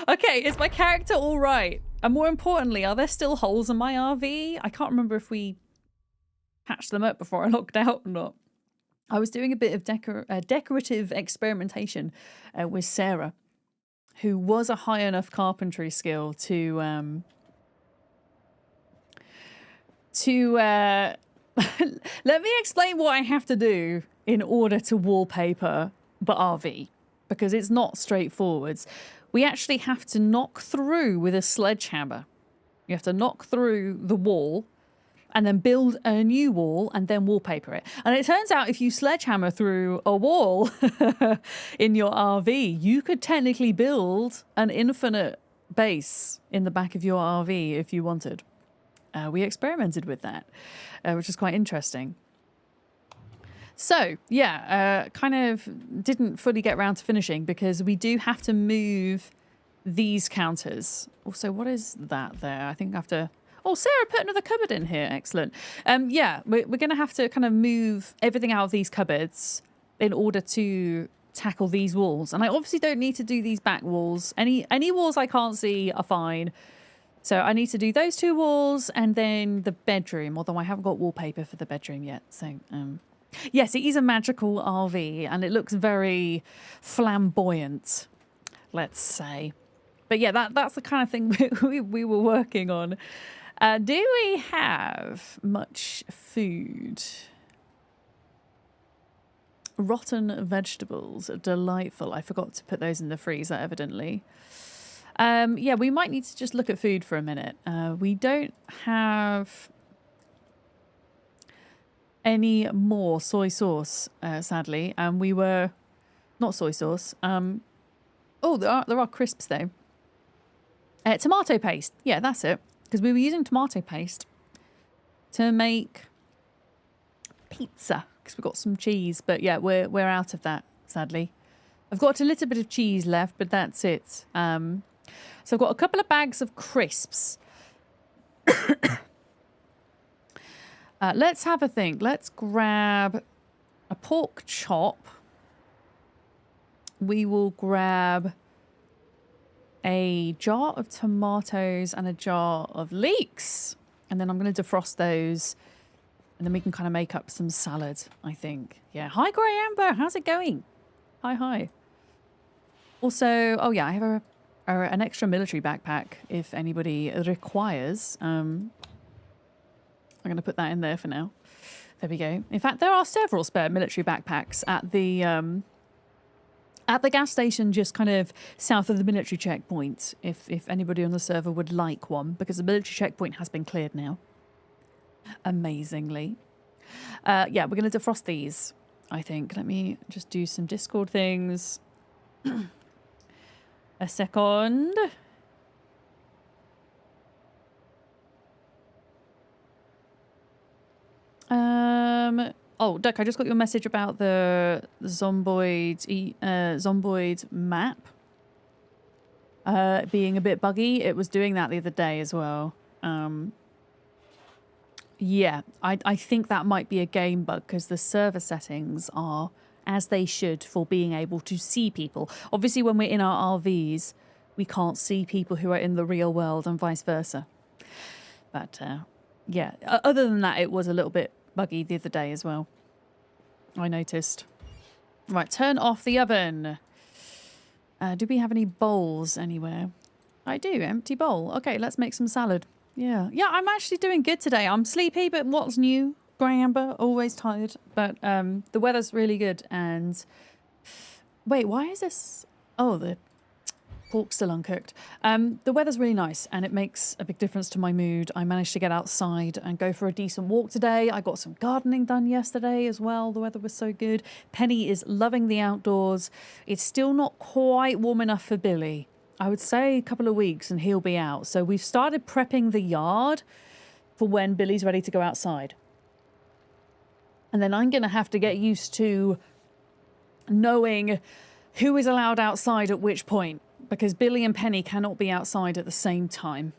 Okay, is my character all right? And more importantly, are there still holes in my RV? I can't remember if we patched them up before I locked out or not. I was doing a bit of decorative experimentation with Sarah, who was a high enough carpentry skill to let me explain what I have to do in order to wallpaper the RV, because it's not straightforward. We actually have to knock through with a sledgehammer. You have to knock through the wall and then build a new wall and then wallpaper it. And it turns out if you sledgehammer through a wall in your RV, you could technically build an infinite base in the back of your RV if you wanted. We experimented with that, which is quite interesting. So, yeah, kind of didn't fully get around to finishing because we do have to move these counters. Also, what is that there? I think I have to... Oh, Sarah put another cupboard in here. Excellent. Yeah, we're going to have to kind of move everything out of these cupboards in order to tackle these walls. And I obviously don't need to do these back walls. Any walls I can't see are fine. So I need to do those two walls and then the bedroom, although I haven't got wallpaper for the bedroom yet. So, yes, it is a magical RV and it looks very flamboyant, let's say. But yeah, that's the kind of thing we were working on. Do we have much food? Rotten vegetables, delightful. I forgot to put those in the freezer, evidently. Yeah, we might need to just look at food for a minute. We don't have any more soy sauce, sadly. And we were... Not soy sauce. Oh, there are crisps, though. Tomato paste. Yeah, that's it. Because we were using tomato paste to make pizza. Because we've got some cheese. But yeah, we're out of that, sadly. I've got a little bit of cheese left, but that's it. So I've got a couple of bags of crisps. Let's have a think. Let's grab a pork chop. We will grab a jar of tomatoes and a jar of leeks. And then I'm going to defrost those. And then we can kind of make up some salad, I think. Yeah. Hi, Grey Amber. How's it going? Hi, hi. Also, oh yeah, I have an extra military backpack if anybody requires. I'm going to put that in there for now. There we go. In fact, there are several spare military backpacks at the gas station just kind of south of the military checkpoint, if anybody on the server would like one, because the military checkpoint has been cleared now. Amazingly. Yeah, we're going to defrost these, I think. Let me just do some Discord things. A second. Oh, Duck, I just got your message about the Zomboid map being a bit buggy. It was doing that the other day as well. Yeah, I think that might be a game bug because the server settings are as they should for being able to see people. Obviously, when we're in our RVs, we can't see people who are in the real world and vice versa. But yeah, other than that, it was a little bit buggy the other day as well. I noticed. Right, turn off the oven. Do we have any bowls anywhere? I do, empty bowl. Okay, let's make some salad. Yeah, I'm actually doing good today. I'm sleepy, but what's new? Grey Amber, always tired. But the weather's really good. And wait, why is this? Oh, the pork's still uncooked. The weather's really nice and it makes a big difference to my mood. I managed to get outside and go for a decent walk today. I got some gardening done yesterday as well. The weather was so good. Penny is loving the outdoors. It's still not quite warm enough for Billy. I would say a couple of weeks and he'll be out. So we've started prepping the yard for when Billy's ready to go outside. And then I'm going to have to get used to knowing who is allowed outside at which point. Because Billy and Penny cannot be outside at the same time.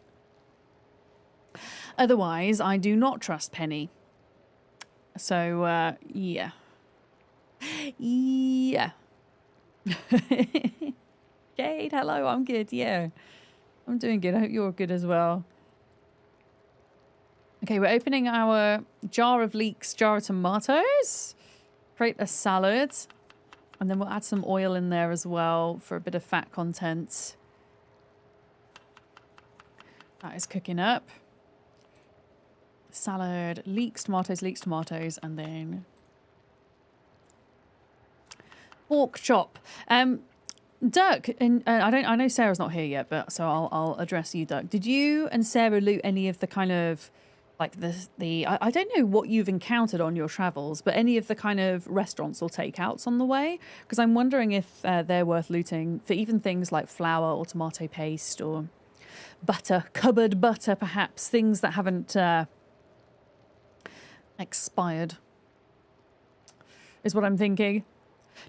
Otherwise, I do not trust Penny. So, yeah. Yeah. Jade, hello, I'm good, yeah. I'm doing good. I hope you're good as well. Okay, we're opening our jar of leeks, jar of tomatoes. Create a salad. And then we'll add some oil in there as well for a bit of fat content. That is cooking up. Salad, leeks, tomatoes, and then pork chop. Dirk, and I know Sarah's not here yet, but so I'll address you, Dirk. Did you and Sarah loot any of the kind of like I don't know what you've encountered on your travels, but any of the kind of restaurants or takeouts on the way? Because I'm wondering if they're worth looting for even things like flour or tomato paste or butter, cupboard butter, perhaps things that haven't expired. Is what I'm thinking.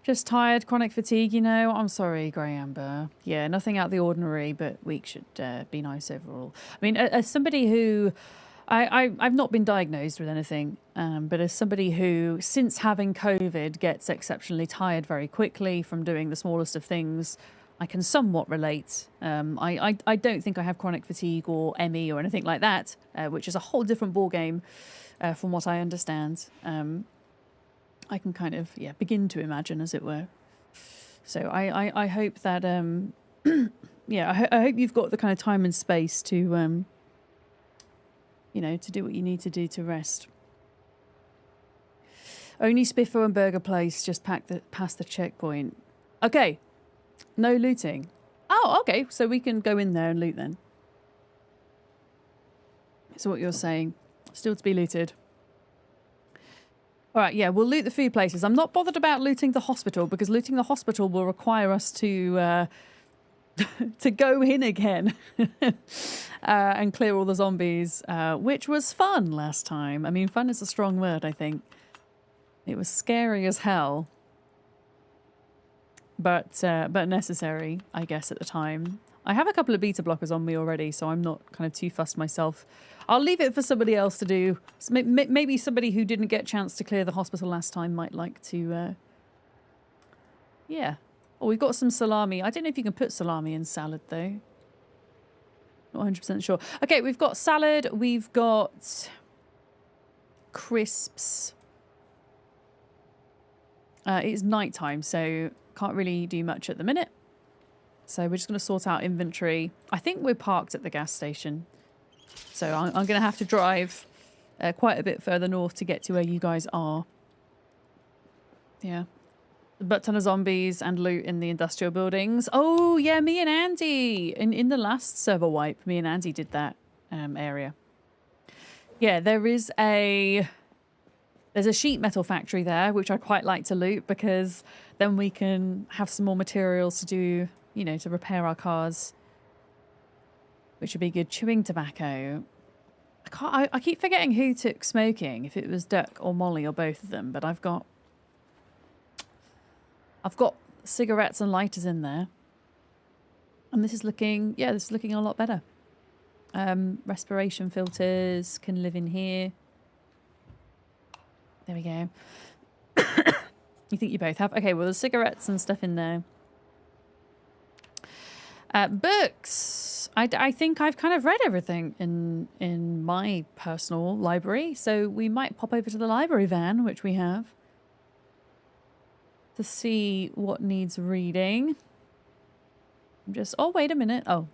Just tired, chronic fatigue, you know. I'm sorry, Grey Amber. Yeah, nothing out of the ordinary, but week should be nice overall. I mean, as somebody who... I've not been diagnosed with anything, but as somebody who, since having COVID, gets exceptionally tired very quickly from doing the smallest of things, I can somewhat relate. I don't think I have chronic fatigue or ME or anything like that, which is a whole different ballgame from what I understand. I can kind of, begin to imagine, as it were. So I hope that, I hope you've got the kind of time and space to, to do what you need to do to rest. Only Spiffo and Burger Place just past the checkpoint. Okay. No looting. Oh, okay. So we can go in there and loot then. So what you're saying. Still to be looted. All right, yeah, we'll loot the food places. I'm not bothered about looting the hospital because looting the hospital will require us to to go in again and clear all the zombies, which was fun last time. I mean, fun is a strong word, I think. It was scary as hell, but necessary, I guess, at the time. I have a couple of beta blockers on me already, so I'm not kind of too fussed myself. I'll leave it for somebody else to do. Maybe somebody who didn't get a chance to clear the hospital last time might like to... yeah. Oh, we've got some salami. I don't know if you can put salami in salad, though. Not 100% sure. Okay, we've got salad. We've got crisps. It's nighttime, so can't really do much at the minute. So we're just going to sort out inventory. I think we're parked at the gas station. So I'm going to have to drive quite a bit further north to get to where you guys are. Yeah. A butt ton of zombies and loot in the industrial buildings. Oh, yeah, me and Andy. In the last server wipe, me and Andy did that area. Yeah, there's a sheet metal factory there, which I'd quite like to loot because then we can have some more materials to do, to repair our cars. Which would be good. Chewing tobacco. I keep forgetting who took smoking, if it was Dirk or Molly or both of them, but I've got cigarettes and lighters in there. And this is looking a lot better. Respiration filters can live in here. There we go. You think you both have? Okay, well, there's cigarettes and stuff in there. Books. I think I've kind of read everything in my personal library, so we might pop over to the library van, which we have, to see what needs reading. Oh, wait a minute. Oh,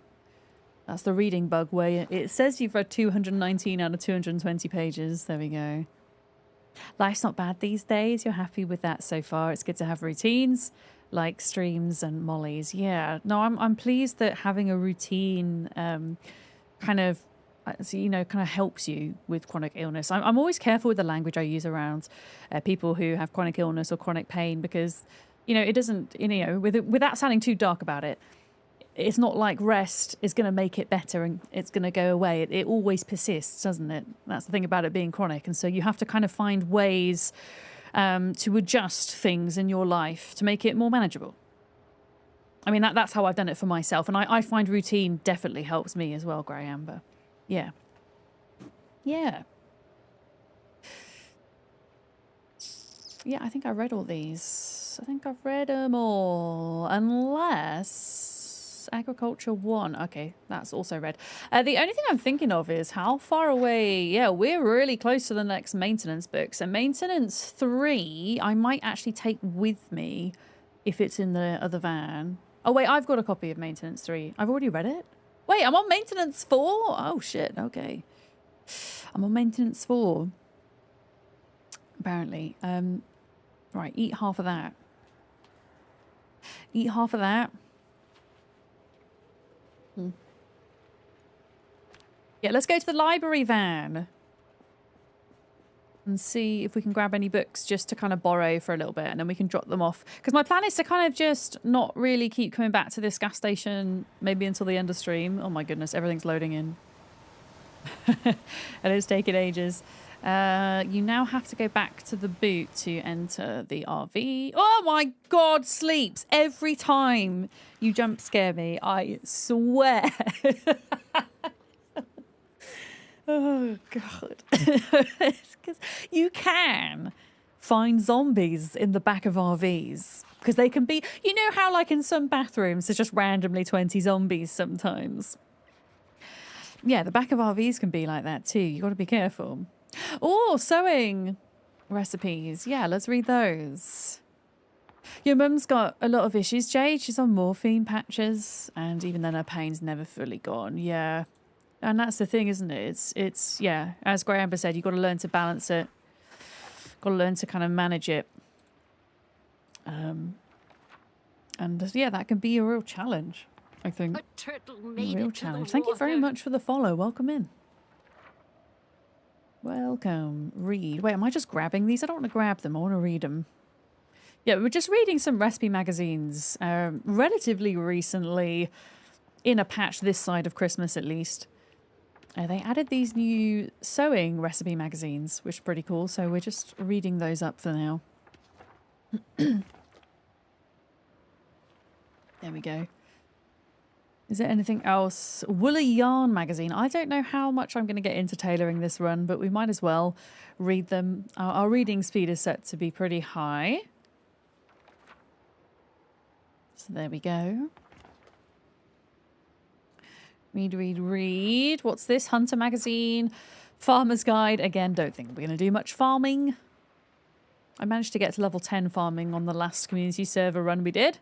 that's the reading bug where it says you've read 219 out of 220 pages. There we go. Life's not bad these days. You're happy with that so far. It's good to have routines. Like streams and Molly's. Yeah. No, I'm pleased that having a routine kind of helps you with chronic illness. I'm always careful with the language I use around people who have chronic illness or chronic pain because, it doesn't, without sounding too dark about it, it's not like rest is going to make it better and it's going to go away. It always persists, doesn't it? That's the thing about it being chronic. And so you have to kind of find ways to adjust things in your life to make it more manageable. I mean, that's how I've done it for myself. And I find routine definitely helps me as well, Grey Amber. Yeah. Yeah. Yeah, I think I read all these. I think I've read them all. Unless... Agriculture 1. Okay, that's also red. The only thing I'm thinking of is how far away... Yeah, we're really close to the next maintenance book. So maintenance 3, I might actually take with me if it's in the other van. Oh, wait, I've got a copy of maintenance 3. I've already read it? Wait, I'm on maintenance 4? Oh, shit, okay. I'm on maintenance 4. Apparently. Right, eat half of that. Eat half of that. Yeah, let's go to the library van and see if we can grab any books just to kind of borrow for a little bit, and then we can drop them off. Because my plan is to kind of just not really keep coming back to this gas station maybe until the end of stream. Oh my goodness, everything's loading in. And it's taking ages. You now have to go back to the boot to enter the RV. Oh my god, sleeps every time you jump scare me, I swear. Oh god. Because you can find zombies in the back of RVs. Because they can be, you know how like in some bathrooms there's just randomly 20 zombies sometimes. Yeah, the back of RVs can be like that too. You got to be careful. Oh, sewing recipes. Yeah, let's read those. Your mum's got a lot of issues, Jade. She's on morphine patches, and even then her pain's never fully gone. Yeah. And that's the thing, isn't it? It's yeah, as Graham said, you've got to learn to balance it. Got to learn to kind of manage it. And yeah, that can be a real challenge, I think. A turtle made real it to challenge. the Thank you very water. much for the follow. Welcome in. Welcome. Read. Wait, am I just grabbing these? I don't want to grab them. I want to read them. Yeah, we were just reading some recipe magazines relatively recently, in a patch this side of Christmas at least. They added these new sewing recipe magazines, which are pretty cool. So we're just reading those up for now. There we go. Is there anything else? Woolly Yarn magazine. I don't know how much I'm going to get into tailoring this run, but we might as well read them. Our reading speed is set to be pretty high. So there we go. Read, read, read. What's this? Hunter magazine. Farmer's Guide. Again, don't think we're going to do much farming. I managed to get to level 10 farming on the last community server run we did,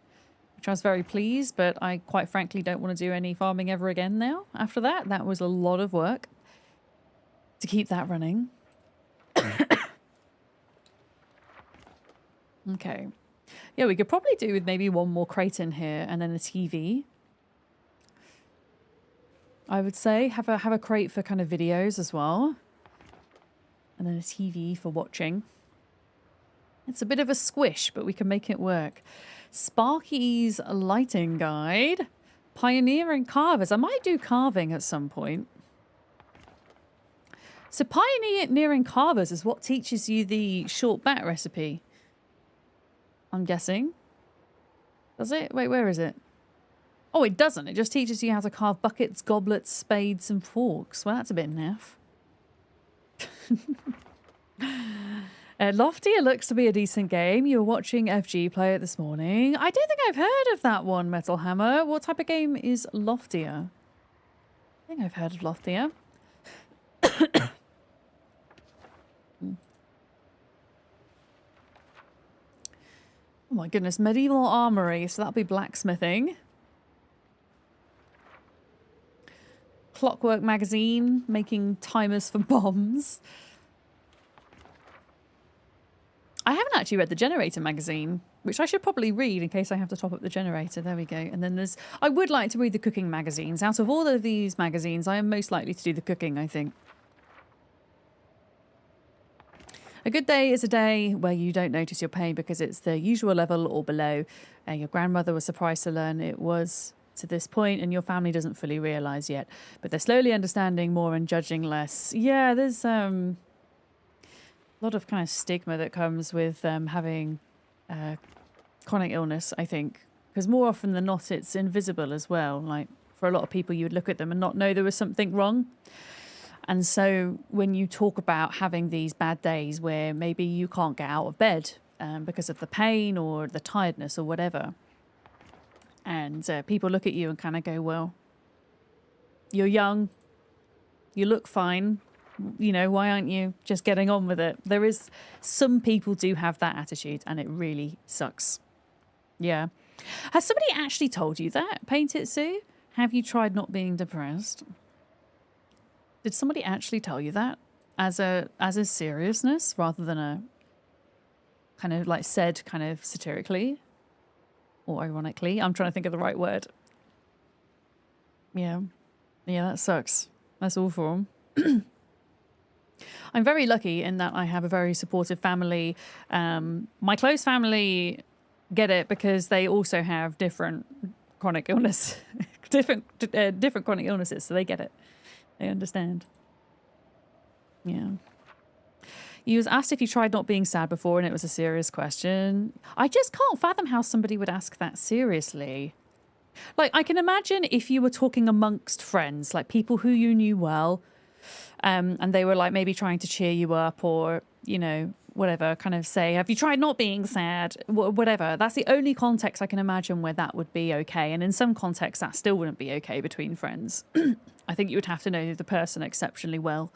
which I was very pleased, but I quite frankly don't want to do any farming ever again now. After that, that was a lot of work to keep that running. Okay. Yeah, we could probably do with maybe one more crate in here and then a TV. I would say have a crate for kind of videos as well. And then a TV for watching. It's a bit of a squish, but we can make it work. Sparky's lighting guide. Pioneering carvers. I might do carving at some point. So pioneering carvers is what teaches you the short bat recipe. I'm guessing. Does it? Wait, where is it? Oh, it doesn't. It just teaches you how to carve buckets, goblets, spades, and forks. Well, that's a bit naff. Loftier looks to be a decent game. You were watching FG play it this morning. I don't think I've heard of that one, Metal Hammer. What type of game is Loftier? I think I've heard of Loftier. Oh my goodness, medieval armory. So that'll be blacksmithing. Clockwork magazine, making timers for bombs. I haven't actually read the generator magazine, which I should probably read in case I have to top up the generator. There we go. And then there's... I would like to read the cooking magazines. Out of all of these magazines, I am most likely to do the cooking, I think. A good day is a day where you don't notice your pain because it's the usual level or below. Your grandmother was surprised to learn it was to this point, and your family doesn't fully realise yet. But they're slowly understanding more and judging less. Yeah, there's a lot of kind of stigma that comes with having chronic illness, I think. Because more often than not, it's invisible as well. Like, for a lot of people, you would look at them and not know there was something wrong. And so when you talk about having these bad days where maybe you can't get out of bed because of the pain or the tiredness or whatever, And people look at you and kind of go, well, you're young, you look fine, you know, why aren't you just getting on with it? There is, some people do have that attitude, and it really sucks. Yeah. Has somebody actually told you that, Paint It Sue? Have you tried not being depressed? Did somebody actually tell you that as a seriousness rather than a kind of like said kind of satirically or ironically? I'm trying to think of the right word. Yeah. Yeah, that sucks. That's awful. I'm very lucky in that I have a very supportive family. My close family get it because they also have different chronic illness, different chronic illnesses, so they get it. They understand. Yeah. You was asked if you tried not being sad before, and it was a serious question. I just can't fathom how somebody would ask that seriously. Like, I can imagine if you were talking amongst friends, like people who you knew well, and they were like maybe trying to cheer you up or, you know, whatever, kind of say, have you tried not being sad? Whatever. That's the only context I can imagine where that would be okay. And in some contexts, that still wouldn't be okay between friends. I think you would have to know the person exceptionally well.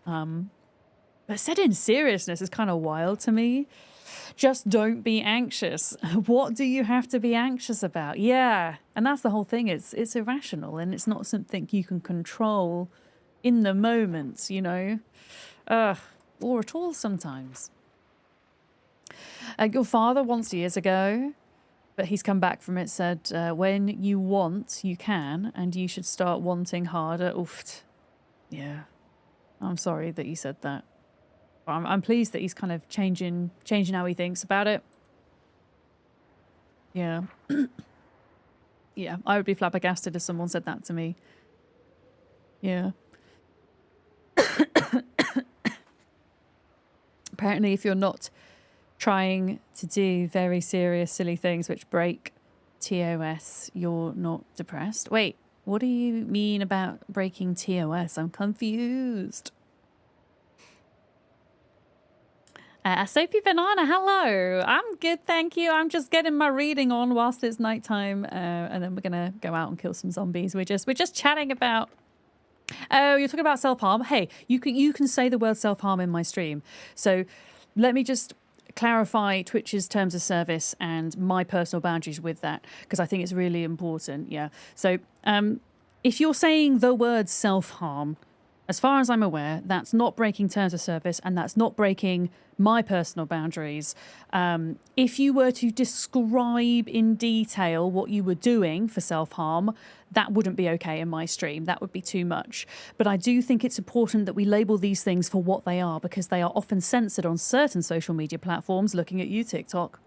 But said in seriousness is kind of wild to me. Just don't be anxious. What do you have to be anxious about? Yeah. And that's the whole thing. It's irrational, and it's not something you can control in the moment, you know, or at all sometimes. Your father once years ago, but he's come back from it, said, when you want, you can, and you should start wanting harder. Oof. Yeah. I'm sorry that you said that. I'm pleased that he's kind of changing how he thinks about it. Yeah. Yeah, I would be flabbergasted if someone said that to me. Yeah. Apparently, if you're not trying to do very serious, silly things which break TOS, you're not depressed. Wait, what do you mean about breaking TOS? I'm confused. Soapy Banana, hello. I'm good, thank you. I'm just getting my reading on whilst it's nighttime, and then we're gonna go out and kill some zombies. We're just chatting about. Oh, you're talking about self-harm. Hey, you can say the word self-harm in my stream. So, let me just clarify Twitch's terms of service and my personal boundaries with that, because I think it's really important. Yeah. So, if you're saying the word self-harm, as far as I'm aware, that's not breaking terms of service, and that's not breaking my personal boundaries. If you were to describe in detail what you were doing for self-harm, that wouldn't be okay in my stream. That would be too much. But I do think it's important that we label these things for what they are, because they are often censored on certain social media platforms, looking at you, TikTok.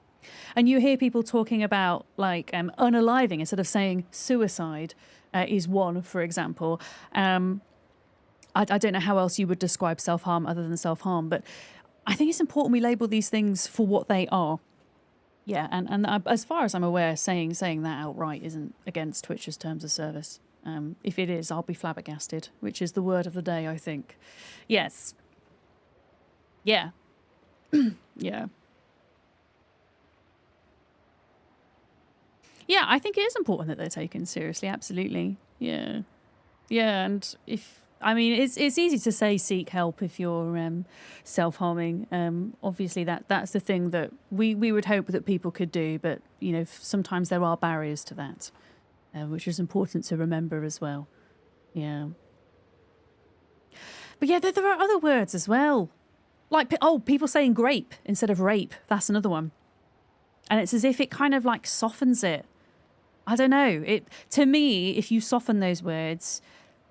And you hear people talking about like unaliving instead of saying suicide is one, for example. I don't know how else you would describe self-harm other than self-harm, but I think it's important we label these things for what they are. Yeah, and as far as I'm aware, saying that outright isn't against Twitch's terms of service. If it is, I'll be flabbergasted, which is the word of the day, I think. Yes. Yeah. Yeah. Yeah, I think it is important that they're taken seriously, absolutely. Yeah. Yeah, and it's easy to say seek help if you're self-harming. Obviously, that's the thing that we would hope that people could do, but you know, sometimes there are barriers to that, which is important to remember as well. Yeah. But yeah, there are other words as well, like people saying grape instead of rape. That's another one, and it's as if it kind of like softens it. I don't know. To me, if you soften those words,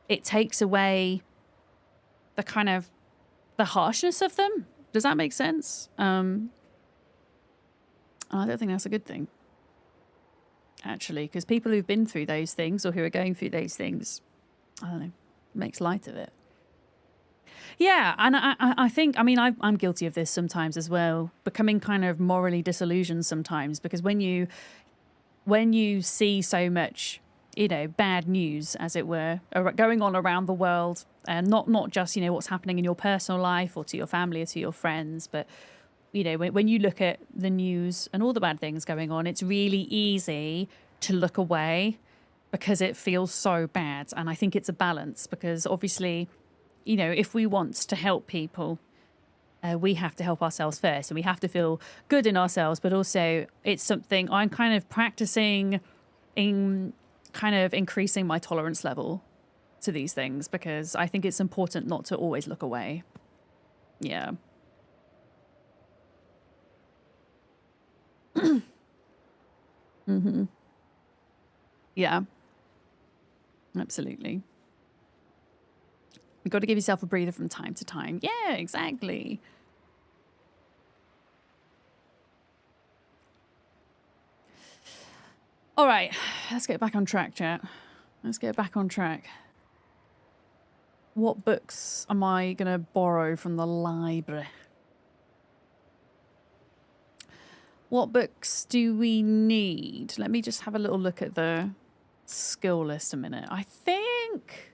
it takes away the kind of the harshness of them. Does that make sense? I don't think that's a good thing, actually, because people who've been through those things or who are going through those things, I don't know, makes light of it. Yeah, and I think, I'm guilty of this sometimes as well, becoming kind of morally disillusioned sometimes, because when you see so much, you know, bad news, as it were, going on around the world, and not just, you know, what's happening in your personal life or to your family or to your friends, but, you know, when you look at the news and all the bad things going on, it's really easy to look away because it feels so bad. And I think it's a balance because obviously, you know, if we want to help people, we have to help ourselves first, and we have to feel good in ourselves. But also, it's something I'm kind of practicing in kind of increasing my tolerance level to these things because I think it's important not to always look away. Yeah. Mm-hmm. Yeah. Absolutely. You've got to give yourself a breather from time to time. Yeah, exactly. All right, let's get back on track, chat. Let's get back on track. What books am I going to borrow from the library? What books do we need? Let me just have a little look at the skill list a minute. I think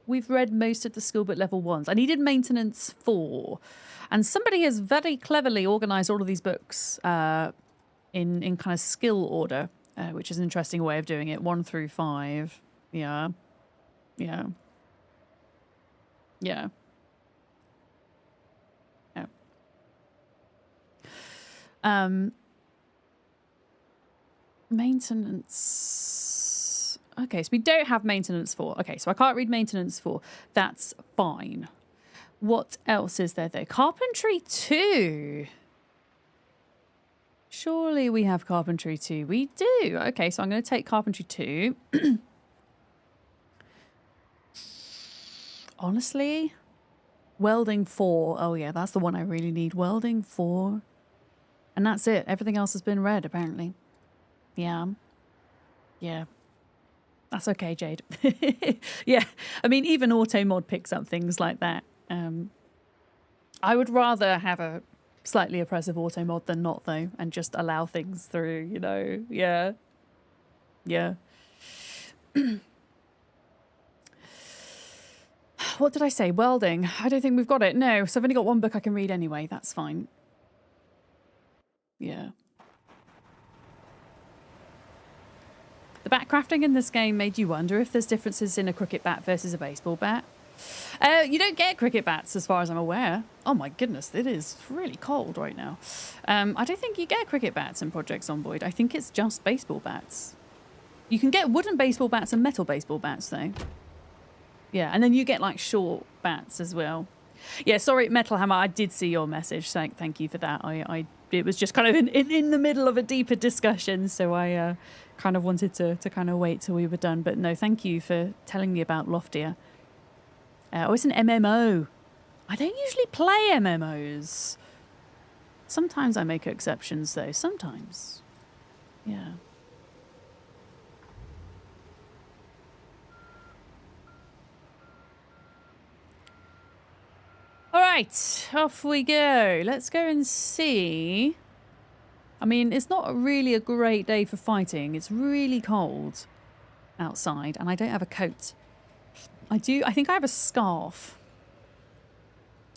we've read most of the skill book level 1s. I needed maintenance 4. And somebody has very cleverly organised all of these books in kind of skill order, which is an interesting way of doing it. 1 through 5. Yeah. Yeah. Yeah. Yeah. Maintenance. Okay, so we don't have maintenance 4. Okay, so I can't read maintenance 4. That's fine. What else is there though? Carpentry 2. Surely we have carpentry 2. We do. Okay, so I'm going to take carpentry 2. Honestly, welding 4. Oh yeah, that's the one I really need. Welding 4. And that's it. Everything else has been read, apparently. Yeah. Yeah. That's okay, Jade. Yeah. I mean, even auto mod picks up things like that. I would rather have a slightly oppressive auto mod than not, though, and just allow things through, you know? Yeah. Yeah. What did I say? Welding. I don't think we've got it. No, so I've only got one book I can read anyway. That's fine. Yeah. The bat crafting in this game made you wonder if there's differences in a cricket bat versus a baseball bat. You don't get cricket bats as far as I'm aware. Oh my goodness, it is really cold right now. I don't think you get cricket bats in Project Zomboid. I think it's just baseball bats. You can get wooden baseball bats and metal baseball bats though. Yeah, and then you get like short bats as well. Yeah, sorry, Metal Hammer, I did see your message. Thank you for that. It was just kind of in the middle of a deeper discussion, so I kind of wanted to kind of wait till we were done. But no, thank you for telling me about Loftier. Oh, it's an MMO. I don't usually play MMOs. Sometimes I make exceptions, though. Sometimes. Yeah. All right, off we go. Let's go and see. I mean, it's not really a great day for fighting. It's really cold outside, and I don't have a coat. I think I have a scarf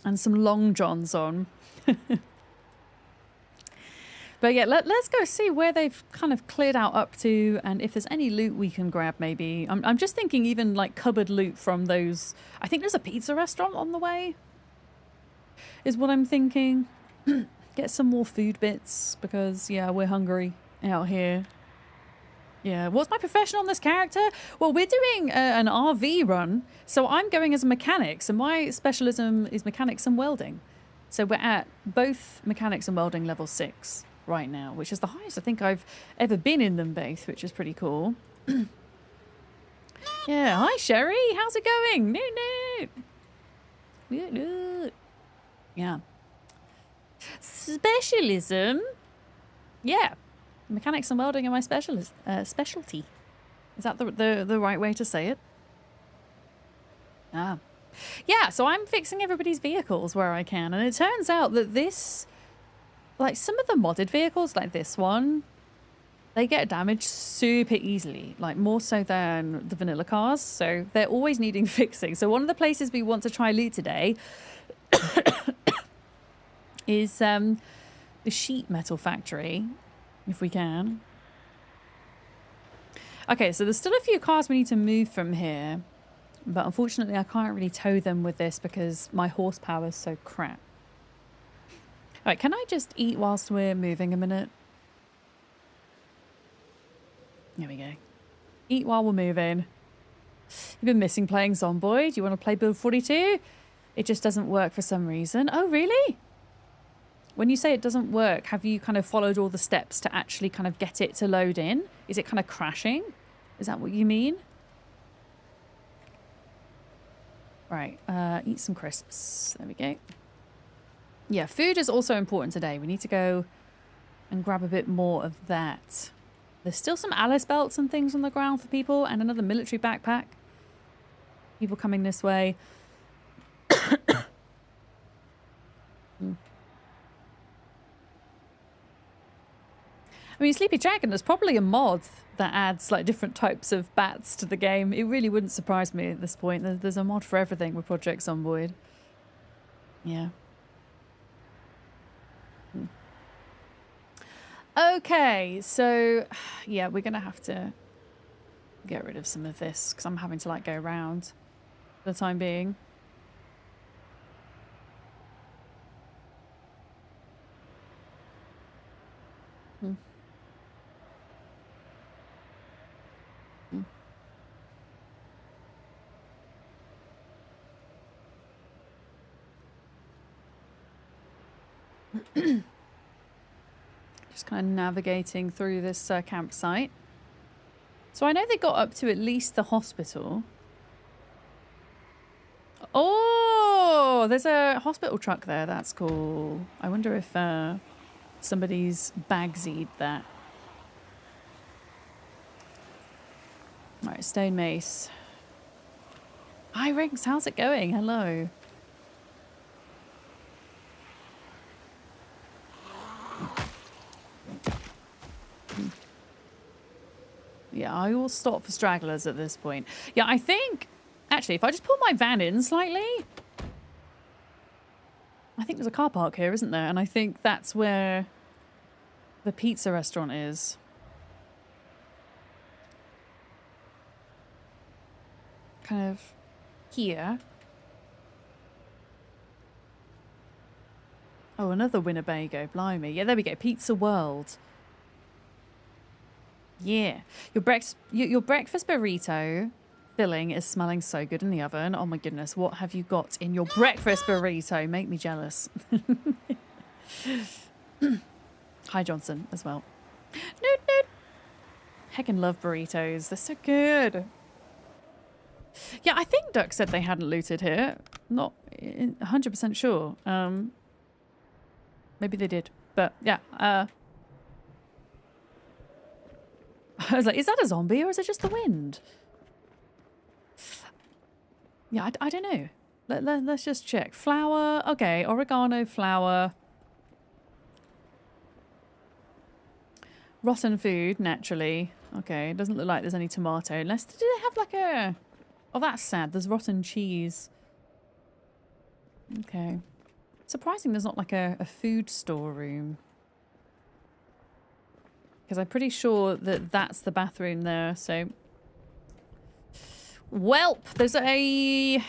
and some long johns on. But yeah, let's go see where they've kind of cleared out up to, and if there's any loot we can grab maybe. I'm just thinking even like cupboard loot from those. I think there's a pizza restaurant on the way, is what I'm thinking. Get some more food bits because, yeah, we're hungry out here. Yeah, what's my profession on this character? Well, we're doing an RV run, so I'm going as a mechanic. So my specialism is mechanics and welding. So we're at both mechanics and welding level 6 right now, which is the highest I think I've ever been in them both, which is pretty cool. Yeah, hi Sherry, how's it going? No. Yeah. Specialism? Yeah. Mechanics and welding are my specialty. Is that the right way to say it? Ah. Yeah, so I'm fixing everybody's vehicles where I can. And it turns out that this, like some of the modded vehicles like this one, they get damaged super easily, like more so than the vanilla cars. So they're always needing fixing. So one of the places we want to try loot today is the sheet metal factory, if we can. Okay, so there's still a few cars we need to move from here. But unfortunately, I can't really tow them with this because my horsepower is so crap. All right, can I just eat whilst we're moving a minute? There we go. Eat while we're moving. You've been missing playing Zomboid. You want to play Build 42? It just doesn't work for some reason. Oh, really? When you say it doesn't work, have you kind of followed all the steps to actually kind of get it to load in? Is it kind of crashing? Is that what you mean? Right, eat some crisps. There we go. Yeah, food is also important today. We need to go and grab a bit more of that. There's still some Alice belts and things on the ground for people, and another military backpack. People coming this way. I mean, Sleepy Dragon, there's probably a mod that adds like different types of bats to the game. It really wouldn't surprise me at this point. There's a mod for everything with Project Zomboid. Yeah. Okay, so yeah, we're gonna have to get rid of some of this because I'm having to like go around for the time being. Just kind of navigating through this campsite. So I know they got up to at least the hospital. Oh, there's a hospital truck there. That's cool. I wonder if somebody's bagsied that. Right, stone mace. Hi, Rings. How's it going? Hello. Yeah, I will stop for stragglers at this point. Yeah, I think, actually, if I just pull my van in slightly, I think there's a car park here, isn't there? And I think that's where the pizza restaurant is. Kind of here. Oh, another Winnebago, blimey. Yeah, there we go, Pizza World. Yeah, your breakfast burrito filling is smelling so good in the oven. Oh my goodness, what have you got in your breakfast burrito? Make me jealous. Hi, Johnson, as well. Noot, noot. Heckin' love burritos. They're so good. Yeah, I think Duck said they hadn't looted here. Not 100% sure. Maybe they did, but yeah. I was like, is that a zombie or is it just the wind? Yeah, I don't know. Let's just check. Flour. Okay, oregano, flour. Rotten food, naturally. Okay, it doesn't look like there's any tomato. Unless, do they have like a... Oh, that's sad. There's rotten cheese. Okay. Surprising there's not like a food storeroom. Because I'm pretty sure that that's the bathroom there, so... Welp! There's a... I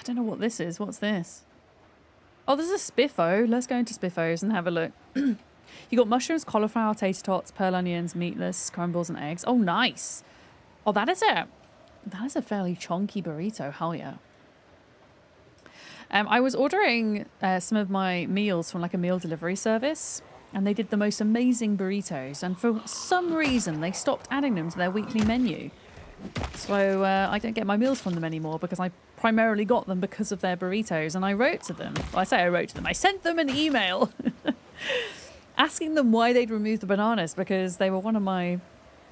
don't know what this is. What's this? Oh, there's a Spiffo. Let's go into Spiffos and have a look. You got mushrooms, cauliflower, tater tots, pearl onions, meatless, crumbles, and eggs. Oh, nice. Oh, that is a fairly chunky burrito. Hell yeah. I was ordering some of my meals from like a meal delivery service. And they did the most amazing burritos. And for some reason, they stopped adding them to their weekly menu. So I don't get my meals from them anymore because I primarily got them because of their burritos. And I wrote to them. Well, I say I wrote to them. I sent them an email asking them why they'd removed the bananas because they were one of my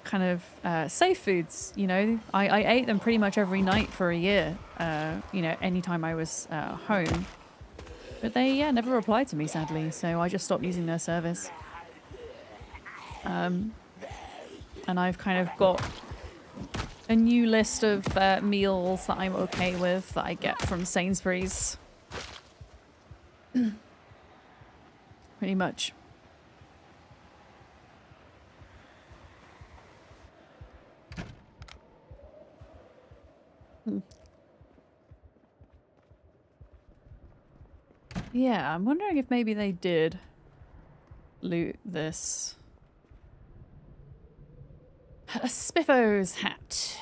kind of safe foods. You know, I ate them pretty much every night for a year, you know, anytime I was home. But they, yeah, never replied to me, sadly, so I just stopped using their service. And I've kind of got a new list of meals that I'm okay with that I get from Sainsbury's. Pretty much. Yeah, I'm wondering if maybe they did loot this. A Spiffo's hat.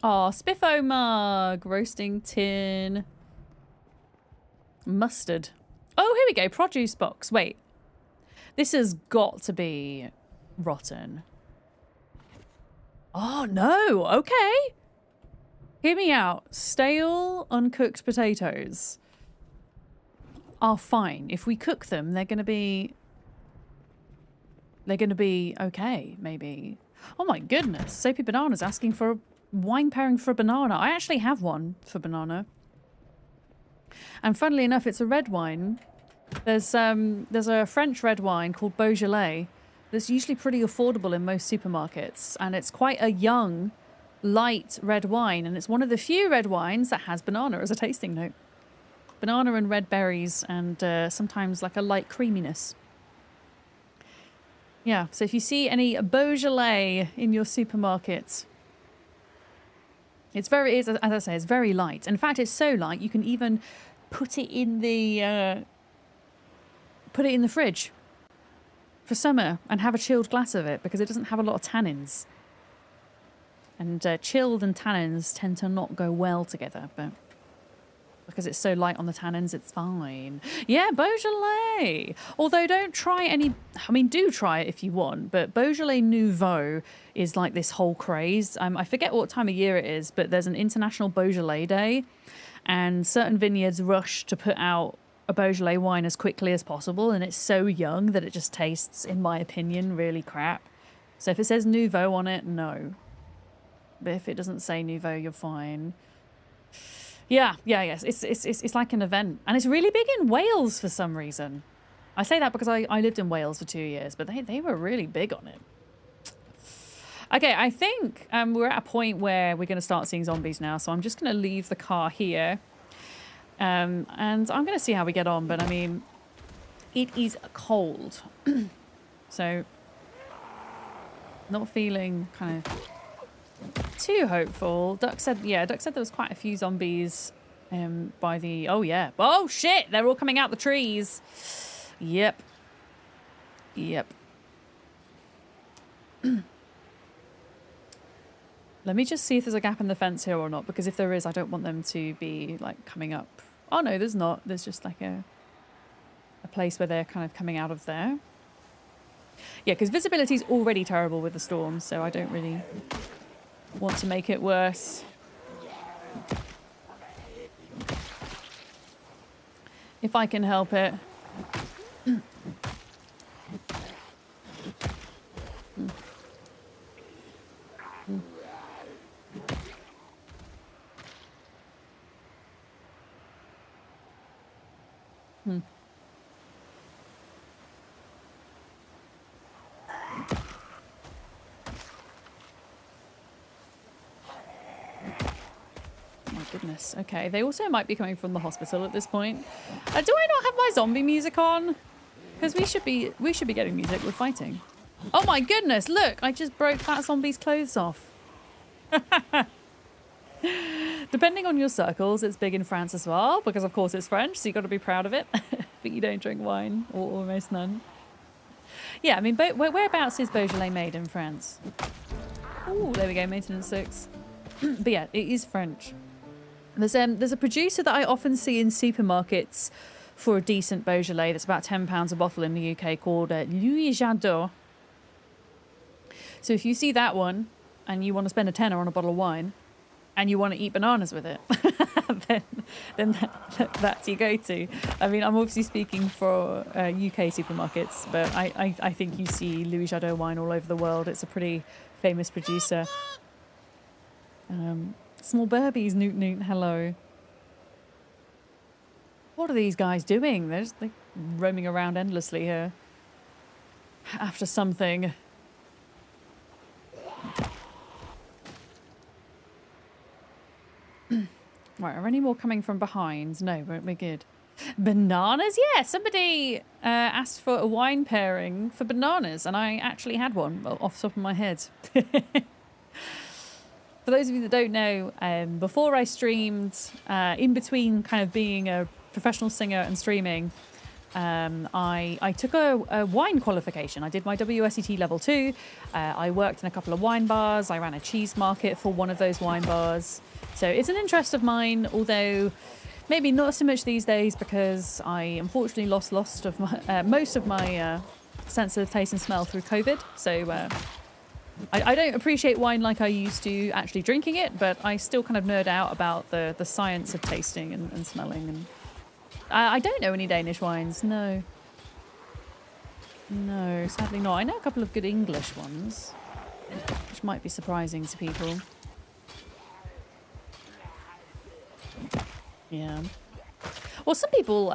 Oh, Spiffo mug. Roasting tin. Mustard. Oh, here we go. Produce box. Wait. This has got to be rotten. Oh, no. Okay. Hear me out. Stale, uncooked potatoes are fine. If we cook them, they're going to be okay, maybe. Oh my goodness. Soapy Banana's asking for a wine pairing for a banana. I actually have one for banana. And funnily enough, it's a red wine. There's a French red wine called Beaujolais that's usually pretty affordable in most supermarkets. And it's quite a young, light red wine. And it's one of the few red wines that has banana as a tasting note. Banana and red berries and sometimes like a light creaminess. Yeah, so if you see any Beaujolais in your supermarket, as I say, it's very light. In fact, it's so light you can even put it in the fridge for summer and have a chilled glass of it because it doesn't have a lot of tannins. And chilled and tannins tend to not go well together, but because it's so light on the tannins, it's fine. Yeah, Beaujolais. Although don't try any... I mean, do try it if you want, but Beaujolais Nouveau is like this whole craze. I forget what time of year it is, but there's an International Beaujolais Day, and certain vineyards rush to put out a Beaujolais wine as quickly as possible, and it's so young that it just tastes, in my opinion, really crap. So if it says Nouveau on it, But if it doesn't say Nouveau, you're fine. Yes. It's like an event. And it's really big in Wales for some reason. I say that because I lived in Wales for 2 years, but they were really big on it. Okay, I think we're at a point where we're going to start seeing zombies now, so I'm just going to leave the car here. And I'm going to see how we get on, but I mean, it is cold. So, not feeling kind of too hopeful. Duck said there was quite a few zombies by the... Oh, yeah. Oh, shit! They're all coming out the trees. Yep. Let me just see if there's a gap in the fence here or not, because if there is, I don't want them to be, like, coming up. Oh, no, there's not. There's just, like, a place where they're kind of coming out of there. Yeah, because visibility is already terrible with the storm, so I don't really want to make it worse. If I can help it. Goodness. Okay, they also might be coming from the hospital at this point. Do I not have my zombie music on? Because we should be getting music. We're fighting. Oh my goodness! Look, I just broke that zombie's clothes off. Depending on your circles, it's big in France as well, because of course it's French, so you've got to be proud of it. But you don't drink wine, or almost none. Yeah, I mean, whereabouts is Beaujolais made in France? Oh, there we go, maintenance 6. But yeah, it is French. There's a producer that I often see in supermarkets for a decent Beaujolais that's about £10 a bottle in the UK called Louis Jadot. So if you see that one and you want to spend a tenner on a bottle of wine and you want to eat bananas with it, then that's your go-to. I mean, I'm obviously speaking for UK supermarkets, but I think you see Louis Jadot wine all over the world. It's a pretty famous producer. Small burbies, Newt Newt, hello. What are these guys doing? They're just like roaming around endlessly here. After something. Right, are any more coming from behind? No, we're good. Bananas? Yeah, somebody asked for a wine pairing for bananas, and I actually had one off the top of my head. For those of you that don't know, before I streamed, in between kind of being a professional singer and streaming, I took a wine qualification. I did my WSET level 2. I worked in a couple of wine bars. I ran a cheese market for one of those wine bars. So it's an interest of mine, although maybe not so much these days because I unfortunately lost most of my sense of taste and smell through COVID. So I don't appreciate wine like I used to actually drinking it, but I still kind of nerd out about the science of tasting and smelling. And I don't know any Danish wines, no. No, sadly not. I know a couple of good English ones, which might be surprising to people. Yeah. Well, some people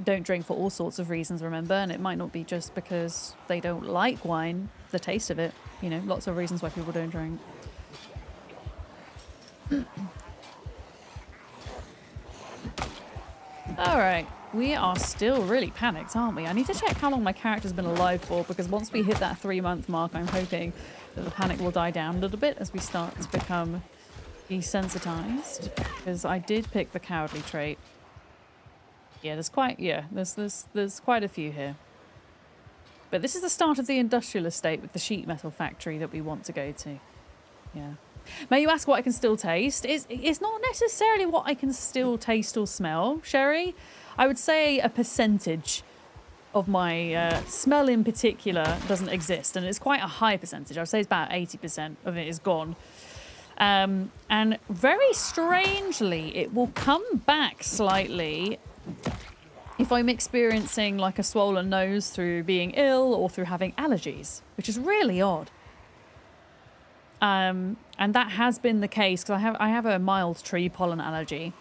don't drink for all sorts of reasons, remember, and it might not be just because they don't like wine, the taste of it. You know, lots of reasons why people don't drink. All right, we are still really panicked, aren't we? I need to check how long my character's been alive for, because once we hit that 3-month mark, I'm hoping that the panic will die down a little bit as we start to become desensitized, because I did pick the cowardly trait. Yeah, there's quite a few here. But this is the start of the industrial estate with the sheet metal factory that we want to go to. Yeah. May you ask what I can still taste? It's not necessarily what I can still taste or smell, Sherry. I would say a percentage of my smell in particular doesn't exist, and it's quite a high percentage. I would say it's about 80% of it is gone. And very strangely, it will come back slightly if I'm experiencing like a swollen nose through being ill or through having allergies, which is really odd. And that has been the case because I have a mild tree pollen allergy.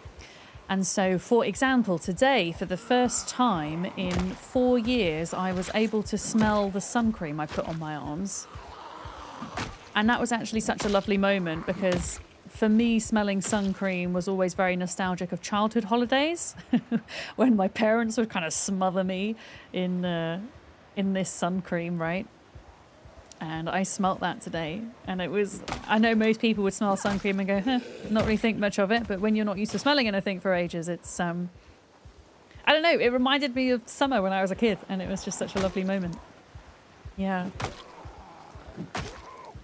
And so, for example, today, for the first time in 4 years, I was able to smell the sun cream I put on my arms. And that was actually such a lovely moment because for me, smelling sun cream was always very nostalgic of childhood holidays when my parents would kind of smother me in this sun cream, right? And I smelt that today. And it was, I know most people would smell sun cream and go, not really think much of it. But when you're not used to smelling anything for ages, it's, I don't know, it reminded me of summer when I was a kid. And it was just such a lovely moment. Yeah.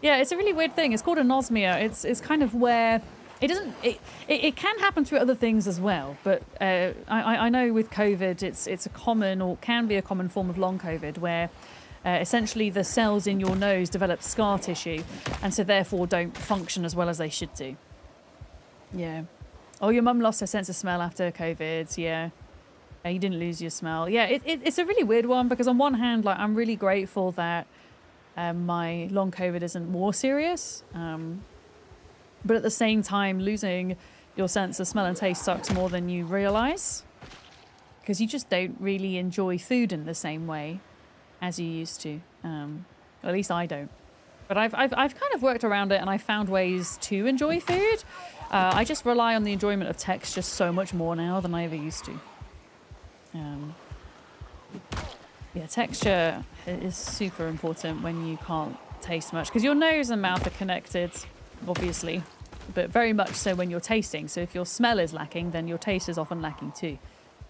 Yeah, it's a really weird thing. It's called anosmia. It's kind of where it can happen through other things as well. But I know with COVID, it's a common or can be a common form of long COVID where essentially the cells in your nose develop scar tissue and so therefore don't function as well as they should do. Yeah. Oh, your mum lost her sense of smell after COVID. Yeah. You didn't lose your smell. Yeah, it's a really weird one because on one hand, like I'm really grateful that my long COVID isn't more serious. But at the same time, losing your sense of smell and taste sucks more than you realise. Because you just don't really enjoy food in the same way as you used to. At least I don't. But I've kind of worked around it and I found ways to enjoy food. I just rely on the enjoyment of texture so much more now than I ever used to. Yeah, texture is super important when you can't taste much. Because your nose and mouth are connected, obviously. But very much so when you're tasting. So if your smell is lacking, then your taste is often lacking too.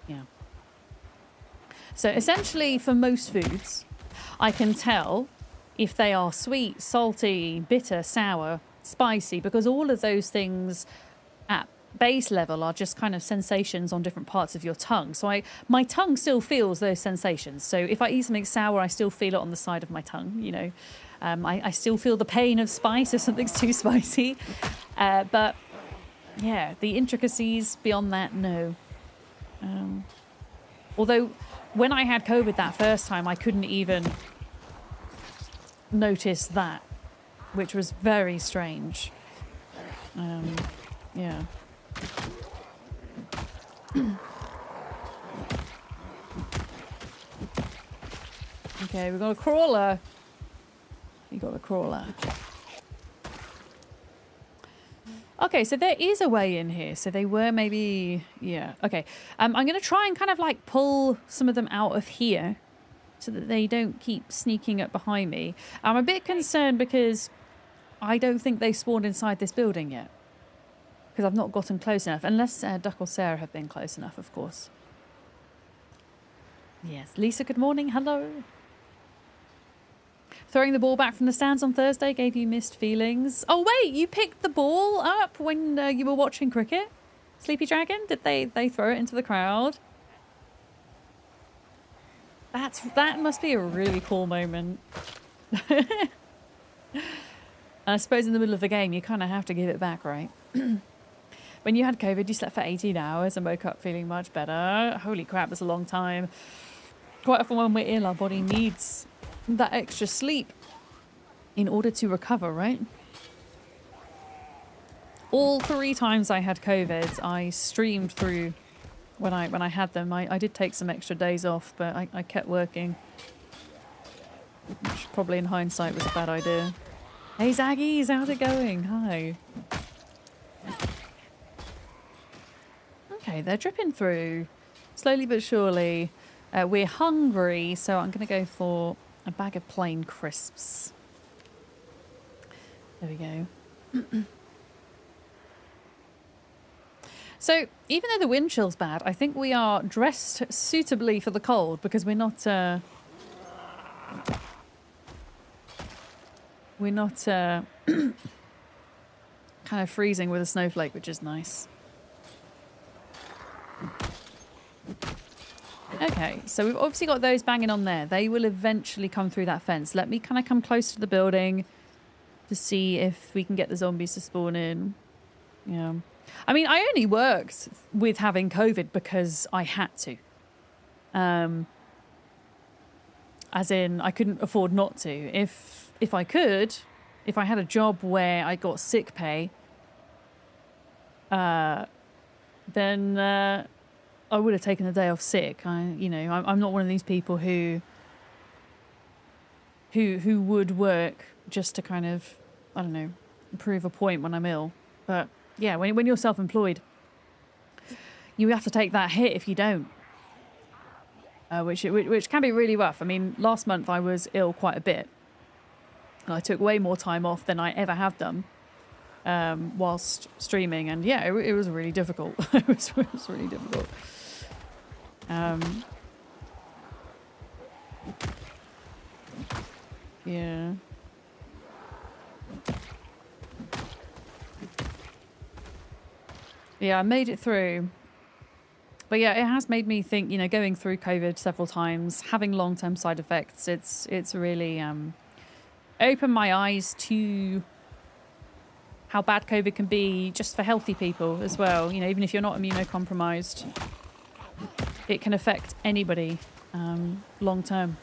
Yeah. So essentially for most foods, I can tell if they are sweet, salty, bitter, sour, spicy, because all of those things at base level are just kind of sensations on different parts of your tongue. So my tongue still feels those sensations. So if I eat something sour, I still feel it on the side of my tongue, you know. I still feel the pain of spice if something's too spicy. But yeah, the intricacies beyond that, no. Although when I had COVID that first time, I couldn't even notice that, which was very strange. Yeah. Okay, we've got a crawler. You got a crawler. Okay, so there is a way in here. So they were maybe... Yeah, okay. I'm going to try and kind of like pull some of them out of here so that they don't keep sneaking up behind me. I'm a bit concerned because I don't think they spawned inside this building yet. Because I've not gotten close enough. Unless Duck or Sarah have been close enough, of course. Yes. Lisa, good morning. Hello. Throwing the ball back from the stands on Thursday gave you missed feelings. Oh, wait. You picked the ball up when you were watching cricket? Sleepy Dragon? Did they throw it into the crowd? That must be a really cool moment. I suppose in the middle of the game, you kind of have to give it back, right? When you had COVID, you slept for 18 hours and woke up feeling much better. Holy crap, that's a long time. Quite often when we're ill, our body needs that extra sleep in order to recover, right? All 3 times I had COVID, I streamed through when I had them. I did take some extra days off, but I kept working. Which probably in hindsight was a bad idea. Hey Zaggies, how's it going? Hi. Okay, they're dripping through slowly but surely. We're hungry, so I'm going to go for a bag of plain crisps. There we go. So, even though the wind chill's bad, I think we are dressed suitably for the cold because we're not kind of freezing with a snowflake, which is nice. Okay, so we've obviously got those banging on there. They will eventually come through that fence. Let me kind of come close to the building to see if we can get the zombies to spawn in. Yeah. I mean, I only worked with having COVID because I had to. As in, I couldn't afford not to. If I could, if I had a job where I got sick pay, then I would have taken the day off sick. I'm not one of these people who would work just to kind of, I don't know, prove a point when I'm ill. But yeah, when you're self-employed, you have to take that hit if you don't, which can be really rough. I mean, last month I was ill quite a bit. I took way more time off than I ever have done whilst streaming, and yeah, it was really difficult. it was really difficult. Yeah. Yeah, I made it through. But yeah, it has made me think, going through COVID several times, having long-term side effects, it's really opened my eyes to how bad COVID can be just for healthy people as well. Even if you're not immunocompromised, it can affect anybody long-term.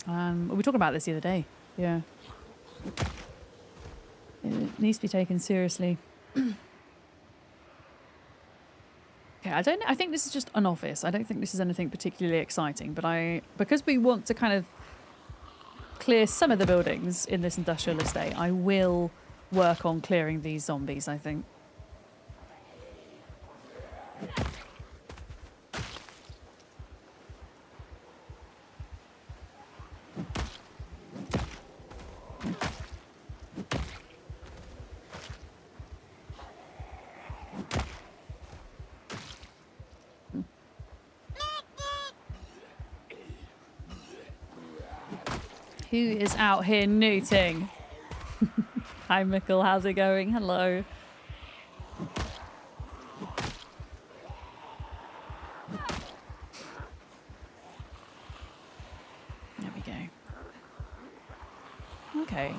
We were talking about this the other day. Yeah. It needs to be taken seriously. Okay, I think this is just an office. I don't think this is anything particularly exciting, but because we want to kind of clear some of the buildings in this industrial estate, I will work on clearing these zombies, I think. Who is out here newting? Hi, Michael. How's it going? Hello. There we go. Okay.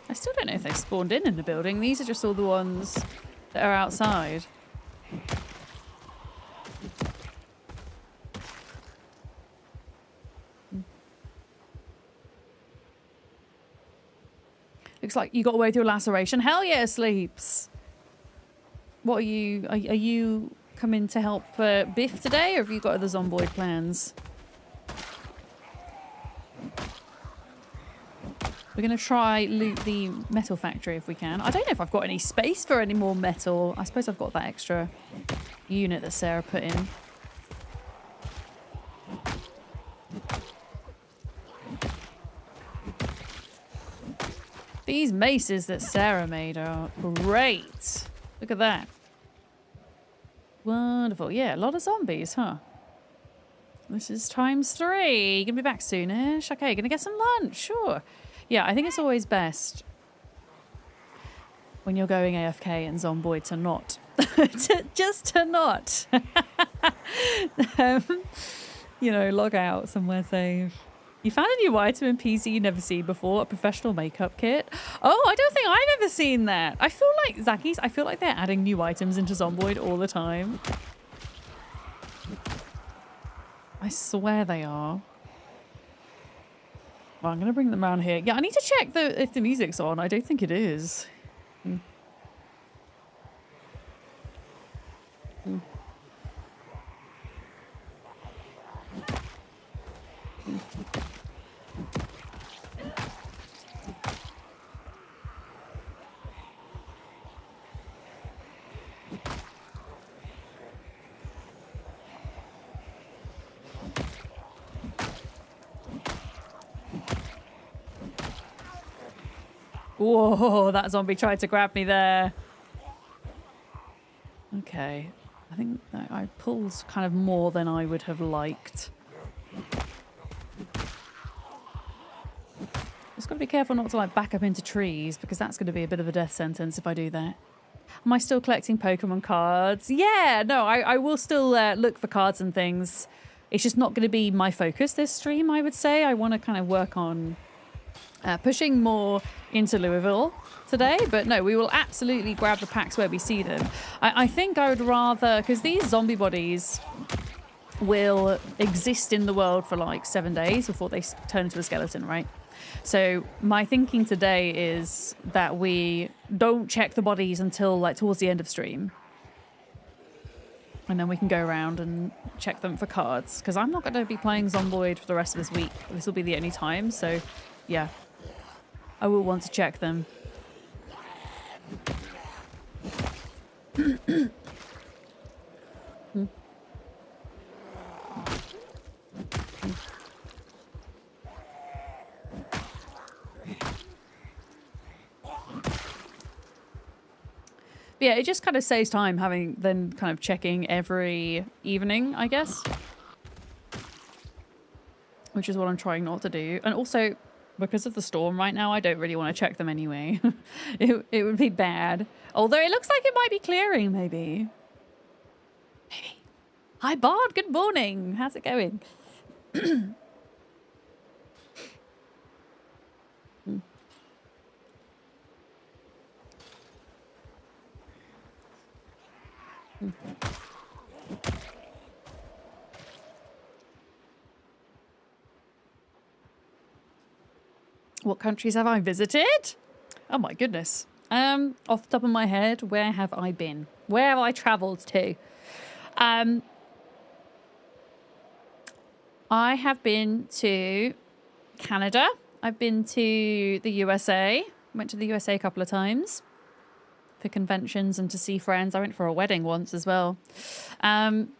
I still don't know if they spawned in the building. These are just all the ones that are outside. Looks like you got away with your laceration. Hell yeah, Sleeps. What are you? Are you coming to help Biff today, or have you got other Zomboid plans? We're going to try loot the metal factory if we can. I don't know if I've got any space for any more metal. I suppose I've got that extra unit that Sarah put in. These maces that Sarah made are great. Look at that. Wonderful. Yeah, a lot of zombies, huh? This is ×3. You gonna be back soonish? Okay, gonna get some lunch. Sure. Yeah, I think it's always best when you're going AFK in Zomboid to not. Just to not. You know, log out somewhere safe. You found a new item in PC you've never seen before, a professional makeup kit. Oh, I don't think I've ever seen that. I feel like, Zackies, I feel like they're adding new items into Zomboid all the time. I swear they are. Well, I'm going to bring them around here. Yeah, I need to check if the music's on. I don't think it is. Whoa, that zombie tried to grab me there. Okay. I think that I pulled kind of more than I would have liked. Just got to be careful not to like back up into trees because that's going to be a bit of a death sentence if I do that. Am I still collecting Pokemon cards? Yeah, no, I will still look for cards and things. It's just not going to be my focus this stream, I would say. I want to kind of work on pushing more into Louisville today, but no, we will absolutely grab the packs where we see them. I think I would rather, because these zombie bodies will exist in the world for like 7 days before they turn into a skeleton, right? So my thinking today is that we don't check the bodies until like towards the end of stream. And then we can go around and check them for cards. Because I'm not going to be playing Zomboid for the rest of this week. This will be the only time, so yeah. I will want to check them. Yeah, it just kind of saves time having then kind of checking every evening, I guess. Which is what I'm trying not to do. And also, because of the storm right now, I don't really want to check them anyway. It would be bad. Although it looks like it might be clearing, maybe. Maybe. Hi, Bard. Good morning. How's it going? What countries have I visited? Oh my goodness. Off the top of my head, where have I been? Where have I travelled to? I have been to Canada. I've been to the USA. Went to the USA a couple of times for conventions and to see friends. I went for a wedding once as well. I'm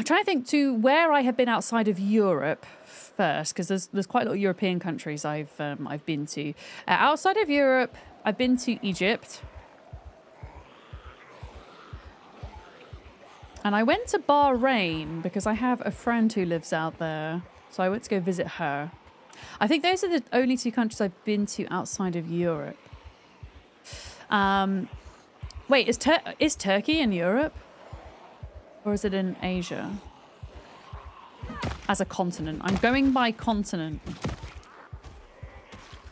trying to think to where I have been outside of Europe first, because there's quite a lot of European countries I've been to. Outside of Europe, I've been to Egypt. And I went to Bahrain because I have a friend who lives out there. So I went to go visit her. I think those are the only two countries I've been to outside of Europe. Wait, is Turkey in Europe? Or is it in Asia? As a continent. I'm going by continent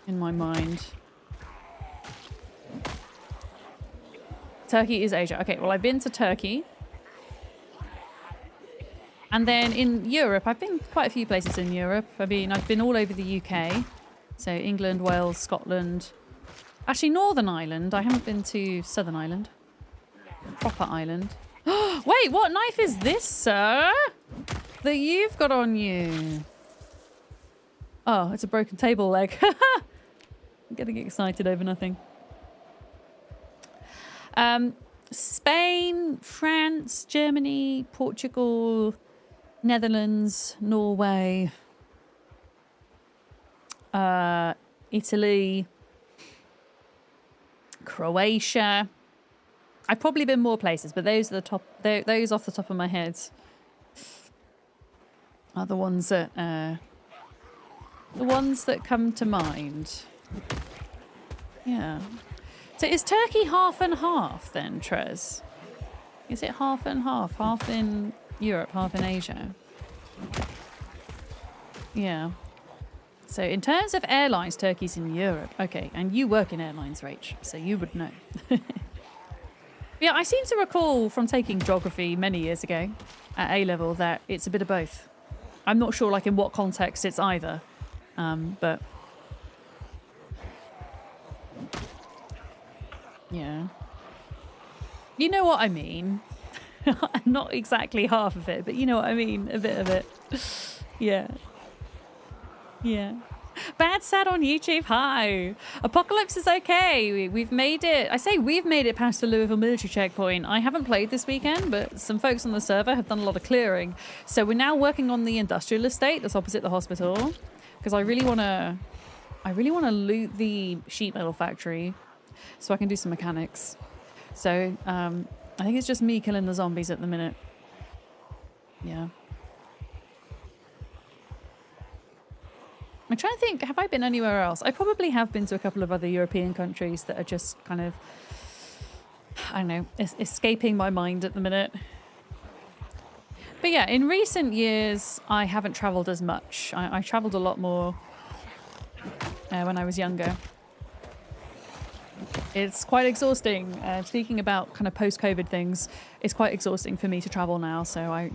in my mind. Turkey is Asia. Okay, well, I've been to Turkey. And then in Europe, I've been quite a few places in Europe. I mean, I've been all over the UK. So England, Wales, Scotland. Actually, Northern Ireland. I haven't been to Southern Ireland. Proper Ireland. Wait, what knife is this, sir? That you've got on you? Oh, it's a broken table leg. I'm getting excited over nothing. Spain, France, Germany, Portugal, Netherlands, Norway. Italy, Croatia. I've probably been more places, but those are the top. Those off the top of my head are the ones that come to mind. Yeah. So is Turkey half and half then, Trez? Is it half and half? Half in Europe, half in Asia? Yeah. So in terms of airlines, Turkey's in Europe. Okay, and you work in airlines, Rach, so you would know. Yeah, I seem to recall from taking geography many years ago at A-level that it's a bit of both. I'm not sure like in what context it's either, but yeah. You know what I mean. Not exactly half of it, but you know what I mean. A bit of it. Yeah. Yeah. Bad sad on YouTube. Hi. Apocalypse is okay. We've made it. I say we've made it past the Louisville military checkpoint. I haven't played this weekend, but some folks on the server have done a lot of clearing. So we're now working on the industrial estate that's opposite the hospital, because I really want to loot the sheet metal factory so I can do some mechanics. So I think it's just me killing the zombies at the minute. Yeah. I'm trying to think, have I been anywhere else? I probably have been to a couple of other European countries that are just kind of, I don't know, escaping my mind at the minute. But yeah, in recent years, I haven't travelled as much. I travelled a lot more when I was younger. It's quite exhausting. Speaking about kind of post-COVID things, it's quite exhausting for me to travel now. So I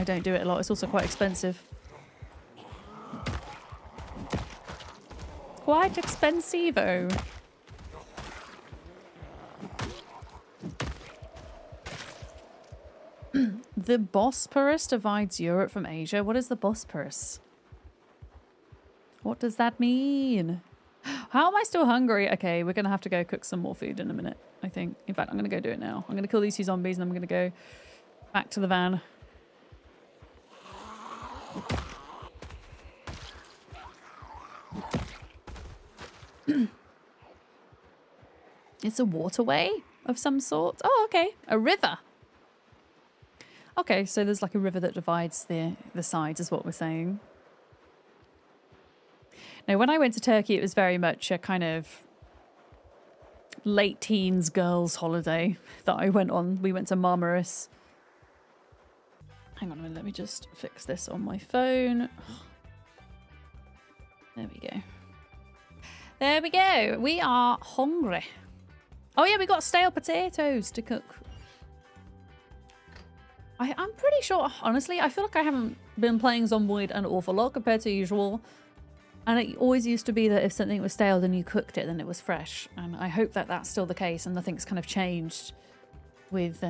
don't do it a lot. It's also quite expensive. Quite expensive-o. The Bosporus divides Europe from Asia. What is the Bosporus? What does that mean? How am I still hungry? Okay, we're going to have to go cook some more food in a minute, I think. In fact, I'm going to go do it now. I'm going to kill these two zombies and I'm going to go back to the van. It's a waterway of some sort. Oh, okay. A river. Okay, so there's like a river that divides the sides is what we're saying. Now, when I went to Turkey, it was very much a kind of late teens girls holiday that I went on. We went to Marmaris. Hang on a minute, let me just fix this on my phone. There we go. There we go. We are hungry. Oh yeah, we got stale potatoes to cook. I'm pretty sure, honestly, I feel like I haven't been playing Zomboid an awful lot compared to usual. And it always used to be that if something was stale and you cooked it, then it was fresh. And I hope that that's still the case and nothing's kind of changed with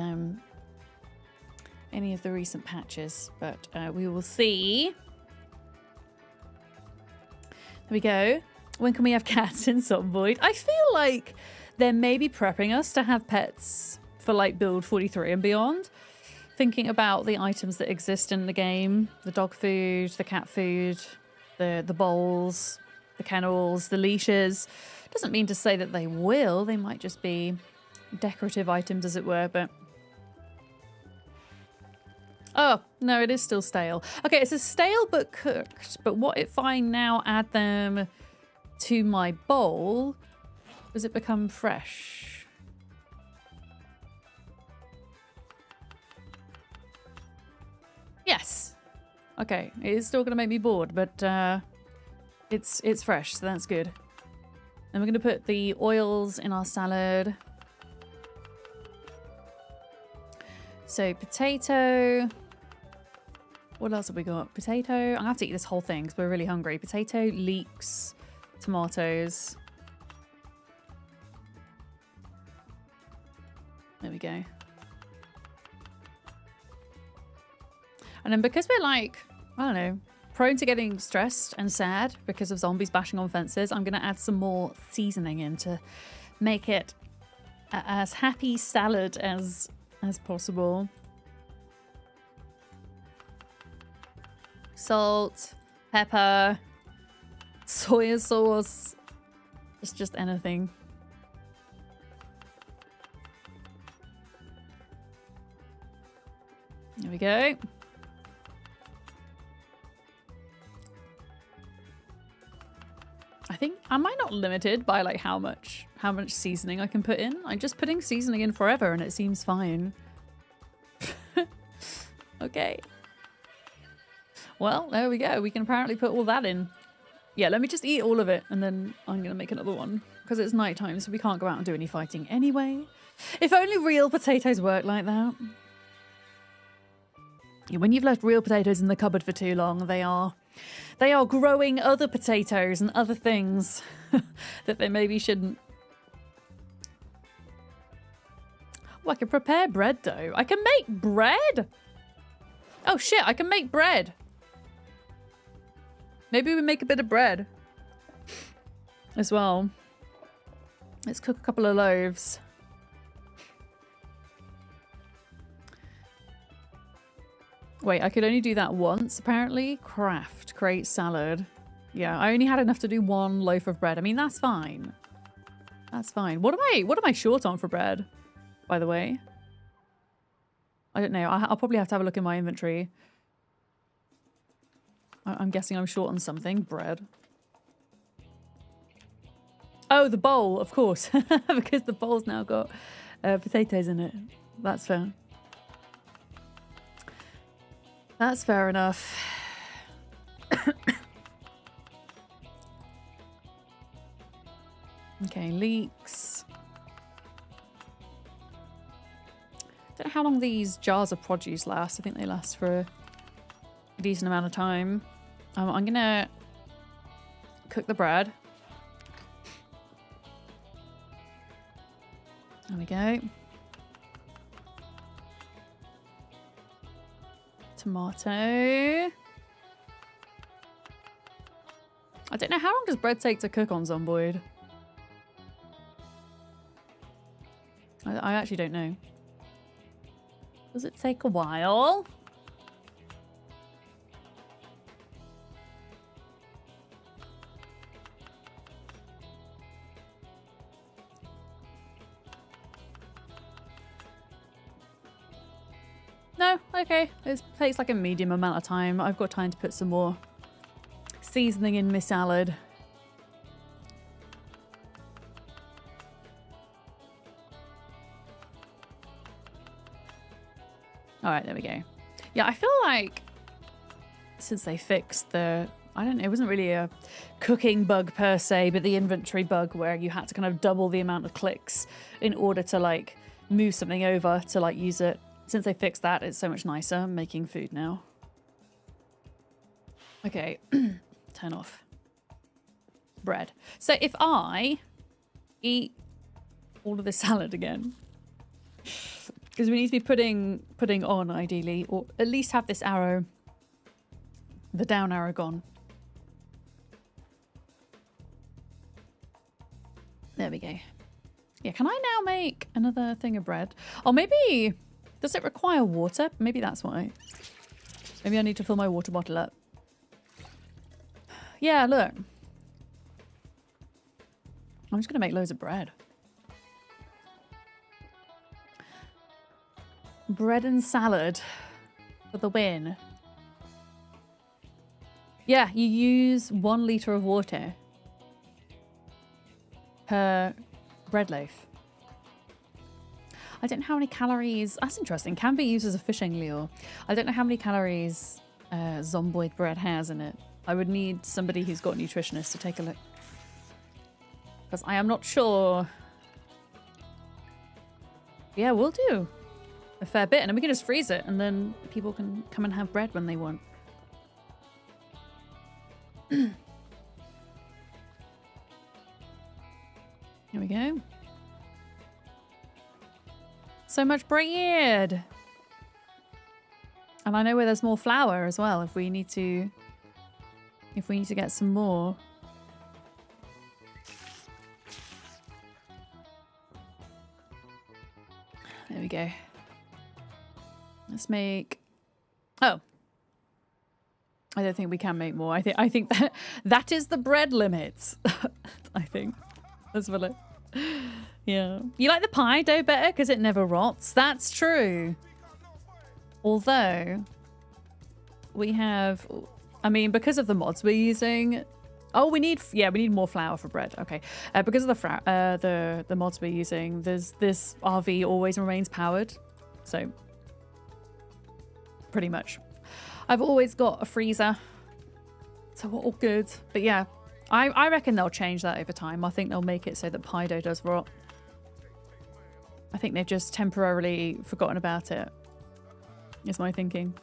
any of the recent patches. But we will see. There we go. When can we have cats in Zomboid? I feel like they're maybe prepping us to have pets for like build 43 and beyond. Thinking about the items that exist in the game, the dog food, the cat food, the bowls, the kennels, the leashes. Doesn't mean to say that they will. They might just be decorative items, as it were, but... Oh, no, it is still stale. Okay, it's a stale but cooked, but what if I now add them to my bowl? Does it become fresh? Yes. Okay, it is still going to make me bored, but it's fresh, so that's good. And we're going to put the oils in our salad. So potato. What else have we got? Potato. I'm going to have to eat this whole thing because we're really hungry. Potato, leeks, tomatoes. There we go. And then because we're like, I don't know, prone to getting stressed and sad because of zombies bashing on fences, I'm going to add some more seasoning in to make it as happy salad as possible. Salt, pepper, Soy sauce. It's just anything. There we go. I think, am I not limited by like how much seasoning I can put in? I'm just putting seasoning in forever and it seems fine. Okay. Well, there we go. We can apparently put all that in. Yeah, let me just eat all of it and then I'm going to make another one because it's nighttime, so we can't go out and do any fighting anyway. If only real potatoes work like that. Yeah, when you've left real potatoes in the cupboard for too long, they are growing other potatoes and other things that they maybe shouldn't. Oh, I can prepare bread dough. I can make bread? Oh shit, I can make bread. Maybe we make a bit of bread as well. Let's cook a couple of loaves. Wait, I could only do that once, apparently. Craft, create salad. Yeah, I only had enough to do one loaf of bread. I mean, that's fine. That's fine. What am I short on for bread, by the way? I don't know. I'll probably have to have a look in my inventory. I'm guessing I'm short on something. Bread. Oh, the bowl, of course. Because the bowl's now got potatoes in it. That's fair. That's fair enough. Okay, leeks. Don't know how long these jars of produce last. I think they last for a decent amount of time. I'm gonna cook the bread. There we go. Tomato. I don't know, how long does bread take to cook on Zomboid? I actually don't know. Does it take a while? No, okay. It takes like a medium amount of time. I've got time to put some more seasoning in my salad. All right, there we go. Yeah, I feel like since they fixed the, I don't know, it wasn't really a cooking bug per se, but the inventory bug where you had to kind of double the amount of clicks in order to like move something over to like use it. Since they fixed that, it's so much nicer making food now. Okay, turn off. Bread. So if I eat all of this salad again, because we need to be putting on ideally, or at least have this arrow, the down arrow gone. There we go. Yeah, can I now make another thing of bread? Or maybe, does it require water? Maybe that's why. Maybe I need to fill my water bottle up. Yeah, look. I'm just going to make loads of bread. Bread and salad for the win. Yeah, you use 1 litre of water per bread loaf. I don't know how many calories... That's interesting. Can be used as a fishing lure. I don't know how many calories Zomboid bread has in it. I would need somebody who's got a nutritionist to take a look. Because I am not sure. Yeah, we'll do a fair bit. And then we can just freeze it. And then people can come and have bread when they want. Here we go. So much bread. And I know where there's more flour as well if we need to get some more. There we go. Let's make... Oh, I don't think we can make more. I think that that is the bread limit. I think. That's what it. Yeah. You like the pie dough better because it never rots? That's true. Although we have, I mean, because of the mods we're using. Oh, we need more flour for bread. Okay. Because of the mods we're using, this RV always remains powered. So pretty much. I've always got a freezer. So we're all good. But yeah, I reckon they'll change that over time. I think they'll make it so that pie dough does rot. I think they've just temporarily forgotten about it. Is my thinking.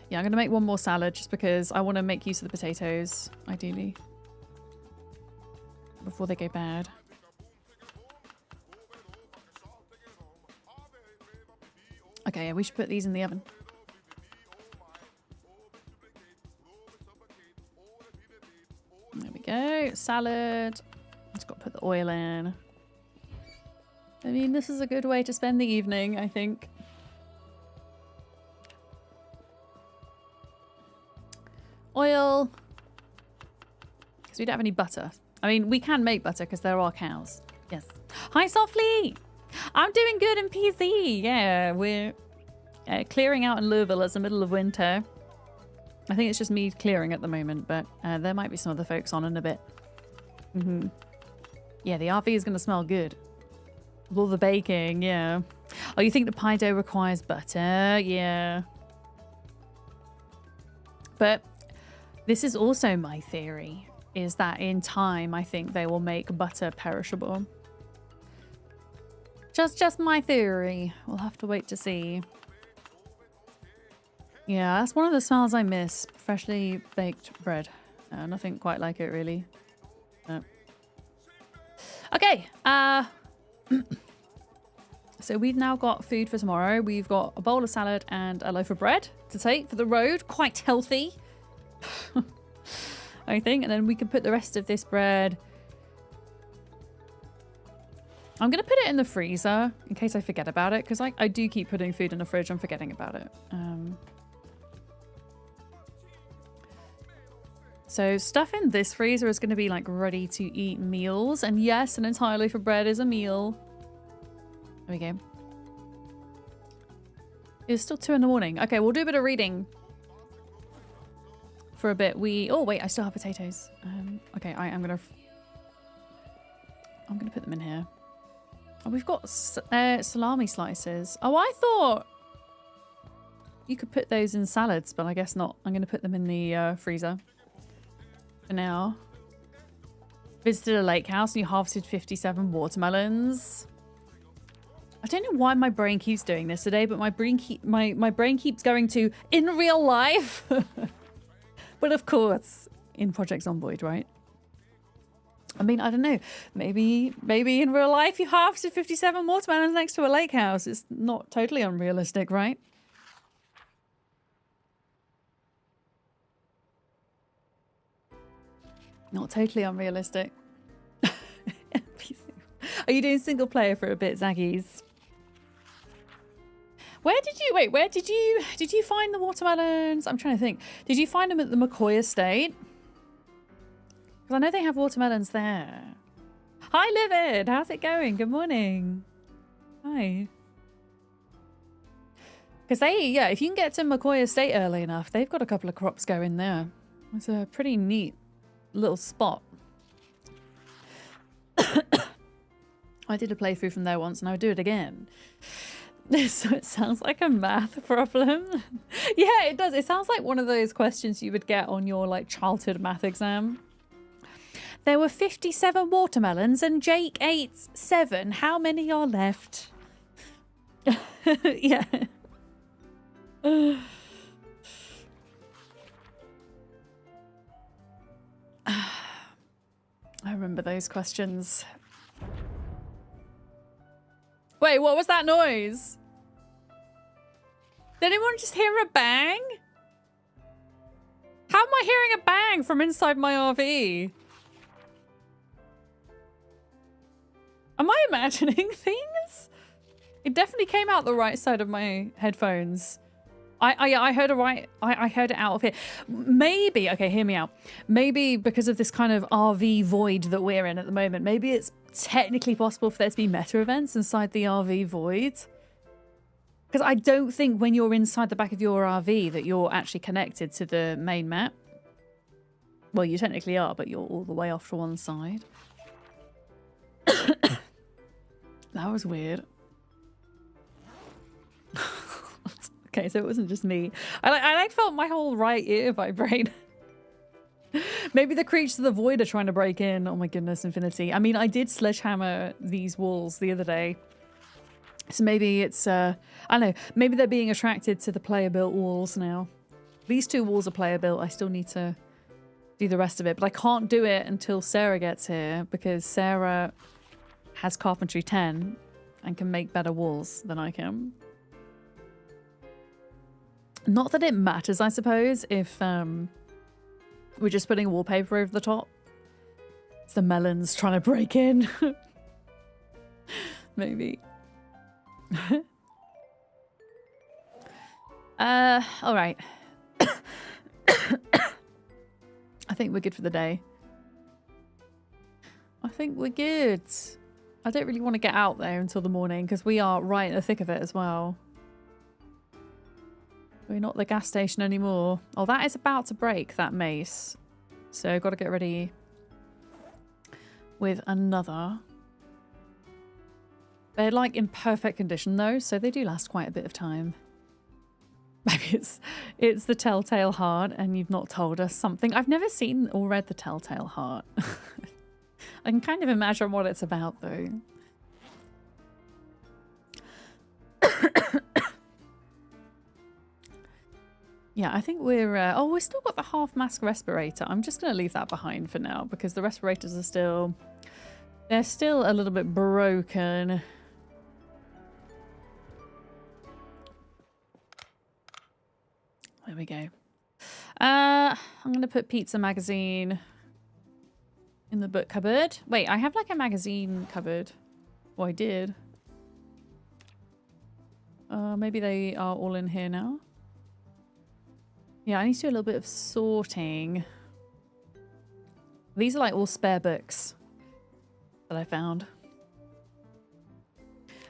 Yeah, I'm going to make one more salad just because I want to make use of the potatoes, ideally. Before they go bad. Okay, yeah, we should put these in the oven. There we go. Salad. Just got to put the oil in. I mean, this is a good way to spend the evening, I think. Oil. Because we don't have any butter. I mean, we can make butter because there are cows. Yes. Hi, Softly! I'm doing good in PC. Yeah, we're clearing out in Louisville. It's the middle of winter. I think it's just me clearing at the moment, but there might be some other folks on in a bit. Yeah, the RV is going to smell good. With all the baking, yeah. Oh, you think the pie dough requires butter? Yeah. But this is also my theory, is that in time, I think they will make butter perishable. Just my theory. We'll have to wait to see. Yeah, that's one of the smells I miss. Freshly baked bread. Nothing quite like it, really. No. Okay. So we've now got food for tomorrow. We've got a bowl of salad and a loaf of bread to take for the road. Quite healthy, I think. And then we can put the rest of this bread... I'm going to put it in the freezer in case I forget about it, because I do keep putting food in the fridge and forgetting about it. So stuff in this freezer is going to be like ready to eat meals. And yes, an entire loaf of bread is a meal. There we go. It's still 2 in the morning. Okay, we'll do a bit of reading for a bit. Oh wait, I still have potatoes. Okay, I'm gonna put them in here. Oh, we've got salami slices. Oh, I thought you could put those in salads, but I guess not. I'm going to put them in the freezer for now. Visited a lake house and you harvested 57 watermelons. I don't know why my brain keeps doing this today, but my brain keeps going to in real life. But of course, in Project Zomboid, right? I mean, I don't know. Maybe in real life you harvested 57 watermelons next to a lake house. It's not totally unrealistic, right? Not totally unrealistic. Are you doing single player for a bit, Zaggies? Where did you find the watermelons? I'm trying to think. Did you find them at the McCoy estate? Because I know they have watermelons there. Hi, Livid. How's it going? Good morning. Hi. Because if you can get to McCoy estate early enough, they've got a couple of crops going there. It's a pretty neat little spot. I did a playthrough from there once and I would do it again. So it sounds like a math problem. Yeah, it does. It sounds like one of those questions you would get on your like childhood math exam. There were 57 watermelons and Jake ate 7. How many are left? Yeah. I remember those questions. Wait, what was that noise? Did anyone just hear a bang? How am I hearing a bang from inside my RV? Am I imagining things? It definitely came out the right side of my headphones. I heard it right. I heard it out of here. Maybe, okay, hear me out. Maybe because of this kind of RV void that we're in at the moment, maybe it's technically possible for there to be meta events inside the RV void. Because I don't think when you're inside the back of your RV that you're actually connected to the main map. Well, you technically are, but you're all the way off to one side. That was weird. Okay, so it wasn't just me. I felt my whole right ear vibrate. Maybe the creatures of the void are trying to break in. Oh my goodness, Infinity. I mean, I did sledgehammer these walls the other day. So maybe it's, I don't know, maybe they're being attracted to the player-built walls now. These 2 walls are player-built. I still need to do the rest of it. But I can't do it until Sarah gets here because Sarah has Carpentry 10 and can make better walls than I can. Not that it matters, I suppose, if we're just putting wallpaper over the top. It's the melons trying to break in. Maybe. All right. I think we're good for the day. I think we're good. I don't really want to get out there until the morning because we are right in the thick of it as well. We're not the gas station anymore. Oh, that is about to break, that mace. So I've got to get ready with another. They're like in perfect condition though, so they do last quite a bit of time. Maybe it's the Telltale Heart and you've not told us something. I've never seen or read the Telltale Heart. I can kind of imagine what it's about though. Yeah, I think we're... oh, we've still got the half-mask respirator. I'm just going to leave that behind for now because the respirators are still... They're still a little bit broken. There we go. I'm going to put Pizza Magazine in the book cupboard. Wait, I have like a magazine cupboard. Oh, I did. Maybe they are all in here now. Yeah, I need to do a little bit of sorting. These are like all spare books that I found.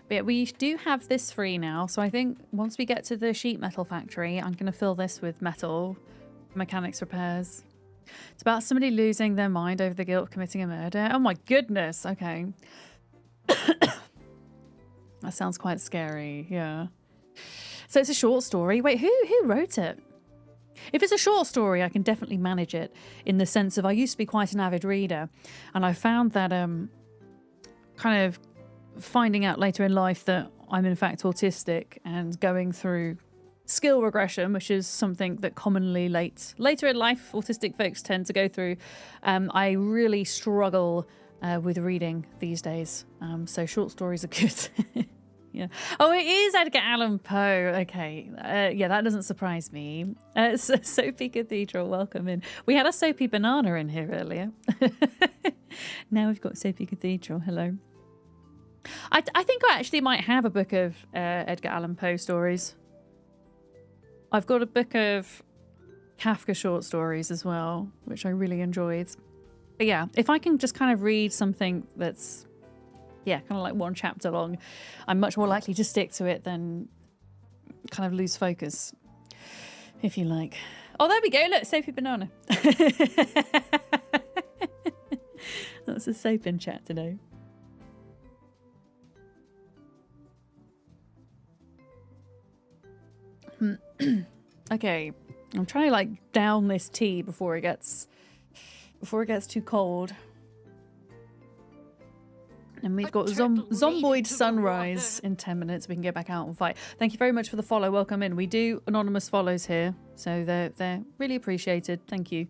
But yeah, we do have this free now. So I think once we get to the sheet metal factory, I'm going to fill this with metal mechanics repairs. It's about somebody losing their mind over the guilt of committing a murder. Oh my goodness. Okay. That sounds quite scary. Yeah. So it's a short story. Wait, who wrote it? If it's a short story, I can definitely manage it in the sense of I used to be quite an avid reader, and I found that kind of finding out later in life that I'm in fact autistic and going through skill regression, which is something that commonly later in life autistic folks tend to go through. I really struggle with reading these days, so short stories are good. Yeah. Oh, it is Edgar Allan Poe. Okay. Yeah, that doesn't surprise me. Soapy Cathedral, welcome in. We had a Soapy Banana in here earlier. Now we've got Soapy Cathedral. Hello. I think I actually might have a book of Edgar Allan Poe stories. I've got a book of Kafka short stories as well, which I really enjoyed. But yeah, if I can just kind of read something that's... yeah, kind of like one chapter long, I'm much more likely to stick to it than kind of lose focus, if you like. Oh, there we go. Look, Soapy Banana. That's a soap in chat today. Okay, I'm trying to like down this tea before it gets too cold. And we've got Zomboid Sunrise in 10 minutes. We can get back out and fight. Thank you very much for the follow. Welcome in. We do anonymous follows here, so they're really appreciated. Thank you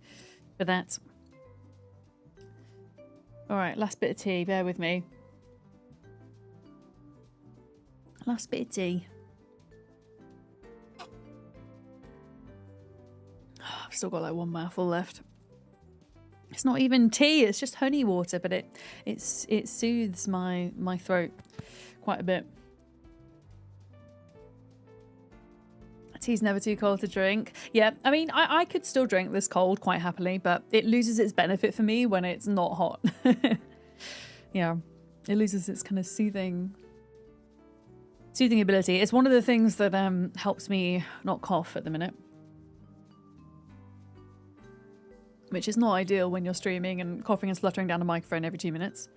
for that. All right, last bit of tea. Bear with me. Last bit of tea. Oh, I've still got like one mouthful left. It's not even tea, it's just honey water, but it soothes my throat quite a bit. Tea's never too cold to drink. Yeah, I mean, I could still drink this cold quite happily, but it loses its benefit for me when it's not hot. Yeah, it loses its kind of soothing ability. It's one of the things that helps me not cough at the minute. Which is not ideal when you're streaming and coughing and spluttering down a microphone every 2 minutes.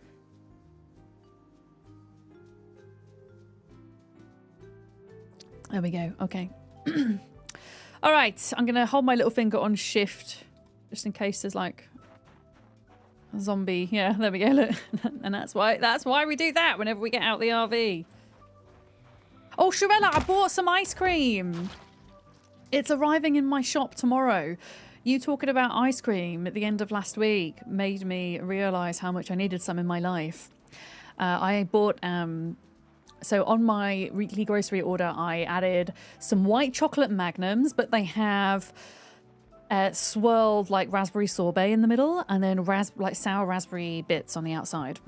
There we go. Okay. All right. I'm going to hold my little finger on shift just in case there's like a zombie. Yeah, there we go. Look. And that's why we do that whenever we get out the RV. Oh, Shirella, I bought some ice cream. It's arriving in my shop tomorrow. You talking about ice cream at the end of last week made me realize how much I needed some in my life. I bought so on my weekly grocery order, I added some white chocolate magnums, but they have swirled like raspberry sorbet in the middle and then like sour raspberry bits on the outside.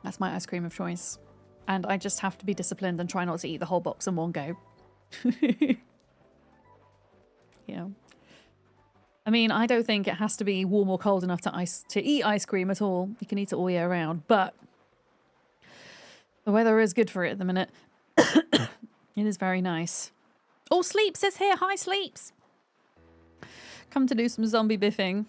That's my ice cream of choice. And I just have to be disciplined and try not to eat the whole box in one go. Yeah. I mean, I don't think it has to be warm or cold enough to eat ice cream at all. You can eat it all year round, but the weather is good for it at the minute. It is very nice. Oh, Sleeps is here. Hi, Sleeps. Come to do some zombie biffing.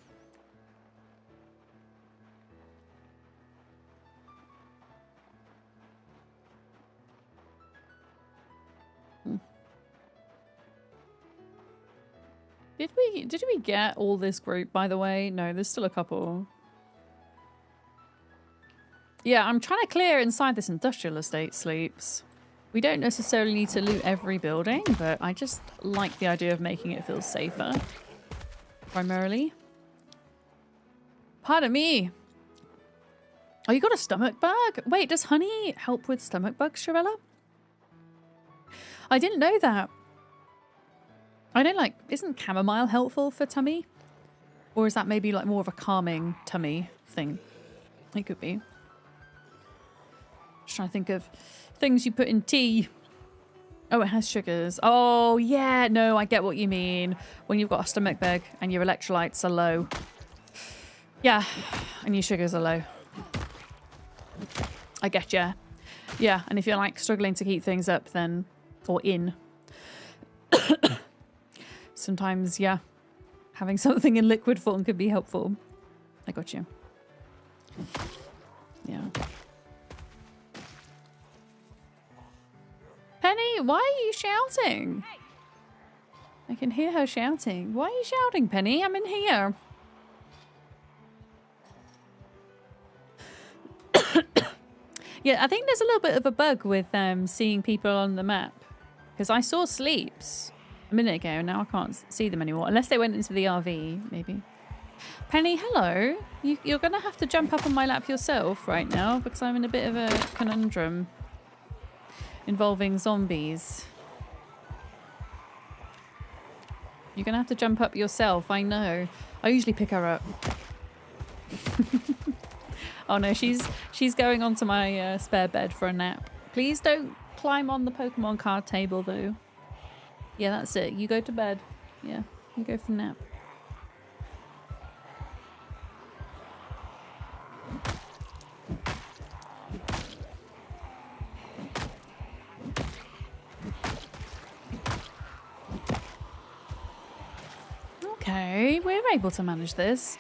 Did we get all this group, by the way? No, there's still a couple. Yeah, I'm trying to clear inside this industrial estate, Sleeps. We don't necessarily need to loot every building, but I just like the idea of making it feel safer. Primarily. Pardon me. Oh, you got a stomach bug? Wait, does honey help with stomach bugs, Shirella? I didn't know that. I know, like, isn't chamomile helpful for tummy? Or is that maybe like more of a calming tummy thing? It could be. Just trying to think of things you put in tea. Oh, it has sugars. Oh, yeah. No, I get what you mean. When you've got a stomach bug and your electrolytes are low. Yeah, and your sugars are low. I get ya. Yeah, and if you're like struggling to keep things up then, or in. Sometimes, yeah, having something in liquid form could be helpful. I got you. Yeah. Penny, why are you shouting? I can hear her shouting. Why are you shouting, Penny? I'm in here. Yeah, I think there's a little bit of a bug with seeing people on the map. Because I saw Sleeps a minute ago, and now I can't see them anymore. Unless they went into the RV, maybe. Penny, hello. You're going to have to jump up on my lap yourself right now, because I'm in a bit of a conundrum involving zombies. You're going to have to jump up yourself, I know. I usually pick her up. Oh no, she's going onto my spare bed for a nap. Please don't climb on the Pokemon card table though. Yeah, that's it. You go to bed. Yeah, you go for a nap. Okay, we're able to manage this.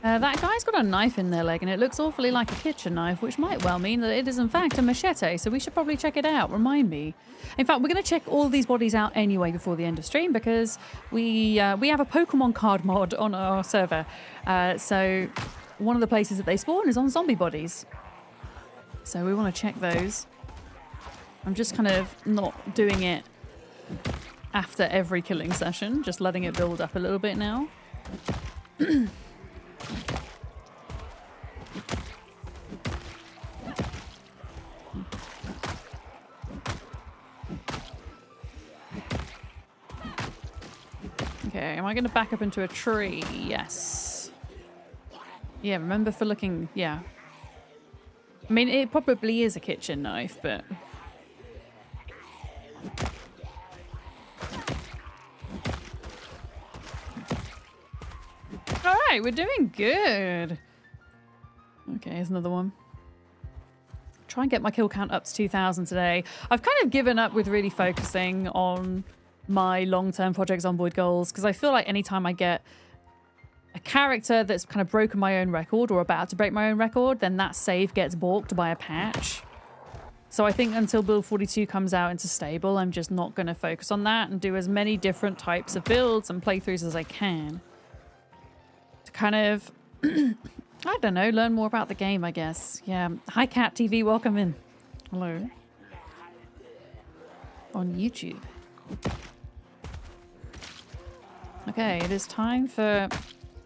That guy's got a knife in their leg and it looks awfully like a kitchen knife, which might well mean that it is in fact a machete, so we should probably check it out. Remind me. In fact, we're going to check all these bodies out anyway before the end of stream because we have a Pokemon card mod on our server. So one of the places that they spawn is on zombie bodies. So we want to check those. I'm just kind of not doing it after every killing session, just letting it build up a little bit now. Okay, am I going to back up into a tree? Yes. Yeah, remember for looking... Yeah. I mean, it probably is a kitchen knife, but... right, we're doing good. Okay, here's another one. Try and get my kill count up to 2,000 today. I've kind of given up with really focusing on my long-term Project Zomboid goals because I feel like anytime I get a character that's kind of broken my own record or about to break my own record, then that save gets balked by a patch. So I think until build 42 comes out into stable, I'm just not going to focus on that and do as many different types of builds and playthroughs as I can. To kind of, I don't know, learn more about the game, I guess. Yeah. Hi, Cat TV. Welcome in. Hello. On YouTube. Okay, it is time for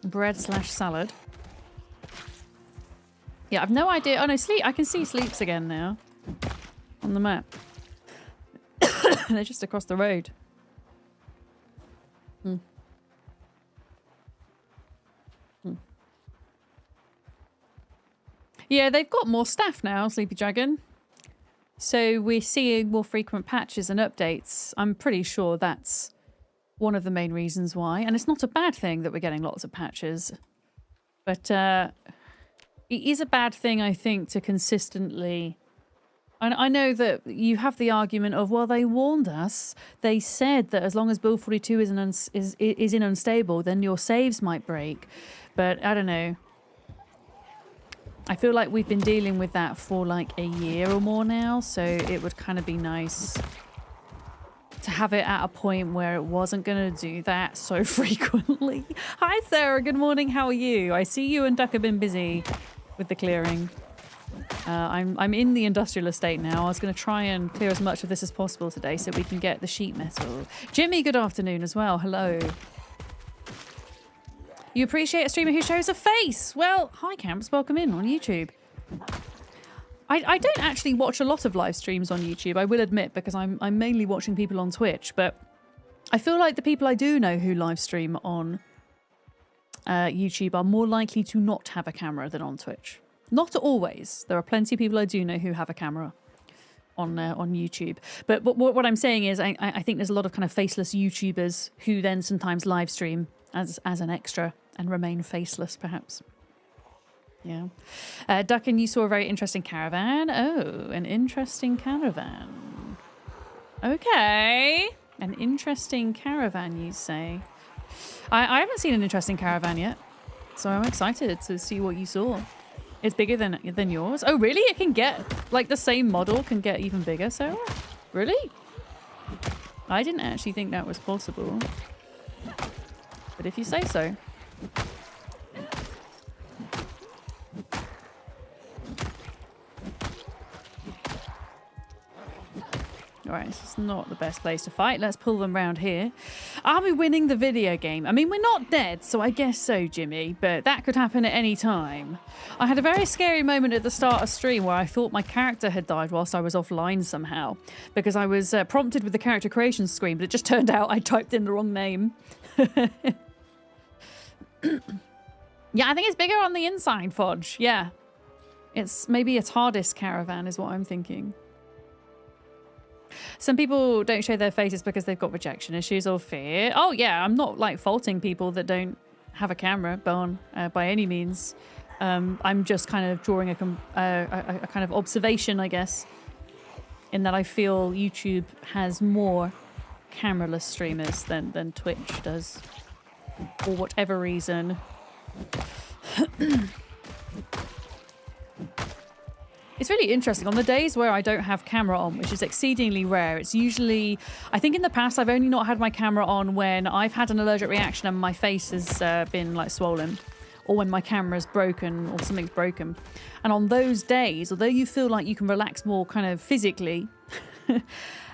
bread/salad. Yeah, I've no idea. Oh no, Sleep. I can see Sleeps again now on the map. They're just across the road. Yeah, they've got more staff now, Sleepy Dragon. So we're seeing more frequent patches and updates. I'm pretty sure that's one of the main reasons why. And it's not a bad thing that we're getting lots of patches. But it is a bad thing, I think, to consistently... I know that you have the argument of, well, they warned us. They said that as long as build 42 is in unstable, then your saves might break. But I don't know. I feel like we've been dealing with that for like a year or more now, so it would kind of be nice to have it at a point where it wasn't going to do that so frequently. Hi, Sarah. Good morning. How are you? I see you and Duck have been busy with the clearing. I'm in the industrial estate now. I was going to try and clear as much of this as possible today so we can get the sheet metal. Jimmy, good afternoon as well. Hello. You appreciate a streamer who shows a face? Well, hi Camps, welcome in on YouTube. I don't actually watch a lot of live streams on YouTube, I will admit, because I'm mainly watching people on Twitch, but I feel like the people I do know who live stream on YouTube are more likely to not have a camera than on Twitch. Not always. There are plenty of people I do know who have a camera on YouTube. But what I'm saying is I think there's a lot of kind of faceless YouTubers who then sometimes live stream as an extra and remain faceless, perhaps. Yeah. Duckin, you saw a very interesting caravan. Oh, an interesting caravan. Okay. An interesting caravan, you say. I haven't seen an interesting caravan yet, so I'm excited to see what you saw. It's bigger than yours. Oh, really? It can get, like, the same model can get even bigger, Sarah? Really? I didn't actually think that was possible. But if you say so. Alright, this is not the best place to fight. Let's pull them round here. Are we winning the video game? I mean, we're not dead, so I guess so, Jimmy. But that could happen at any time. I had a very scary moment at the start of stream where I thought my character had died whilst I was offline somehow. Because I was prompted with the character creation screen, but it just turned out I typed in the wrong name. Yeah, I think it's bigger on the inside, Fodge. Yeah. It's maybe a TARDIS caravan is what I'm thinking. Some people don't show their faces because they've got rejection issues or fear. Oh, yeah, I'm not, like, faulting people that don't have a camera, by any means. I'm just kind of drawing a kind of observation, I guess, in that I feel YouTube has more cameraless streamers than Twitch does, for whatever reason. It's really interesting. On the days where I don't have camera on, which is exceedingly rare, it's usually... I think in the past I've only not had my camera on when I've had an allergic reaction and my face has been like swollen, or when my camera's broken or something's broken. And on those days, although you feel like you can relax more kind of physically,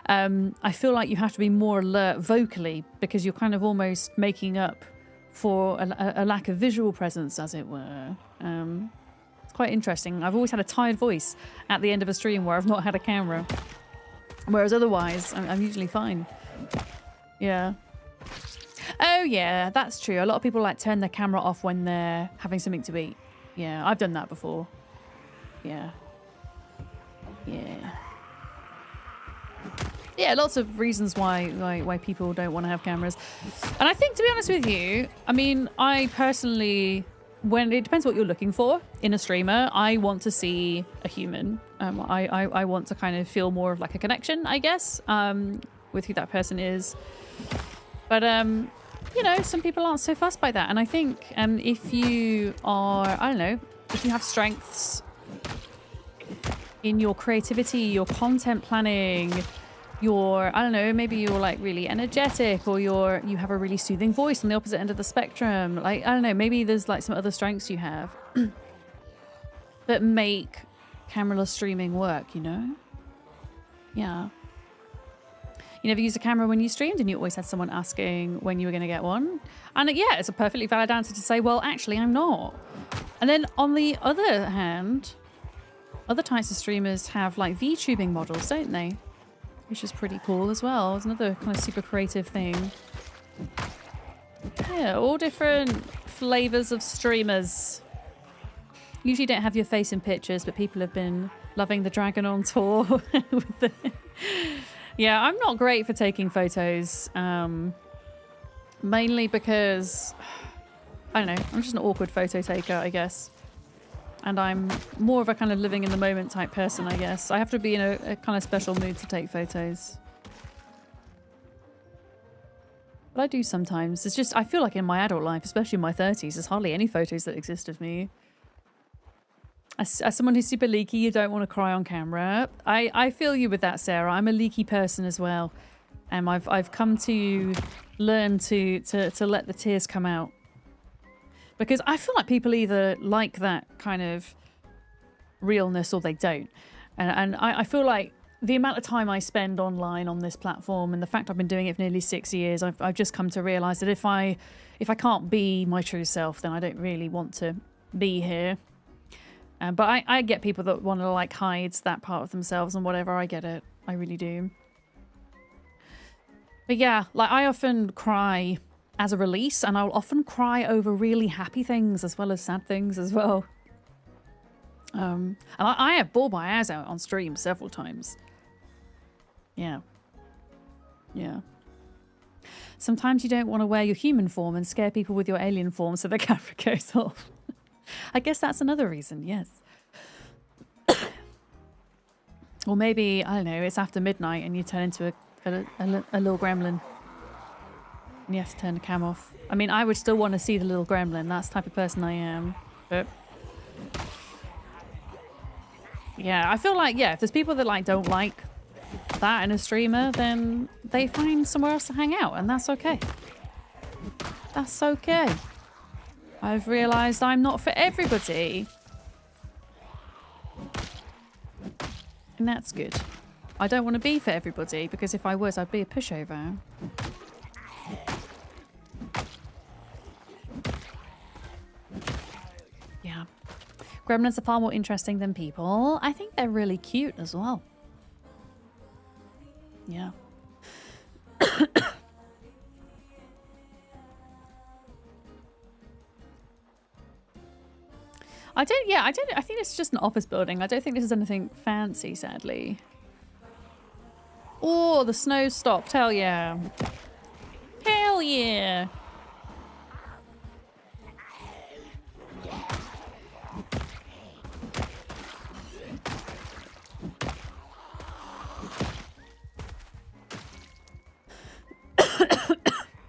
I feel like you have to be more alert vocally because you're kind of almost making up for a lack of visual presence, as it were. It's quite interesting. I've always had a tired voice at the end of a stream where I've not had a camera. Whereas otherwise, I'm usually fine. Yeah. Oh, yeah, that's true. A lot of people like turn their camera off when they're having something to eat. Yeah, I've done that before. Yeah. Yeah. Yeah, lots of reasons why people don't want to have cameras. And I think, to be honest with you, I mean, I personally, when it depends what you're looking for in a streamer, I want to see a human. I want to kind of feel more of like a connection, I guess, with who that person is. But you know, some people aren't so fussed by that. And I think if you are, I don't know, if you have strengths in your creativity, your content planning, I don't know, maybe you're like really energetic, or you have a really soothing voice on the opposite end of the spectrum. Like, I don't know, maybe there's like some other strengths you have that make cameraless streaming work, you know? Yeah. You never used a camera when you streamed, and you always had someone asking when you were going to get one. And yeah, it's a perfectly valid answer to say, well, actually, I'm not. And then on the other hand, other types of streamers have like VTubing models, don't they? Which is pretty cool as well. It's another kind of super creative thing. Yeah, all different flavors of streamers. Usually don't have your face in pictures, but people have been loving the Dragon on tour. With the... Yeah, I'm not great for taking photos. Mainly because, I don't know, I'm just an awkward photo taker, I guess. And I'm more of a kind of living in the moment type person, I guess. I have to be in a kind of special mood to take photos. But I do sometimes. It's just, I feel like in my adult life, especially in my 30s, there's hardly any photos that exist of me. As someone who's super leaky, you don't want to cry on camera. I feel you with that, Sarah. I'm a leaky person as well. And I've come to learn to let the tears come out. Because I feel like people either like that kind of realness or they don't. And I feel like the amount of time I spend online on this platform, and the fact I've been doing it for nearly 6 years, I've just come to realise that if I can't be my true self, then I don't really want to be here. But I get people that want to like hide that part of themselves and whatever. I get it. I really do. But yeah, like I often cry as a release, and I'll often cry over really happy things as well as sad things as well. And I have bawled my eyes out on stream several times. Yeah. Yeah. Sometimes you don't want to wear your human form and scare people with your alien form so the camera goes off. I guess that's another reason, yes. Or maybe, I don't know, it's after midnight and you turn into a little gremlin. And you have to turn the cam off. I mean, I would still want to see the little gremlin. That's the type of person I am. But yeah, I feel like, yeah, if there's people that like don't like that in a streamer, then they find somewhere else to hang out, and that's okay. That's okay. I've realised I'm not for everybody. And that's good. I don't want to be for everybody, because if I was, I'd be a pushover. Yeah. Gremlins are far more interesting than people. I think they're really cute as well. Yeah. I think it's just an office building. I don't think this is anything fancy, sadly. Oh, the snow stopped. Hell yeah. Hell yeah.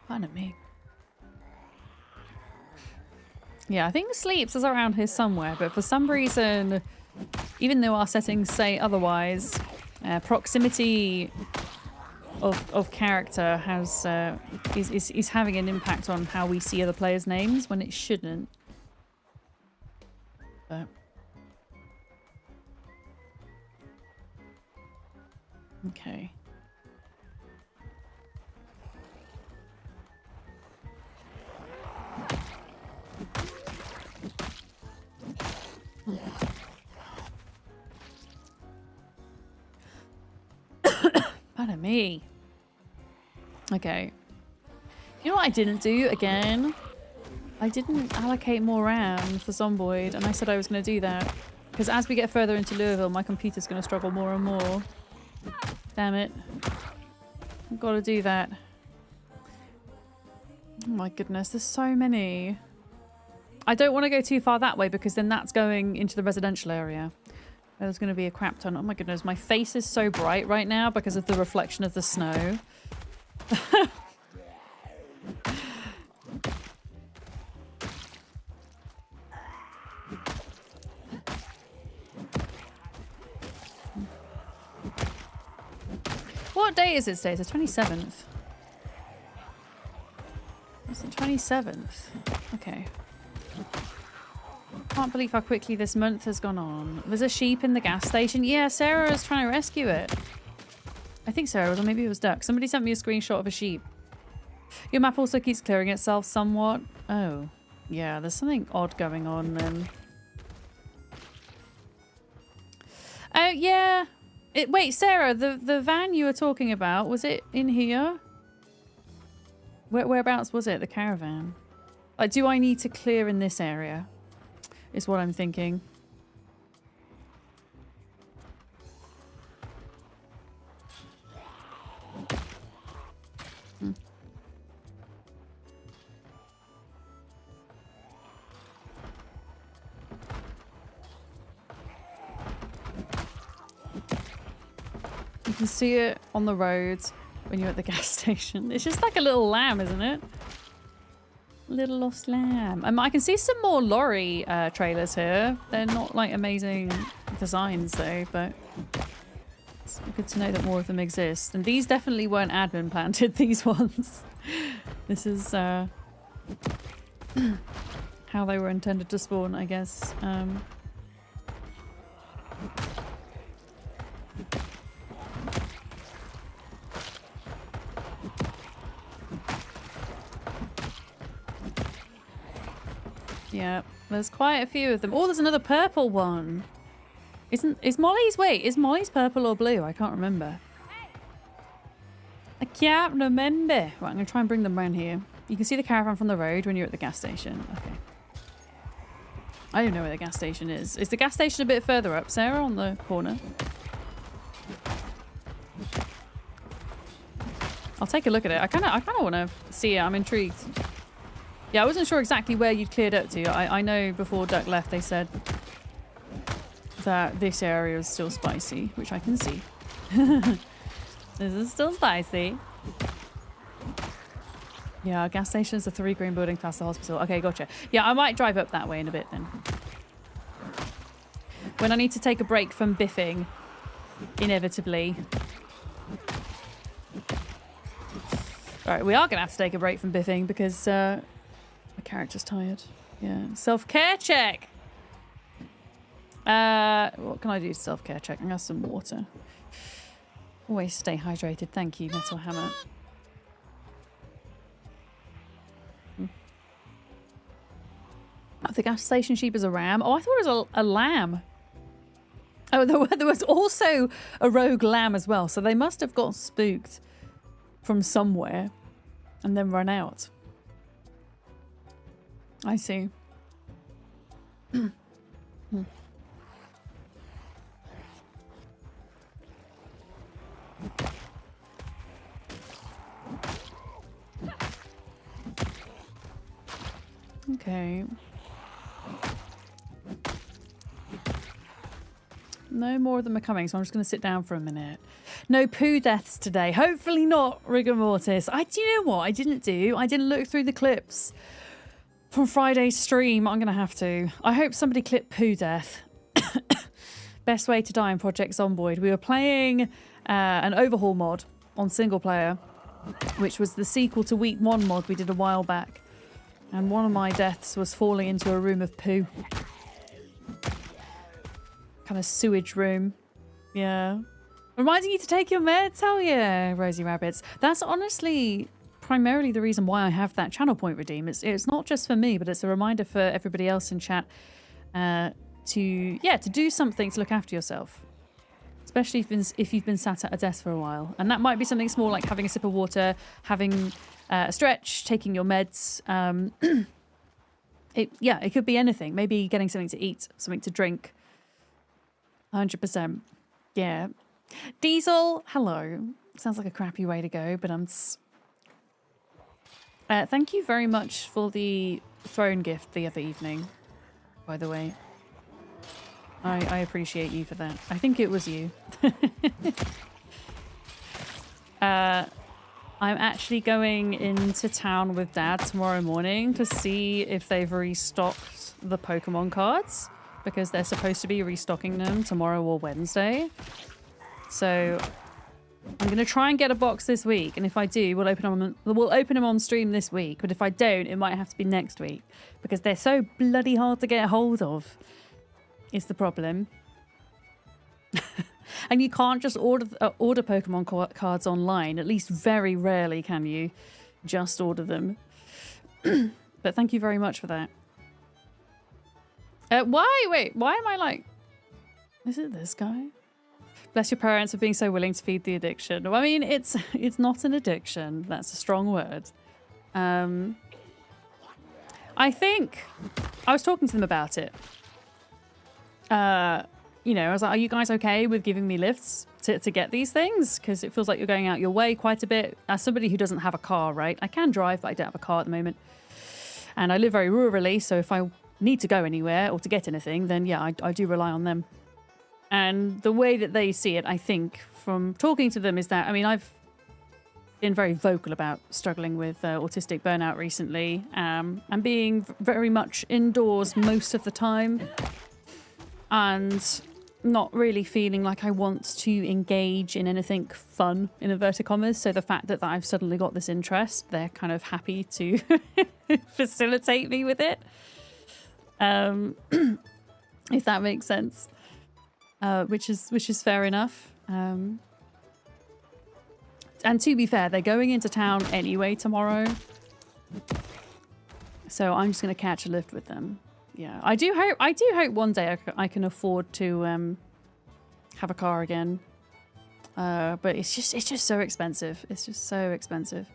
Pardon me. Yeah, I think Sleeps is around here somewhere, but for some reason, even though our settings say otherwise, proximity of character has is having an impact on how we see other players' names when it shouldn't. But okay. Pardon me. Okay. You know what I didn't do again? I didn't allocate more RAM for Zomboid, and I said I was going to do that. Because as we get further into Louisville, my computer's going to struggle more and more. Damn it. I've got to do that. Oh my goodness, there's so many. I don't want to go too far that way because then that's going into the residential area. There's going to be a crap ton. Oh my goodness, my face is so bright right now because of the reflection of the snow. What day is it today? It's the 27th. It's the 27th. Okay. Can't believe how quickly this month has gone on. There's a sheep in the gas station. Yeah, Sarah was trying to rescue it. I think Sarah was, or maybe it was Duck. Somebody sent me a screenshot of a sheep. Your map also keeps clearing itself somewhat. Oh, yeah, there's something odd going on then. Oh, yeah. Wait, Sarah, the van you were talking about, was it in here? Whereabouts was it, the caravan? Like, do I need to clear in this area? Is what I'm thinking. Hmm. You can see it on the road when you're at the gas station. It's just like a little lamb, isn't it? Little lost lamb. I can see some more lorry trailers here. They're not like amazing designs though, but it's good to know that more of them exist. And these definitely weren't admin planted, these ones. This is how they were intended to spawn, I guess. Yeah, there's quite a few of them. Oh, there's another purple one. Is Molly's purple or blue? I can't remember. I can't remember. Right, I'm going to try and bring them around here. You can see the caravan from the road when you're at the gas station. Okay. I don't know where the gas station is. Is the gas station a bit further up, Sarah, on the corner? I'll take a look at it. I kind of want to see it. I'm intrigued. Yeah, I wasn't sure exactly where you'd cleared up to. I know before Duck left they said that this area is still spicy, which I can see. This is still spicy. Yeah, gas station's a 3 green building past the hospital. Okay, gotcha. Yeah, I might drive up that way in a bit then. When I need to take a break from biffing, inevitably. Alright, we are going to have to take a break from biffing because my character's tired. Yeah. Self-care check. What can I do to self-care check? I'm gonna have some water. Always stay hydrated. Thank you, Metal Hammer. Oh, the gas station sheep is a ram. Oh, I thought it was a lamb. Oh, there was also a rogue lamb as well. So they must have got spooked from somewhere and then run out. I see. Okay. No more of them are coming, so I'm just going to sit down for a minute. No poo deaths today. Hopefully not, rigor mortis. Do you know what I didn't do? I didn't look through the clips from Friday's stream. I'm going to have to. I hope somebody clipped poo death. Best way to die in Project Zomboid. We were playing an overhaul mod on single player, which was the sequel to Week 1 mod we did a while back. And one of my deaths was falling into a room of poo. Kind of sewage room. Yeah. Reminding you to take your meds? Hell yeah, Rosie Rabbits. That's honestly primarily the reason why I have that channel point redeem. It's not just for me, but it's a reminder for everybody else in chat to do something to look after yourself. Especially if you've been sat at a desk for a while. And that might be something small like having a sip of water, having a stretch, taking your meds. It could be anything. Maybe getting something to eat, something to drink. 100%. Yeah. Diesel, hello. Sounds like a crappy way to go, but thank you very much for the throne gift the other evening, by the way. I appreciate you for that. I think it was you. I'm actually going into town with Dad tomorrow morning to see if they've restocked the Pokemon cards, because they're supposed to be restocking them tomorrow or Wednesday. So I'm going to try and get a box this week, and if I do, we'll open them on stream this week. But if I don't, it might have to be next week, because they're so bloody hard to get a hold of. Is the problem. And you can't just order Pokemon cards online. At least very rarely can you just order them. But thank you very much for that. Wait, why am I like... Is it this guy? Bless your parents for being so willing to feed the addiction. Well, I mean, it's not an addiction. That's a strong word. I think... I was talking to them about it. You know, I was like, are you guys okay with giving me lifts to get these things? Because it feels like you're going out your way quite a bit. As somebody who doesn't have a car, right? I can drive, but I don't have a car at the moment. And I live very rurally, so if I need to go anywhere or to get anything, then yeah, I do rely on them. And the way that they see it, I think, from talking to them is that, I mean, I've been very vocal about struggling with autistic burnout recently, and being very much indoors most of the time. And not really feeling like I want to engage in anything fun, in inverted commas. So the fact that I've suddenly got this interest, they're kind of happy to facilitate me with it. If that makes sense. Which is fair enough. And to be fair, they're going into town anyway tomorrow. So I'm just going to catch a lift with them. Yeah, I do hope one day I can afford to have a car again. But it's just so expensive. It's just so expensive.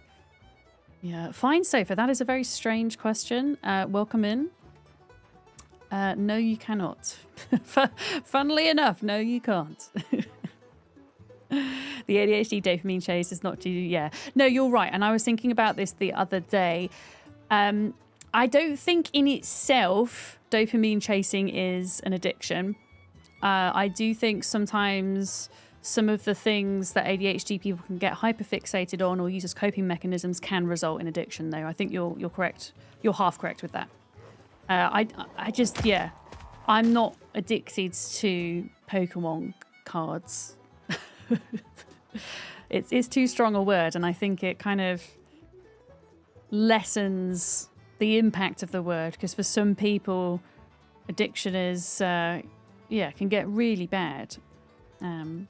Yeah, fine, Sofa. That is a very strange question. Welcome in. No, you cannot. Funnily enough, no, you can't. The ADHD dopamine chase is not due. Yeah, no, you're right. And I was thinking about this the other day. I don't think in itself dopamine chasing is an addiction. I do think sometimes some of the things that ADHD people can get hyperfixated on or use as coping mechanisms can result in addiction, though. I think you're correct. You're half correct with that. I just, yeah, I'm not addicted to Pokemon cards. It's too strong a word, and I think it kind of lessens the impact of the word, because for some people addiction is can get really bad, and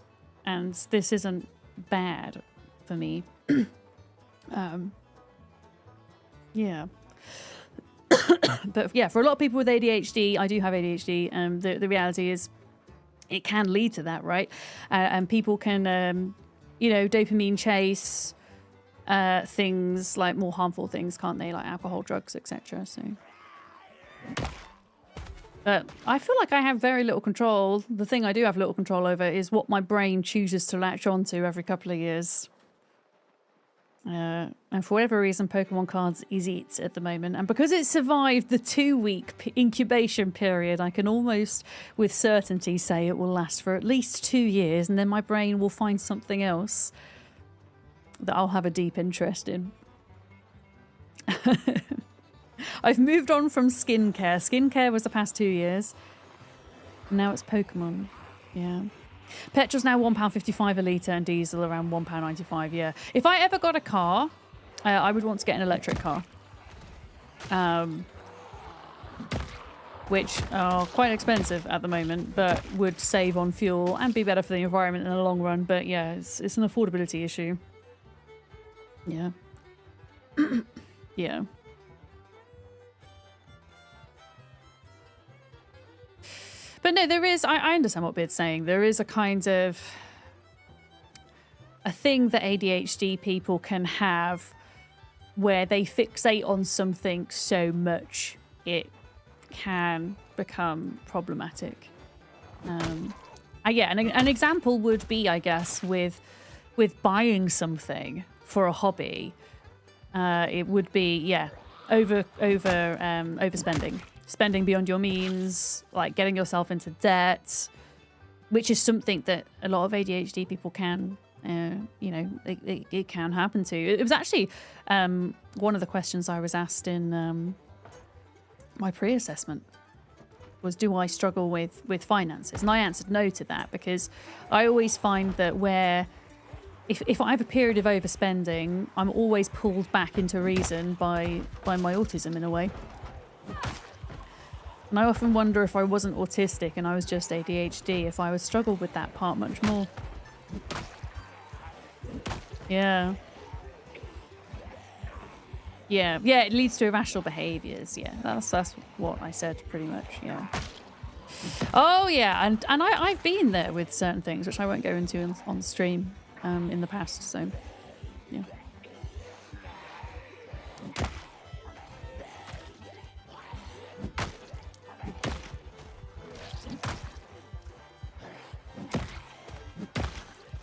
this isn't bad for me. Yeah. But yeah, for a lot of people with ADHD, I do have ADHD, and the reality is it can lead to that, right? And people can dopamine chase things like more harmful things, can't they? Like alcohol, drugs, etc. So, but I feel like I have very little control. The thing I do have little control over is what my brain chooses to latch onto every couple of years. And for whatever reason, Pokemon cards is it at the moment. And because it survived the 2-week incubation period, I can almost with certainty say it will last for at least 2 years, and then my brain will find something else that I'll have a deep interest in. I've moved on from skincare. Skincare was the past 2 years. Now it's Pokemon. Yeah. Petrol's now £1.55 a litre and diesel around £1.95, yeah. If I ever got a car, I would want to get an electric car. Which are quite expensive at the moment, but would save on fuel and be better for the environment in the long run. But yeah, it's an affordability issue. Yeah. Yeah. But no, there is, I understand what Beard's saying. There is a kind of a thing that ADHD people can have where they fixate on something so much it can become problematic. Yeah, an example would be, I guess, with with buying something for a hobby, it would be, overspending. Spending beyond your means, like getting yourself into debt, which is something that a lot of ADHD people can, it can happen to. It was actually one of the questions I was asked in my pre-assessment was, do I struggle with finances? And I answered no to that, because I always find that if I have a period of overspending, I'm always pulled back into reason by my autism in a way. And I often wonder if I wasn't autistic and I was just ADHD, if I would struggle with that part much more. Yeah. Yeah, it leads to irrational behaviours. Yeah, that's what I said pretty much, yeah. Oh, yeah, and I've been there with certain things, which I won't go into on stream in the past, so, yeah.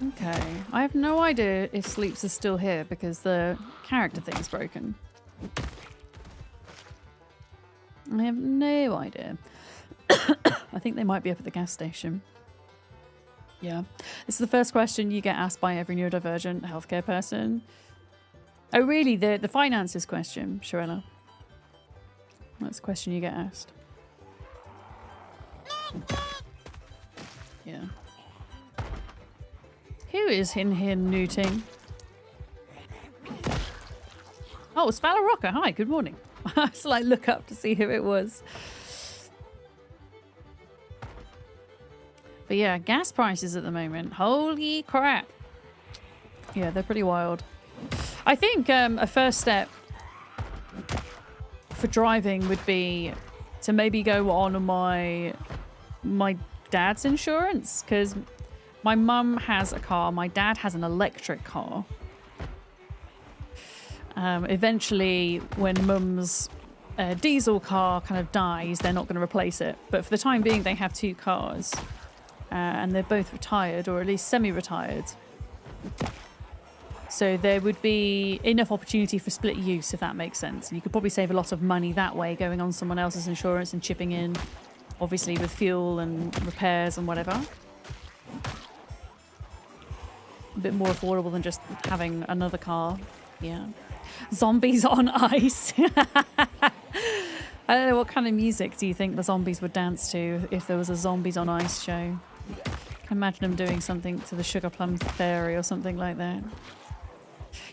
Okay, I have no idea if Sleeps is still here because the character thing's broken. I have no idea. I think they might be up at the gas station. Yeah. This is the first question you get asked by every neurodivergent healthcare person. Oh, really? The finances question, Shirella? That's the question you get asked. Yeah. Who is in here newting? Oh, it's Valor Rocker. Hi, good morning. I had to look up to see who it was. But yeah, gas prices at the moment. Holy crap. Yeah, they're pretty wild. I think a first step for driving would be to maybe go on my dad's insurance, because my mum has a car, my dad has an electric car. Eventually, when mum's diesel car kind of dies, they're not going to replace it. But for the time being, they have two cars. And they're both retired, or at least semi-retired. So there would be enough opportunity for split use, if that makes sense. And you could probably save a lot of money that way, going on someone else's insurance and chipping in, obviously with fuel and repairs and whatever. A bit more affordable than just having another car. Yeah. Zombies on ice. I don't know, what kind of music do you think the zombies would dance to if there was a Zombies on Ice show? I can imagine them doing something to the Sugar Plum Fairy or something like that.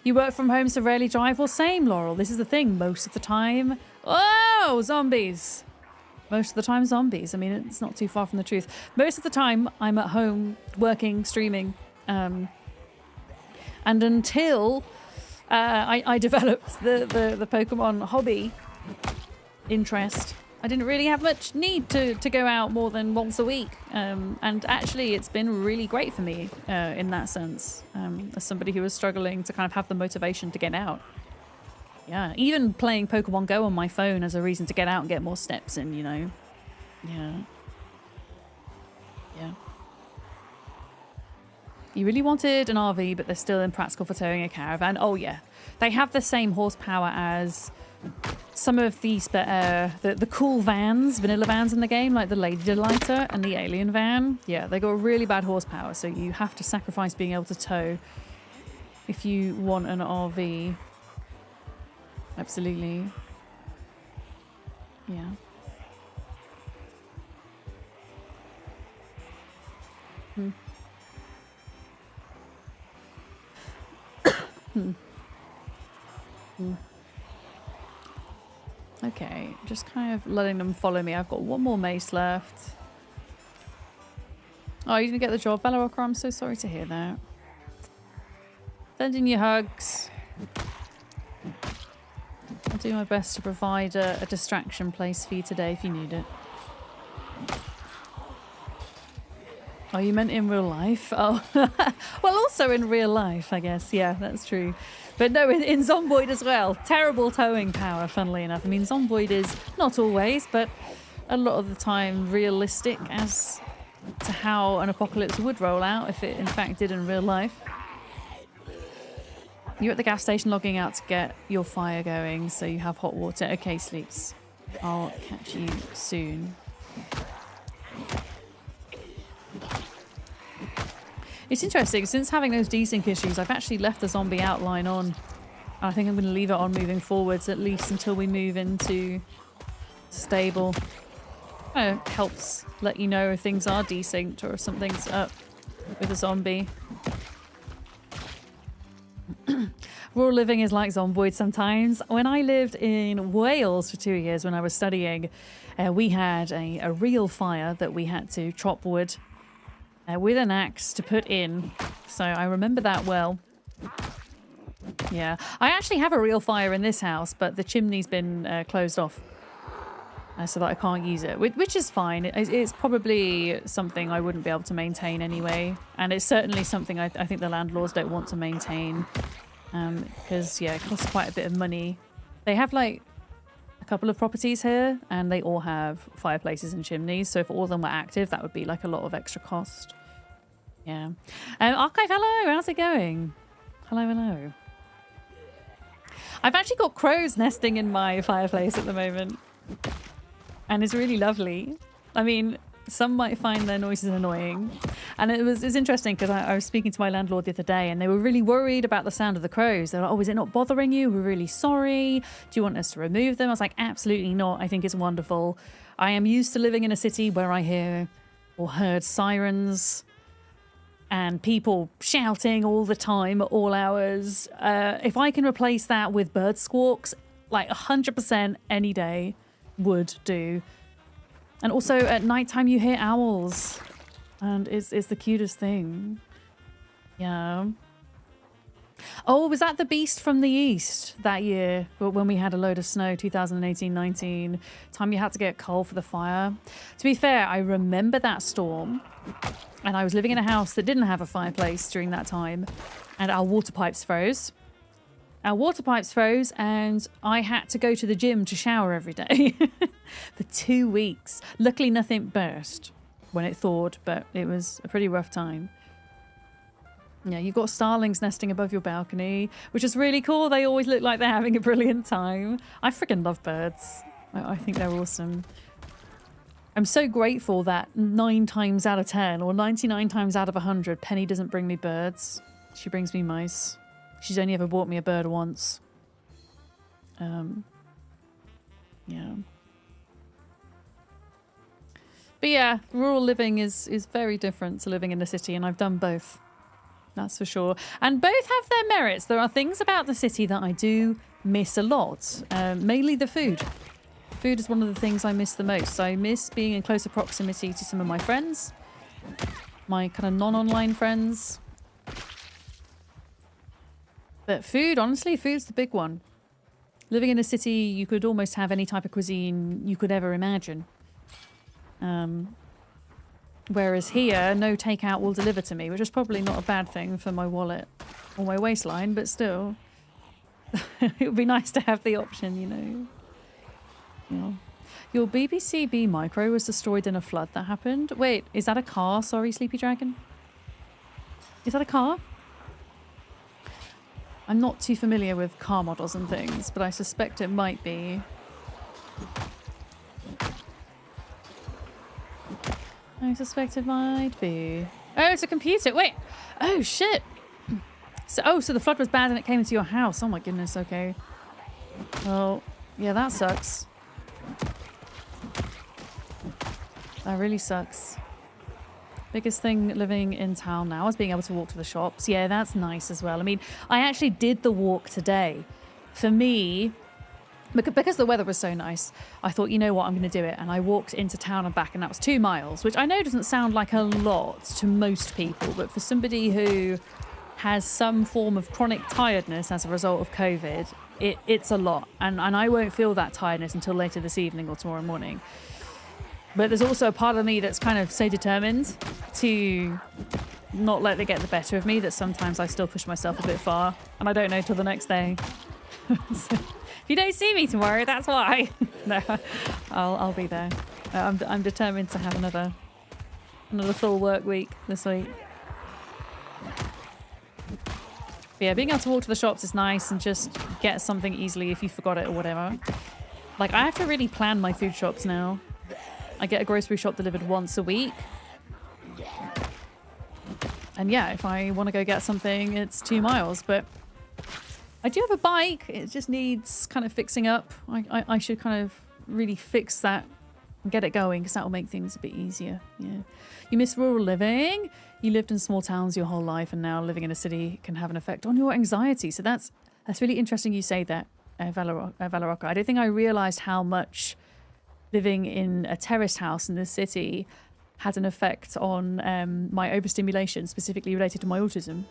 You work from home, so rarely drive? Well, same, Laurel. This is the thing. Most of the time... Oh, zombies! Most of the time, zombies. I mean, it's not too far from the truth. Most of the time, I'm at home, working, streaming. And until I developed the Pokemon hobby interest, I didn't really have much need to go out more than once a week. And actually, it's been really great for me in that sense, as somebody who was struggling to kind of have the motivation to get out. Yeah, even playing Pokemon Go on my phone as a reason to get out and get more steps in, you know. Yeah. Yeah. You really wanted an RV, but they're still impractical for towing a caravan. Oh, yeah. They have the same horsepower as some of these, the cool vans, vanilla vans in the game, like the Lady Delighter and the Alien van. Yeah, they got really bad horsepower, so you have to sacrifice being able to tow if you want an RV. Absolutely. Yeah. Hmm. Hmm. Hmm. Okay, just kind of letting them follow me. I've got one more mace left. Oh, you didn't get the job, Valorocker. I'm so sorry to hear that. Sending you hugs. I'll do my best to provide a distraction place for you today if you need it. Oh, you meant in real life? Oh, well, also in real life, I guess. Yeah, that's true. But no, in Zomboid as well. Terrible towing power, funnily enough. I mean, Zomboid is not always, but a lot of the time realistic as to how an apocalypse would roll out if it in fact did in real life. You're at the gas station logging out to get your fire going, so you have hot water. Okay, Sleeps. I'll catch you soon. It's interesting, since having those desync issues, I've actually left the zombie outline on. I think I'm going to leave it on moving forwards, at least until we move into stable. It helps let you know if things are desynced or if something's up with a zombie. Rural living is like Zomboid sometimes. When I lived in Wales for 2 years when I was studying, we had a real fire that we had to chop wood with an axe to put in. So I remember that well. Yeah, I actually have a real fire in this house, but the chimney's been closed off. So that I can't use it, which is fine. It's probably something I wouldn't be able to maintain anyway. And it's certainly something I think the landlords don't want to maintain. Because, yeah, it costs quite a bit of money. They have, like, a couple of properties here, and they all have fireplaces and chimneys. So if all of them were active, that would be, like, a lot of extra cost. Yeah. Archive, hello! How's it going? Hello, hello. I've actually got crows nesting in my fireplace at the moment. And it's really lovely. I mean, some might find their noises annoying. And it's interesting because I was speaking to my landlord the other day and they were really worried about the sound of the crows. They're like, oh, is it not bothering you? We're really sorry. Do you want us to remove them? I was like, absolutely not. I think it's wonderful. I am used to living in a city where I hear or heard sirens and people shouting all the time at all hours. If I can replace that with bird squawks, like 100% any day would do. And also at nighttime you hear owls. And it's the cutest thing. Yeah. Oh, was that the beast from the east that year when we had a load of snow, 2018-19? Time you had to get coal for the fire. To be fair, I remember that storm. And I was living in a house that didn't have a fireplace during that time. And our water pipes froze. Our water pipes froze and I had to go to the gym to shower every day for 2 weeks. Luckily, nothing burst when it thawed, but it was a pretty rough time. Yeah, you've got starlings nesting above your balcony, which is really cool. They always look like they're having a brilliant time. I freaking love birds. I think they're awesome. I'm so grateful that 9 times out of 10 or 99 times out of 100, Penny doesn't bring me birds. She brings me mice. She's only ever bought me a bird once. Yeah. But yeah, rural living is very different to living in the city, and I've done both. That's for sure. And both have their merits. There are things about the city that I do miss a lot. Mainly the food. Food is one of the things I miss the most. I miss being in closer proximity to some of my friends. My kind of non-online friends. But food, honestly, food's the big one. Living in a city, you could almost have any type of cuisine you could ever imagine. Whereas here, no takeout will deliver to me, which is probably not a bad thing for my wallet or my waistline, but still. It would be nice to have the option, you know. Yeah. Your BBC B Micro was destroyed in a flood that happened. Wait, is that a car? Sorry, Sleepy Dragon. Is that a car? I'm not too familiar with car models and things, but I suspect it might be. I suspect it might be. Oh, it's a computer. Wait. Oh, shit. So the flood was bad and it came into your house. Oh, my goodness. Okay. Well, yeah, that sucks. That really sucks. Biggest thing living in town now is being able to walk to the shops. Yeah, that's nice as well. I mean, I actually did the walk today. For me, because the weather was so nice, I thought, you know what, I'm going to do it. And I walked into town and back, and that was 2 miles, which I know doesn't sound like a lot to most people, but for somebody who has some form of chronic tiredness as a result of COVID, it's a lot. And I won't feel that tiredness until later this evening or tomorrow morning. But there's also a part of me that's kind of so determined to not let it get the better of me that sometimes I still push myself a bit far. And I don't know till the next day. So, if you don't see me tomorrow, that's why. No, I'll be there. I'm determined to have another full work week this week. But yeah, being able to walk to the shops is nice and just get something easily if you forgot it or whatever. Like, I have to really plan my food shops now. I get a grocery shop delivered once a week. And yeah, if I want to go get something, it's 2 miles. But I do have a bike. It just needs kind of fixing up. I should kind of really fix that and get it going because that will make things a bit easier. Yeah. You miss rural living. You lived in small towns your whole life and now living in a city can have an effect on your anxiety. So that's really interesting you say that, Valorocca. I don't think I realized how much living in a terraced house in the city had an effect on my overstimulation, specifically related to my autism.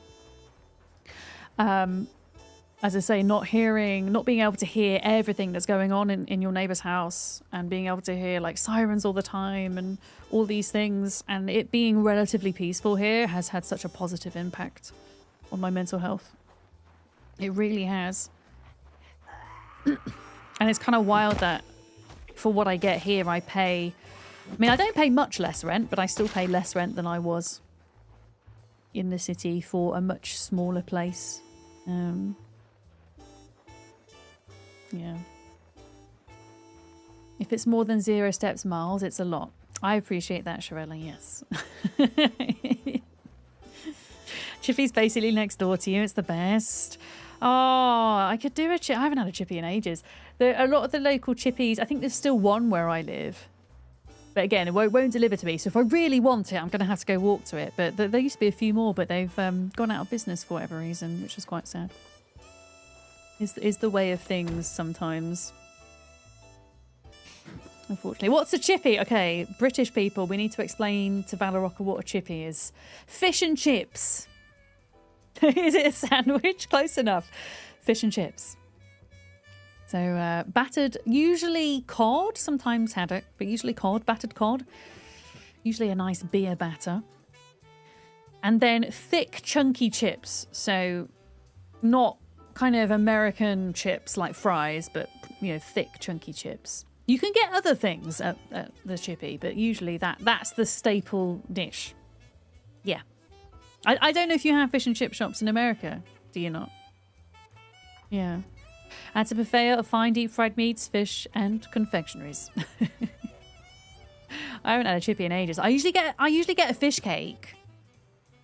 As I say, not being able to hear everything that's going on in your neighbor's house and being able to hear like sirens all the time and all these things, and it being relatively peaceful here has had such a positive impact on my mental health. It really has. And it's kind of wild that for what I get here, I mean, I don't pay much less rent, but I still pay less rent than I was in the city for a much smaller place. Yeah. If it's more than 0 steps miles, it's a lot. I appreciate that, Shirella, yes. Chippy's basically next door to you. It's the best. Oh, I could do a chip. I haven't had a chippy in ages. A lot of the local chippies, I think there's still one where I live. But again, it won't deliver to me. So if I really want it, I'm going to have to go walk to it. But there used to be a few more, but they've gone out of business for whatever reason, which is quite sad. Is the way of things sometimes. Unfortunately. What's a chippy? Okay, British people, we need to explain to Valorocca what a chippy is. Fish and chips. Is it a sandwich? Close enough. Fish and chips. So battered, usually cod, sometimes haddock, but usually cod, battered cod. Usually a nice beer batter. And then thick, chunky chips. So not kind of American chips like fries, but, you know, thick, chunky chips. You can get other things at the chippy, but usually that's the staple dish. Yeah. I don't know if you have fish and chip shops in America. Do you not? Yeah. It's a buffet of fine deep fried meats, fish, and confectionaries. I haven't had a chippy in ages. I usually get a fish cake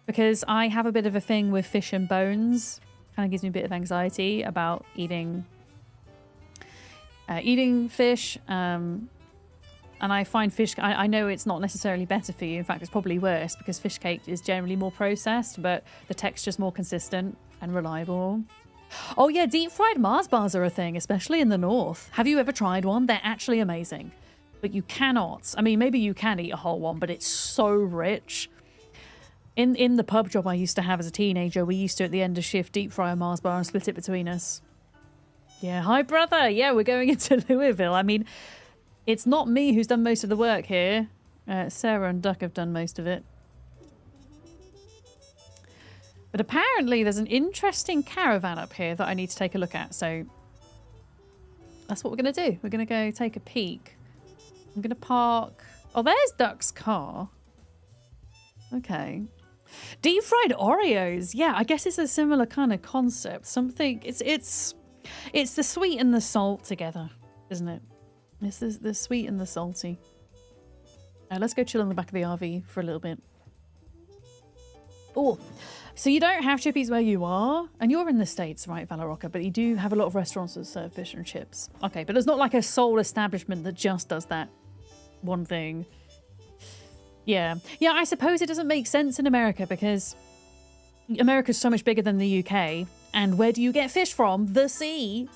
because I have a bit of a thing with fish and bones. Kind of gives me a bit of anxiety about eating fish. And I find fish, I know it's not necessarily better for you. In fact, it's probably worse because fish cake is generally more processed, but the texture's more consistent and reliable. Oh yeah, deep fried Mars bars are a thing, especially in the north. Have you ever tried one? They're actually amazing. But you cannot, I mean, maybe you can eat a whole one, but it's so rich. In the pub job I used to have as a teenager, we used to, at the end of shift, deep fry a Mars bar and split it between us. Yeah, hi brother. Yeah, we're going into Louisville. I mean, it's not me who's done most of the work here. Sarah and Duck have done most of it. But apparently there's an interesting caravan up here that I need to take a look at. So that's what we're going to do. We're going to go take a peek. I'm going to park. Oh, there's Duck's car. Okay. Deep fried Oreos. Yeah, I guess it's a similar kind of concept. Something. It's the sweet and the salt together, isn't it? It's the sweet and the salty. Let's go chill on the back of the RV for a little bit. Oh, so you don't have chippies where you are? And you're in the States, right, Valorocca? But you do have a lot of restaurants that serve fish and chips. Okay, but it's not like a sole establishment that just does that one thing. Yeah. Yeah, I suppose it doesn't make sense in America because America's so much bigger than the UK. And where do you get fish from? The sea.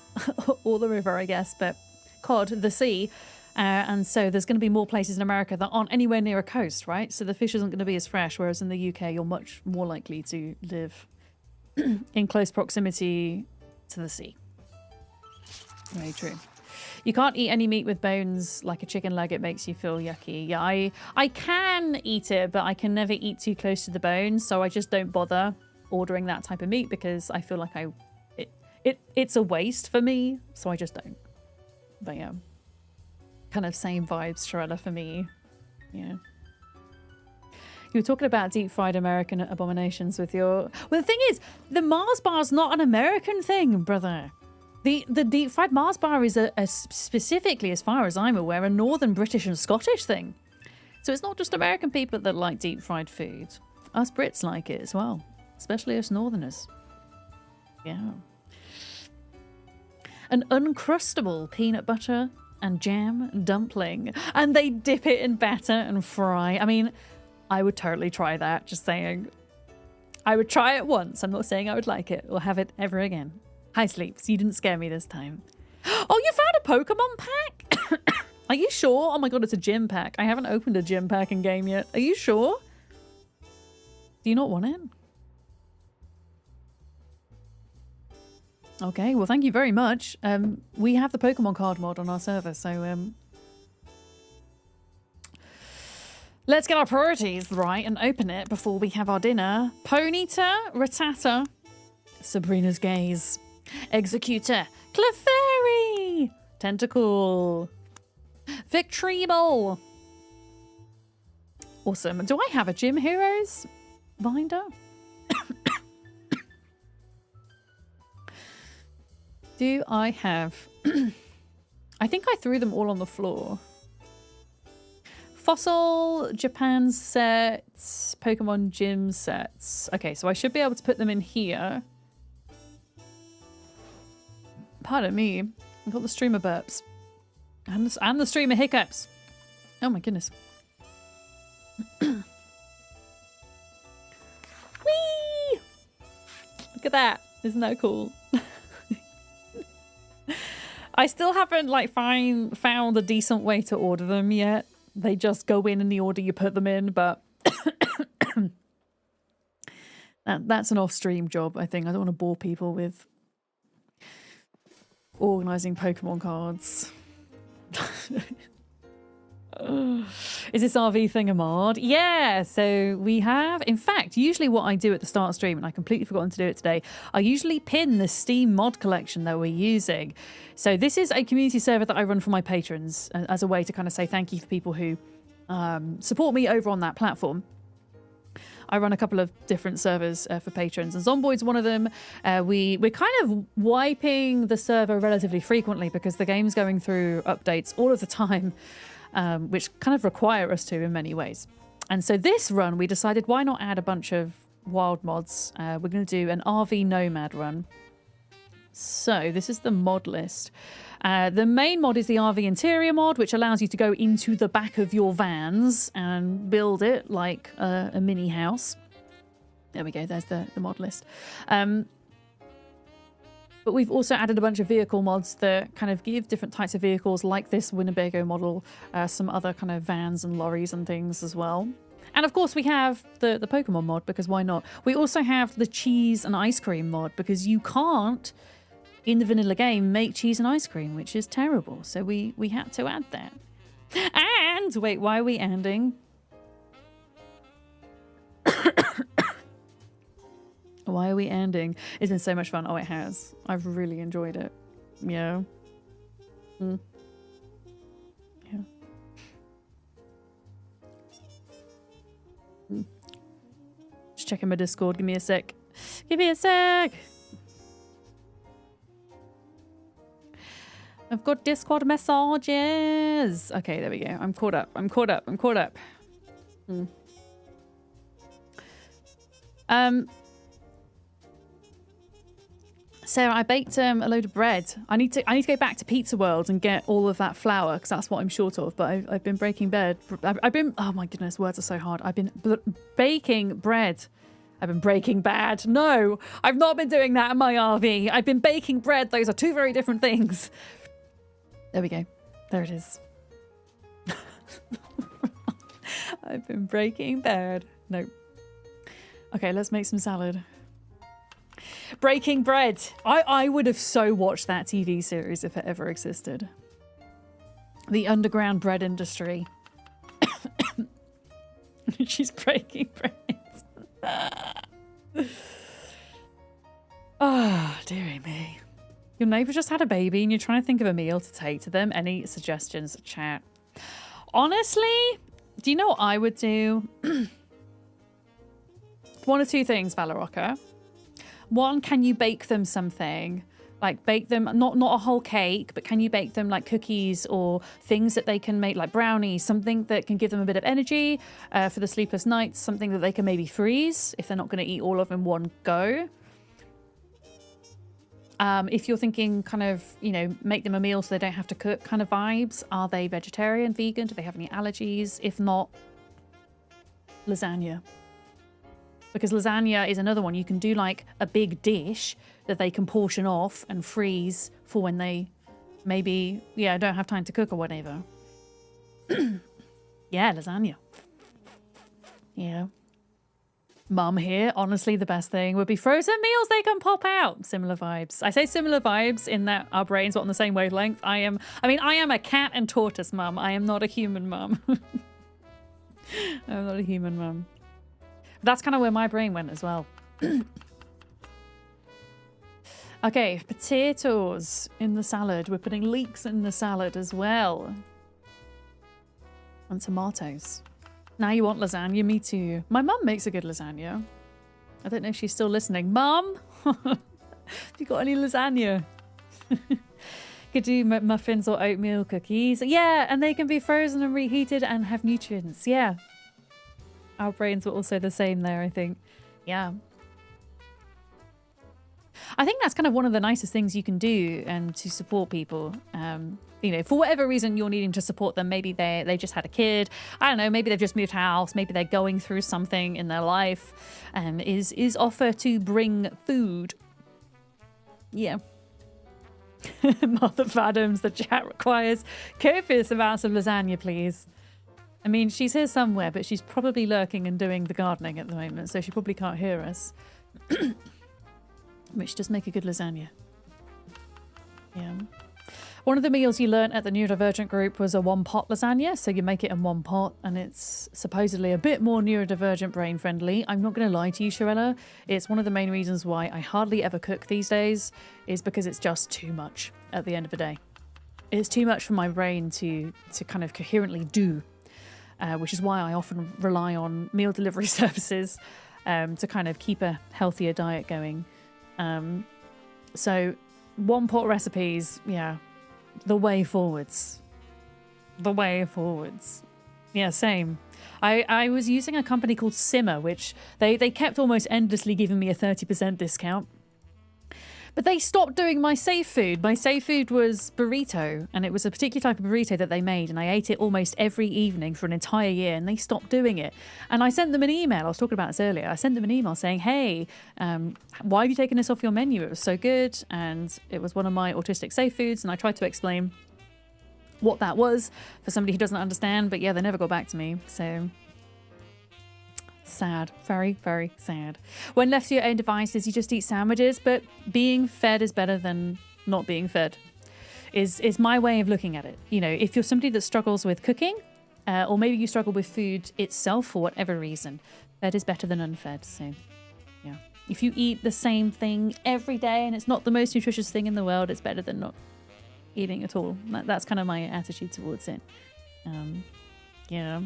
Or the river, I guess, but cod, the sea. And so there's going to be more places in America that aren't anywhere near a coast, right? So the fish isn't going to be as fresh, whereas in the UK, you're much more likely to live in close proximity to the sea. Very true. You can't eat any meat with bones like a chicken leg. It makes you feel yucky. Yeah, I can eat it, but I can never eat too close to the bones. So I just don't bother ordering that type of meat because I feel like it's a waste for me. So I just don't. But yeah. Kind of same vibes, Shirella, for me. Yeah. You were talking about deep fried American abominations with your... Well, the thing is, the Mars bar's not an American thing, brother. The deep fried Mars bar is a specifically, as far as I'm aware, a Northern British and Scottish thing. So it's not just American people that like deep fried food. Us Brits like it as well, especially us Northerners. Yeah. An uncrustable peanut butter and jam dumpling, and they dip it in batter and fry. I mean, I would totally try that, just saying. I would try it once. I'm not saying I would like it or have it ever again. Hi, Sleeps. You didn't scare me this time. Oh, you found a Pokemon pack? Are you sure? Oh my god, it's a gym pack. I haven't opened a gym pack in game yet. Are you sure? Do you not want it? Okay, well, thank you very much. We have the Pokemon card mod on our server, so let's get our priorities right and open it before we have our dinner. Ponyta, Rattata, Sabrina's Gaze, Executor, Clefairy, Tentacle, Victreebel. Awesome. Do I have a Gym Heroes binder? Do I have... I think I threw them all on the floor. Fossil, Japan sets, Pokemon Gym sets. Okay, so I should be able to put them in here. Pardon me. I've got the streamer burps. And the streamer hiccups. Oh my goodness. Whee! Look at that. Isn't that cool? I still haven't like found a decent way to order them yet. They just go in the order you put them in, but that's an off-stream job, I think. I don't want to bore people with organising Pokemon cards. Is this RV thing a mod? Yeah, so we have... In fact, usually what I do at the start of stream, and I completely forgotten to do it today, I usually pin the Steam mod collection that we're using. So this is a community server that I run for my patrons as a way to kind of say thank you for people who support me over on that platform. I run a couple of different servers for patrons, and Zomboid's one of them. We're kind of wiping the server relatively frequently because the game's going through updates all of the time. Which kind of require us to in many ways. And so this run, we decided why not add a bunch of wild mods. We're going to do an RV Nomad run. So this is the mod list. The main mod is the RV Interior mod, which allows you to go into the back of your vans and build it like a mini house. There we go, there's the mod list. But we've also added a bunch of vehicle mods that kind of give different types of vehicles, like this Winnebago model, some other kind of vans and lorries and things as well. And of course we have the Pokemon mod, because why not? We also have the cheese and ice cream mod, because you can't, in the vanilla game, make cheese and ice cream, which is terrible. So we had to add that. And, wait, why are we ending? Why are we ending? It's been so much fun. Oh, it has. I've really enjoyed it. Yeah. Yeah. Just checking my Discord. Give me a sec. Give me a sec. I've got Discord messages. Okay, there we go. I'm caught up. I'm caught up. I'm caught up. Sarah, I baked a load of bread. I need to go back to Pizza World and get all of that flour, because that's what I'm short of. But I've been breaking bread. I've been... Oh my goodness, words are so hard. I've been baking bread. I've been breaking bad. No, I've not been doing that in my RV. I've been baking bread. Those are two very different things. There we go. There it is. I've been breaking bad. No. Okay, let's make some salad. Breaking Bread. I would have so watched that TV series if it ever existed. The underground bread industry. She's breaking bread. Oh, dearie me. Your neighbour just had a baby and you're trying to think of a meal to take to them. Any suggestions, chat? Honestly, do you know what I would do? one of two things, Valoroka. One, can you bake them something? Like bake them, not a whole cake, but can you bake them like cookies or things that they can make, like brownies, something that can give them a bit of energy for the sleepless nights, something that they can maybe freeze if they're not going to eat all of in one go. If you're thinking kind of, you know, make them a meal so they don't have to cook kind of vibes, are they vegetarian, vegan? Do they have any allergies? If not, lasagna. Because lasagna is another one. You can do like a big dish that they can portion off and freeze for when they maybe, yeah, don't have time to cook or whatever. Yeah, lasagna. Yeah. Mum here, honestly, the best thing would be frozen meals they can pop out. Similar vibes. I say similar vibes in that our brains are on the same wavelength. I am a cat and tortoise mum. I am not a human mum. I'm not a human mum. That's kind of where my brain went as well. Okay, potatoes in the salad. We're putting leeks in the salad as well. And tomatoes. Now you want lasagna? Me too. My mum makes a good lasagna. I don't know if she's still listening. Mum, have you got any lasagna? Could do muffins or oatmeal cookies. Yeah, and they can be frozen and reheated and have nutrients. Yeah. Our brains were also the same there, I think. Yeah. I think that's kind of one of the nicest things you can do to support people. You know, for whatever reason you're needing to support them. Maybe they just had a kid. I don't know. Maybe they've just moved house. Maybe they're going through something in their life. Is offer to bring food. Yeah. Mother Adams, the chat requires copious amounts of lasagna, please. I mean, she's here somewhere, but she's probably lurking and doing the gardening at the moment, so she probably can't hear us. Which does make a good lasagna. Yeah. One of the meals you learnt at the neurodivergent group was a one-pot lasagna, so you make it in one pot, and it's supposedly a bit more neurodivergent brain friendly. I'm not going to lie to you, Shirella. It's one of the main reasons why I hardly ever cook these days, is because it's just too much at the end of the day. It's too much for my brain to kind of coherently do. Which is why I often rely on meal delivery services to kind of keep a healthier diet going. So one-pot recipes, yeah, the way forwards. The way forwards. Yeah, same. I was using a company called Simmer, which they kept almost endlessly giving me a 30% discount. But they stopped doing my safe food. My safe food was burrito, and it was a particular type of burrito that they made, and I ate it almost every evening for an entire year, and they stopped doing it. And I sent them an email. I was talking about this earlier. I sent them an email saying, hey, why have you taken this off your menu? It was so good, and it was one of my autistic safe foods, and I tried to explain what that was for somebody who doesn't understand, but yeah, they never got back to me, so... Sad. Very, very sad. When left to your own devices, you just eat sandwiches, but being fed is better than not being fed, is my way of looking at it. You know, if you're somebody that struggles with cooking, or maybe you struggle with food itself for whatever reason, fed is better than unfed. So, yeah. If you eat the same thing every day and it's not the most nutritious thing in the world, it's better than not eating at all. That's kind of my attitude towards it. Yeah.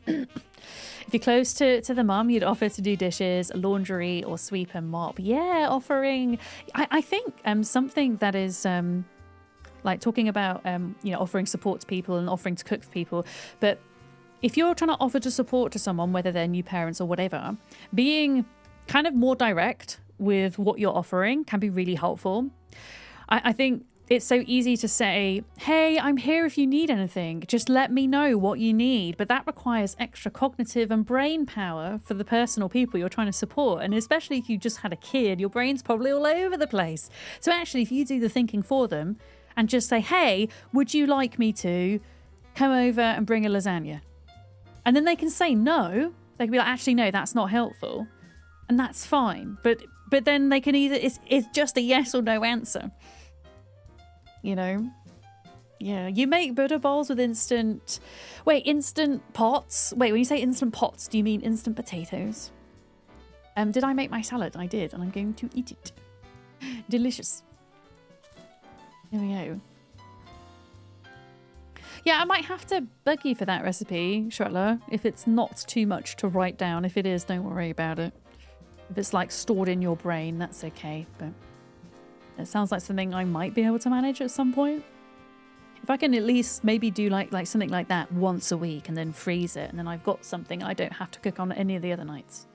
If you're close to the mum, you'd offer to do dishes, laundry, or sweep and mop. Yeah, offering. I think something that is like talking about you know, offering support to people and offering to cook for people. But if you're trying to offer to support to someone, whether they're new parents or whatever, being kind of more direct with what you're offering can be really helpful. I think it's so easy to say, hey, I'm here if you need anything. Just let me know what you need. But that requires extra cognitive and brain power for the person or people you're trying to support. And especially if you just had a kid, your brain's probably all over the place. So actually, if you do the thinking for them and just say, hey, would you like me to come over and bring a lasagna? And then they can say no. They can be like, actually, no, that's not helpful. And that's fine. But then they can either, it's just a yes or no answer. You know? Yeah, you make Buddha bowls with instant pots. Wait, when you say instant pots, do you mean instant potatoes? Did I make my salad? I did, and I'm going to eat it. Delicious. There we go. Yeah, I might have to bug you for that recipe, Shrutler, if it's not too much to write down. If it is, don't worry about it. If it's like stored in your brain, that's okay. But it sounds like something I might be able to manage at some point. If I can at least maybe do like something like that once a week and then freeze it, and then I've got something I don't have to cook on any of the other nights.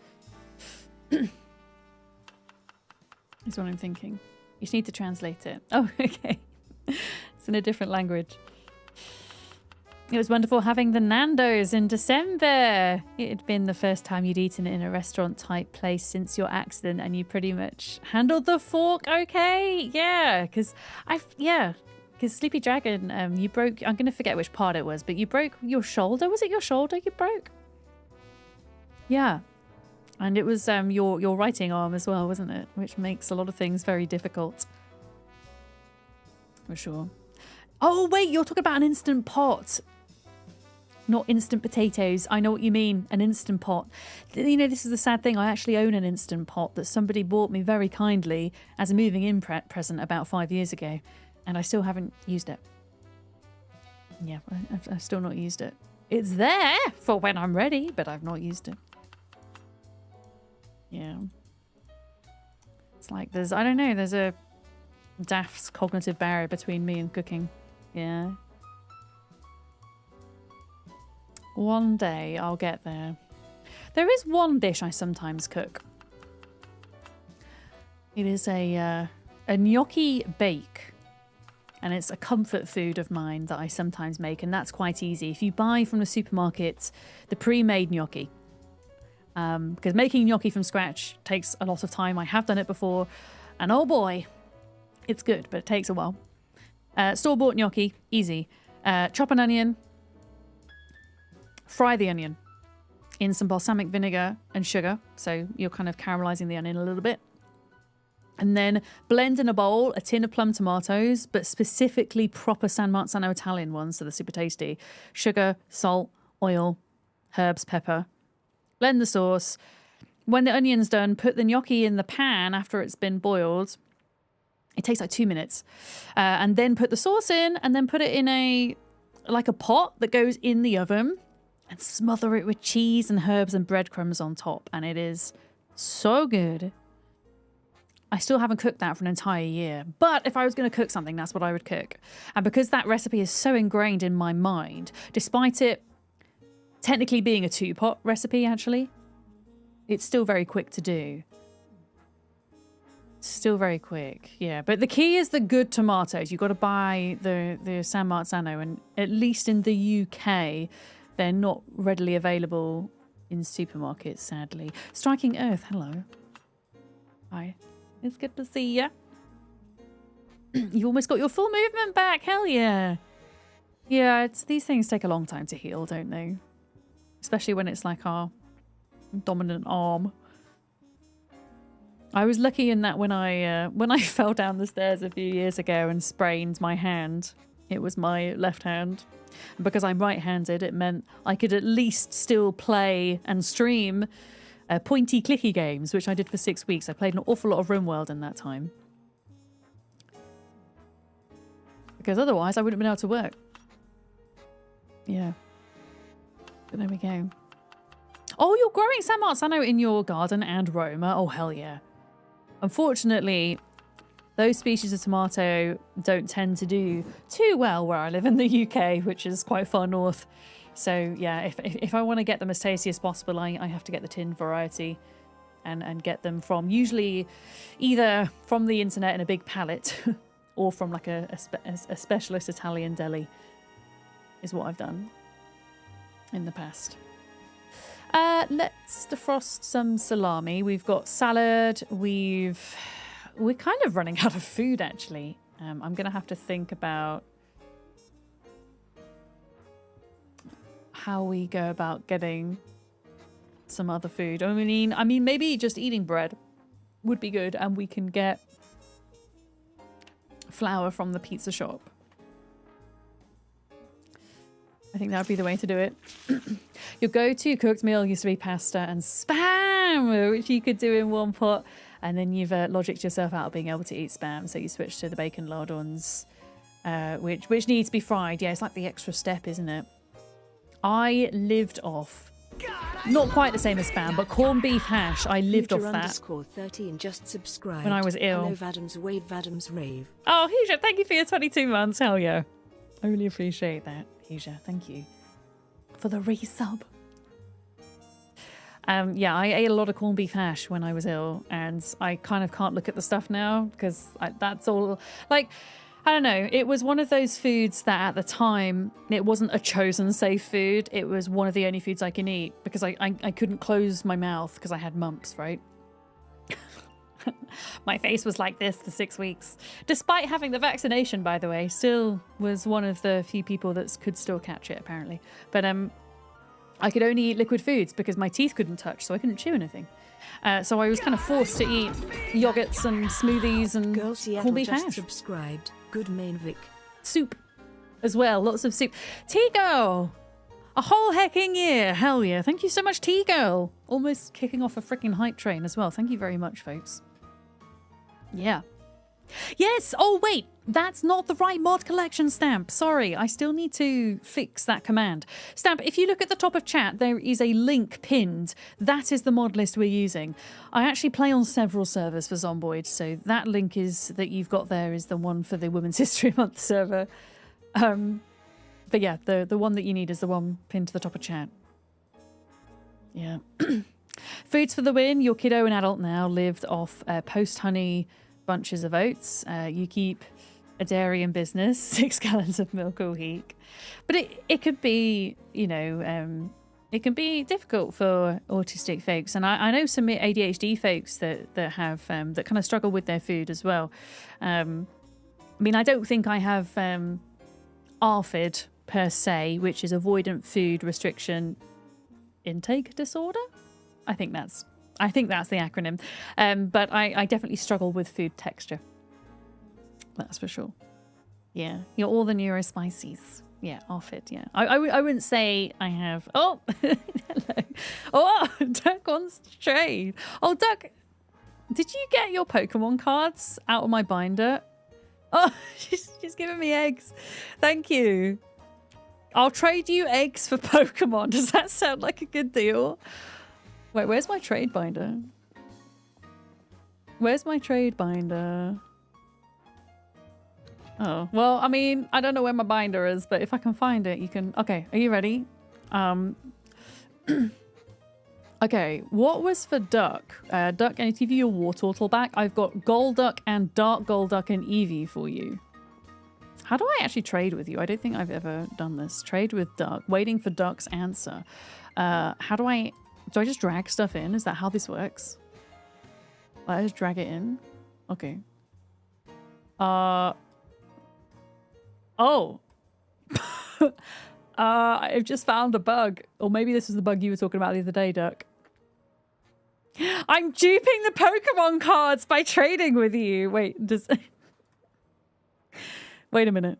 Is what I'm thinking. You just need to translate it. Oh, okay. It's in a different language. It was wonderful having the Nando's in December. It had been the first time you'd eaten in a restaurant-type place since your accident, and you pretty much handled the fork okay. Yeah, because because Sleepy Dragon, you broke... I'm going to forget which part it was, but you broke your shoulder. Was it your shoulder you broke? Yeah. And it was your writing arm as well, wasn't it? Which makes a lot of things very difficult. For sure. Oh, wait, you're talking about an Instant Pot. Not instant potatoes. I know what you mean. An Instant Pot. You know, this is the sad thing. I actually own an Instant Pot that somebody bought me very kindly as a moving in present about 5 years ago. And I still haven't used it. Yeah, I've still not used it. It's there for when I'm ready, but I've not used it. Yeah. It's like there's, I don't know, there's a daft cognitive barrier between me and cooking. Yeah. One day I'll get there. There is one dish I sometimes cook. It is a gnocchi bake. And it's a comfort food of mine that I sometimes make, and that's quite easy. If you buy from the supermarket the pre-made gnocchi, because making gnocchi from scratch takes a lot of time. I have done it before, and oh boy, it's good, but it takes a while. Store-bought gnocchi, easy. Chop an onion, fry the onion in some balsamic vinegar and sugar, so you're kind of caramelizing the onion a little bit. And then blend in a bowl a tin of plum tomatoes, but specifically proper San Marzano Italian ones, so they're super tasty. Sugar, salt, oil, herbs, pepper. Blend the sauce. When the onion's done, put the gnocchi in the pan after it's been boiled. It takes like 2 minutes. And then put the sauce in, and then put it in a pot that goes in the oven, and smother it with cheese and herbs and breadcrumbs on top. And it is so good. I still haven't cooked that for an entire year. But if I was going to cook something, that's what I would cook. And because that recipe is so ingrained in my mind, despite it technically being a two-pot recipe, actually, it's still very quick to do. Still very quick, yeah. But the key is the good tomatoes. You've got to buy the San Marzano, and at least in the UK, they're not readily available in supermarkets, sadly. Striking Earth, hello. Hi. It's good to see ya. You've almost got your full movement back. Hell yeah. Yeah, these things take a long time to heal, don't they? Especially when it's like our dominant arm. I was lucky in that when I fell down the stairs a few years ago and sprained my hand, it was my left hand. And because I'm right-handed, it meant I could at least still play and stream pointy clicky games, which I did for 6 weeks. I played an awful lot of RimWorld in that time. Because otherwise I wouldn't have been able to work. Yeah. But there we go. Oh, you're growing San Marzano in your garden and Roma. Oh, hell yeah. Unfortunately, those species of tomato don't tend to do too well where I live in the UK, which is quite far north. So yeah, if I want to get them as tasty as possible, I have to get the tin variety and get them from usually either from the internet in a big pallet or from like a specialist Italian deli is what I've done in the past. Let's defrost some salami. We've got salad. We're kind of running out of food actually. I'm going to have to think about how we go about getting some other food. I mean, maybe just eating bread would be good, and we can get flour from the pizza shop. I think that would be the way to do it. Your go-to cooked meal used to be pasta and spam, which you could do in one pot, and then you've logicked yourself out of being able to eat spam, so you switch to the bacon lardons. which needs to be fried. Yeah, it's like the extra step, isn't it? I lived off, not quite the same as spam, but corned beef hash. I lived off that. _30 and just subscribe. When I was ill. Hello, Vadam's Wave, Vadam's Rave. Oh, Hija, thank you for your 22 months. Hell yeah. I really appreciate that, Hija. Thank you for the resub. Yeah, I ate a lot of corned beef hash when I was ill, and I kind of can't look at the stuff now because that's all like. I don't know. It was one of those foods that at the time, it wasn't a chosen safe food. It was one of the only foods I can eat because I couldn't close my mouth because I had mumps, right? My face was like this for 6 weeks. Despite having the vaccination, by the way, still was one of the few people that could still catch it, apparently. But I could only eat liquid foods because my teeth couldn't touch, so I couldn't chew anything. So I was kind of forced to eat yogurts and smoothies and corned beef hash. Subscribed. Good main Vic. Soup as well. Lots of soup. T-Girl! A whole hecking year. Hell yeah. Thank you so much, T-Girl. Almost kicking off a freaking hype train as well. Thank you very much, folks. Yeah. Yes! Oh, wait! That's not the right mod collection, Stamp. Sorry, I still need to fix that command. Stamp, if you look at the top of chat, there is a link pinned. That is the mod list we're using. I actually play on several servers for Zomboid, so that link is that you've got there is the one for the Women's History Month server. But yeah, the one that you need is the one pinned to the top of chat. Yeah. Foods for the win. Your kiddo and adult now lived off post-honey bunches of oats. You keep a dairy in business, 6 gallons of milk a week. But it could be, you know, it can be difficult for autistic folks. And I know some ADHD folks that have, that kind of struggle with their food as well. I mean, I don't think I have ARFID per se, which is avoidant food restriction intake disorder. I think that's the acronym. But I definitely struggle with food texture. That's for sure. Yeah. You're all the neurospices. Yeah, ARFID, yeah. I wouldn't say I have... Oh! Hello. Oh, Duck wants to trade. Oh, Duck, did you get your Pokemon cards out of my binder? Oh, she's giving me eggs. Thank you. I'll trade you eggs for Pokemon. Does that sound like a good deal? Wait, where's my trade binder? Where's my trade binder? Oh, well, I mean, I don't know where my binder is, but if I can find it, you can... Okay, are you ready? Okay, what was for Duck? Duck, I need to give you your War Turtle back. I've got Golduck and Dark Golduck and Eevee for you. How do I actually trade with you? I don't think I've ever done this. Trade with Duck. Waiting for Duck's answer. How do I... Do I just drag stuff in? Is that how this works? I just drag it in? Okay. Oh. I've just found a bug. Or maybe this was the bug you were talking about the other day, Duck. I'm duping the Pokemon cards by trading with you. Wait, does... Wait a minute.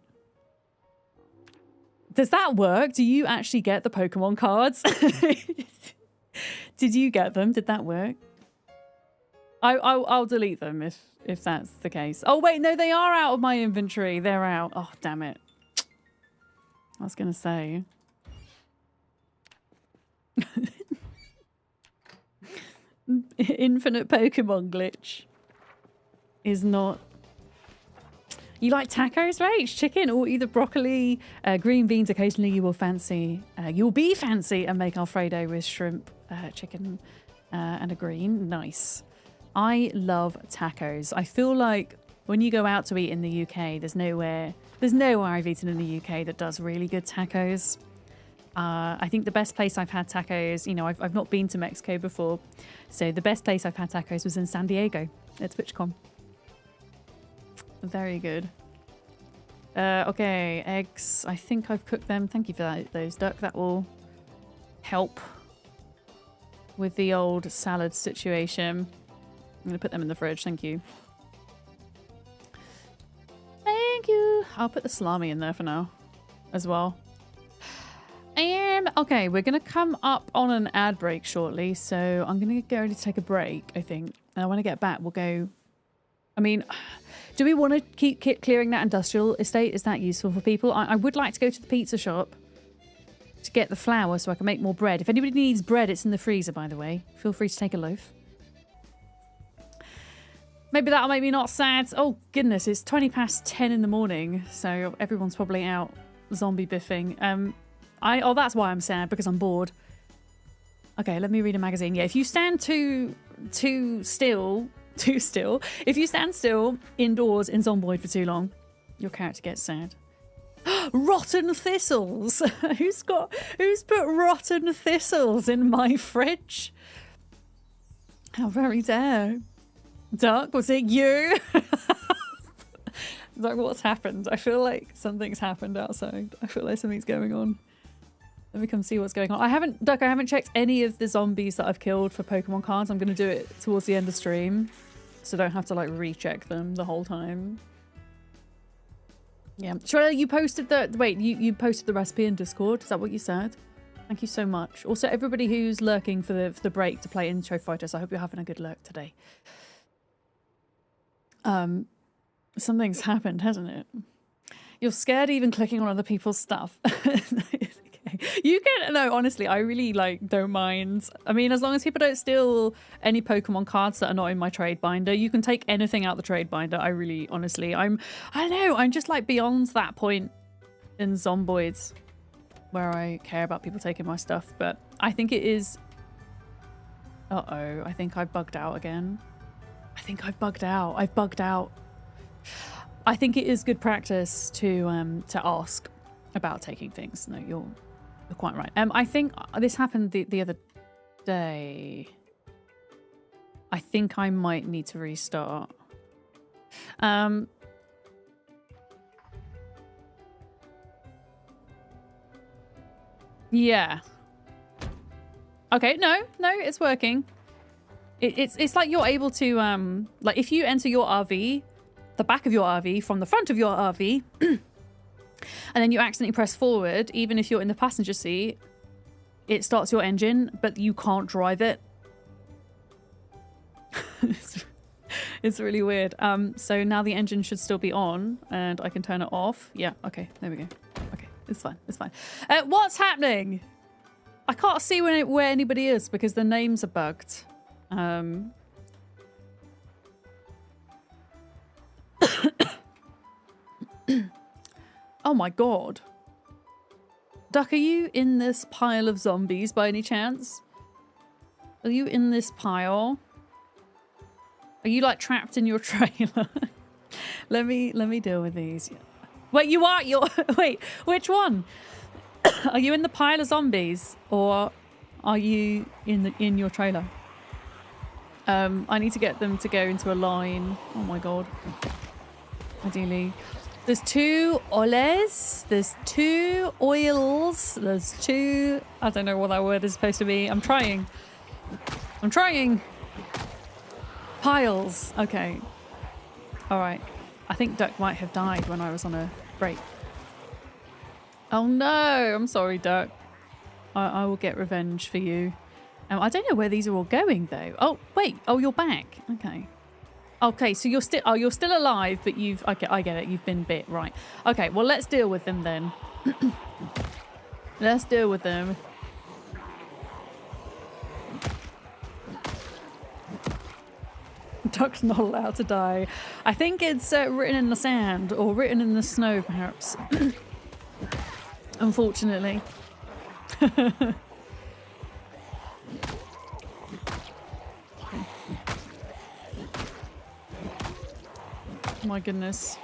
Does that work? Do you actually get the Pokemon cards? Did you get them? Did that work? I'll delete them if that's the case. Oh wait, no, they are out of my inventory. They're out. Oh damn it. I was gonna say. Infinite Pokemon glitch is not. You like tacos, right? Chicken or either broccoli, green beans. Occasionally you will fancy. You'll be fancy and make Alfredo with shrimp, chicken, and a green. Nice. I love tacos. I feel like when you go out to eat in the UK, there's nowhere I've eaten in the UK that does really good tacos. I think the best place I've had tacos, you know, I've not been to Mexico before, so the best place I've had tacos was in San Diego at TwitchCon. Very good. Okay, eggs. I think I've cooked them. Thank you for those, Duck. That will help with the old salad situation. I'm going to put them in the fridge. Thank you. Thank you. I'll put the salami in there for now as well. And okay, we're going to come up on an ad break shortly. So I'm going to go to take a break, I think. And when I get back, we'll go I mean, do we want to keep clearing that industrial estate? Is that useful for people? I would like to go to the pizza shop to get the flour so I can make more bread. If anybody needs bread, it's in the freezer, by the way. Feel free to take a loaf. Maybe that'll make me not sad. Oh, goodness, it's 10:20 in the morning, so everyone's probably out zombie biffing. Oh, that's why I'm sad, because I'm bored. Okay, let me read a magazine. Yeah, if you stand too still, if you stand still indoors in Zomboid for too long, your character gets sad. Rotten thistles. Who's put rotten thistles in my fridge? How very dare. Duck, was it you? Duck, what's happened? I feel like something's happened outside. I feel like something's going on. Let me come see what's going on. I haven't checked any of the zombies that I've killed for Pokemon cards. I'm going to do it towards the end of stream, so I don't have to like recheck them the whole time. Yeah. Shredder, you posted the... Wait, you posted the recipe in Discord? Is that what you said? Thank you so much. Also, everybody who's lurking for the break to play Intro Fighters, I hope you're having a good lurk today. Something's happened, hasn't it? You're scared even clicking on other people's stuff. You can... No, honestly, I really, like, don't mind. I mean, as long as people don't steal any Pokemon cards that are not in my trade binder, you can take anything out the trade binder. I really, honestly, I don't know, I'm just, like, beyond that point in Zomboids where I care about people taking my stuff. But I think it is... Uh-oh, I think I bugged out again. I think I've bugged out. I've bugged out. I think it is good practice to ask about taking things. No, you're quite right. I think this happened the other day. I think I might need to restart. Yeah. Okay, no, it's working. It's like you're able to like if you enter your RV, the back of your RV from the front of your RV, and then you accidentally press forward, even if you're in the passenger seat, it starts your engine, but you can't drive it. It's really weird. So now the engine should still be on, and I can turn it off. Yeah, okay, there we go. Okay, it's fine, it's fine. What's happening? I can't see where anybody is because the names are bugged. Oh my god. Duck, are you in this pile of zombies by any chance? Are you in this pile? Are you like trapped in your trailer? let me deal with these. Wait, you are? Wait, which one? Are you in the pile of zombies or are you in your trailer? I need to get them to go into a line. Oh my god. Ideally. There's 2 oles. There's 2 oils. There's 2... I don't know what that word is supposed to be. I'm trying. I'm trying. Piles. Okay. Alright. I think Duck might have died when I was on a break. Oh no. I'm sorry, Duck. I will get revenge for you. I don't know where these are all going though. Oh wait. Oh, you're back. Okay. Okay, so you're still alive, but you've... Okay, I get it. You've been bit, right? Okay, well let's deal with them then. Let's deal with them. Duck's not allowed to die. I think it's written in the sand or written in the snow, perhaps. Unfortunately. Oh my goodness.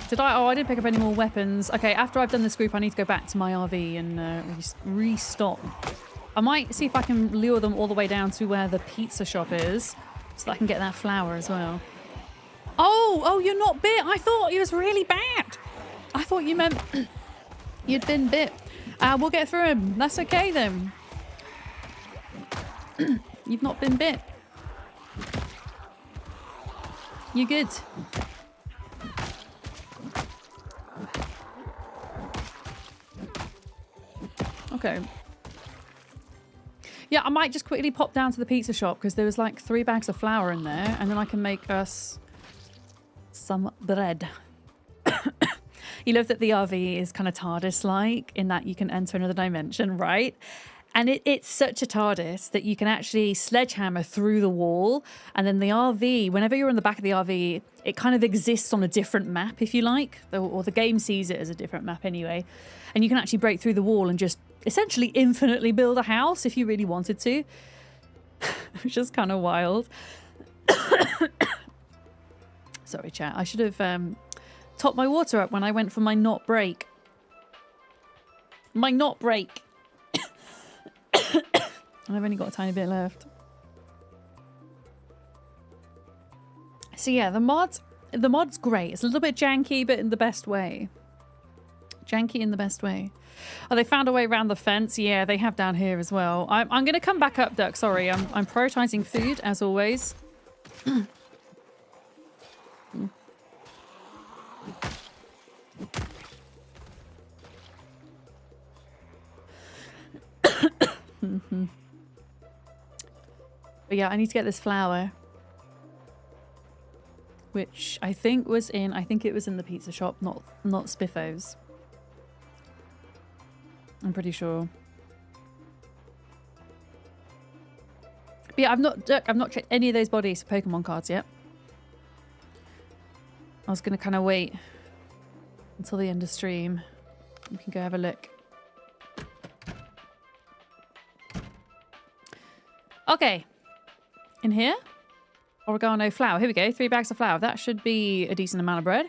Did I? Oh, I didn't pick up any more weapons. Okay, after I've done this group, I need to go back to my RV and restock. I might see if I can lure them all the way down to where the pizza shop is so that I can get that flour as well. Oh, you're not bit. I thought it was really bad. I thought you meant you'd been bit. We'll get through him. That's okay then. You've not been bit. You're good. Okay. Yeah, I might just quickly pop down to the pizza shop because there was like 3 bags of flour in there, and then I can make us some bread. You love that the RV is kind of TARDIS-like in that you can enter another dimension, right? And it's such a TARDIS that you can actually sledgehammer through the wall. And then the RV, whenever you're in the back of the RV, it kind of exists on a different map, if you like. Or the game sees it as a different map anyway. And you can actually break through the wall and just essentially infinitely build a house if you really wanted to. Which is kind of wild. Sorry, chat. I should have topped my water up when I went for my not break. My not break. And I've only got a tiny bit left. So yeah, the mod's great. It's a little bit janky, but in the best way. Janky in the best way. Oh, they found a way around the fence. Yeah, they have down here as well. I'm going to come back up, Duck. Sorry, I'm prioritizing food as always. But yeah, I need to get this flour, which I think it was in the pizza shop, not Spiffos. I'm pretty sure. But yeah, I've not checked any of those bodies for Pokemon cards yet. I was gonna kind of wait until the end of stream. We can go have a look. Okay. In here? Oregano flour. Here we go. 3 bags of flour. That should be a decent amount of bread.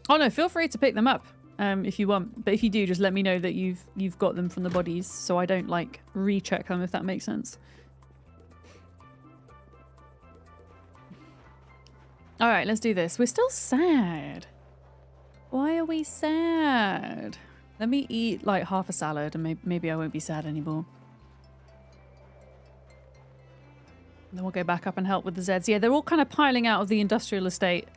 Oh no, feel free to pick them up if you want. But if you do, just let me know that you've got them from the bodies so I don't like recheck them, if that makes sense. All right, let's do this. We're still sad. Why are we sad? Let me eat like half a salad and maybe I won't be sad anymore. Then we'll go back up and help with the Zeds. Yeah, they're all kind of piling out of the industrial estate.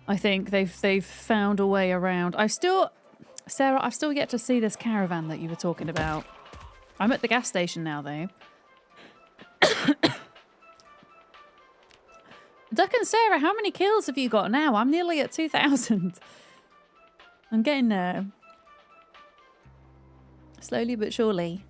I think they've found a way around. Sarah, I've still yet to see this caravan that you were talking about. I'm at the gas station now, though. Duck and Sarah, how many kills have you got now? I'm nearly at 2,000. I'm getting there. Slowly but surely.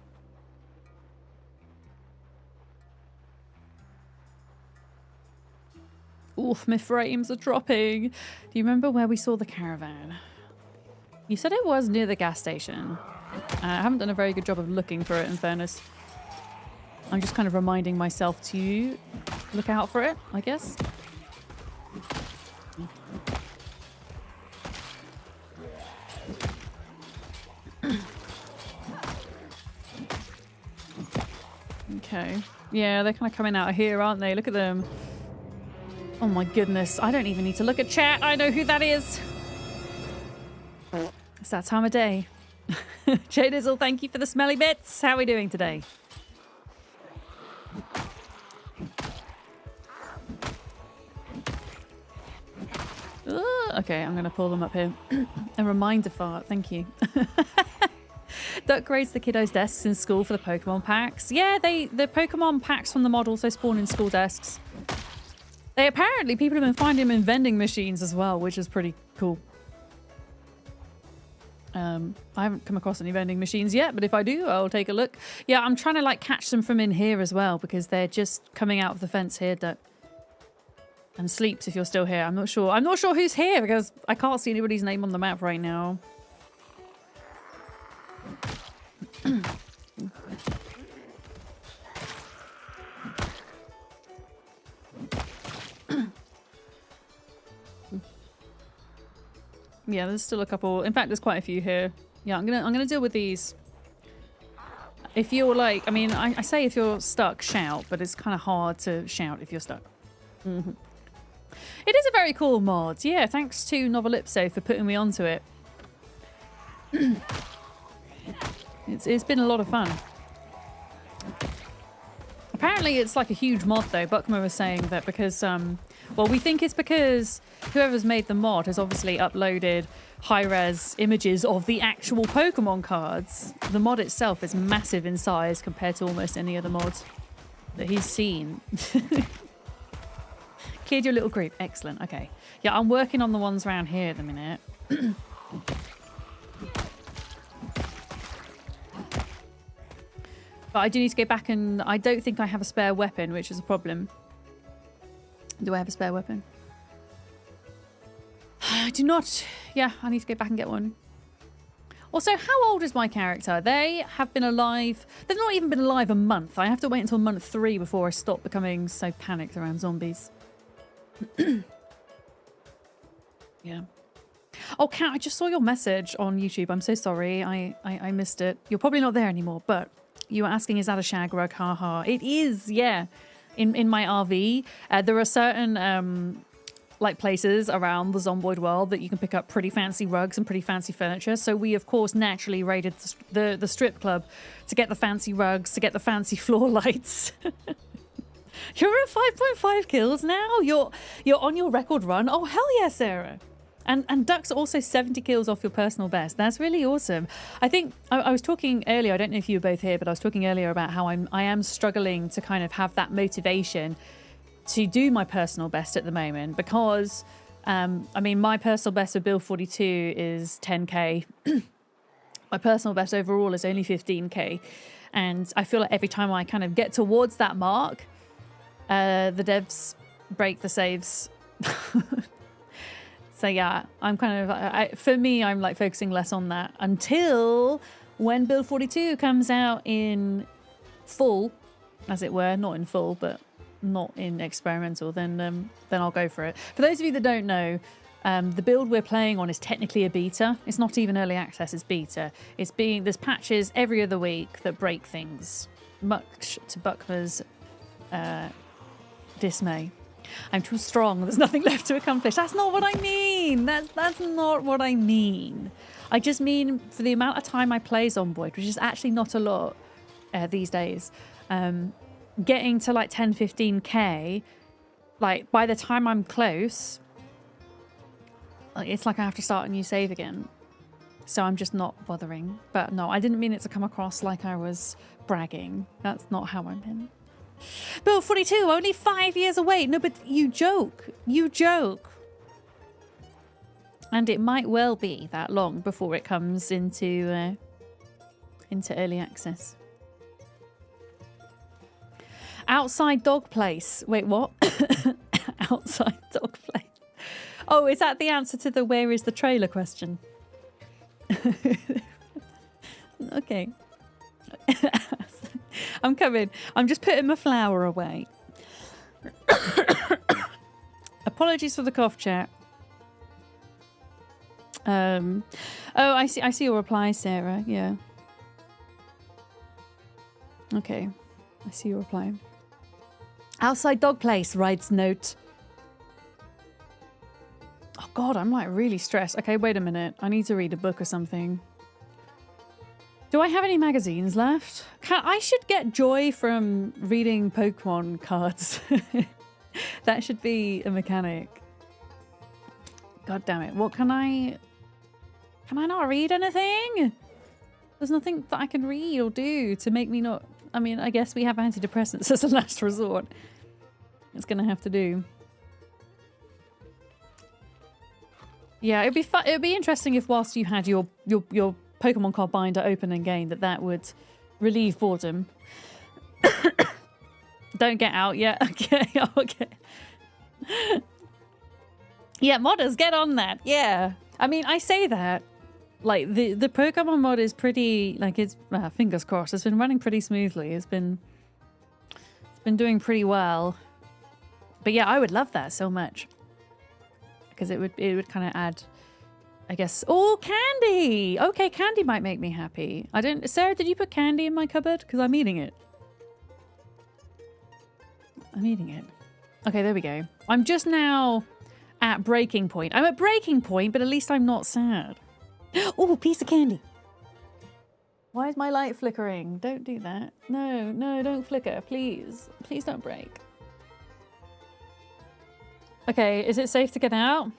Oof, my frames are dropping. Do you remember where we saw the caravan? You said it was near the gas station. I haven't done a very good job of looking for it, in fairness. I'm just kind of reminding myself to look out for it, I guess. Okay. Yeah, they're kind of coming out of here, aren't they? Look at them. Oh my goodness. I don't even need to look at chat. I know who that is. It's that time of day. Jay Dizzle, thank you for the smelly bits. How are we doing today? Okay, I'm going to pull them up here. A reminder fart. Thank you. Duck grades the kiddos' desks in school for the Pokemon packs. Yeah, the Pokemon packs from the mod also spawn in school desks. Apparently, people have been finding them in vending machines as well, which is pretty cool. I haven't come across any vending machines yet, but if I do, I'll take a look. Yeah, I'm trying to like catch them from in here as well because they're just coming out of the fence here, Duck. And Sleeps, if you're still here. I'm not sure. I'm not sure who's here because I can't see anybody's name on the map right now. Yeah, there's still a couple. In fact, there's quite a few here. Yeah, I'm gonna deal with these. If you're like, I mean, I say if you're stuck, shout, but it's kind of hard to shout if you're stuck. Mm-hmm. It is a very cool mod. Yeah, thanks to Novelipso for putting me onto it. It's been a lot of fun. Apparently it's like a huge mod though. Buckman was saying that because, well, we think it's because whoever's made the mod has obviously uploaded high-res images of the actual Pokemon cards. The mod itself is massive in size compared to almost any other mods. that he's seen. Cleared your little group. Excellent. Okay. Yeah, I'm working on the ones around here at the minute. But I do need to go back, and I don't think I have a spare weapon, which is a problem. Do I have a spare weapon? I do not. Yeah, I need to go back and get one. Also, how old is my character? They have been alive. They've not even been alive a month. I have to wait until month 3 before I stop becoming so panicked around zombies. Yeah. Oh, Kat, I just saw your message on YouTube. I'm so sorry. I missed it. You're probably not there anymore, but you were asking, is that a shag rug? Haha. It is, yeah. In my RV, there are certain like places around the Zomboid world that you can pick up pretty fancy rugs and pretty fancy furniture. So we, of course, naturally raided the strip club to get the fancy rugs, to get the fancy floor lights. You're at 5.5 kills now. You're on your record run. Oh hell yeah, Sarah. And Duck's also 70 kills off your personal best. That's really awesome. I think I was talking earlier, I don't know if you were both here, but I was talking earlier about how I am struggling to kind of have that motivation to do my personal best at the moment, because I mean, my personal best with Build 42 is 10k. My personal best overall is only 15k. And I feel like every time I kind of get towards that mark, the devs break the saves. So yeah, I'm kind of, for me, I'm like focusing less on that until when Build 42 comes out in full, as it were, not in full, but not in experimental, then I'll go for it. For those of you that don't know, the build we're playing on is technically a beta. It's not even early access, it's beta. There's patches every other week that break things, much to Buckler's dismay. I'm too strong. There's nothing left to accomplish. That's not what I mean. That's not what I mean. I just mean for the amount of time I play Zomboid, which is actually not a lot these days, getting to like 10, 15k, like by the time I'm close, like, it's like I have to start a new save again. So I'm just not bothering. But no, I didn't mean it to come across like I was bragging. That's not how I meant. Build 42, only 5 years away. No, but you joke. You joke. And it might well be that long before it comes into early access. Outside dog place. Wait, what? Outside dog place. Oh, is that the answer to the where is the trailer question? Okay. I'm coming. I'm just putting my flower away. Apologies for the cough, chat. Oh, I see your reply, Sarah. Yeah. Okay. I see your reply. Outside dog place, writes note. Oh God, I'm like really stressed. Okay, wait a minute. I need to read a book or something. Do I have any magazines left? I should get joy from reading Pokemon cards. That should be a mechanic. God damn it. What can I not read anything? There's nothing that I can read or do to make me not... I mean, I guess we have antidepressants as a last resort. It's going to have to do. Yeah, it'd be fun. It'd be interesting if whilst you had your Pokemon card binder open again, that would relieve boredom. Don't get out yet. Okay, okay. Yeah, modders, get on that. Yeah. I mean, I say that. Like, the Pokemon mod is pretty, like, it's, fingers crossed, it's been running pretty smoothly. It's been doing pretty well. But yeah, I would love that so much. Because it would kind of add, I guess... Oh, candy! Okay, candy might make me happy. I don't... Sarah, did you put candy in my cupboard? Because I'm eating it. I'm eating it. Okay, there we go. I'm just now at breaking point. I'm at breaking point, but at least I'm not sad. Oh, piece of candy. Why is my light flickering? Don't do that. No, no, don't flicker. Please. Please don't break. Okay, is it safe to get out?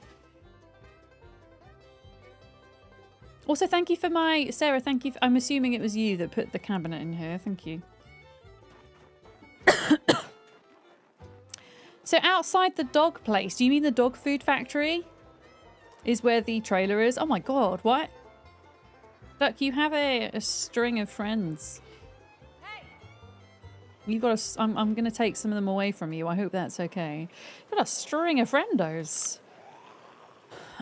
Also, thank you for my... Sarah, thank you. I'm assuming it was you that put the cabinet in here. Thank you. So outside the dog place, do you mean the dog food factory? Is where the trailer is? Oh my god, what? Look, you have a string of friends. You've got a... I'm going to take some of them away from you. I hope that's okay. You've got a string of friendos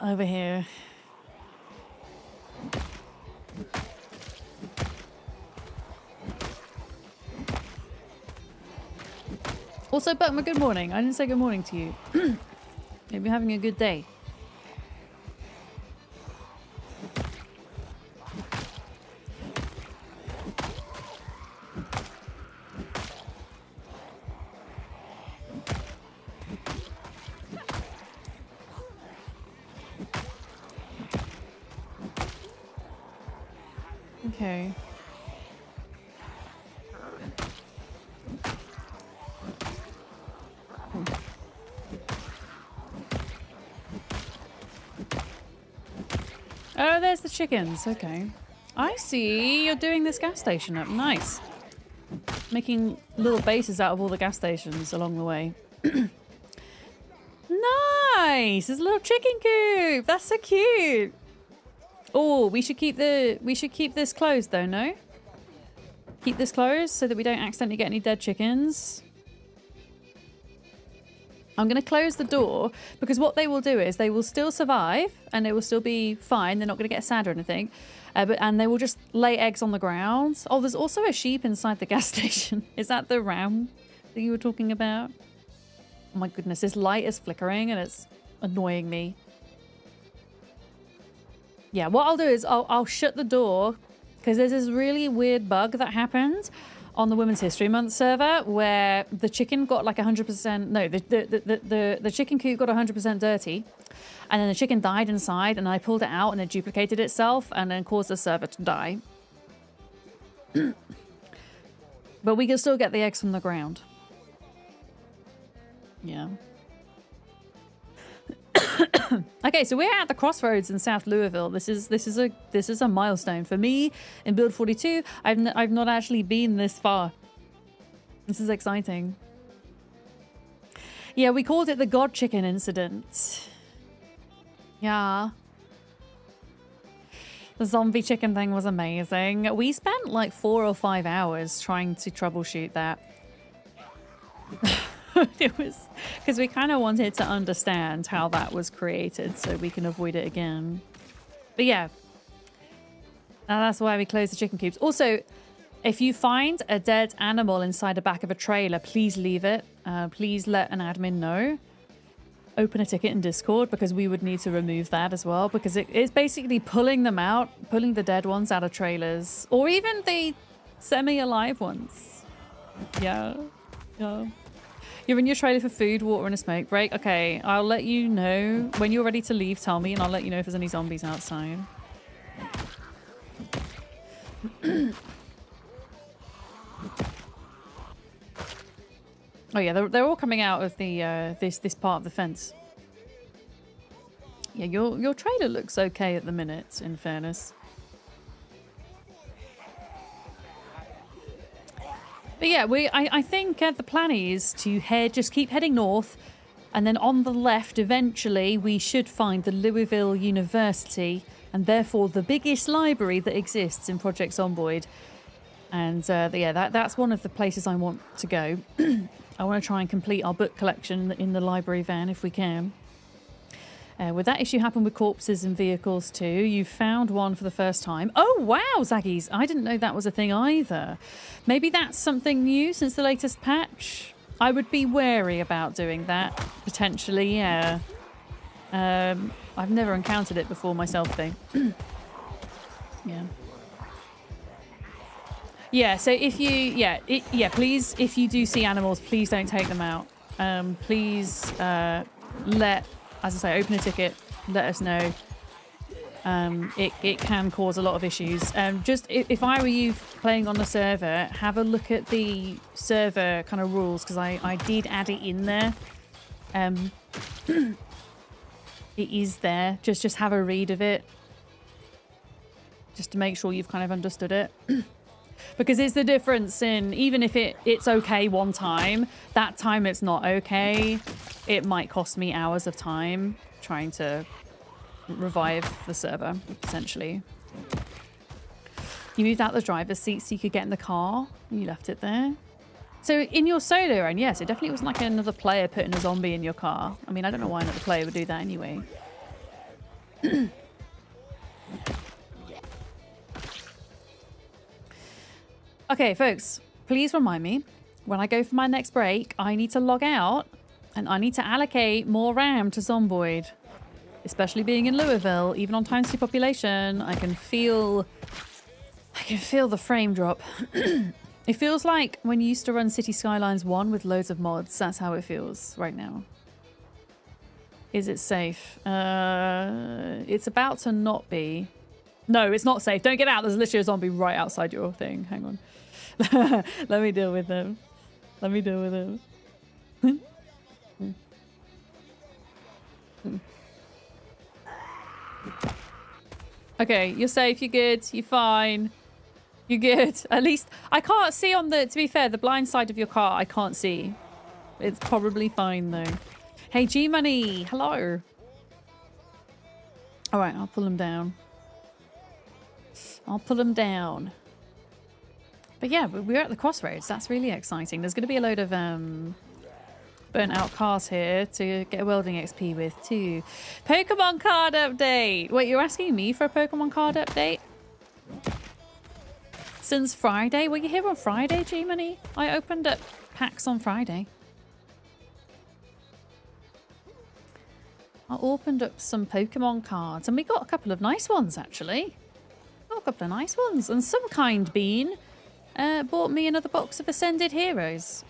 over here. Also, Butma, good morning. I didn't say good morning to you. Hope you're having a good day. Okay. Oh, there's the chickens. Okay. I see. You're doing this gas station up. Nice. Making little bases out of all the gas stations along the way. Nice. There's a little chicken coop. That's so cute. Oh, we should keep this closed though, no? Keep this closed so that we don't accidentally get any dead chickens. I'm going to close the door because what they will do is they will still survive and they will still be fine. They're not going to get sad or anything. And they will just lay eggs on the ground. Oh, there's also a sheep inside the gas station. Is that the ram that you were talking about? Oh my goodness, this light is flickering and it's annoying me. Yeah, what I'll do is I'll shut the door because there's this really weird bug that happened on the Women's History Month server where the chicken got like 100%... No, the chicken coop got 100% dirty. And then the chicken died inside and I pulled it out and it duplicated itself and then caused the server to die. But we can still get the eggs from the ground. Yeah. Okay, so we're at the crossroads in South Louisville. This is a milestone for me in Build 42. I've not actually been this far. This is exciting. Yeah, we called it the God Chicken incident. Yeah. The zombie chicken thing was amazing. We spent like 4 or 5 hours trying to troubleshoot that. It was because we kind of wanted to understand how that was created so we can avoid it again. But yeah, that's why we closed the chicken coops. Also, if you find a dead animal inside the back of a trailer, please leave it. Please let an admin know. Open a ticket in Discord because we would need to remove that as well because it's basically pulling them out, pulling the dead ones out of trailers or even the semi-alive ones. Yeah. Yeah. You're in your trailer for food, water, and a smoke break. Okay, I'll let you know. When you're ready to leave, tell me, and I'll let you know if there's any zombies outside. Oh yeah, they're all coming out of the this part of the fence. Yeah, your trailer looks okay at the minute, in fairness. But yeah, I think the plan is to just keep heading north, and then on the left, eventually, we should find the Louisville University, and therefore the biggest library that exists in Project Zomboid. And yeah, that's one of the places I want to go. I want to try and complete our book collection in the library van if we can. Would that issue happen with corpses and vehicles too? You found one for the first time. Oh, wow, Zaggies. I didn't know that was a thing either. Maybe that's something new since the latest patch. I would be wary about doing that, potentially, yeah. I've never encountered it before myself, though. Yeah. Yeah, so if you... please, if you do see animals, please don't take them out. Please as I say, open a ticket, let us know. It can cause a lot of issues. Just if I were you playing on the server, have a look at the server kind of rules because I did add it in there. It is there. Just have a read of it, just to make sure you've kind of understood it. Because it's the difference in, even if it's okay one time, that time it's not okay, it might cost me hours of time trying to revive the server, essentially. You moved out the driver's seat so you could get in the car, and you left it there. So in your solo run, yes, it definitely wasn't like another player putting a zombie in your car. I mean, I don't know why another player would do that anyway. Okay, folks, please remind me, when I go for my next break, I need to log out and I need to allocate more RAM to Zomboid. Especially being in Louisville, even on times 2 population, I can feel the frame drop. It feels like when you used to run City Skylines 1 with loads of mods. That's how it feels right now. Is it safe? It's about to not be. No, it's not safe. Don't get out. There's literally a zombie right outside your thing. Hang on. Let me deal with them. Let me deal with them. Okay, you're safe. You're good. You're fine. You're good. At least I can't see on the, to be fair, the blind side of your car. I can't see. It's probably fine though. Hey, G-Money. Hello. All right, I'll pull him down. I'll pull him down. But yeah, we're at the crossroads. That's really exciting. There's going to be a load of burnt out cars here to get a welding XP with too. Pokemon card update. Wait, you're asking me for a Pokemon card update? Since Friday? Were you here on Friday, G-Money? I opened up packs on Friday. I opened up some Pokemon cards and we got a couple of nice ones actually. Got a couple of nice ones. And Some Kind Bean bought me another box of Ascended Heroes,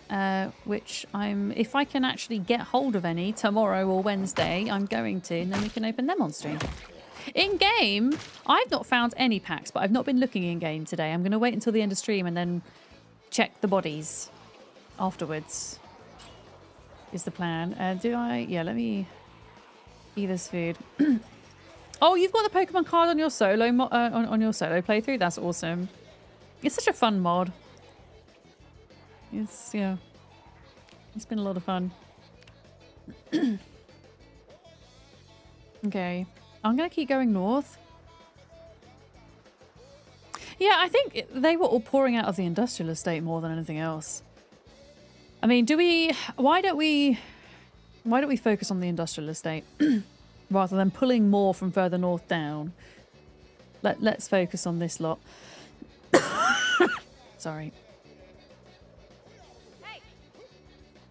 which if I can actually get hold of any tomorrow or Wednesday, I'm going to, and then we can open them on stream. In game, I've not found any packs, but I've not been looking in game today. I'm going to wait until the end of stream and then check the bodies afterwards. Is the plan. Do I? Yeah, let me eat this food. Oh, you've got the Pokemon card on your solo on your solo playthrough. That's awesome. It's such a fun mod. It's been a lot of fun. Okay, I'm gonna keep going north. Yeah, I think they were all pouring out of the industrial estate more than anything else. I mean, why don't we focus on the industrial estate rather than pulling more from further north down? Let's focus on this lot. Sorry.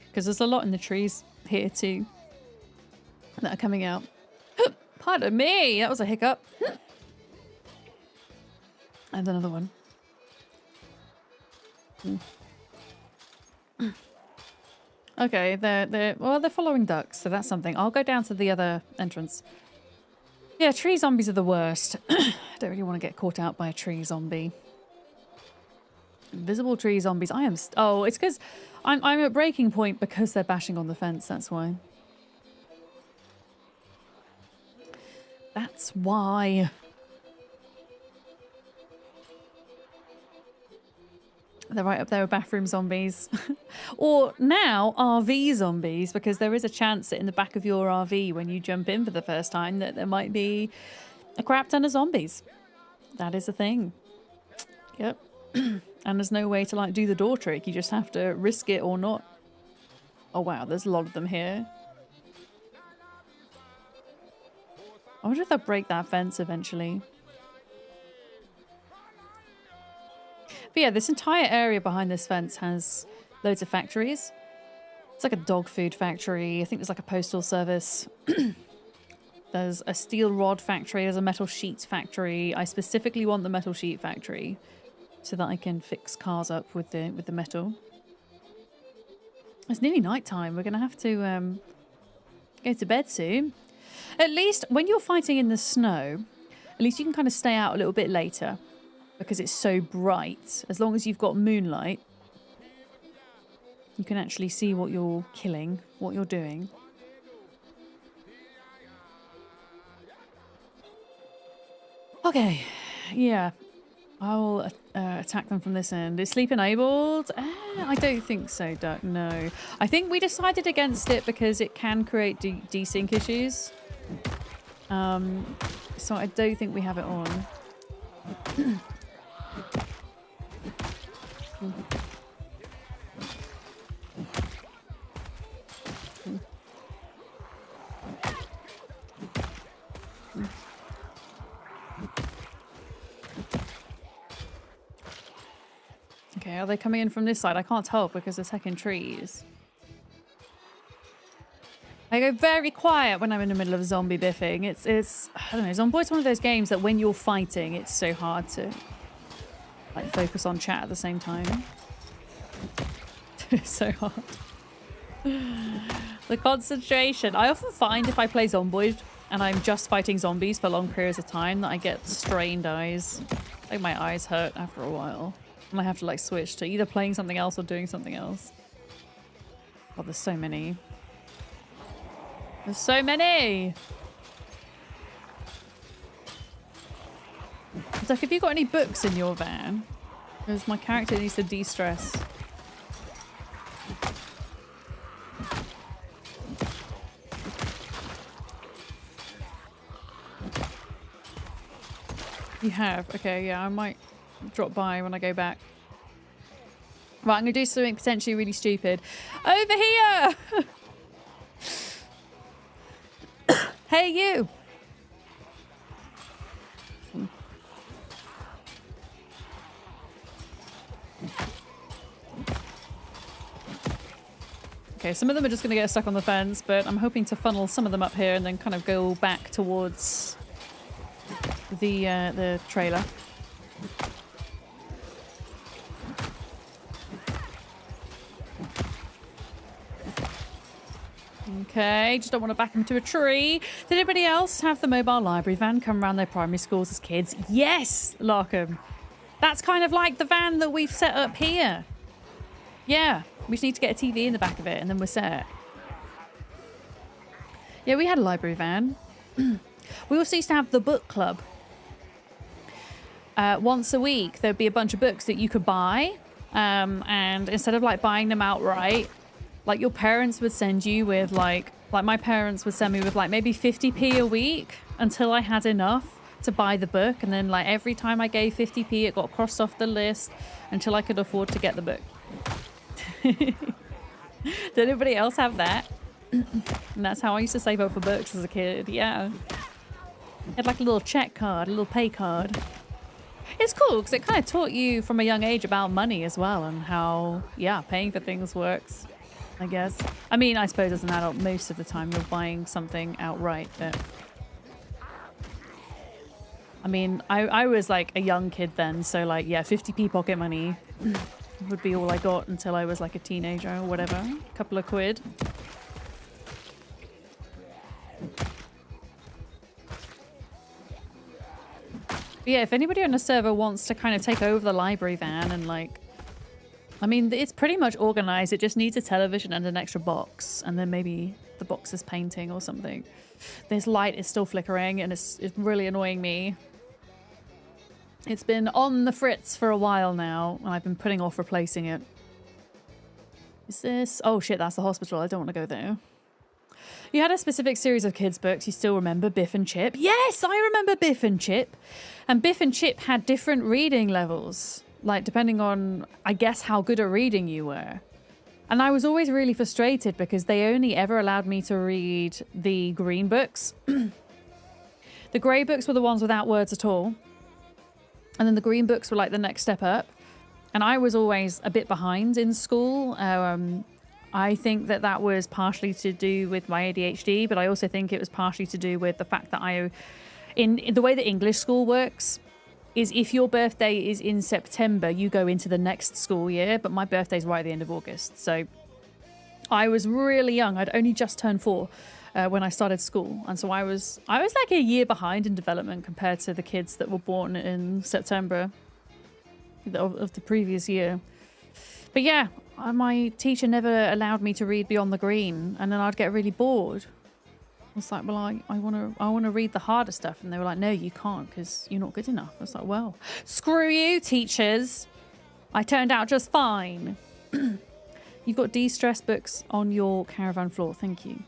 Because there's a lot in the trees here too that are coming out. Pardon me, that was a hiccup. And another one. Okay, they're following ducks, so that's something. I'll go down to the other entrance. Yeah, tree zombies are the worst. I don't really want to get caught out by a tree zombie. Invisible tree zombies. Oh, it's because I'm at breaking point because they're bashing on the fence. That's why. That's why. They're right up there with bathroom zombies. Or now RV zombies, because there is a chance that in the back of your RV when you jump in for the first time that there might be a crap ton of zombies. That is a thing. Yep. And there's no way to like do the door trick. You just have to risk it or not. Oh wow, there's a lot of them here. I wonder if they'll break that fence eventually. But yeah, this entire area behind this fence has loads of factories. It's like a dog food factory. I think there's like a postal service. There's a steel rod factory. There's a metal sheets factory. I specifically want the metal sheet factory so that I can fix cars up with the metal. It's nearly night time. We're going to have to go to bed soon. At least when you're fighting in the snow, at least you can kind of stay out a little bit later because it's so bright. As long as you've got moonlight, you can actually see what you're killing, what you're doing. Okay, yeah. I'll attack them from this end. Is sleep enabled? I don't think so, Duck. No. I think we decided against it because it can create desync issues. So I don't think we have it on. Okay, are they coming in from this side? I can't tell because they're second trees. I go very quiet when I'm in the middle of zombie biffing. It's I don't know, Zomboid's one of those games that when you're fighting, it's so hard to like focus on chat at the same time. It's so hard. The concentration. I often find if I play Zomboid and I'm just fighting zombies for long periods of time that I get strained eyes. Like my eyes hurt after a while. And I have to like switch to either playing something else or doing something else. Oh, there's so many. There's so many! Duck, have you got any books in your van? Because my character needs to de-stress. You have? Okay, yeah, I might drop by when I go back. Right, I'm going to do something potentially really stupid. Over here! Hey, you! Okay, some of them are just going to get stuck on the fence, but I'm hoping to funnel some of them up here and then kind of go back towards the trailer. Okay, just don't want to back them to a tree. Did anybody else have the mobile library van come around their primary schools as kids? Yes, Larkham. That's kind of like the van that we've set up here. Yeah, we just need to get a TV in the back of it and then we're set. Yeah, we had a library van. We also used to have the book club. Once a week, there'd be a bunch of books that you could buy. And instead of like buying them outright, like your parents would send you with like my parents would send me with like maybe 50p a week until I had enough to buy the book. And then like every time I gave 50p, it got crossed off the list until I could afford to get the book. Did anybody else have that? And that's how I used to save up for books as a kid. Yeah. I had like a little check card, a little pay card. It's cool because it kind of taught you from a young age about money as well and how, yeah, paying for things works, I guess. I mean, I suppose as an adult, most of the time you're buying something outright, but... I mean, I was like a young kid then, so like, yeah, 50p pocket money would be all I got until I was like a teenager or whatever. A couple of quid. But yeah, if anybody on the server wants to kind of take over the library van and like... I mean, it's pretty much organized. It just needs a television and an extra box. And then maybe the box is painting or something. This light is still flickering and it's really annoying me. It's been on the fritz for a while now, and I've been putting off replacing it. Is this... Oh shit, that's the hospital. I don't want to go there. You had a specific series of kids' books. You still remember Biff and Chip? Yes, I remember Biff and Chip. And Biff and Chip had different reading levels, like depending on, I guess, how good at reading you were. And I was always really frustrated because they only ever allowed me to read the green books. The grey books were the ones without words at all. And then the green books were like the next step up. And I was always a bit behind in school. I think that that was partially to do with my ADHD, but I also think it was partially to do with the fact that in the way that English school works, is if your birthday is in September, you go into the next school year, but my birthday's right at the end of August. So I was really young. I'd only just turned 4 when I started school. And so I was like a year behind in development compared to the kids that were born in September of the previous year. But yeah, my teacher never allowed me to read beyond the green, and then I'd get really bored. was like, well, I want to read the harder stuff. And they were like, no, you can't because you're not good enough. I was like, well, screw you, teachers. I turned out just fine. You've got de-stress books on your caravan floor. Thank you.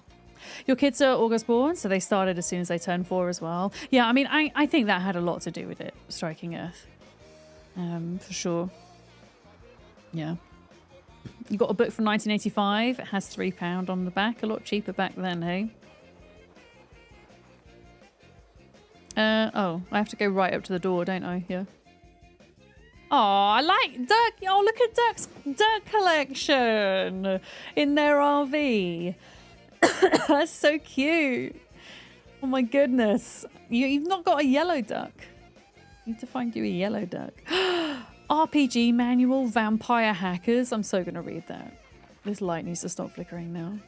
Your kids are August born, so they started as soon as they turned 4 as well. Yeah, I mean, I think that had a lot to do with it, striking Earth. For sure. Yeah. You got a book from 1985. It has £3 on the back. A lot cheaper back then, hey? Oh, I have to go right up to the door, don't I? Yeah. Oh, I like duck. Oh, look at Duck's duck collection in their RV. That's so cute. Oh my goodness. You've not got a yellow duck. You need to find you a yellow duck. RPG manual, vampire hackers. I'm so going to read that. This light needs to stop flickering now.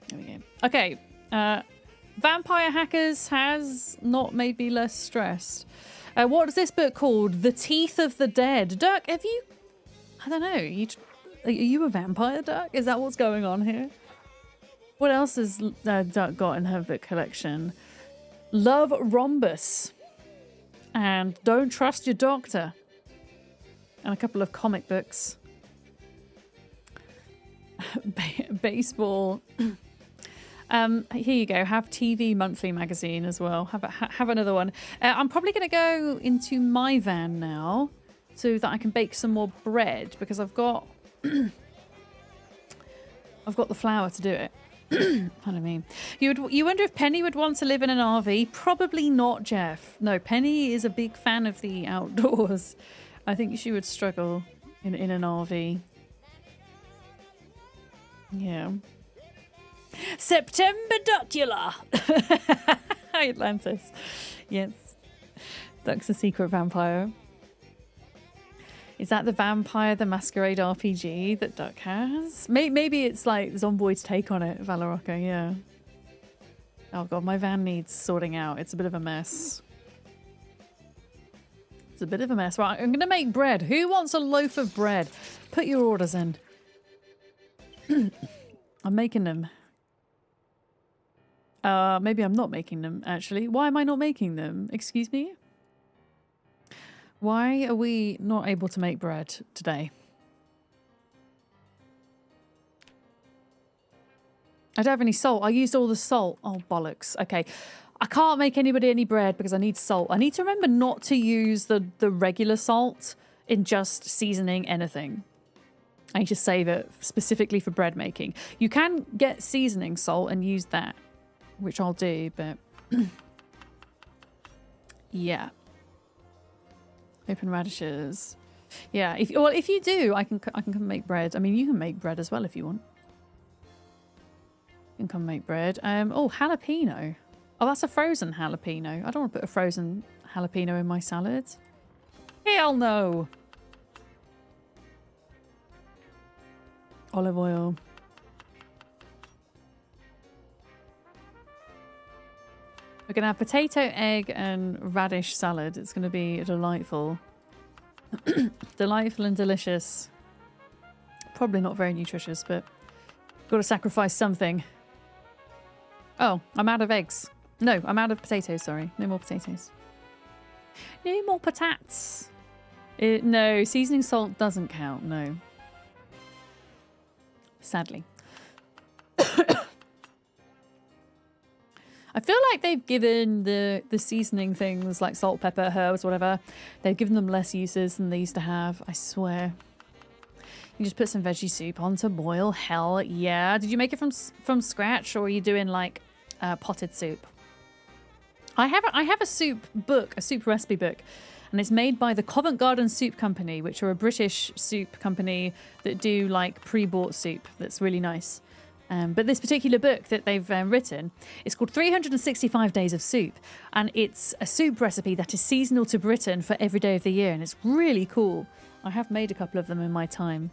There we go. Okay. Vampire hackers has not made me less stressed. What is this book called? The Teeth of the Dead. Duck, have you... I don't know. Are you a vampire, Duck? Is that what's going on here? What else has Duck got in her book collection? Love Rhombus. And Don't Trust Your Doctor. And a couple of comic books. Baseball. Here you go. Have TV Monthly magazine as well. Have another one. I'm probably going to go into my van now so that I can bake some more bread because I've got I've got the flour to do it. Pardon me. You wonder if Penny would want to live in an RV? Probably not, Jeff. No, Penny is a big fan of the outdoors. I think she would struggle in an RV. Yeah. September Duckula. Atlantis. Yes. Duck's a secret vampire. Is that the Vampire the Masquerade RPG that Duck has? Maybe it's like Zomboid's take on it, Valorocca, yeah. Oh god, my van needs sorting out. It's a bit of a mess. It's a bit of a mess. Right, I'm going to make bread. Who wants a loaf of bread? Put your orders in. I'm making them. Maybe I'm not making them, actually. Why am I not making them? Excuse me? Why are we not able to make bread today? I don't have any salt. I used all the salt. Oh, bollocks. Okay. I can't make anybody any bread because I need salt. I need to remember not to use the regular salt in just seasoning anything. I need to save it specifically for bread making. You can get seasoning salt and use that, which I'll do, but yeah. Open radishes. Yeah, if you do, I can come make bread. I mean, you can make bread as well if you want. You can come make bread. Oh, jalapeno. Oh, that's a frozen jalapeno. I don't want to put a frozen jalapeno in my salad. Hell no. Olive oil. We're going to have potato, egg, and radish salad. It's going to be delightful. Delightful and delicious. Probably not very nutritious, but got to sacrifice something. Oh, I'm out of eggs. No, I'm out of potatoes, sorry. No more potatoes. No more patates. No, seasoning salt doesn't count, no. Sadly. I feel like they've given the seasoning things like salt, pepper, herbs, whatever, they've given them less uses than they used to have, I swear. You just put some veggie soup on to boil. Hell yeah. Did you make it from scratch or are you doing like potted soup? I have a soup book, a soup recipe book, and it's made by the Covent Garden Soup Company, which are a British soup company that do like pre-bought soup that's really nice. But this particular book that they've written is called 365 Days of Soup. And it's a soup recipe that is seasonal to Britain for every day of the year. And it's really cool. I have made a couple of them in my time.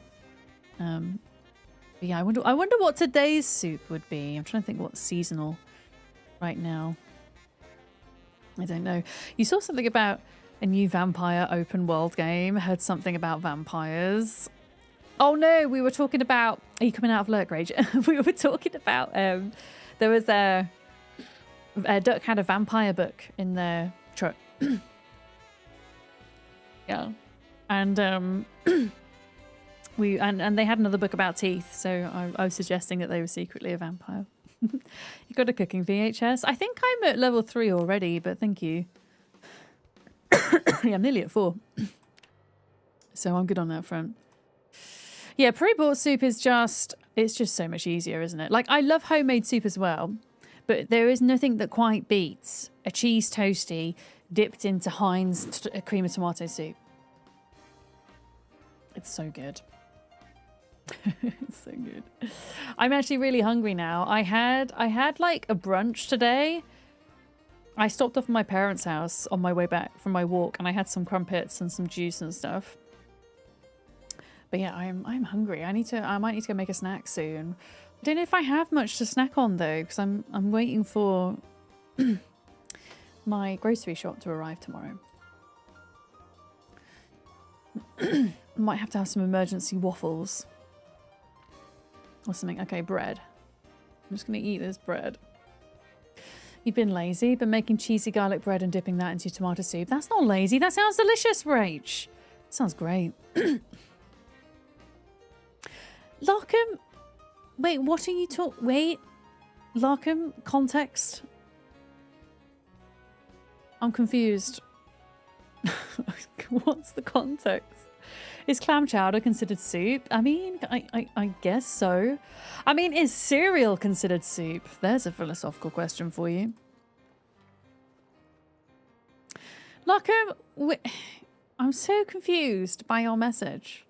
But yeah, I wonder what today's soup would be. I'm trying to think what's seasonal right now. I don't know. You saw something about a new vampire open world game. I heard something about vampires. Oh no, we were talking about. Are you coming out of Lurk Rage? We were talking about. There was Duck had a vampire book in their truck. Yeah, and we and they had another book about teeth. So I was suggesting that they were secretly a vampire. You got a cooking VHS? I think I'm at level 3 already, but thank you. Yeah, I'm nearly at 4. So I'm good on that front. Yeah, pre-bought soup is it's just so much easier, isn't it? Like, I love homemade soup as well, but there is nothing that quite beats a cheese toasty dipped into Heinz cream of tomato soup. It's so good. It's so good. I'm actually really hungry now. I had like a brunch today. I stopped off at my parents' house on my way back from my walk, and I had some crumpets and some juice and stuff. But yeah, I'm hungry. I might need to go make a snack soon. I don't know if I have much to snack on though, because I'm waiting for my grocery shop to arrive tomorrow. Might have to have some emergency waffles. Or something. Okay, bread. I'm just going to eat this bread. You've been lazy, but making cheesy garlic bread and dipping that into tomato soup. That's not lazy. That sounds delicious, Rach. Sounds great. Larkham. Wait, what are you talking? Wait. Larkham, context. I'm confused. What's the context? Is clam chowder considered soup? I mean, I guess so. I mean, is cereal considered soup? There's a philosophical question for you. Larkham, I'm so confused by your message.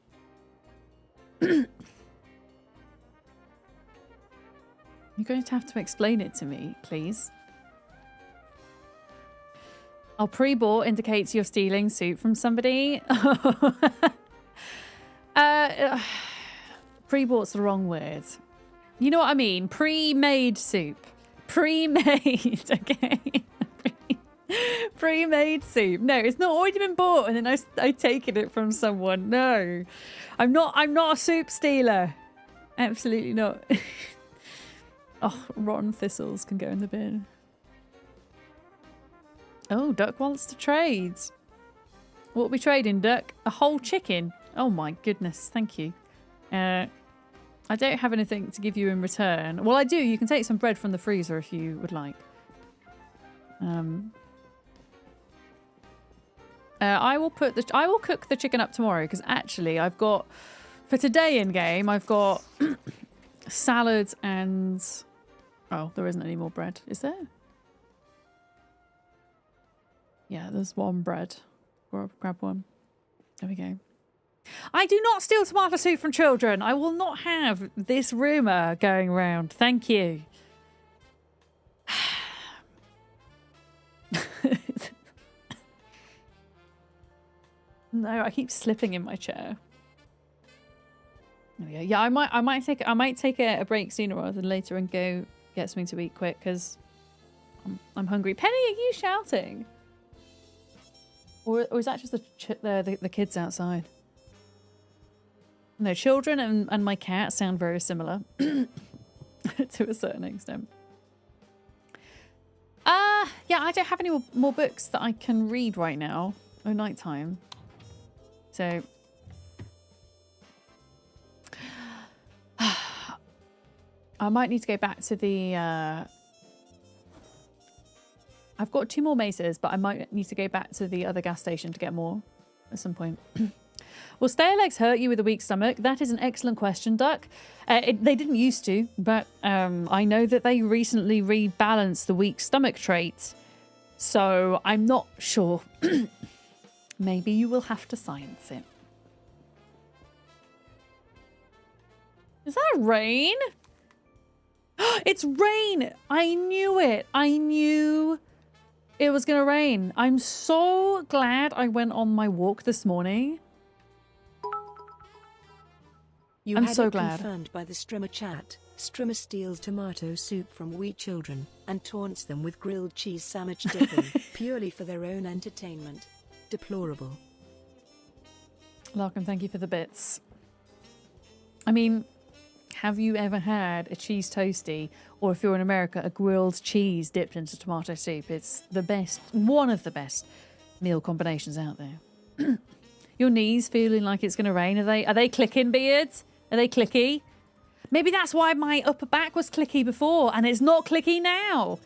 You're going to have to explain it to me, please. Our pre-bought indicates you're stealing soup from somebody. Pre-bought's the wrong word. You know what I mean? Pre-made soup. Pre-made, okay? Pre-made soup. No, it's not already been bought and then I taken it from someone. No. I'm not a soup stealer. Absolutely not. Oh, rotten thistles can go in the bin. Oh, Duck wants to trade. What are we trading, Duck? A whole chicken? Oh my goodness, thank you. I don't have anything to give you in return. Well, I do. You can take some bread from the freezer if you would like. I will cook the chicken up tomorrow because actually I've got for today in game I've got salad and there isn't any more bread, is there? Yeah, there's one bread. Grab one. There we go. I do not steal tomato soup from children. I will not have this rumour going around. Thank you. No, I keep slipping in my chair. There we go. Yeah, I might take a break sooner rather than later and go get something to eat quick because I'm hungry. Penny, are you shouting? Or is that just the kids outside? No, children and my cat sound very similar to a certain extent. Yeah, I don't have any more books that I can read right now. Oh, nighttime. So I might need to go back to the I've got 2 more maces, but I might need to go back to the other gas station to get more at some point. Will stale legs hurt you with a weak stomach? That is an excellent question, Duck. They didn't used to, but I know that they recently rebalanced the weak stomach trait. So I'm not sure. Maybe you will have to science it. Is that rain? It's rain! I knew it. I knew it was going to rain. I'm so glad I went on my walk this morning. I'm so glad. Confirmed by the streamer chat. Streamer steals tomato soup from wee children and taunts them with grilled cheese sandwich dipping purely for their own entertainment. Deplorable. Larkham, thank you for the bits. I mean, have you ever had a cheese toastie, or if you're in America, a grilled cheese dipped into tomato soup? It's the best, one of the best meal combinations out there. Your knees feeling like it's going to rain? Are they clicking, beards? Are they clicky? Maybe that's why my upper back was clicky before and it's not clicky now.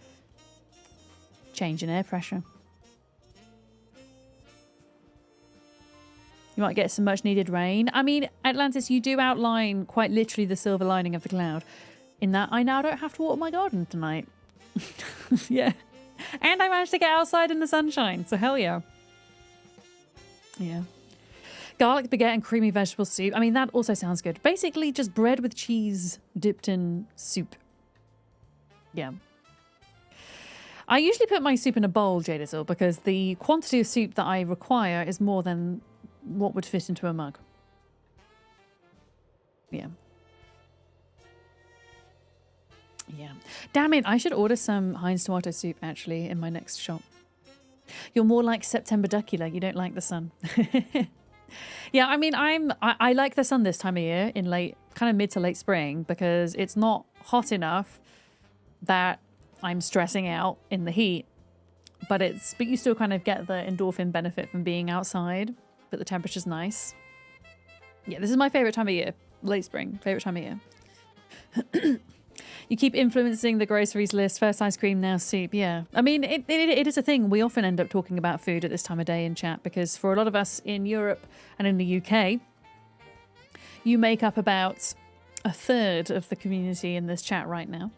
Change in air pressure. You might get some much needed rain. I mean, Atlantis, you do outline quite literally the silver lining of the cloud in that I now don't have to water my garden tonight. Yeah. And I managed to get outside in the sunshine. So hell yeah. Yeah. Garlic baguette and creamy vegetable soup. I mean, that also sounds good. Basically, just bread with cheese dipped in soup. Yeah. I usually put my soup in a bowl, Jadazil, because the quantity of soup that I require is more than what would fit into a mug. Yeah. Yeah. Damn it, I should order some Heinz tomato soup, actually, in my next shop. You're more like September Duckula. You don't like the sun. Yeah, I mean, I like the sun this time of year in kind of mid to late spring, because it's not hot enough that I'm stressing out in the heat, but you still kind of get the endorphin benefit from being outside, but the temperature's nice. Yeah, this is my favorite time of year. Late spring, favorite time of year. You keep influencing the groceries list. First ice cream, now soup. Yeah. I mean, it is a thing. We often end up talking about food at this time of day in chat, because for a lot of us in Europe and in the UK, you make up about a third of the community in this chat right now.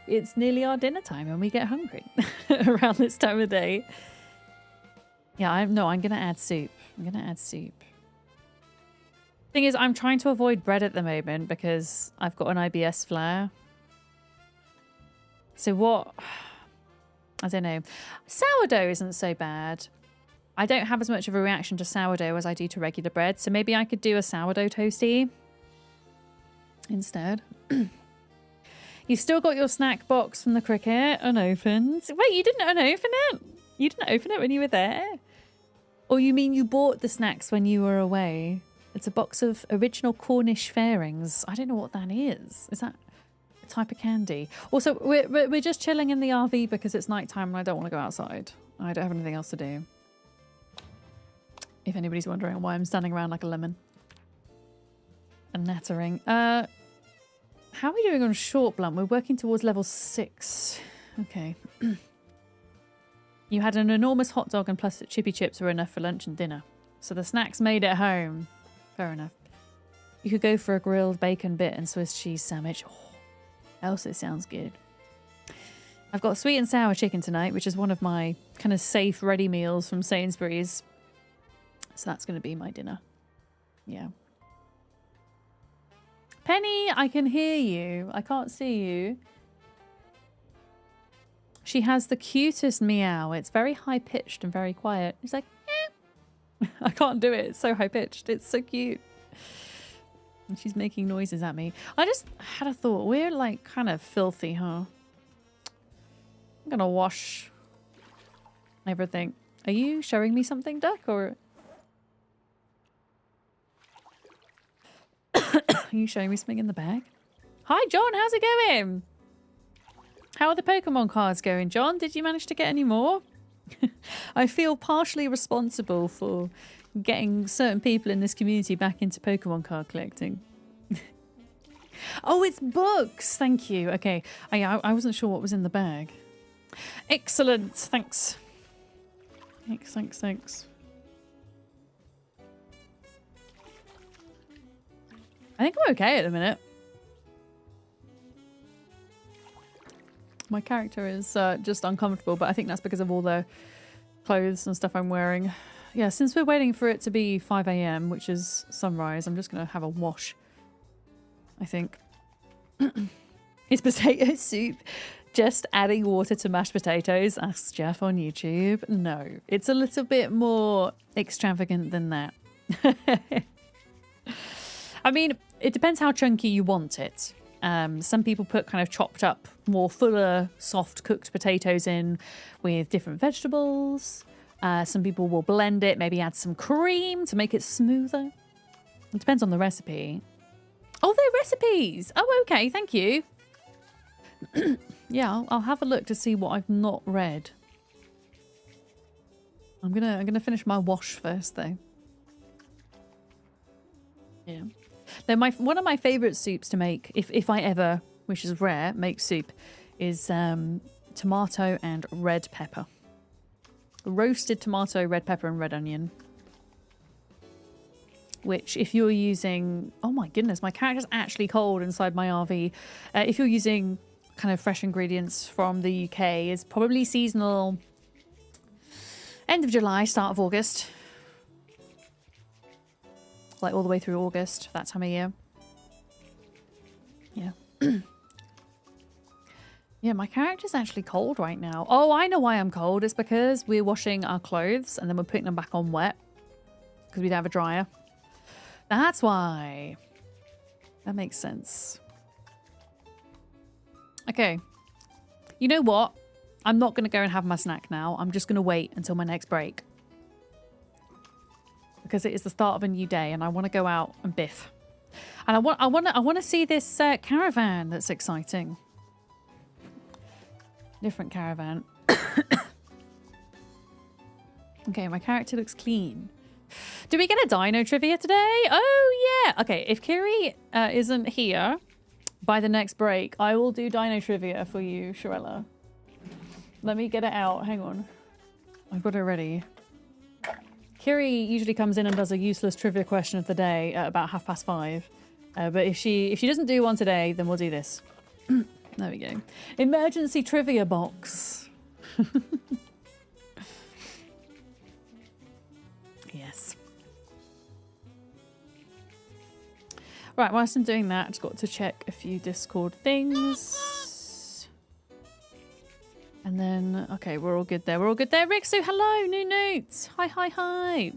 It's nearly our dinner time and we get hungry around this time of day. Yeah, I'm going to add soup. I'm going to add soup. Thing is, I'm trying to avoid bread at the moment because I've got an IBS flare. So what? I don't know. Sourdough isn't so bad. I don't have as much of a reaction to sourdough as I do to regular bread. So maybe I could do a sourdough toastie instead. You've still got your snack box from the cricket unopened. Wait, you didn't unopen it? You didn't open it when you were there? Or you mean you bought the snacks when you were away? It's a box of original Cornish fairings. I don't know what that is. Is that a type of candy? Also, we're just chilling in the RV because it's nighttime and I don't want to go outside. I don't have anything else to do. If anybody's wondering why I'm standing around like a lemon. And nattering. How are we doing on short blunt? We're working towards level 6. Okay. You had an enormous hot dog and plus chippy chips were enough for lunch and dinner. So the snacks made it home. Fair enough. You could go for a grilled bacon bit and Swiss cheese sandwich. Oh, also sounds good. I've got sweet and sour chicken tonight, which is one of my kind of safe ready meals from Sainsbury's. So that's going to be my dinner. Yeah. Penny, I can hear you. I can't see you. She has the cutest meow. It's very high-pitched and very quiet. It's like, eh. I can't do it. It's so high-pitched. It's so cute. And she's making noises at me. I just had a thought. We're like kind of filthy, huh? I'm going to wash everything. Are you showing me something, Duck? Or are you showing me something in the bag? Hi, John. How's it going? How are the Pokemon cards going, John? Did you manage to get any more? I feel partially responsible for getting certain people in this community back into Pokemon card collecting. Oh, it's books. Thank you. Okay. I wasn't sure what was in the bag. Excellent. Thanks. Thanks. I think I'm okay at the minute. My character is just uncomfortable, but I think that's because of all the clothes and stuff I'm wearing. Yeah, since we're waiting for it to be 5 a.m., which is sunrise, I'm just going to have a wash, I think. Is potato soup just adding water to mashed potatoes? Asks Jeff on YouTube. No, it's a little bit more extravagant than that. I mean, it depends how chunky you want it. Some people put kind of chopped up, more fuller, soft cooked potatoes in with different vegetables. Some people will blend it, maybe add some cream to make it smoother. It depends on the recipe. Oh, they're recipes. Oh, okay. Thank you. Yeah, I'll have a look to see what I've not read. I'm gonna finish my wash first, though. Yeah. Now, one of my favourite soups to make, if I ever, which is rare, make soup, is tomato and red pepper. Roasted tomato, red pepper, and red onion. Which, if you're using... Oh my goodness, my character's actually cold inside my RV. If you're using kind of fresh ingredients from the UK, is probably seasonal. End of July, start of August. Like all the way through August, that time of year. Yeah. Yeah, my character's actually cold right now. Oh, I know why I'm cold. It's because we're washing our clothes and then we're putting them back on wet. Because we don't have a dryer. That's why. That makes sense. Okay. You know what? I'm not going to go and have my snack now. I'm just going to wait until my next break. Because it is the start of a new day and I want to go out and biff. And I want to see this caravan that's exciting. Different caravan. Okay, my character looks clean. Do we get a dino trivia today? Oh, yeah. Okay, if Kiri isn't here by the next break, I will do dino trivia for you, Shirella. Let me get it out. Hang on. I've got it ready. Kiri usually comes in and does a useless trivia question of the day at about 5:30. But if she doesn't do one today, then we'll do this. There we go. Emergency trivia box. Yes. Right, whilst I'm doing that, I've just got to check a few Discord things. And then, okay, we're all good there. We're all good there. Rixu, hello, new notes. Hi, hi, hi.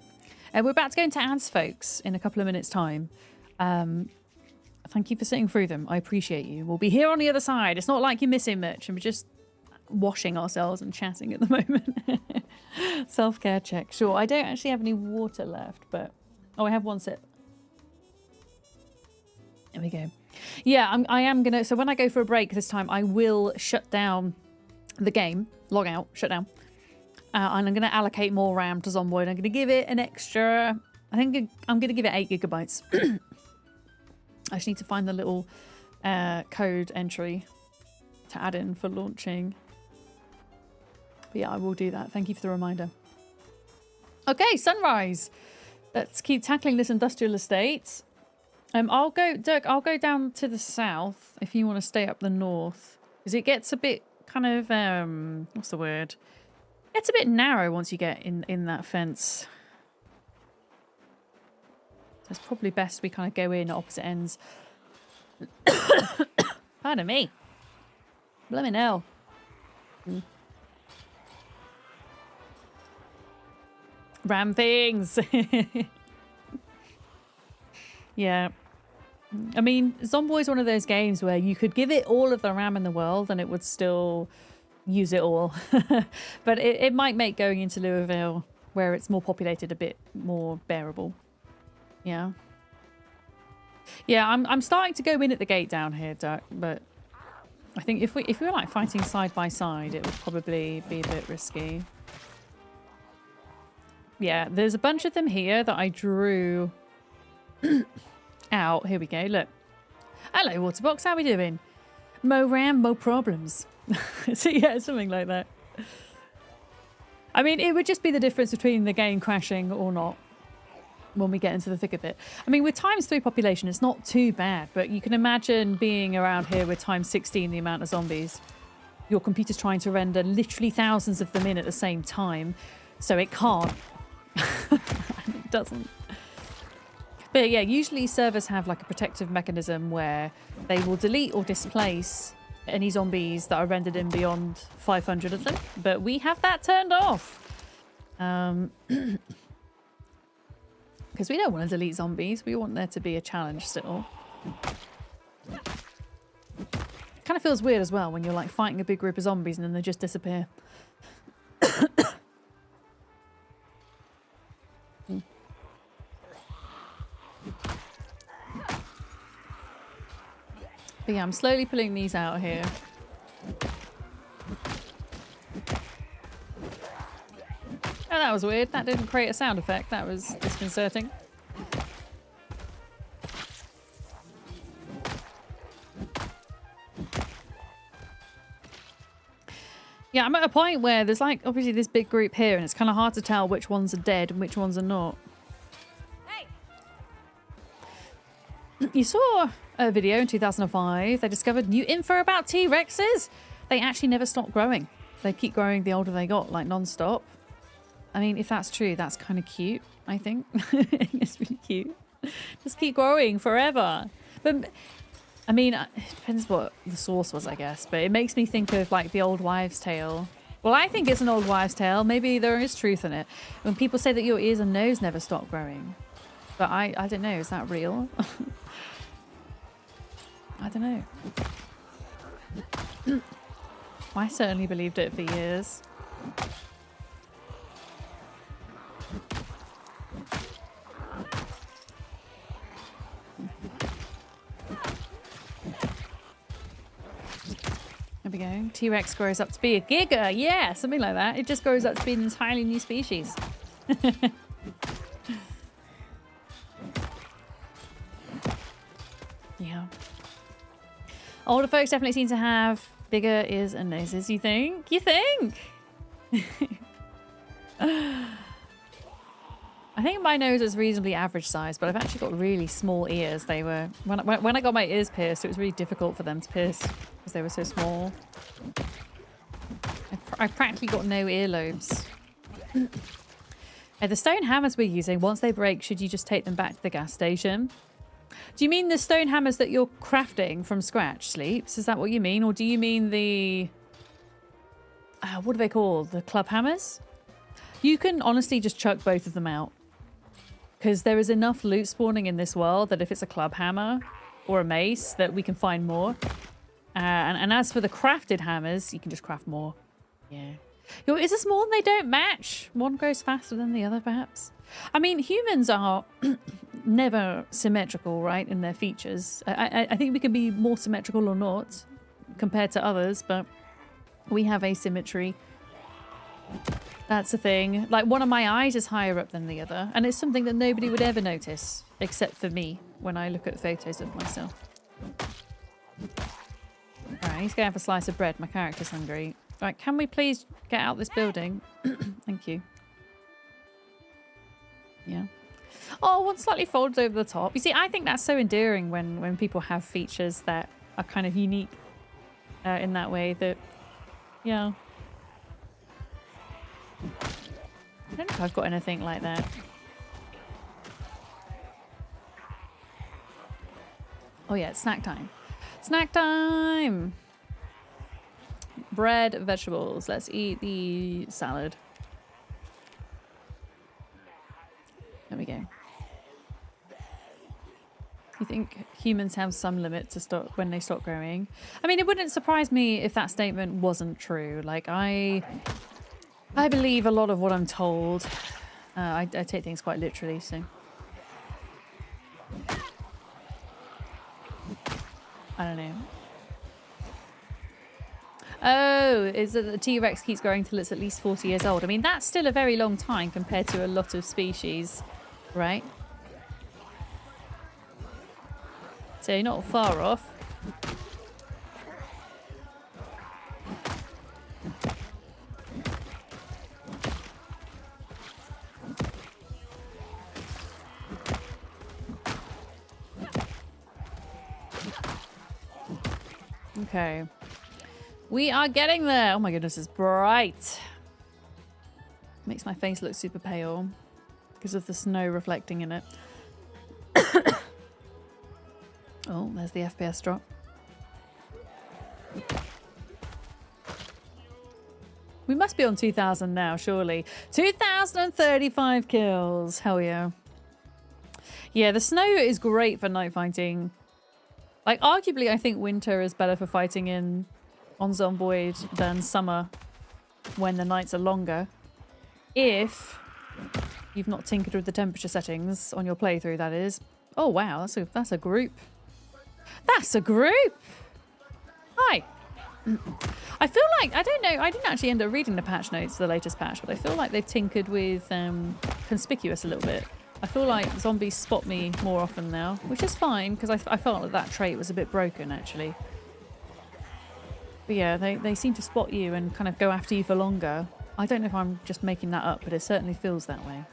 We're about to go into ads, folks, in a couple of minutes' time. Thank you for sitting through them. I appreciate you. We'll be here on the other side. It's not like you're missing much. And we're just washing ourselves and chatting at the moment. Self-care check. Sure, I don't actually have any water left, but... Oh, I have one sip. There we go. Yeah, I am going to... So when I go for a break this time, I will shut down the game. Log out. Shut down. And I'm going to allocate more RAM to Zomboid. I'm going to give it an extra... I think I'm going to give it 8 gigabytes. I just need to find the little code entry to add in for launching. But yeah, I will do that. Thank you for the reminder. Okay, sunrise. Let's keep tackling this industrial estate. I'll go, Dirk, I'll go down to the south if you want to stay up the north. Because it gets a bit kind of, what's the word? It gets a bit narrow once you get in that fence. So it's probably best we kind of go in at opposite ends. Pardon me. Blimey hell. Ram things. Yeah. I mean, Zomboid's one of those games where you could give it all of the RAM in the world and it would still use it all. But it might make going into Louisville, where it's more populated, a bit more bearable. Yeah. Yeah, I'm starting to go in at the gate down here, Dirk, but I think if we were like fighting side by side, it would probably be a bit risky. Yeah, there's a bunch of them here that I drew out. Here we go, look. Hello, Waterbox, how we doing? Mo RAM, mo problems. So yeah, something like that. I mean, it would just be the difference between the game crashing or not when we get into the thick of it. I mean, with ×3 population, it's not too bad, but you can imagine being around here with ×16 the amount of zombies. Your computer's trying to render literally thousands of them in at the same time, so it can't. And it doesn't. But yeah, usually servers have like a protective mechanism where they will delete or displace any zombies that are rendered in beyond 500 of them, but we have that turned off. Because we don't want to delete zombies. We want there to be a challenge still. Kind of feels weird as well when you're like fighting a big group of zombies and then they just disappear. But yeah, I'm slowly pulling these out here. Oh, that was weird. That didn't create a sound effect. That was disconcerting. Yeah, I'm at a point where there's like obviously this big group here and it's kind of hard to tell which ones are dead and which ones are not. Hey. You saw a video in 2005. They discovered new info about T-Rexes. They actually never stopped growing. They keep growing the older they got, like non-stop. I mean, if that's true, that's kind of cute, I think. It's really cute. Just keep growing forever. But I mean, it depends what the source was, I guess. But it makes me think of like the old wives' tale. Well, I think it's an old wives' tale. Maybe there is truth in it. When people say that your ears and nose never stop growing. But I don't know. Is that real? I don't know. I certainly believed it for years. There we go. T-Rex grows up to be a giga. Yeah, something like that. It just grows up to be an entirely new species. Yeah. Older folks definitely seem to have bigger ears and noses, you think? You think? I think my nose is reasonably average size, but I've actually got really small ears. They were when I got my ears pierced, it was really difficult for them to pierce because they were so small. I practically got no earlobes. The stone hammers we're using, once they break, should you just take them back to the gas station? Do you mean the stone hammers that you're crafting from scratch, Sleeps? Is that what you mean? Or do you mean the... what are they called? The club hammers? You can honestly just chuck both of them out. Because there is enough loot spawning in this world that if it's a club hammer or a mace, that we can find more. And as for the crafted hammers, you can just craft more. Yeah. Is this more than they don't match? One goes faster than the other, perhaps? I mean, humans are never symmetrical, right, in their features. I think we can be more symmetrical or not compared to others, but we have asymmetry. That's the thing. Like, one of my eyes is higher up than the other, and it's something that nobody would ever notice, except for me, when I look at photos of myself. Alright, he's going for a slice of bread. My character's hungry. Right, can we please get out this building? Thank you. Yeah. Oh, one slightly folds over the top. You see, I think that's so endearing when people have features that are kind of unique in that way that, yeah. I don't know if I've got anything like that. Oh yeah, it's snack time. Snack time! Bread, vegetables. Let's eat the salad. There we go. You think humans have some limit to stop when they stop growing? I mean, it wouldn't surprise me if that statement wasn't true. Like, I believe a lot of what I'm told. I take things quite literally, so. I don't know. Oh, is that the T-Rex keeps growing till it's at least 40 years old? I mean, that's still a very long time compared to a lot of species, right? So you're not far off. Okay. We are getting there. Oh my goodness, it's bright. Makes my face look super pale because of the snow reflecting in it. Oh, there's the FPS drop. We must be on 2,000 now, surely. 2,035 kills. Hell yeah. Yeah, the snow is great for night fighting. Like, arguably, I think winter is better for fighting on Zomboid than summer when the nights are longer. If you've not tinkered with the temperature settings on your playthrough, that is. Oh, wow. That's a group. That's a group. Hi. I feel like, I don't know, I didn't actually end up reading the patch notes for the latest patch, but I feel like they've tinkered with conspicuous a little bit. I feel like zombies spot me more often now, which is fine, because I felt that that trait was a bit broken, actually. But yeah, they seem to spot you and kind of go after you for longer. I don't know if I'm just making that up, but it certainly feels that way.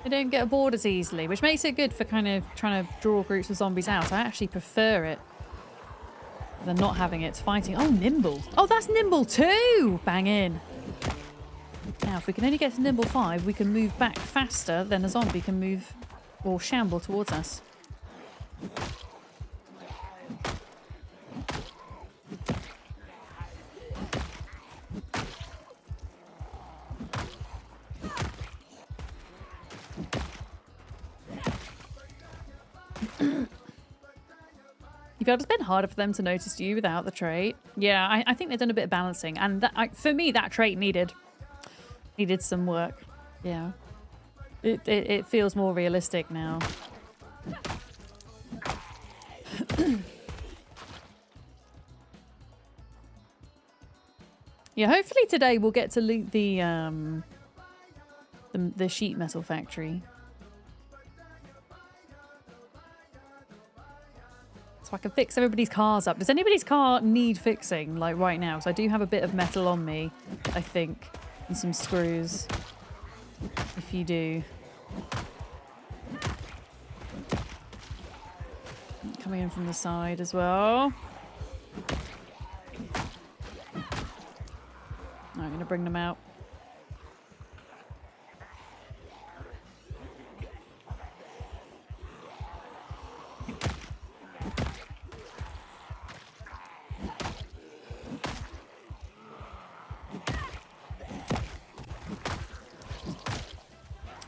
They don't get bored as easily, which makes it good for kind of trying to draw groups of zombies out. I actually prefer it than not having it. It's fighting. Oh, nimble. Oh, that's nimble too. Bang in. Now, if we can only get to nimble 5, we can move back faster than a zombie can move or shamble towards us. It's been harder for them to notice you without the trait. Yeah, I think they've done a bit of balancing, and that, for me, that trait needed some work. Yeah, it feels more realistic now. Yeah, hopefully today we'll get to loot the sheet metal factory. So I can fix everybody's cars up. Does anybody's car need fixing, like right now? So I do have a bit of metal on me, I think, and some screws, if you do. Coming in from the side as well. I'm going to bring them out.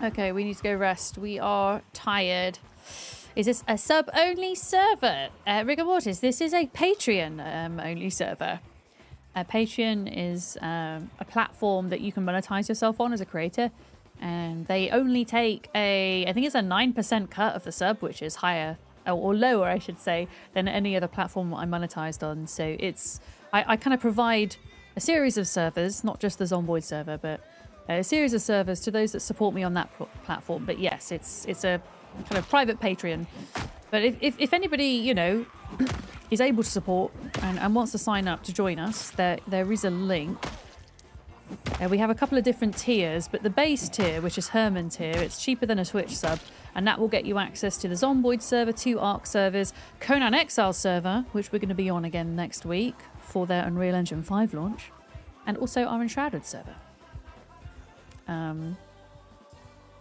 Okay, we need to go rest. We are tired. Is this a sub-only server? Rigor Mortis, this is a Patreon-only server. Patreon is a platform that you can monetize yourself on as a creator. And they only take I think it's a 9% cut of the sub, which is higher, or lower, I should say, than any other platform I'm monetized on. So it's, I kind of provide a series of servers, not just the Zomboid server, but a series of servers to those that support me on that platform. But yes, it's a kind of private Patreon. But if anybody, you know, is able to support and wants to sign up to join us, there is a link. We have a couple of different tiers, but the base tier, which is Herman tier, it's cheaper than a Twitch sub, and that will get you access to the Zomboid server, 2 Ark servers, Conan Exile server, which we're going to be on again next week for their Unreal Engine 5 launch, and also our Enshrouded server.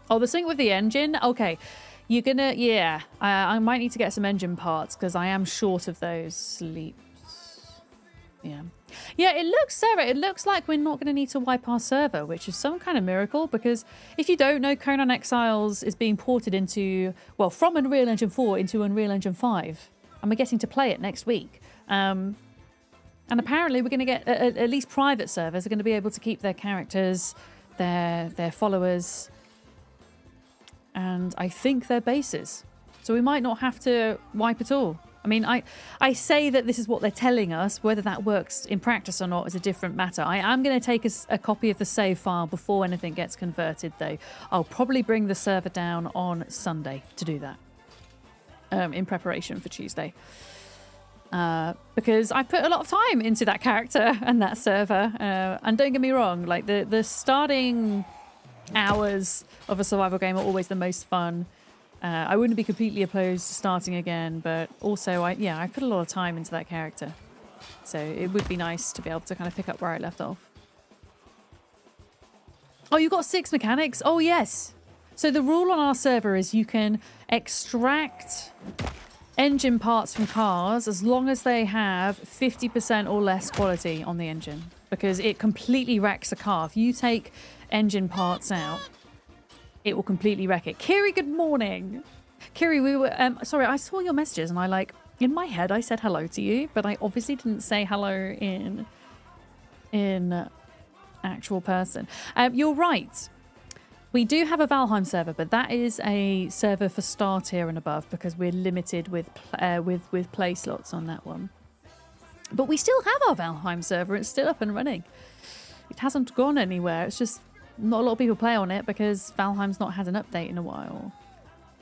Oh, the sync with the engine? Okay. You're gonna, yeah. I might need to get some engine parts because I am short of those. Sleeps. Yeah. Yeah, it looks, Sarah, it looks like we're not going to need to wipe our server, which is some kind of miracle because if you don't know, Conan Exiles is being ported into, well, from Unreal Engine 4 into Unreal Engine 5. And we're getting to play it next week. And apparently we're going to get, at least private servers are going to be able to keep their characters, their followers, and I think their bases. So we might not have to wipe at all. I mean, I say that this is what they're telling us. Whether that works in practice or not is a different matter. I am going to take a copy of the save file before anything gets converted, though. I'll probably bring the server down on Sunday to do that, in preparation for Tuesday. Because I put a lot of time into that character and that server. And don't get me wrong, like the starting hours of a survival game are always the most fun. I wouldn't be completely opposed to starting again, but also I put a lot of time into that character, so it would be nice to be able to kind of pick up where I left off. Oh, you got 6 mechanics? Oh yes. So the rule on our server is you can extract engine parts from cars as long as they have 50% or less quality on the engine, because it completely wrecks a car. If you take engine parts out, it will completely wreck it. Kiri, good morning. Kiri, we were sorry, I saw your messages and I in my head I said hello to you, but I obviously didn't say hello in actual person. You're right. We do have a Valheim server, but that is a server for star tier and above because we're limited with play slots on that one. But we still have our Valheim server. It's still up and running. It hasn't gone anywhere. It's just not a lot of people play on it because Valheim's not had an update in a while.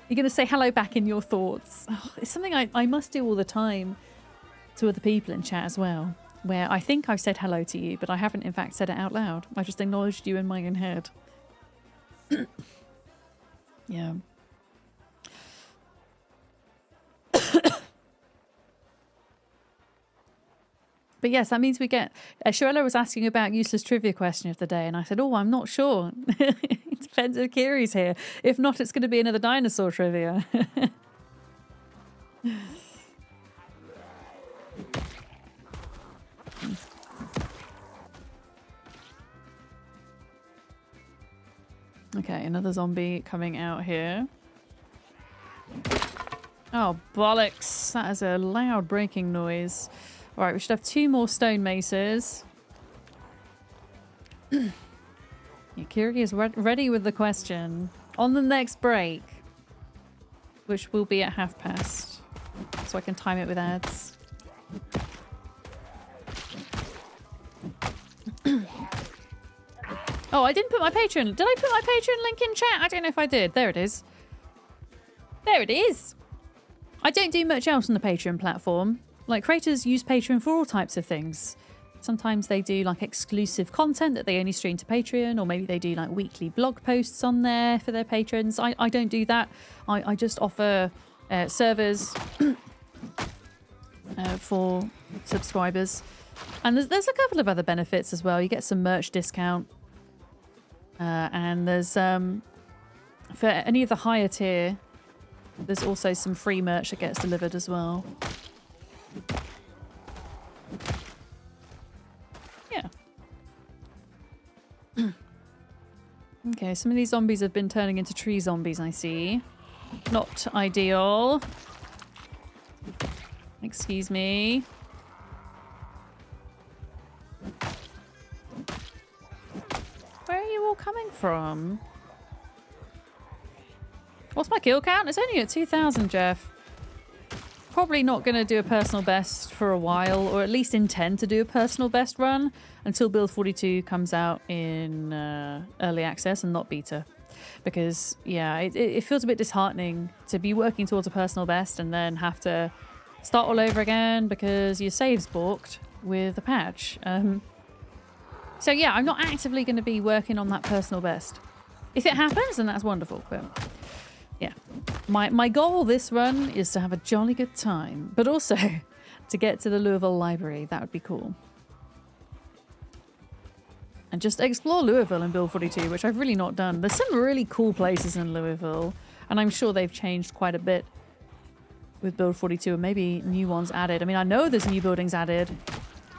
You're going to say hello back in your thoughts. Oh, it's something I must do all the time to other people in chat as well, where I think I've said hello to you, but I haven't in fact said it out loud. I just acknowledged you in my own head. Yeah. But yes, that means we get... Shirella was asking about useless trivia question of the day, and I said, oh, I'm not sure. It depends if Kiri's here. If not, it's going to be another dinosaur trivia. Okay, another zombie coming out here. Oh, bollocks. That is a loud breaking noise. All right, we should have 2 more stone maces. Kiri is ready with the question. On the next break, which will be at 12:30, so I can time it with ads. Oh, I didn't put my Patreon. Did I put my Patreon link in chat? I don't know if I did. There it is. There it is. I don't do much else on the Patreon platform. Like, creators use Patreon for all types of things. Sometimes they do like exclusive content that they only stream to Patreon, or maybe they do like weekly blog posts on there for their patrons. I don't do that. I just offer servers for subscribers. And there's a couple of other benefits as well. You get some merch discount. And there's, for any of the higher tier, there's also some free merch that gets delivered as well. Yeah. Okay, some of these zombies have been turning into tree zombies, I see. Not ideal. Excuse me. Where are you all coming from? What's my kill count? It's only at 2,000, Jeff. Probably not going to do a personal best for a while, or at least intend to do a personal best run until Build 42 comes out in early access and not beta. Because, yeah, it feels a bit disheartening to be working towards a personal best and then have to start all over again because your save's balked with a patch. So, yeah, I'm not actively going to be working on that personal best. If it happens, then that's wonderful, but... yeah, my goal this run is to have a jolly good time, but also to get to the Louisville library. That would be cool. And just explore Louisville in Build 42, which I've really not done. There's some really cool places in Louisville, and I'm sure they've changed quite a bit with Build 42, and maybe new ones added. I mean, I know there's new buildings added.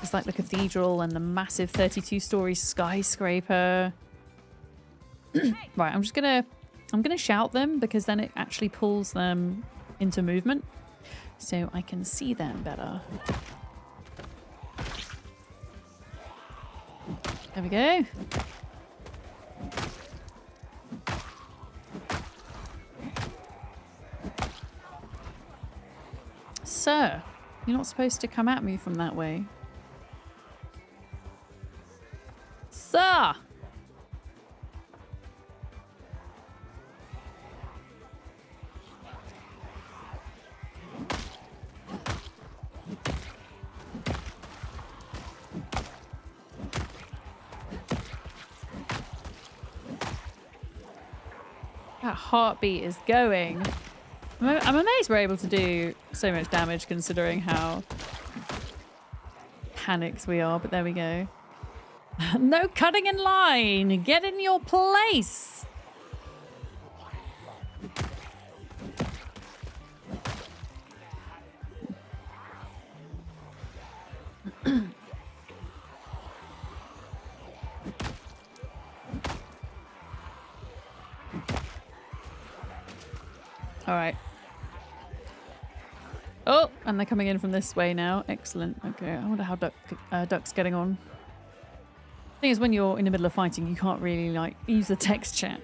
It's like the cathedral and the massive 32-story skyscraper. Right, I'm gonna shout them because then it actually pulls them into movement so I can see them better. There we go. Sir, you're not supposed to come at me from that way. Sir! That heartbeat is going. I'm amazed we're able to do so much damage considering how panicked we are, but there we go. No cutting in line! Get in your place! All right. Oh, and they're coming in from this way now. Excellent. Okay, I wonder how Duck's getting on. Thing is, when you're in the middle of fighting, you can't really like use the text chat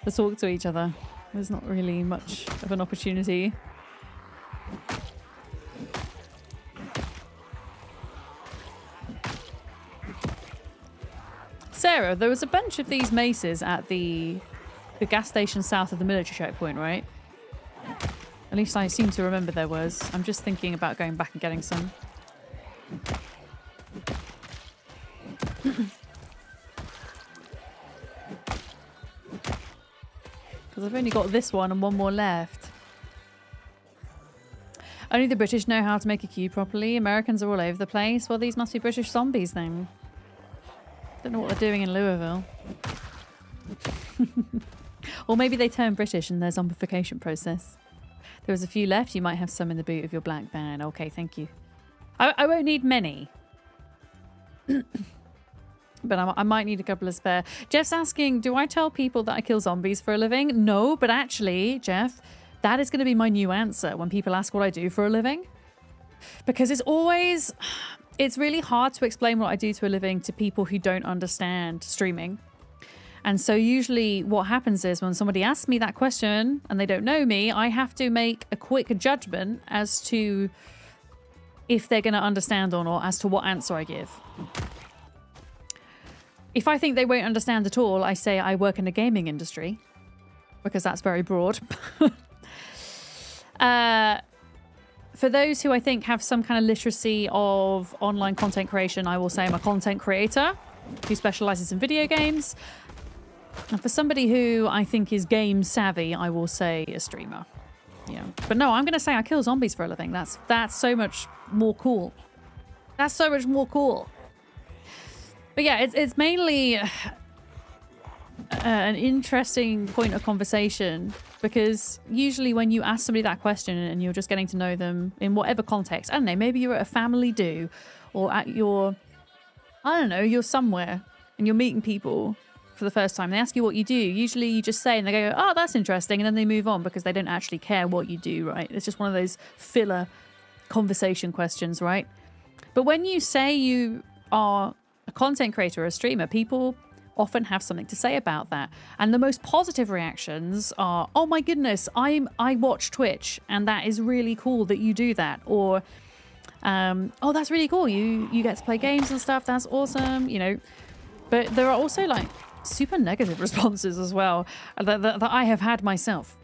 to talk to each other. There's not really much of an opportunity. Sarah, there was a bunch of these maces at the gas station south of the military checkpoint, right? At least I seem to remember there was. I'm just thinking about going back and getting some. Because I've only got this one and one more left. Only the British know how to make a queue properly. Americans are all over the place. Well, these must be British zombies then. Don't know what they're doing in Louisville. Or maybe they turn British in their zombification process. There was a few left. You might have some in the boot of your black van. Okay, thank you. I won't need many. But I might need a couple of spare. Jeff's asking, do I tell people that I kill zombies for a living? No, but actually, Jeff, that is going to be my new answer when people ask what I do for a living. Because it's really hard to explain what I do to a living to people who don't understand streaming. And so usually what happens is when somebody asks me that question and they don't know me, I have to make a quick judgment as to if they're going to understand or not, as to what answer I give. If I think they won't understand at all, I say I work in the gaming industry, because that's very broad. For those who I think have some kind of literacy of online content creation, I will say I'm a content creator who specializes in video games. And for somebody who I think is game savvy, I will say a streamer. Yeah. But no, I'm going to say I kill zombies for a living. That's so much more cool. That's so much more cool. But yeah, it's mainly an interesting point of conversation, because usually when you ask somebody that question and you're just getting to know them in whatever context, I don't know, maybe you're at a family do, or at your, I don't know, you're somewhere and you're meeting people for the first time. They ask you what you do. Usually you just say and they go, oh, that's interesting. And then they move on because they don't actually care what you do, right? It's just one of those filler conversation questions, right? But when you say you are a content creator or a streamer, people often have something to say about that. And the most positive reactions are, oh my goodness, I watch Twitch and that is really cool that you do that. Or, oh, that's really cool. You get to play games and stuff. That's awesome, you know. But there are also like super negative responses as well that I have had myself.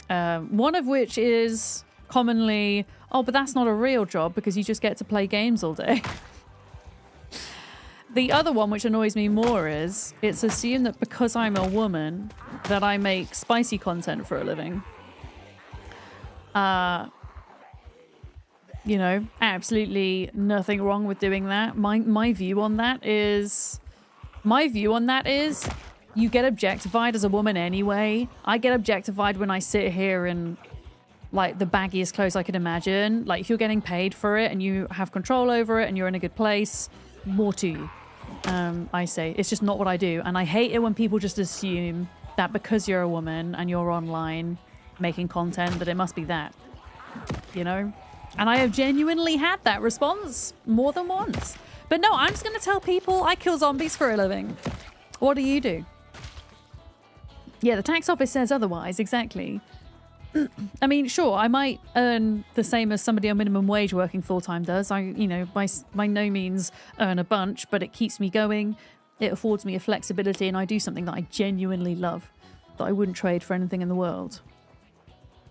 One of which is commonly, oh, but that's not a real job because you just get to play games all day. The other one, which annoys me more, is it's assumed that because I'm a woman that I make spicy content for a living. You know, absolutely nothing wrong with doing that. My view on that is you get objectified as a woman anyway. I get objectified when I sit here in like the baggiest clothes I can imagine. Like if you're getting paid for it and you have control over it and you're in a good place, more to you. I say it's just not what I do. And I hate it when people just assume that because you're a woman and you're online making content that it must be that, you know? And I have genuinely had that response more than once. But no, I'm just going to tell people I kill zombies for a living. What do you do? Yeah, the tax office says otherwise, exactly. I mean, sure, I might earn the same as somebody on minimum wage working full-time does. I, you know, by no means earn a bunch, but it keeps me going. It affords me a flexibility, and I do something that I genuinely love, that I wouldn't trade for anything in the world.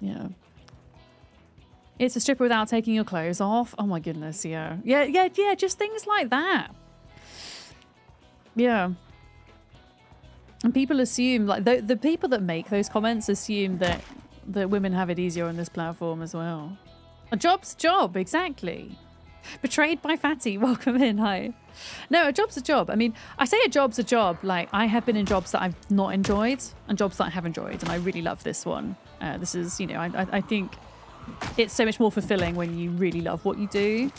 Yeah. It's a stripper without taking your clothes off. Oh my goodness, yeah. Yeah, just things like that. Yeah. And people assume, like, the people that make those comments assume that women have it easier on this platform as well. A job's a job, exactly. Betrayed by Fatty, welcome in, hi. No, a job's a job. I mean, I say a job's a job, like I have been in jobs that I've not enjoyed and jobs that I have enjoyed, and I really love this one. This is, you know, I think it's so much more fulfilling when you really love what you do.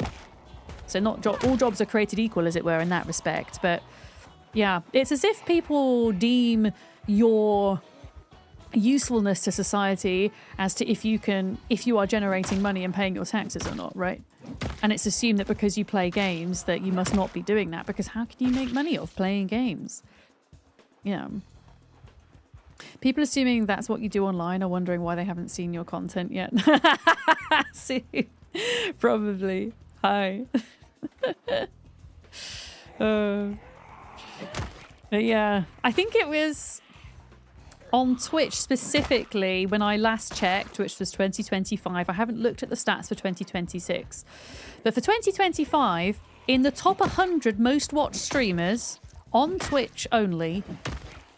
So not all jobs are created equal, as it were, in that respect. But yeah, it's as if people deem your usefulness to society as to if you are generating money and paying your taxes or not, right? And it's assumed that because you play games that you must not be doing that, because how can you make money off playing games? Yeah. People assuming that's what you do online are wondering why they haven't seen your content yet. See, probably. Hi. But yeah, I think it was on Twitch specifically when I last checked, which was 2025. I haven't looked at the stats for 2026. But for 2025, in the top 100 most watched streamers on Twitch only,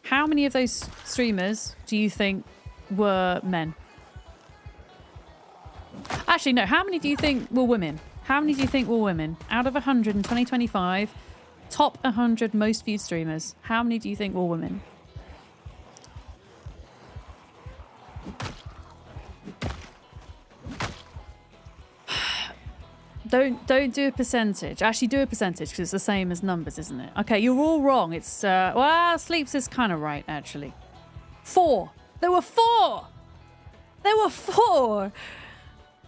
how many of those streamers do you think were men? Actually, no. How many do you think were women? How many do you think were women? Out of 100 in 2025, top 100 most viewed streamers, how many do you think were women? Don't do a percentage. Actually, do a percentage because it's the same as numbers, isn't it? Okay, you're all wrong. It's well, Sleeps is kind of right actually. 4. There were 4. There were 4.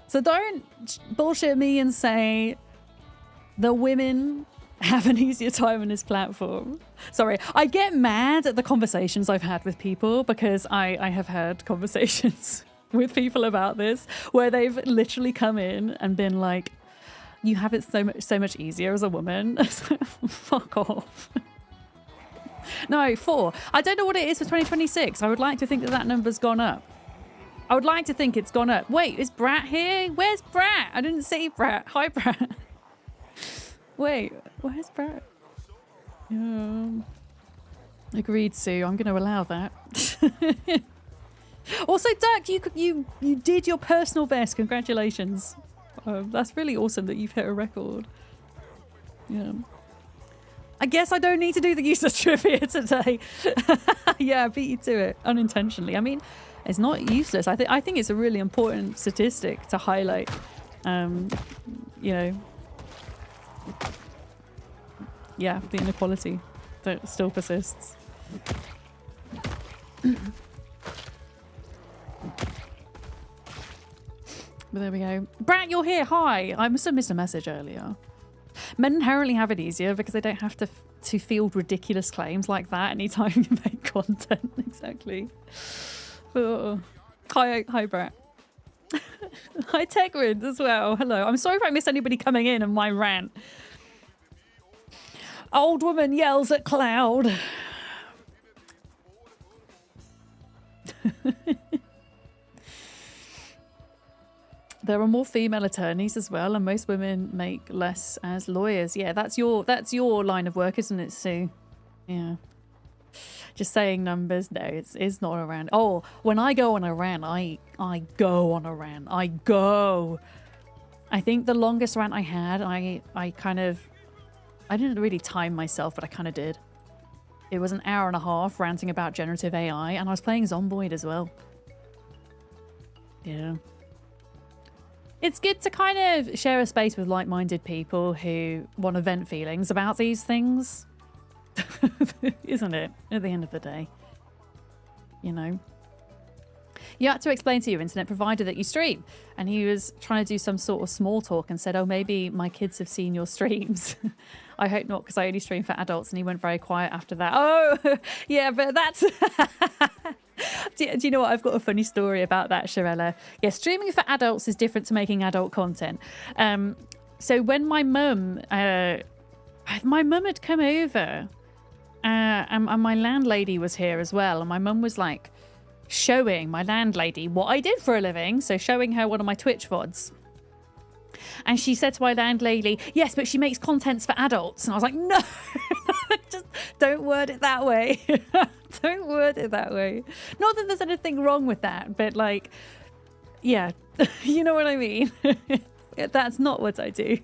So don't bullshit me and say the women have an easier time on this platform. Sorry, I get mad at the conversations I've had with people because I have had conversations with people about this where they've literally come in and been like, you have it so much easier as a woman. Fuck off. No, 4. I don't know what it is for 2026. I would like to think that that number's gone up. I would like to think it's gone up. Wait, is Brat here? Where's Brat? I didn't see Brat. Hi, Brat. Wait, where's Brat? Agreed, Sue. I'm going to allow that. Also, Dirk, you did your personal best. Congratulations. That's really awesome that you've hit a record. Yeah. I guess I don't need to do the useless trivia today. Yeah, I beat you to it unintentionally. I mean, it's not useless. I think it's a really important statistic to highlight. You know, yeah, the inequality that still persists. But there we go. Brat, you're here. Hi. I must have missed a message earlier. Men inherently have it easier because they don't have to field ridiculous claims like that anytime you make content. Exactly. Oh. Hi, Brat. Hi, Tegrid as well. Hello. I'm sorry if I missed anybody coming in and my rant. Old woman yells at cloud. There are more female attorneys as well, and most women make less as lawyers. Yeah, that's your line of work, isn't it, Sue? Yeah. Just saying numbers. No, it's not a rant. Oh, when I go on a rant, I go on a rant. I go. I think the longest rant I had, I didn't really time myself, but I kind of did. It was an hour and a half ranting about generative AI, and I was playing Zomboid as well. Yeah. It's good to kind of share a space with like-minded people who want to vent feelings about these things. Isn't it? At the end of the day. You know. You had to explain to your internet provider that you stream. And he was trying to do some sort of small talk and said, oh, maybe my kids have seen your streams. I hope not, because I only stream for adults. And he went very quiet after that. Oh, yeah, but that's... Do you know what? I've got a funny story about that, Shirella. Yeah, streaming for adults is different to making adult content. So when my mum had come over, and my landlady was here as well, and my mum was like showing my landlady what I did for a living, so showing her one of my Twitch VODs. And she said to my landlady, yes, but she makes contents for adults. And I was like, no, just don't word it that way. Don't word it that way. Not that there's anything wrong with that, but like, yeah, you know what I mean? That's not what I do.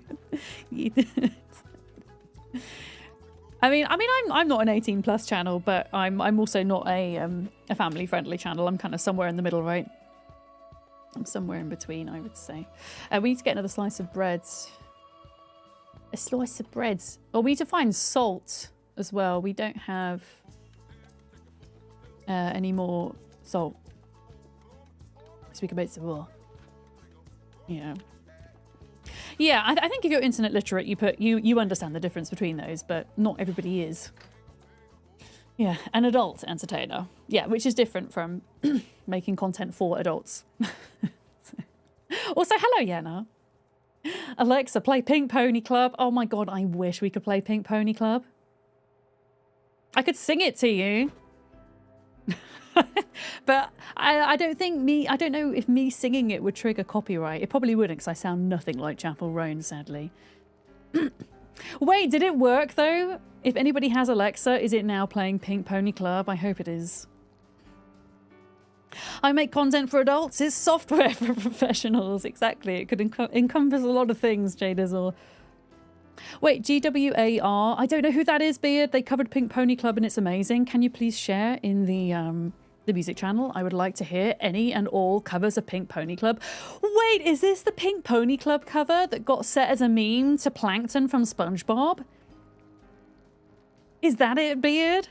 I mean, I'm not an 18+ channel, but I'm also not a family friendly channel. I'm kind of somewhere in the middle, right? I'm somewhere in between, I would say. We need to get another slice of bread. A slice of bread. Well, we need to find salt as well. We don't have any more salt. Speak about the war. Yeah. Yeah, I think if you're internet literate, you understand the difference between those, but not everybody is. Yeah, an adult entertainer. Yeah, which is different from making content for adults. Also, hello, Yenna. Alexa, play Pink Pony Club. Oh my god, I wish we could play Pink Pony Club. I could sing it to you. But I don't know if me singing it would trigger copyright. It probably wouldn't, because I sound nothing like Chapel Roan, sadly. Wait, did it work though? If anybody has Alexa, is it now playing Pink Pony Club? I hope it is. I make content for adults. It's software for professionals. Exactly. It could encompass a lot of things, Jadizzle. Wait, GWAR. I don't know who that is, Beard. They covered Pink Pony Club and it's amazing. Can you please share in the music channel? I would like to hear any and all covers of Pink Pony Club. Wait, is this the Pink Pony Club cover that got set as a meme to Plankton from SpongeBob? Is that it, Beard?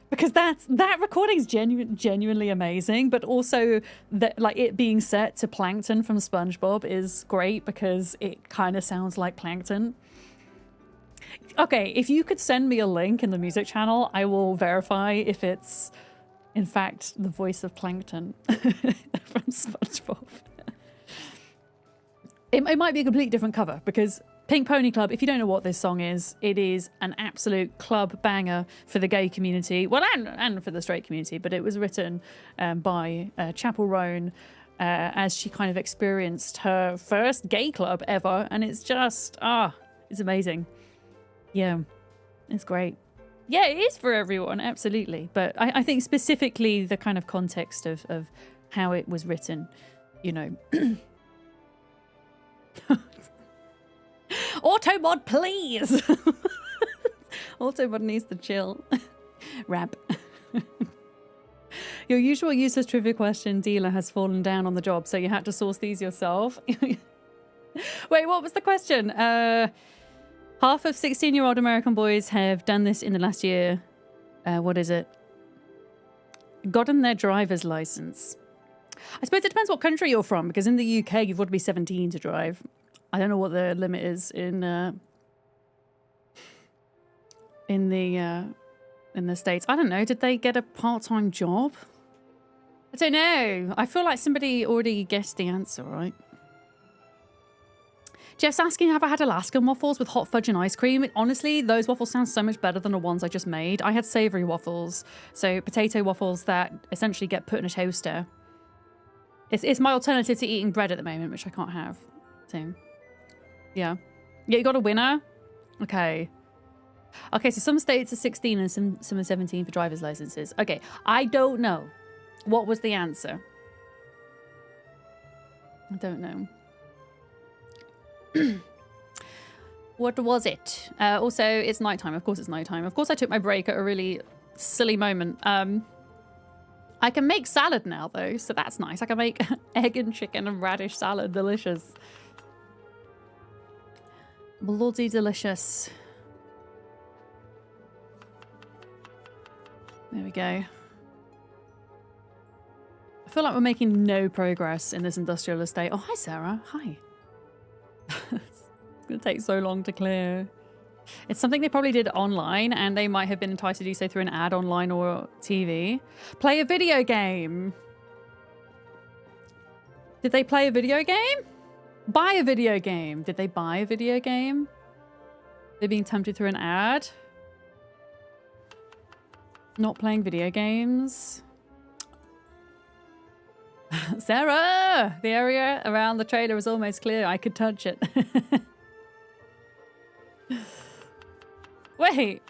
Because that recording is genuinely amazing, but also that, like, it being set to Plankton from SpongeBob is great because it kind of sounds like Plankton. Okay, if you could send me a link in the music channel, I will verify if it's in fact the voice of Plankton from SpongeBob. It might be a completely different cover, because Pink Pony Club, if you don't know what this song is, it is an absolute club banger for the gay community. Well, and for the straight community, but it was written by Chapel Roan as she kind of experienced her first gay club ever. And it's just, it's amazing. Yeah, it's great. Yeah, it is for everyone, absolutely. But I think specifically the kind of context of how it was written, you know. Automod, please! Automod needs to chill. Rap. Your usual useless trivia question dealer has fallen down on the job, so you had to source these yourself. Wait, what was the question? Half of 16-year-old American boys have done this in the last year. What is it? Gotten their driver's license. I suppose it depends what country you're from, because in the UK you've got to be 17 to drive. I don't know what the limit is in the States. I don't know. Did they get a part-time job? I don't know. I feel like somebody already guessed the answer, right? Jeff's asking, have I had Alaskan waffles with hot fudge and ice cream? Honestly, those waffles sound so much better than the ones I just made. I had savory waffles, so potato waffles that essentially get put in a toaster. It's my alternative to eating bread at the moment, which I can't have. So, yeah. Yeah, you got a winner? Okay. Okay, so some states are 16 and some are 17 for driver's licenses. Okay, I don't know. What was the answer? I don't know. What was it? Also, it's nighttime. Of course it's nighttime. Of course I took my break at a really silly moment. I can make salad now, though, so that's nice. I can make egg and chicken and radish salad. Delicious. Bloody delicious. There we go. I feel like we're making no progress in this industrial estate. Oh, hi, Sarah. Hi. It's going to take so long to clear. It's something they probably did online, and they might have been enticed to do so through an ad online or TV. Play a video game. Did they play a video game? Buy a video game. Did they buy a video game? They're being tempted through an ad. Not playing video games. Sarah! The area around the trailer is almost clear. I could touch it. Wait.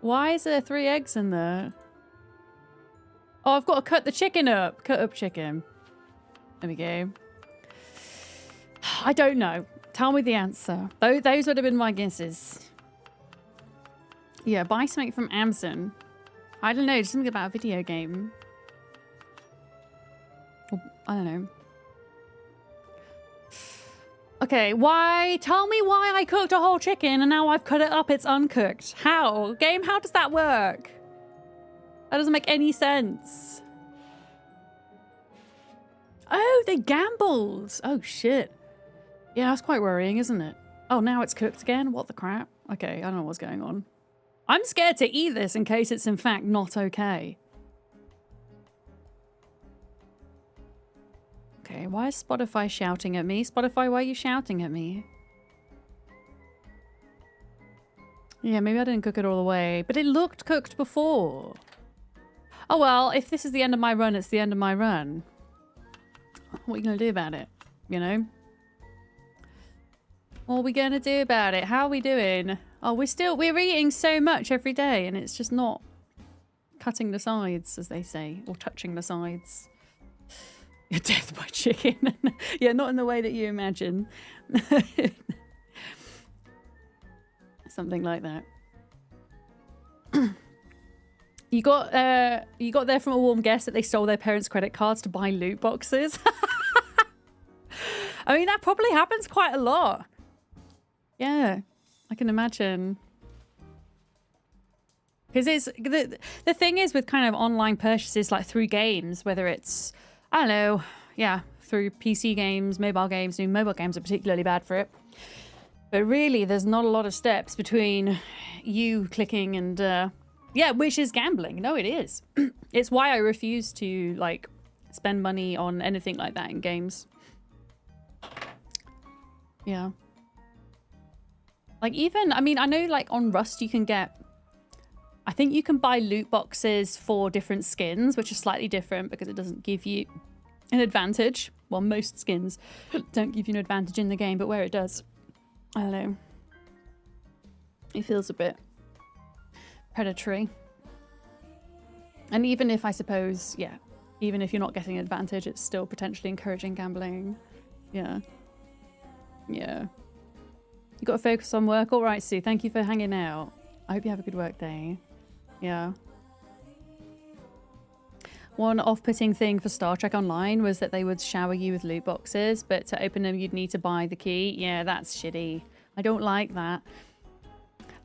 Why is there 3 eggs in there? Oh, I've got to cut the chicken up. Cut up chicken. There we go. I don't know. Tell me the answer. Those would have been my guesses. Yeah, buy something from Amazon. I don't know. Just something about a video game. I don't know. Okay, why? Tell me why I cooked a whole chicken and now I've cut it up. It's uncooked. How? Game, how does that work? That doesn't make any sense. Oh, they gambled. Oh, shit. Yeah, that's quite worrying, isn't it? Oh, now it's cooked again? What the crap? Okay, I don't know what's going on. I'm scared to eat this in case it's in fact not okay. Okay, why is Spotify shouting at me? Spotify, why are you shouting at me? Yeah, maybe I didn't cook it all the way, but it looked cooked before. Oh well, if this is the end of my run, it's the end of my run. What are you gonna do about it? You know? What are we gonna do about it? How are we doing? Oh, we're eating so much every day and it's just not cutting the sides, as they say, or touching the sides. You're death by chicken. Yeah, not in the way that you imagine. Something like that. You got there from a warm guess that they stole their parents' credit cards to buy loot boxes. I mean, that probably happens quite a lot. Yeah, I can imagine. Because it's the thing is with kind of online purchases, like through games, whether it's, I don't know, yeah, through PC games, mobile games. I mean, mobile games are particularly bad for it. But really, there's not a lot of steps between you clicking and, yeah, which is gambling. No, it is. It's why I refuse to, like, spend money on anything like that in games. Yeah. Like, even, I mean, I know, like, on Rust you can get, I think you can buy loot boxes for different skins, which is slightly different because it doesn't give you an advantage. Well, most skins don't give you an advantage in the game, but where it does, I don't know. It feels a bit predatory. And even if, I suppose, yeah, even if you're not getting an advantage, it's still potentially encouraging gambling. Yeah. Yeah. You got to focus on work. All right, Sue. Thank you for hanging out. I hope you have a good work day. Yeah. One off-putting thing for Star Trek Online was that they would shower you with loot boxes, but to open them, you'd need to buy the key. Yeah, that's shitty. I don't like that.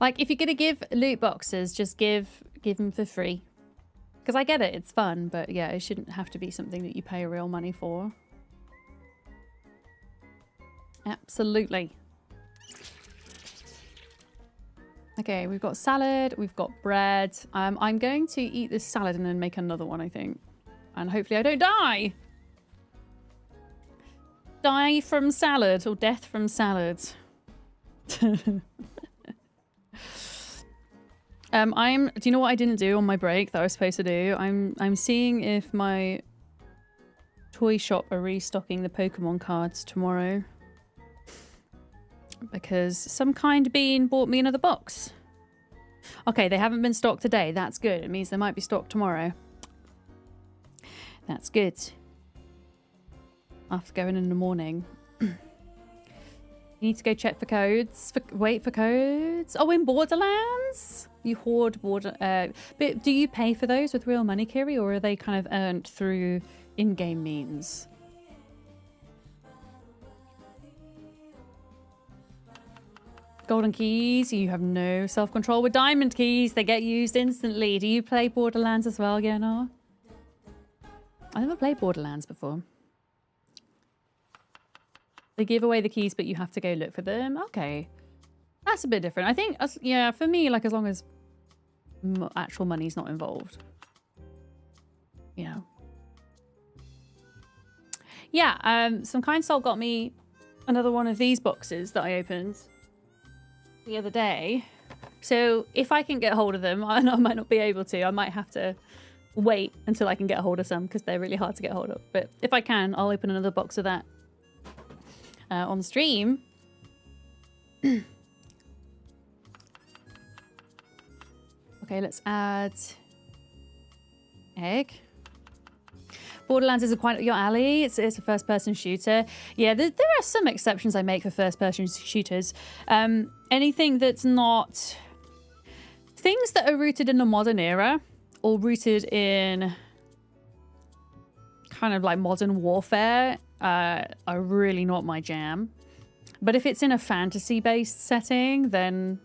Like, if you're going to give loot boxes, just give them for free. Because I get it, it's fun, but yeah, it shouldn't have to be something that you pay real money for. Absolutely. Okay, we've got salad, we've got bread. I'm going to eat this salad and then make another one, I think. And hopefully I don't die. Die from salad or death from salad. Do you know what I didn't do on my break that I was supposed to do? I'm seeing if my toy shop are restocking the Pokemon cards tomorrow. Because some kind bean bought me another box. Okay, they haven't been stocked today. That's good. It means they might be stocked tomorrow. That's good. I'll have to go in the morning. You need to go check for codes. Wait for codes. Oh, in Borderlands? You hoard but do you pay for those with real money, Kiri? Or are they kind of earned through in-game means? Golden keys, you have no self-control with diamond keys. They get used instantly. Do you play Borderlands as well, Gernor? I never played Borderlands before. They give away the keys, but you have to go look for them. Okay. That's a bit different. I think, yeah, for me, like, as long as actual money's not involved. Yeah. Yeah, some kind soul got me another one of these boxes that I opened the other day. So if I can get hold of them, I might not be able to. I might have to wait until I can get a hold of some because they're really hard to get hold of. But if I can, I'll open another box of that on stream. Okay, let's add egg. Borderlands is quite your alley. It's a first-person shooter. Yeah, there are some exceptions I make for first-person shooters. Anything that's not... Things that are rooted in the modern era or rooted in kind of like modern warfare are really not my jam. But if it's in a fantasy-based setting, then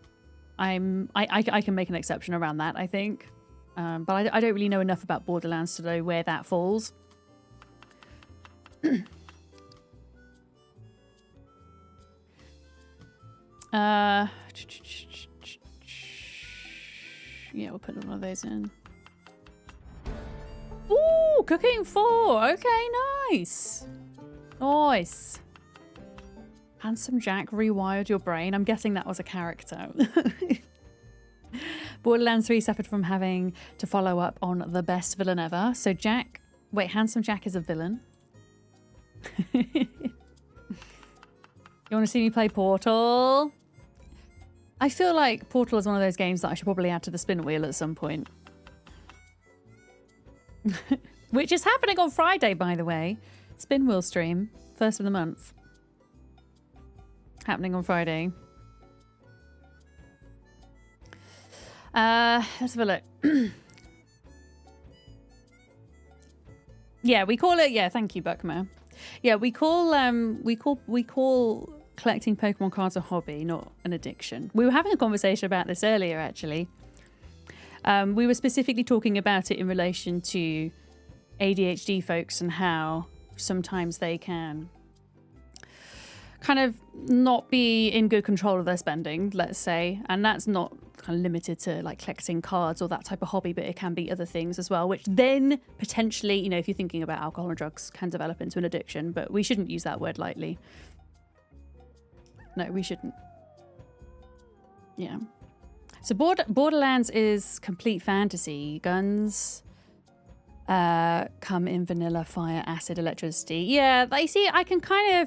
I can make an exception around that, I think. But I don't really know enough about Borderlands to know where that falls. Yeah, we'll put one of those in. Ooh, cooking 4. Okay, nice. Nice. Handsome Jack rewired your brain. I'm guessing that was a character. Borderlands 3 suffered from having to follow up on the best villain ever. So Jack... Wait, Handsome Jack is a villain? You want to see me play Portal? I feel like Portal is one of those games that I should probably add to the spin wheel at some point. Which is happening on Friday, by the way. Spin wheel stream. First of the month. Happening on Friday. Let's have a look. Yeah, we call it... Yeah, thank you, Buckmer. Yeah, we call collecting Pokemon cards a hobby, not an addiction. We were having a conversation about this earlier, actually. We were specifically talking about it in relation to ADHD folks and how sometimes they can kind of not be in good control of their spending, let's say. And that's not kind of limited to like collecting cards or that type of hobby, but it can be other things as well, which then potentially, you know, if you're thinking about alcohol and drugs, can develop into an addiction. But we shouldn't use that word lightly. No, we shouldn't. Yeah. So Borderlands is complete fantasy. Guns come in vanilla, fire, acid, electricity. Yeah, you see, I can kind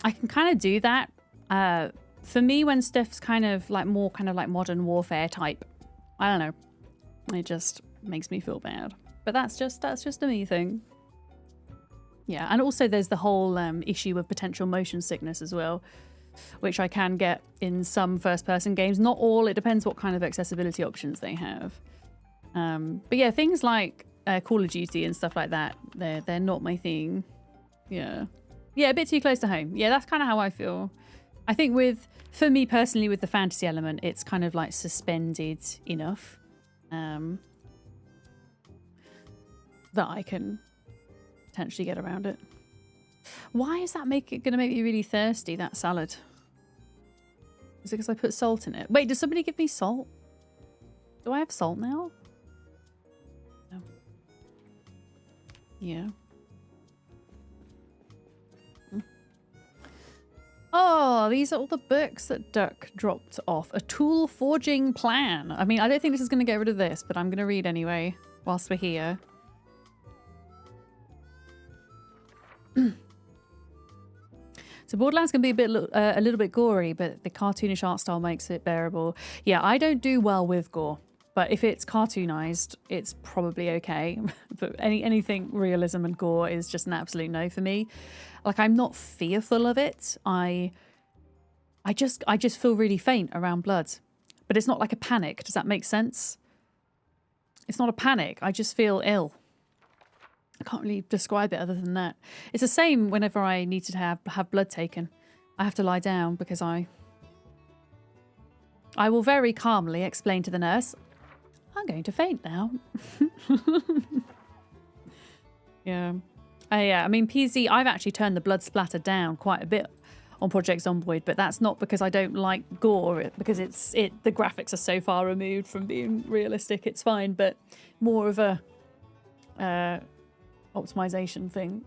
of do that. For me, when stuff's kind of like more kind of like modern warfare type, I don't know, it just makes me feel bad. But that's just a me thing. Yeah, and also there's the whole issue of potential motion sickness as well, which I can get in some first-person games. Not all. It depends what kind of accessibility options they have. But yeah, things like Call of Duty and stuff like that, they're not my thing. Yeah. Yeah, a bit too close to home. Yeah, that's kind of how I feel. I think for me personally, with the fantasy element, it's kind of like suspended enough that I can potentially get around it. Why is that going to make me really thirsty, that salad? Is it because I put salt in it? Wait, does somebody give me salt? Do I have salt now? No. Yeah. Oh, these are all the books that Duck dropped off. A tool forging plan. I mean, I don't think this is going to get rid of this, but I'm going to read anyway whilst we're here. So Borderlands can be a little bit gory, but the cartoonish art style makes it bearable. Yeah, I don't do well with gore, but if it's cartoonized, it's probably okay. But anything realism and gore is just an absolute no for me. Like, I'm not fearful of it. I just feel really faint around blood, but it's not like a panic. Does that make sense? It's not a panic. I just feel ill. I can't really describe it other than that. It's the same whenever I need to have blood taken. I have to lie down because I will very calmly explain to the nurse, I'm going to faint now. Yeah. Yeah, I mean, PZ, I've actually turned the blood splatter down quite a bit on Project Zomboid, but that's not because I don't like gore, because the graphics are so far removed from being realistic. It's fine, but more of a optimization thing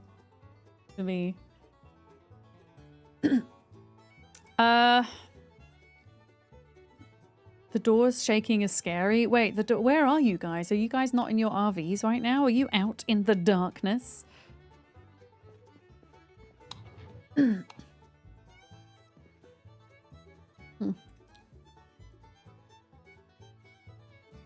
for me. The doors shaking is scary. Wait, where are you guys? Are you guys not in your RVs right now? Are you out in the darkness? You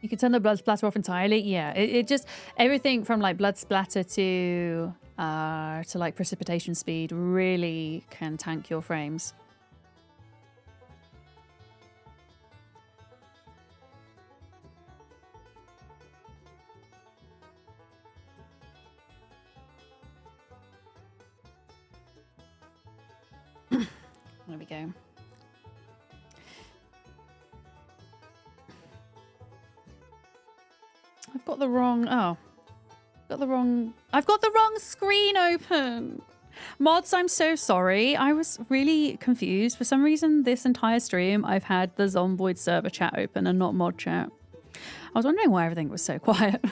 can turn the blood splatter off entirely. Yeah, it just, everything from like blood splatter to like precipitation speed really can tank your frames. There we go. I've got the wrong... Oh. I've got the wrong screen open. Mods, I'm so sorry. I was really confused. For some reason, this entire stream, I've had the Zomboid server chat open and not mod chat. I was wondering why everything was so quiet.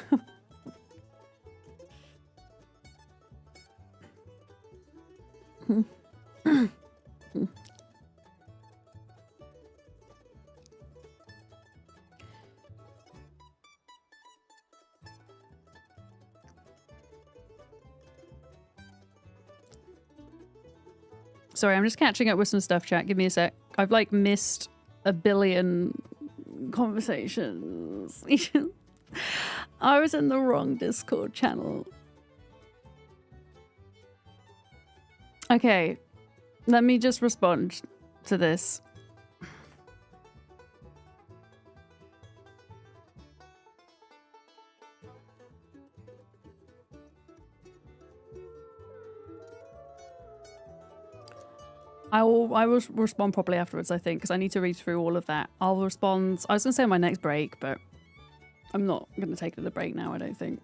Sorry, I'm just catching up with some stuff, chat. Give me a sec. I've like missed a billion conversations. I was in the wrong Discord channel. Okay, let me just respond to this. I will respond properly afterwards, I think, because I need to read through all of that. I'll respond. I was going to say on my next break, but I'm not going to take it a break now, I don't think.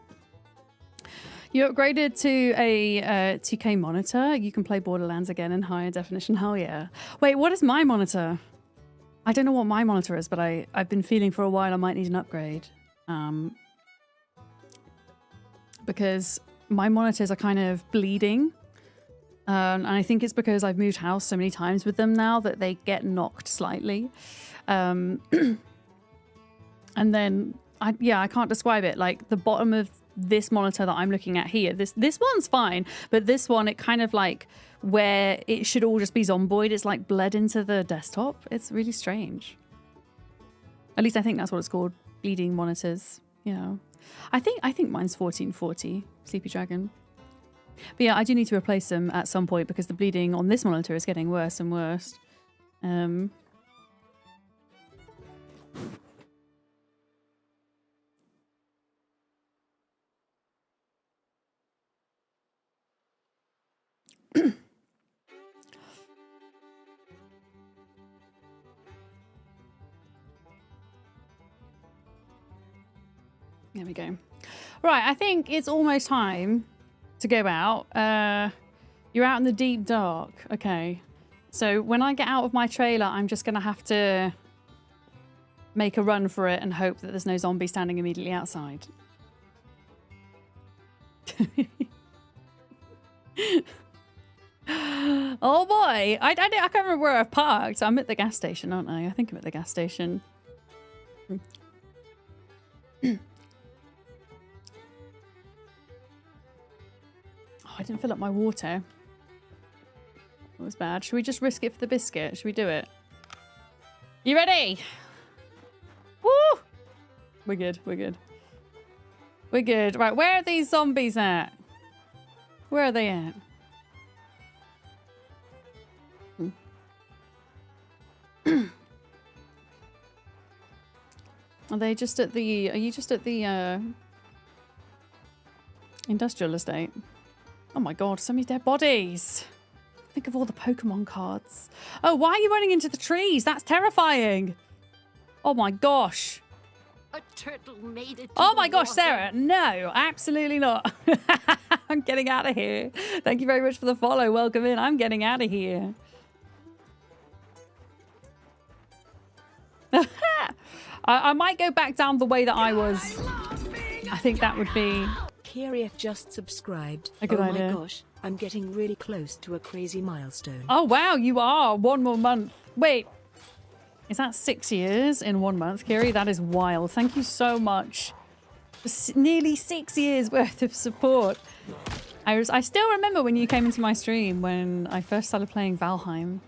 You upgraded to a 2K monitor. You can play Borderlands again in higher definition. Hell yeah. Wait, what is my monitor? I don't know what my monitor is, but I've been feeling for a while I might need an upgrade. Because my monitors are kind of bleeding. And I think it's because I've moved house so many times with them now that they get knocked slightly. And then, I can't describe it. Like the bottom of this monitor that I'm looking at here, this one's fine, but this one, it kind of like where it should all just be Zomboid, it's like bled into the desktop. It's really strange. At least I think that's what it's called, bleeding monitors. You know, I think mine's 1440 Sleepy Dragon. But yeah, I do need to replace them at some point because the bleeding on this monitor is getting worse and worse. There we go. Right, I think it's almost time to go out. You're out in the deep dark. Okay. So when I get out of my trailer, I'm just going to have to make a run for it and hope that there's no zombie standing immediately outside. Oh boy. I can't remember where I've parked. I'm at the gas station, aren't I? I think I'm at the gas station. I didn't fill up my water. That was bad. Should we just risk it for the biscuit? Should we do it? You ready? Woo! We're good. We're good. We're good. Right, where are these zombies at? Where are they at? Are they just at the... Are you just at the industrial estate? Oh my god, so many dead bodies. Think of all the Pokemon cards. Oh, why are you running into the trees? That's terrifying. Oh my gosh. A turtle made it. Oh my gosh, Sarah. No, absolutely not. I'm getting out of here. Thank you very much for the follow. Welcome in. I'm getting out of here. I might go back down the way that I was. I think that would be... Kirief just subscribed. A good idea. Oh my gosh, I'm getting really close to a crazy milestone. Oh wow, you are. 1 more month. Wait, is that 6 years in 1 month, Kiri? That is wild. Thank you so much. Nearly 6 years worth of support. I still remember when you came into my stream when I first started playing Valheim.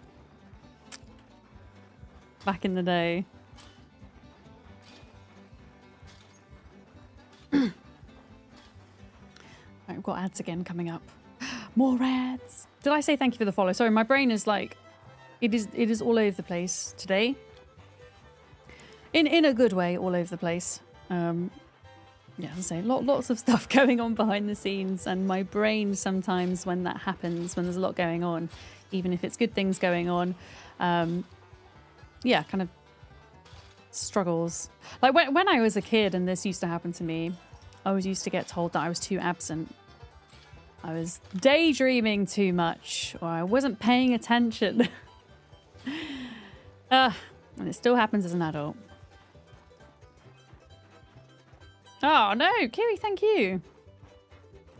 Back in the day. Right, we've got ads again coming up. More ads. Did I say thank you for the follow? Sorry, my brain is like, it is all over the place today. In a good way, all over the place. Yeah, as I say, lots of stuff going on behind the scenes, and my brain sometimes, when that happens, when there's a lot going on, even if it's good things going on, yeah, kind of struggles. Like when I was a kid and this used to happen to me, I always used to get told that I was too absent. I was daydreaming too much, or I wasn't paying attention. And it still happens as an adult. Oh, no, Kiri, thank you.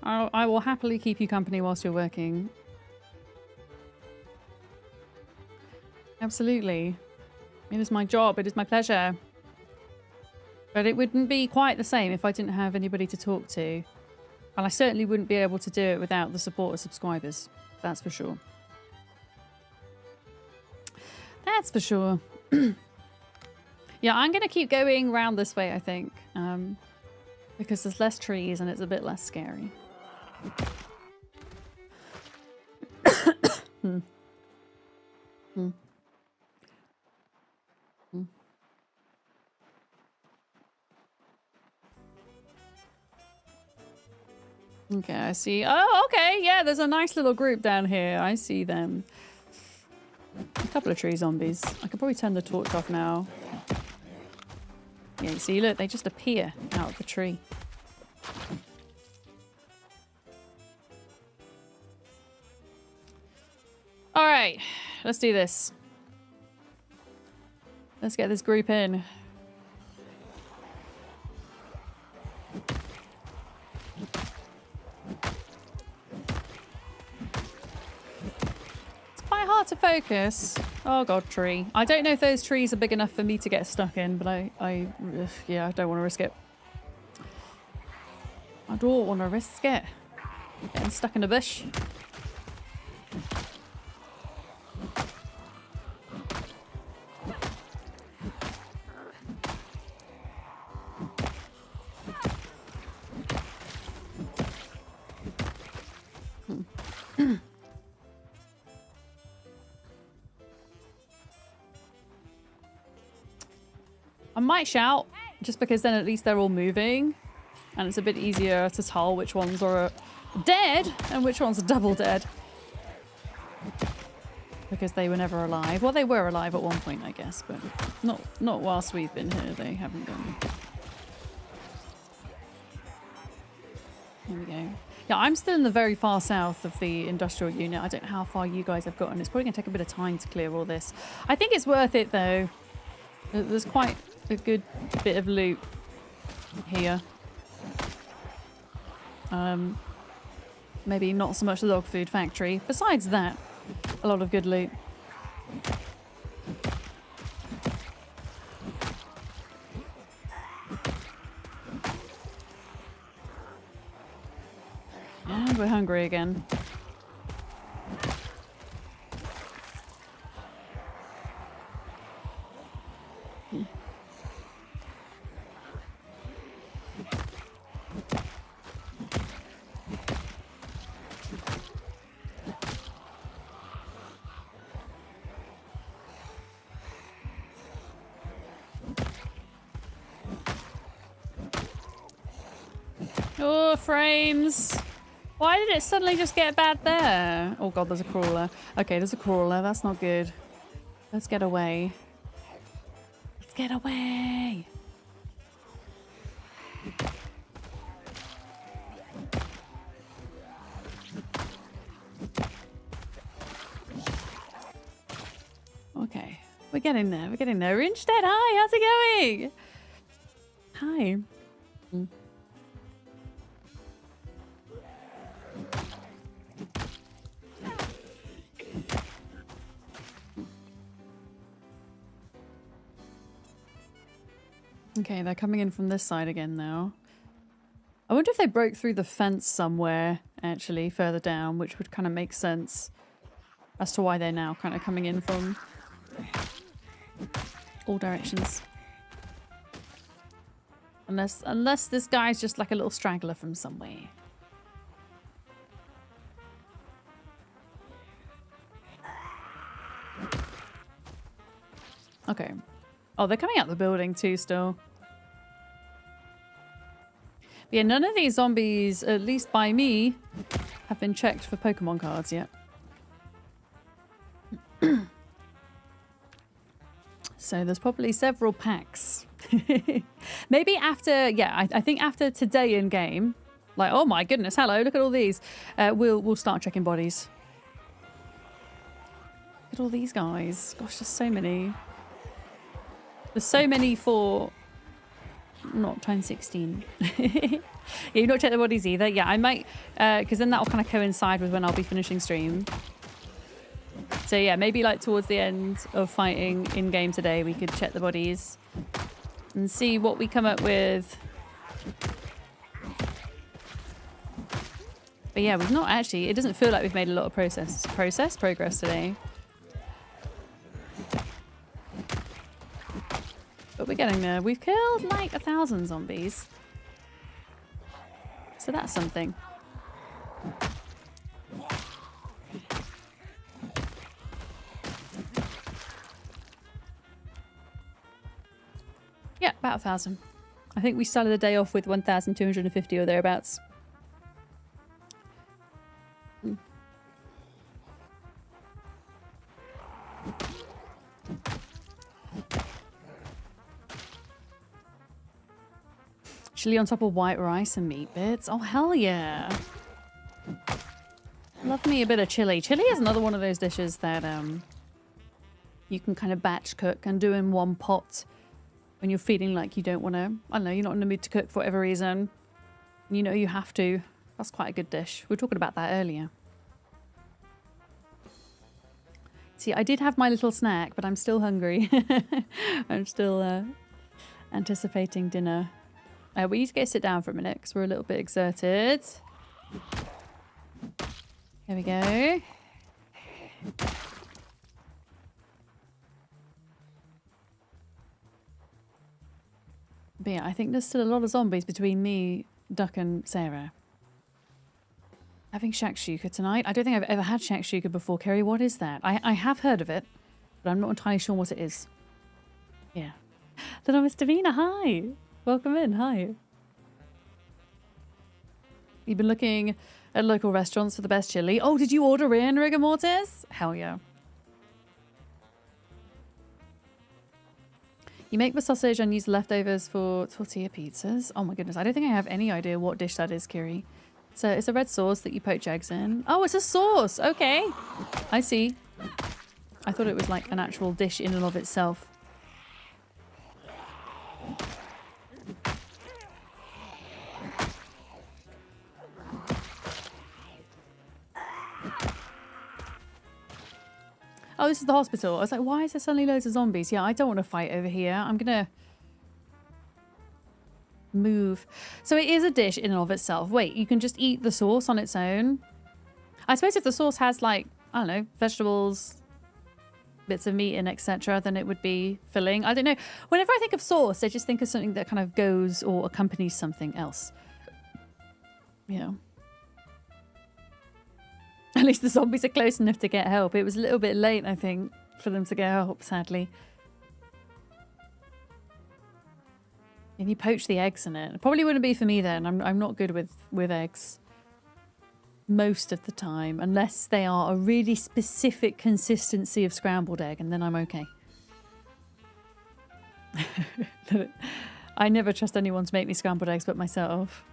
I will happily keep you company whilst you're working. Absolutely. It is my job. It is my pleasure. But it wouldn't be quite the same if I didn't have anybody to talk to. And I certainly wouldn't be able to do it without the support of subscribers. That's for sure. That's for sure. Yeah, I'm going to keep going round this way, I think. Because there's less trees and it's a bit less scary. Okay, I see. Oh, okay. Yeah, there's a nice little group down here. I see them. A couple of tree zombies. I could probably turn the torch off now. Yeah, you see, look, they just appear out of the tree. All right, let's do this. Let's get this group in. Hard to focus. Oh god, tree. I don't know if those trees are big enough for me to get stuck in, but yeah, I don't want to risk it. I don't want to risk it. Getting stuck in a bush. I might shout, just because then at least they're all moving. And it's a bit easier to tell which ones are dead and which ones are double dead. Because they were never alive. Well, they were alive at one point, I guess, but not whilst we've been here. They haven't been. Here we go. Yeah, I'm still in the very far south of the industrial unit. I don't know how far you guys have gotten. It's probably going to take a bit of time to clear all this. I think it's worth it, though. There's quite a good bit of loot here. Maybe not so much the dog food factory. Besides that, a lot of good loot. And we're hungry again. Oh, frames. Why did it suddenly just get bad there? Oh god, there's a crawler. Okay, there's a crawler. That's not good. Let's get away. Let's get away. Okay. We're getting there. We're getting there. Instead, hi. How's it going? Hi. Okay, they're coming in from this side again now. I wonder if they broke through the fence somewhere, actually, further down, which would kind of make sense as to why they're now kind of coming in from all directions. Unless this guy's just like a little straggler from somewhere. Okay. Oh, they're coming out the building too still. But yeah, none of these zombies, at least by me, have been checked for Pokemon cards yet. So there's probably several packs. Maybe after, yeah, I think after today in game, like, oh my goodness, hello, look at all these. We'll start checking bodies. Look at all these guys. Gosh, there's so many. There's so many for not times 16. Yeah, you've not checked the bodies either. Yeah, I might, because then that'll kind of coincide with when I'll be finishing stream. So yeah, maybe like towards the end of fighting in game today, we could check the bodies and see what we come up with. But yeah, we've not actually, it doesn't feel like we've made a lot of progress today. But we're getting there. We've killed like 1,000 zombies. So that's something. Yeah, about 1,000. I think we started the day off with 1,250 or thereabouts. Chili on top of white rice and meat bits. Oh, hell yeah. Love me a bit of chili. Chili is another one of those dishes that you can kind of batch cook and do in one pot when you're feeling like you don't want to, I don't know, you're not in the mood to cook for whatever reason. And you know you have to. That's quite a good dish. We were talking about that earlier. See, I did have my little snack, but I'm still hungry. I'm still anticipating dinner. We need to go sit down for a minute because we're a little bit exerted. There we go. But yeah, I think there's still a lot of zombies between me, Duck and Sarah. Having shakshuka tonight. I don't think I've ever had shakshuka before. Kerry, what is that? I have heard of it, but I'm not entirely sure what it is. Yeah. Hello, Miss Davina. Hi. Welcome in. Hi. You've been looking at local restaurants for the best chili. Oh, did you order in rigor mortis? Hell yeah. You make the sausage and use leftovers for tortilla pizzas. Oh my goodness. I don't think I have any idea what dish that is, Kiri. So it's a red sauce that you poach eggs in. Oh, it's a sauce. Okay. I see. I thought it was like an actual dish in and of itself. Oh, this is the hospital. I was like, why is there suddenly loads of zombies? Yeah, I don't want to fight over here. I'm going to move. So it is a dish in and of itself. Wait, you can just eat the sauce on its own? I suppose if the sauce has like, I don't know, vegetables, bits of meat in, etc., then it would be filling. I don't know. Whenever I think of sauce, I just think of something that kind of goes or accompanies something else. Yeah. At least the zombies are close enough to get help. It was a little bit late, I think, for them to get help, sadly. And you poach the eggs in it. It probably wouldn't be for me then. I'm not good with eggs most of the time, unless they are a really specific consistency of scrambled egg, and then I'm okay. I never trust anyone to make me scrambled eggs but myself.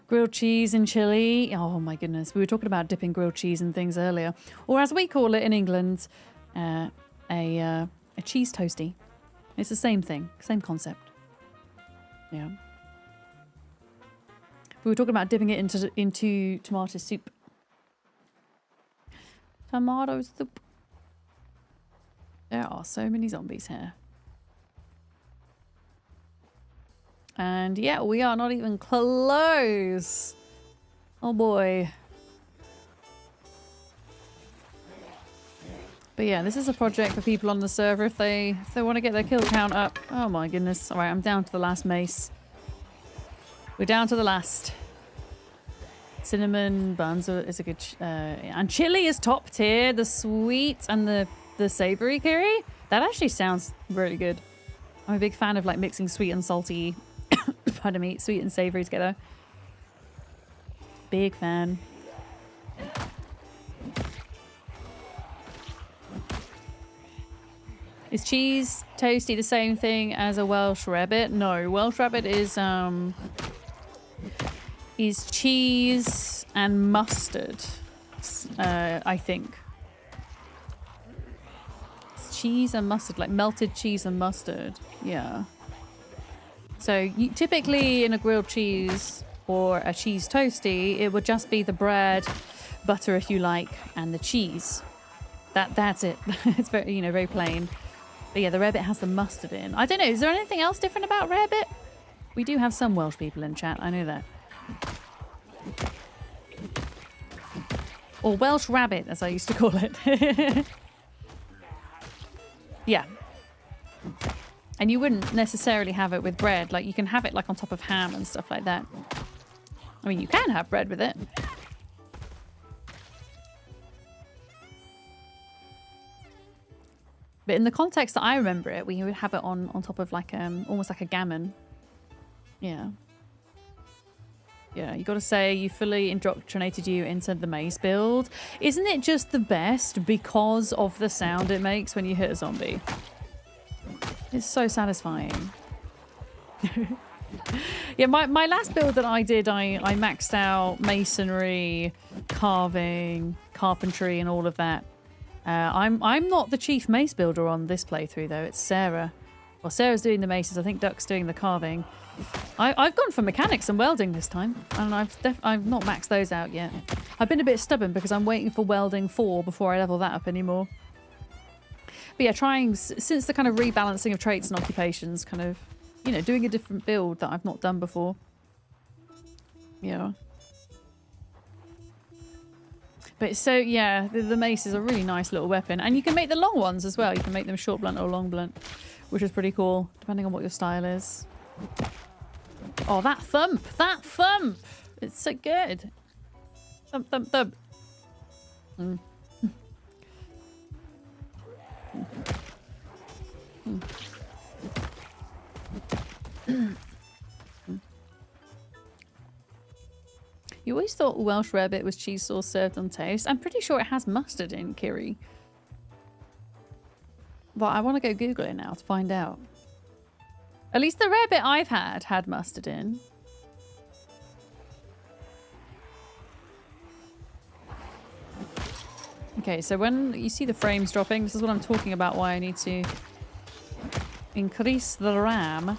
Grilled cheese and chili. Oh my goodness. We were talking about dipping grilled cheese and things earlier. Or as we call it in England, a cheese toasty. It's the same thing. Same concept. Yeah. We were talking about dipping it into tomato soup. Tomato soup. There are so many zombies here. And yeah, we are not even close. Oh boy. But yeah, this is a project for people on the server if they want to get their kill count up. Oh my goodness. All right, I'm down to the last mace. We're down to the last. Cinnamon buns is a good... and chili is top tier. The sweet and the savory curry. That actually sounds really good. I'm a big fan of like mixing sweet and salty... pardon me, sweet and savory together. Big fan. Is cheese toasty the same thing as a Welsh rabbit? No, Welsh rabbit is cheese and mustard. I think. It's cheese and mustard, like melted cheese and mustard. Yeah. So you, typically in a grilled cheese or a cheese toasty, it would just be the bread, butter if you like, and the cheese. That's it. It's very, very plain. But yeah, the rarebit has the mustard in. I don't know, is there anything else different about rarebit? We do have some Welsh people in chat, I know that. Or Welsh rabbit, as I used to call it. Yeah. And you wouldn't necessarily have it with bread. Like, you can have it like on top of ham and stuff like that. I mean, you can have bread with it. But in the context that I remember it, we would have it on top of like almost like a gammon. Yeah. Yeah, you got to say you fully indoctrinated you into the maze build. Isn't it just the best because of the sound it makes when you hit a zombie? It's so satisfying. Yeah, my last build that I did, I maxed out masonry, carving, carpentry, and all of that. I'm not the chief mace builder on this playthrough though. It's Sarah. Well, Sarah's doing the maces. I think Duck's doing the carving. I've gone for mechanics and welding this time, and I've not maxed those out yet. I've been a bit stubborn because I'm waiting for welding 4 before I level that up anymore. But yeah, trying since the kind of rebalancing of traits and occupations, kind of, doing a different build that I've not done before. Yeah. But so, yeah, the mace is a really nice little weapon. And you can make the long ones as well. You can make them short blunt or long blunt, which is pretty cool, depending on what your style is. Oh, that thump! That thump! It's so good. Thump, thump, thump. Mm. You always thought Welsh rarebit was cheese sauce served on toast. I'm pretty sure it has mustard in, Kiri. But I want to go Google it now to find out. At least the rarebit I've had mustard in. Okay, so when you see the frames dropping, this is what I'm talking about, why I need to increase the RAM.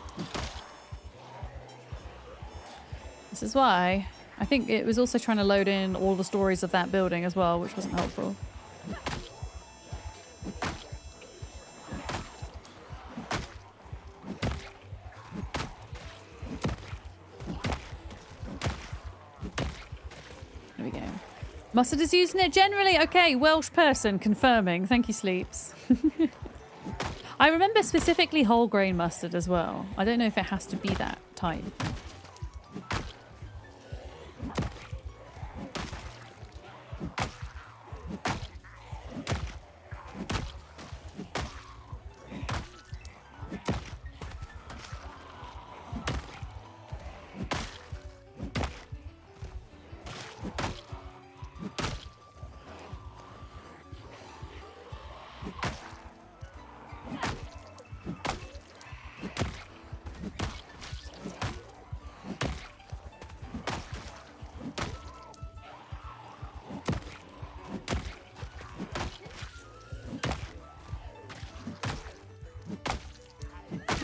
This is why. I think it was also trying to load in all the stories of that building as well, which wasn't helpful. There we go. Mustard is used in it generally. Okay, Welsh person confirming. Thank you, Sleeps. I remember specifically whole grain mustard as well. I don't know if it has to be that type.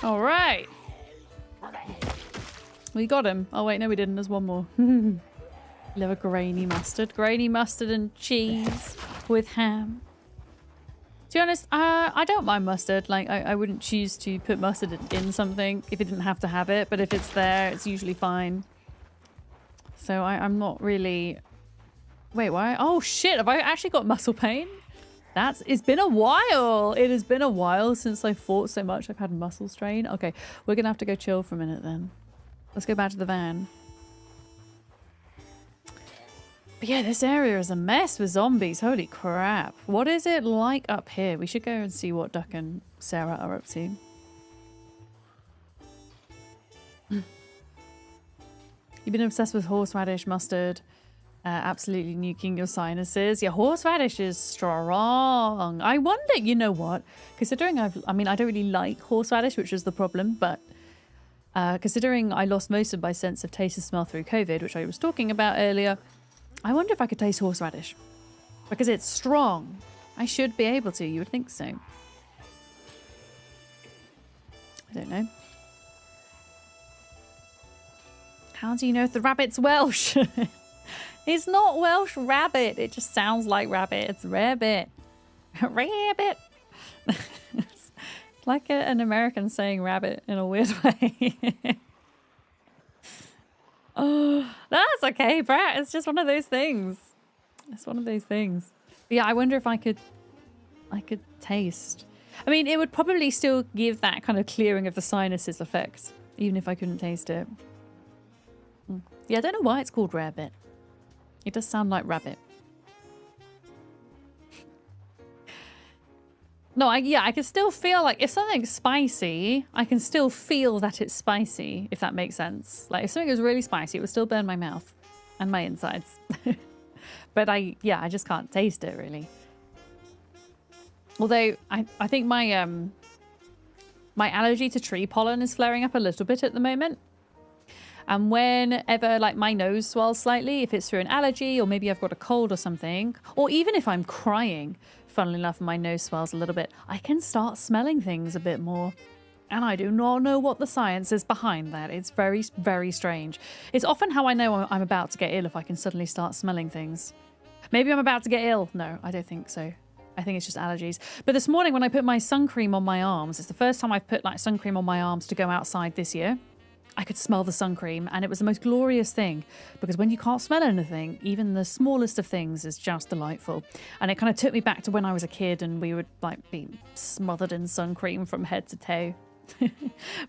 All right. We got him. Oh, wait, no, we didn't. There's one more. Love a grainy mustard. Grainy mustard and cheese with ham. To be honest, I don't mind mustard. Like, I wouldn't choose to put mustard in something if it didn't have to have it. But if it's there, it's usually fine. So I'm not really... Wait, why? Oh, shit. Have I actually got muscle pain? It's been a while. It has been a while since I fought so much. I've had muscle strain. Okay, we're going to have to go chill for a minute then. Let's go back to the van. But yeah, this area is a mess with zombies. Holy crap. What is it like up here? We should go and see what Duck and Sarah are up to. You've been obsessed with horseradish mustard. Absolutely nuking your sinuses. Yeah, horseradish is strong. I wonder, you know what? Considering I don't really like horseradish, which is the problem, but considering I lost most of my sense of taste and smell through COVID, which I was talking about earlier, I wonder if I could taste horseradish. Because it's strong. I should be able to, you would think so. I don't know. How do you know if the rabbit's Welsh? It's not Welsh rabbit. It just sounds like rabbit. It's rabbit. Rabbit. It's like an American saying rabbit in a weird way. Oh, that's okay, Brat. It's just one of those things. It's one of those things. But yeah, I wonder if I could taste. I mean, it would probably still give that kind of clearing of the sinuses effect, even if I couldn't taste it. Yeah, I don't know why it's called rabbit. It does sound like rabbit. No, I can still feel like if something's spicy, I can still feel that it's spicy, if that makes sense. Like if something is really spicy, it would still burn my mouth and my insides. But I just can't taste it really. Although I think my my allergy to tree pollen is flaring up a little bit at the moment. And whenever like my nose swells slightly, if it's through an allergy or maybe I've got a cold or something, or even if I'm crying, funnily enough, my nose swells a little bit, I can start smelling things a bit more. And I do not know what the science is behind that. It's very, very strange. It's often how I know I'm about to get ill if I can suddenly start smelling things. Maybe I'm about to get ill. No, I don't think so. I think it's just allergies. But this morning when I put my sun cream on my arms, it's the first time I've put like sun cream on my arms to go outside this year. I could smell the sun cream and it was the most glorious thing because when you can't smell anything, even the smallest of things is just delightful. And it kind of took me back to when I was a kid and we would like be smothered in sun cream from head to toe.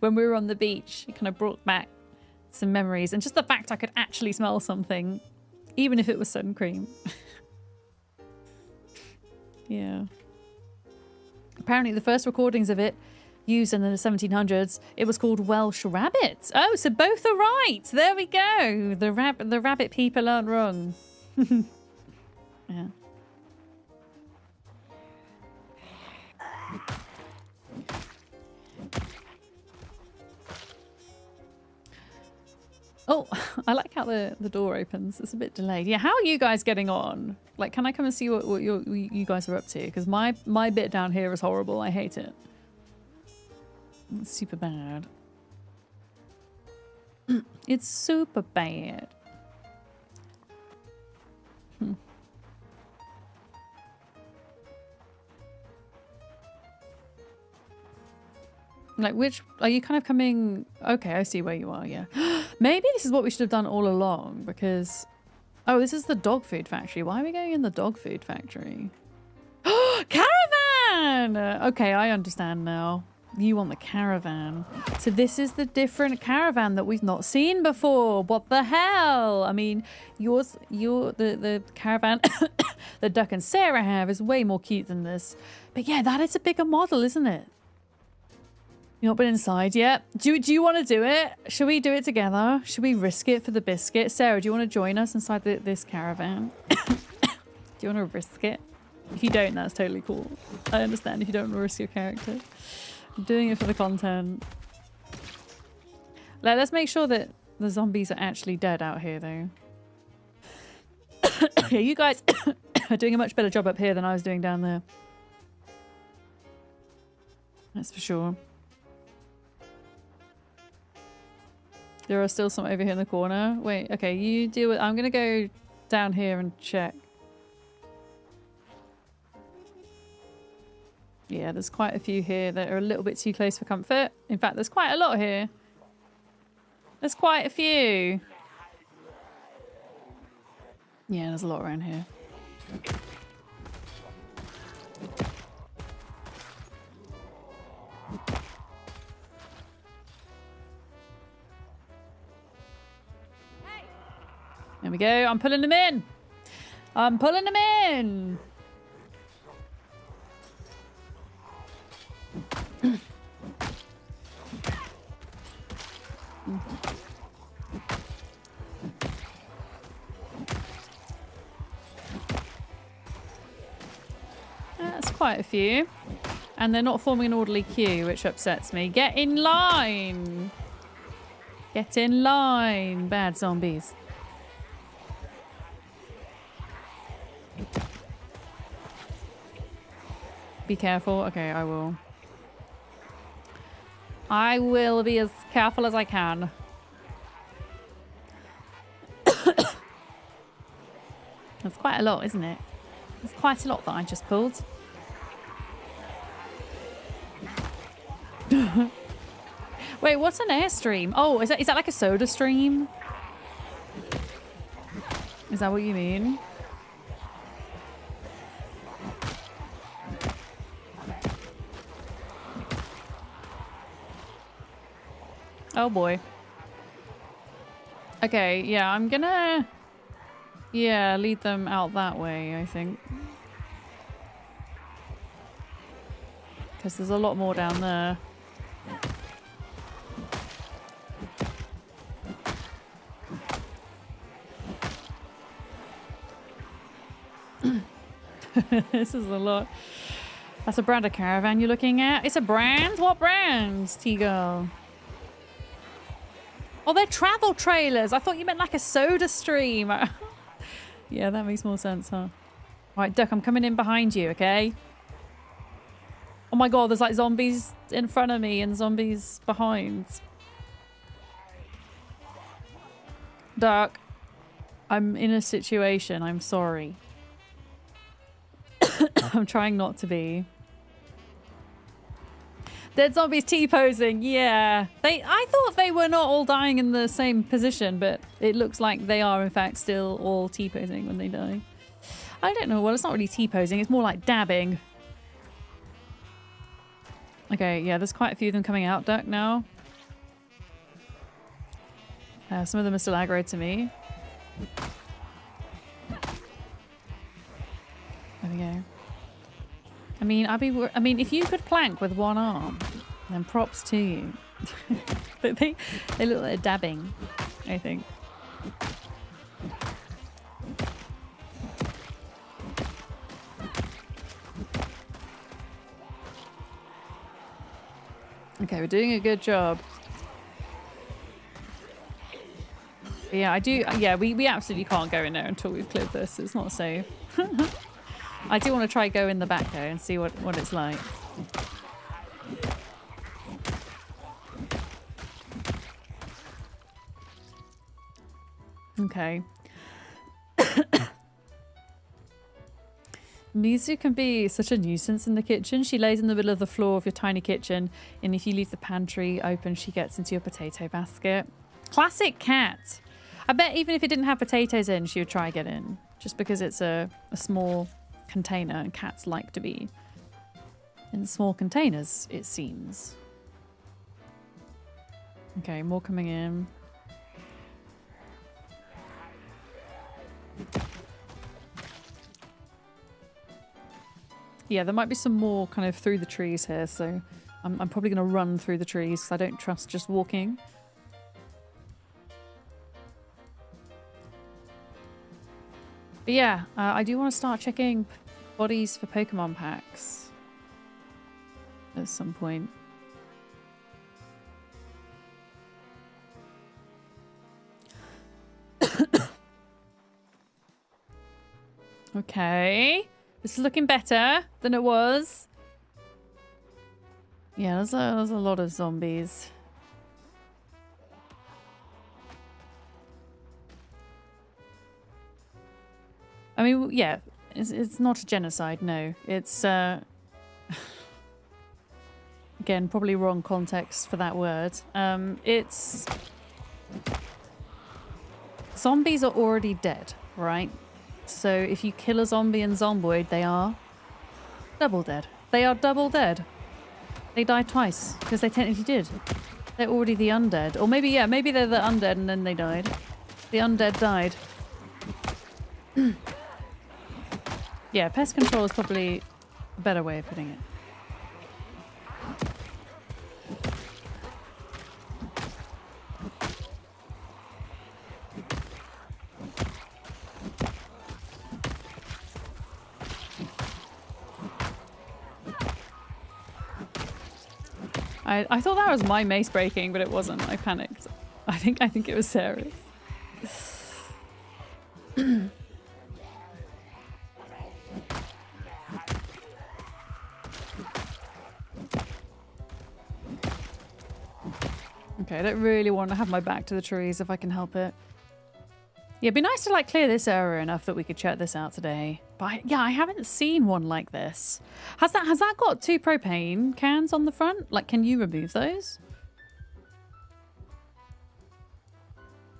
When we were on the beach, it kind of brought back some memories and just the fact I could actually smell something, even if it was sun cream. Yeah. Apparently the first recordings of it used in the 1700s, it was called Welsh rabbit. Oh, so both are right. There we go. The rabbit people aren't wrong. Yeah. Oh, I like how the door opens. It's a bit delayed. Yeah, how are you guys getting on? Like, can I come and see what you guys are up to? Because my bit down here is horrible. I hate it. It's super bad. It's super bad. Like, which are you kind of coming? Okay, I see where you are. Yeah, maybe this is what we should have done all along because, oh, this is the dog food factory. Why are we going in the dog food factory? Caravan. Okay, I understand now. You want the caravan. So this is the different caravan that we've not seen before. What the hell? I mean, the caravan that Duck and Sarah have is way more cute than this. But yeah, that is a bigger model, isn't it? You've not been inside yet. Do you want to do it? Should we do it together? Should we risk it for the biscuit? Sarah, do you want to join us inside this caravan? Do you want to risk it? If you don't, that's totally cool. I understand if you don't want to risk your character. I'm doing it for the content. Let's make sure that the zombies are actually dead out here, though. Yeah, you guys are doing a much better job up here than I was doing down there. That's for sure. There are still some over here in the corner. Wait, okay, you deal with... I'm going to go down here and check. Yeah, there's quite a few here that are a little bit too close for comfort. In fact, there's quite a lot here. There's quite a few. Yeah, there's a lot around here. There we go. I'm pulling them in. I'm pulling them in. quite a few. And they're not forming an orderly queue, which upsets me. Get in line! Get in line, bad zombies. Be careful. Okay, I will. I will be as careful as I can. That's quite a lot, isn't it? It's quite a lot that I just pulled. Wait, what's an airstream? Oh, is that like a soda stream? Is that what you mean? Oh boy. Okay, yeah, I'm gonna... Yeah, lead them out that way, I think. Because there's a lot more down there. This is a lot. That's a brand of caravan you're looking at? It's a brand? What brand, T-Girl? Oh, they're travel trailers. I thought you meant like a soda stream. Yeah, that makes more sense, huh? Right, Duck, I'm coming in behind you, okay? Oh my god, there's like zombies in front of me and zombies behind. Duck, I'm in a situation. I'm sorry. I'm trying not to be. Dead zombies T-posing, yeah. I thought they were not all dying in the same position, but it looks like they are in fact still all T-posing when they die. I don't know, well, it's not really T-posing, it's more like dabbing. Okay, yeah, there's quite a few of them coming out, Duck, now. Some of them are still aggro to me. There we go. I mean, if you could plank with one arm, then props to you. But they look like they're dabbing, I think. Okay, we're doing a good job. But yeah, I do. Yeah, we absolutely can't go in there until we've cleared this. It's not safe. I do want to try go in the back though and see what it's like. Okay. Mizu can be such a nuisance in the kitchen. She lays in the middle of the floor of your tiny kitchen, and if you leave the pantry open, she gets into your potato basket. Classic cat. I bet even if it didn't have potatoes in, she would try get in. Just because it's a small container and cats like to be in small containers, it seems. Okay, more coming in. Yeah, there might be some more kind of through the trees here, so I'm probably going to run through the trees because I don't trust just walking. But yeah, I do want to start checking bodies for Pokemon packs at some point. Okay. This is looking better than it was. Yeah, there's a lot of zombies. I mean, yeah, it's not a genocide, no. It's, again, probably wrong context for that word. It's... Zombies are already dead, right? So if you kill a zombie in Zomboid, they are double dead. They are double dead. They died twice, because they technically did. They're already the undead. Or maybe, yeah, maybe they're the undead and then they died. The undead died. Yeah, pest control is probably a better way of putting it. I thought that was my mace breaking, but it wasn't. I panicked. I think it was Sarah's. Okay, I don't really want to have my back to the trees if I can help it. Yeah, it'd be nice to like clear this area enough that we could check this out today. But yeah, I haven't seen one like this. Has that got 2 propane cans on the front? Like, can you remove those?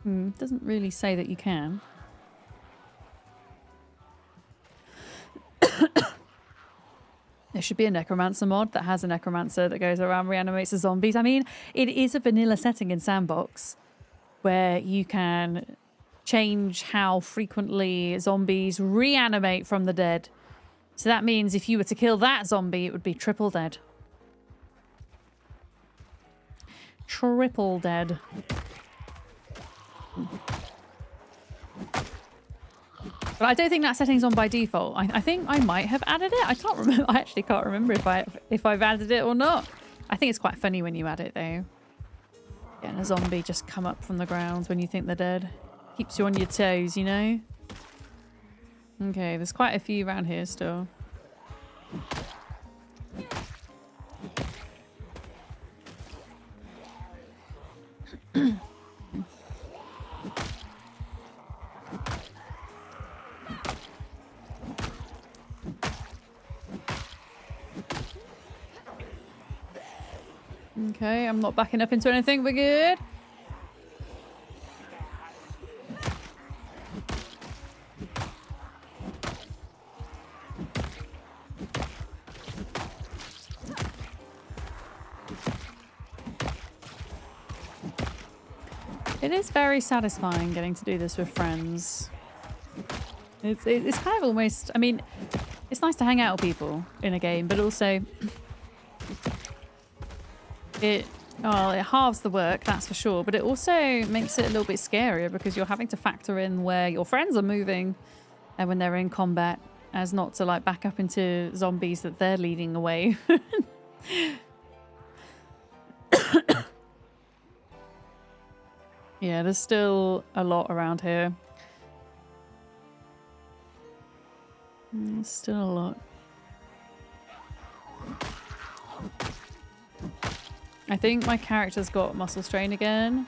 Doesn't really say that you can. There should be a necromancer mod that has a necromancer that goes around reanimates the zombies. I mean, it is a vanilla setting in Sandbox where you can change how frequently zombies reanimate from the dead. So that means if you were to kill that zombie, it would be triple dead. Triple dead. But I don't think that setting's on by default. I think I might have added it. I can't remember. I actually can't remember if I've added it or not. I think it's quite funny when you add it though. Getting a zombie just come up from the ground when you think they're dead. Keeps you on your toes, you know? Okay, there's quite a few around here still. Okay, I'm not backing up into anything. We're good. It is very satisfying getting to do this with friends. It's kind of almost, I mean, it's nice to hang out with people in a game, but also it halves the work, that's for sure, but it also makes it a little bit scarier because you're having to factor in where your friends are moving and when they're in combat, as not to like back up into zombies that they're leading away. Yeah, there's still a lot around here. There's still a lot. I think my character's got muscle strain again.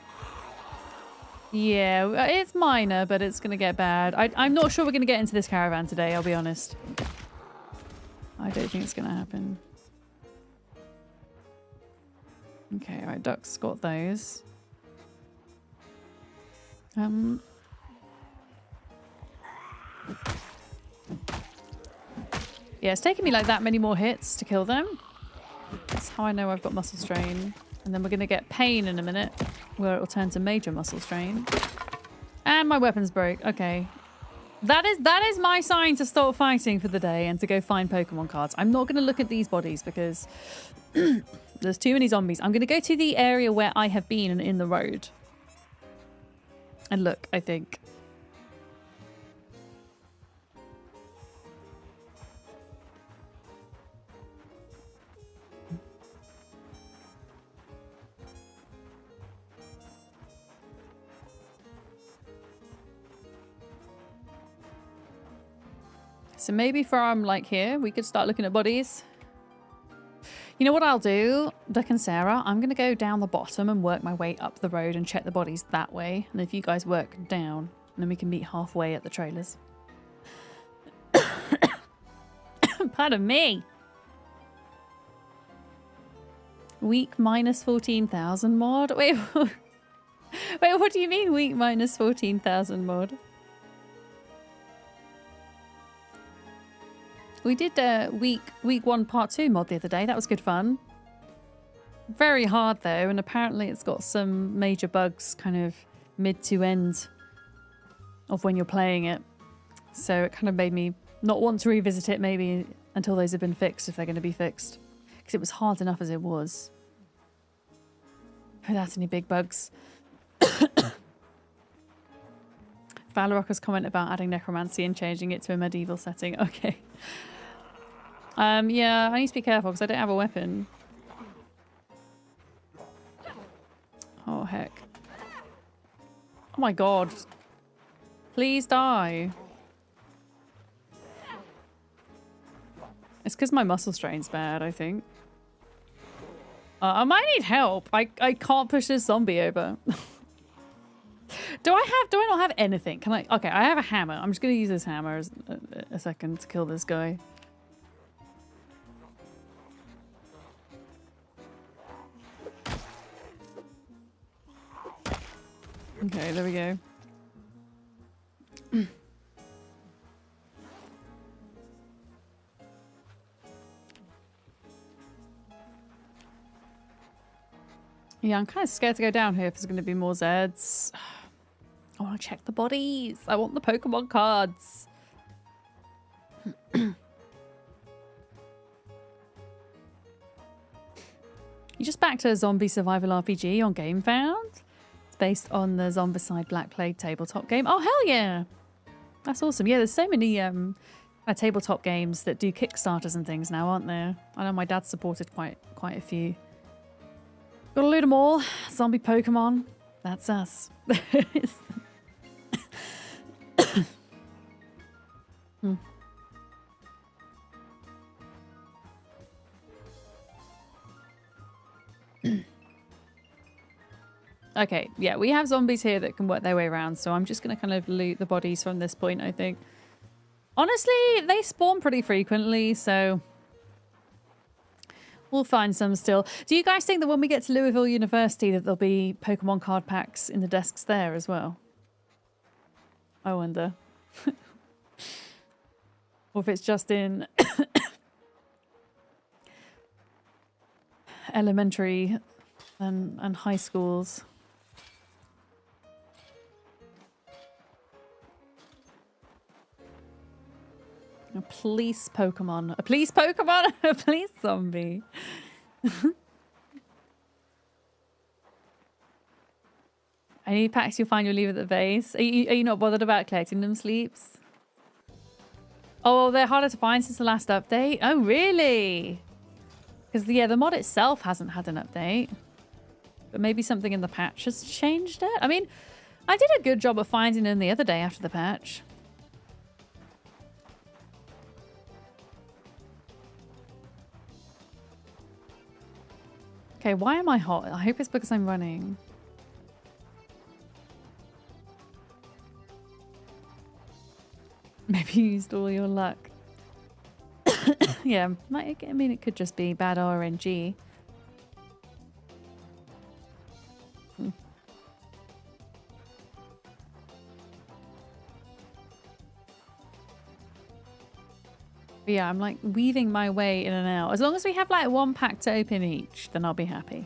Yeah, it's minor, but it's going to get bad. I'm not sure we're going to get into this caravan today, I'll be honest. I don't think it's going to happen. Okay, alright, Duck's got those. Yeah, it's taken me like that many more hits to kill them. That's how I know I've got muscle strain. And then we're going to get pain in a minute, where it will turn to major muscle strain. And my weapons broke. Okay. That is my sign to stop fighting for the day and to go find Pokemon cards. I'm not going to look at these bodies because there's too many zombies. I'm going to go to the area where I have been and in the road. And look, I think. So maybe from like here, we could start looking at bodies. You know what I'll do, Duck and Sarah? I'm going to go down the bottom and work my way up the road and check the bodies that way. And if you guys work down, then we can meet halfway at the trailers. Pardon me. Week minus 14,000 mod? Wait, wait, what do you mean week minus 14,000 mod? We did week 1 part 2 mod the other day. That was good fun. Very hard though, and apparently it's got some major bugs kind of mid to end of when you're playing it. So it kind of made me not want to revisit it maybe until those have been fixed, if they're going to be fixed. Because it was hard enough as it was. Without any big bugs. Valorocker's comment about adding necromancy and changing it to a medieval setting. Okay. Yeah, I need to be careful because I don't have a weapon. Oh, heck. Oh my god. Please die. It's because my muscle strain's bad, I think. I might need help. I can't push this zombie over. Do I not have anything? Can I? Okay, I have a hammer. I'm just going to use this hammer as a second to kill this guy. Okay, there we go. Yeah, I'm kind of scared to go down here if there's going to be more Zeds. I want to check the bodies. I want the Pokemon cards. You just backed a zombie survival RPG on GameFound? It's based on the Zombicide Black Plague tabletop game. Oh, hell yeah! That's awesome. Yeah, there's so many tabletop games that do Kickstarters and things now, aren't there? I know my dad supported quite a few. Gotta loot them all. Zombie Pokemon. That's us. Okay, yeah, we have zombies here that can work their way around, so I'm just going to kind of loot the bodies from this point, I think. Honestly, they spawn pretty frequently, so we'll find some still. Do you guys think that when we get to Louisville University that there'll be Pokemon card packs in the desks there as well? I wonder. Or if it's just in elementary and high schools. A police Pokemon. A police Pokemon? A police zombie. Any packs you'll find you'll leave at the base. Are you not bothered about collecting them, Sleeps? Oh, they're harder to find since the last update? Oh, really? Because, yeah, the mod itself hasn't had an update. But maybe something in the patch has changed it? I mean, I did a good job of finding them the other day after the patch. Okay, why am I hot? I hope it's because I'm running. Maybe you used all your luck. Yeah, I mean, it could just be bad RNG. But yeah, I'm like weaving my way in and out. As long as we have like one pack to open each, then I'll be happy.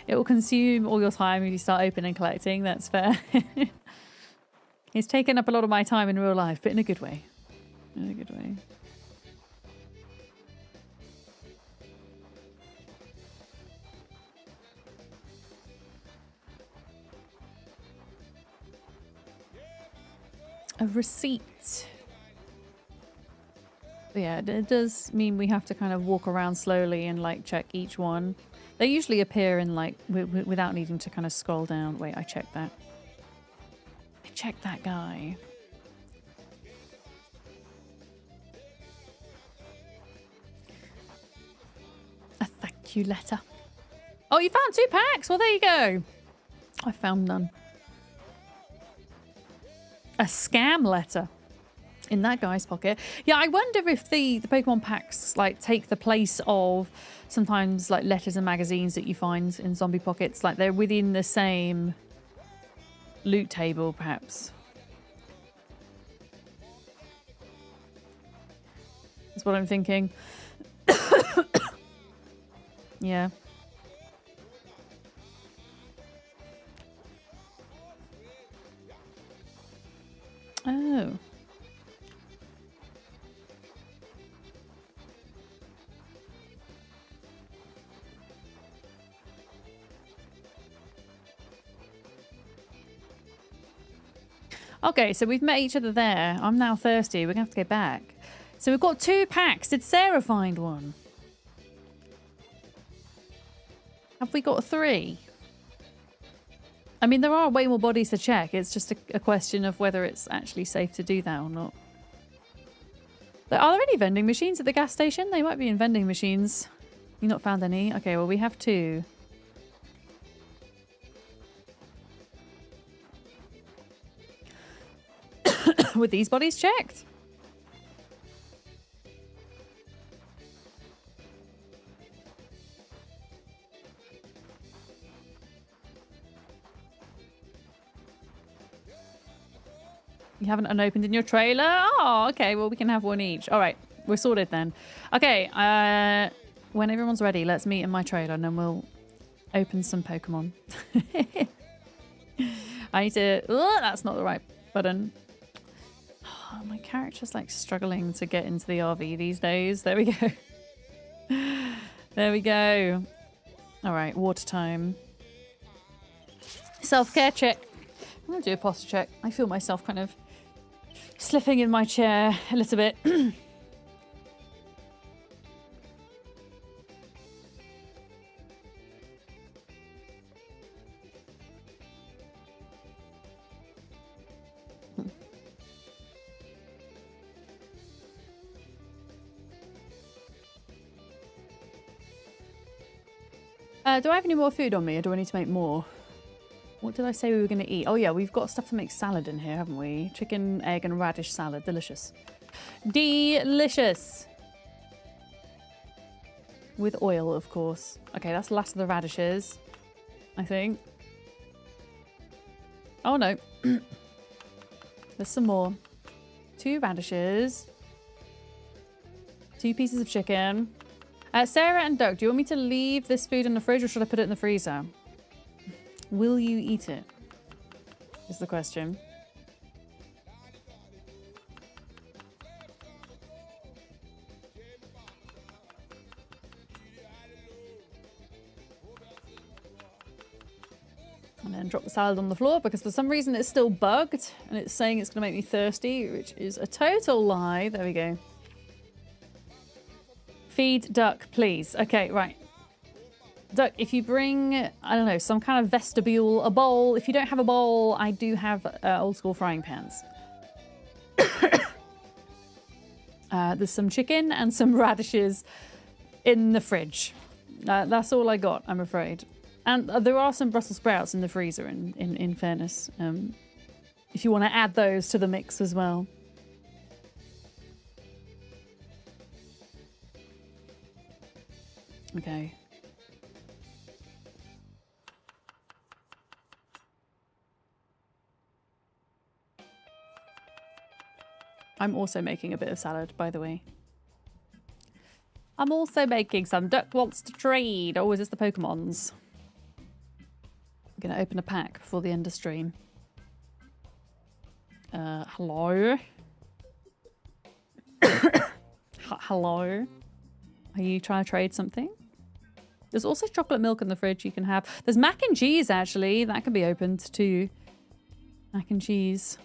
It will consume all your time if you start opening and collecting. That's fair. It's taken up a lot of my time in real life, but in a good way. In a good way. A receipt. But yeah, it does mean we have to kind of walk around slowly and like check each one. They usually appear in like without needing to kind of scroll down. Wait, I checked that. I checked that guy. A thank you letter. Oh, you found 2 packs? Well, there you go. I found none. A scam letter in that guy's pocket. Yeah, I wonder if the Pokemon packs like take the place of sometimes like letters and magazines that you find in zombie pockets. Like they're within the same loot table, perhaps. That's what I'm thinking. Yeah. Oh. Okay, so we've met each other there. I'm now thirsty. We're going to have to go back. So we've got 2 packs. Did Sarah find one? Have we got 3? I mean, there are way more bodies to check. It's just a question of whether it's actually safe to do that or not. But are there any vending machines at the gas station? They might be in vending machines. You not found any? Okay, well, we have 2. Were these bodies checked? You haven't unopened in your trailer? Oh, okay. Well, we can have one each. All right. We're sorted then. Okay. When everyone's ready, let's meet in my trailer and then we'll open some Pokemon. I need to... Oh, that's not the right button. Oh, my character's like struggling to get into the RV these days. There we go. There we go. All right. Water time. Self-care check. I'm going to do a posture check. I feel myself kind of slipping in my chair a little bit. Do I have any more food on me or do I need to make more? What did I say we were going to eat? Oh yeah, we've got stuff to make salad in here, haven't we? Chicken, egg and radish salad. Delicious. Delicious. With oil, of course. Okay, that's the last of the radishes, I think. Oh no. There's some more. 2 radishes. 2 pieces of chicken. Sarah and Doug, do you want me to leave this food in the fridge or should I put it in the freezer? Will you eat it? Is the question. And then drop the salad on the floor because for some reason it's still bugged and it's saying it's going to make me thirsty, which is a total lie. There we go. Feed Duck, please. Okay, right. Duck, if you bring, I don't know, some kind of vestibule, a bowl. If you don't have a bowl, I do have old school frying pans. There's some chicken and some radishes in the fridge. That's all I got, I'm afraid. And there are some Brussels sprouts in the freezer, in fairness. If you want to add those to the mix as well. Okay. I'm also making a bit of salad, by the way. I'm also making some. Duck wants to trade. Oh, is this the Pokemons? I'm going to open a pack before the end of stream. Hello? Hello? Are you trying to trade something? There's also chocolate milk in the fridge you can have. There's mac and cheese, actually. That can be opened too. Mac and cheese.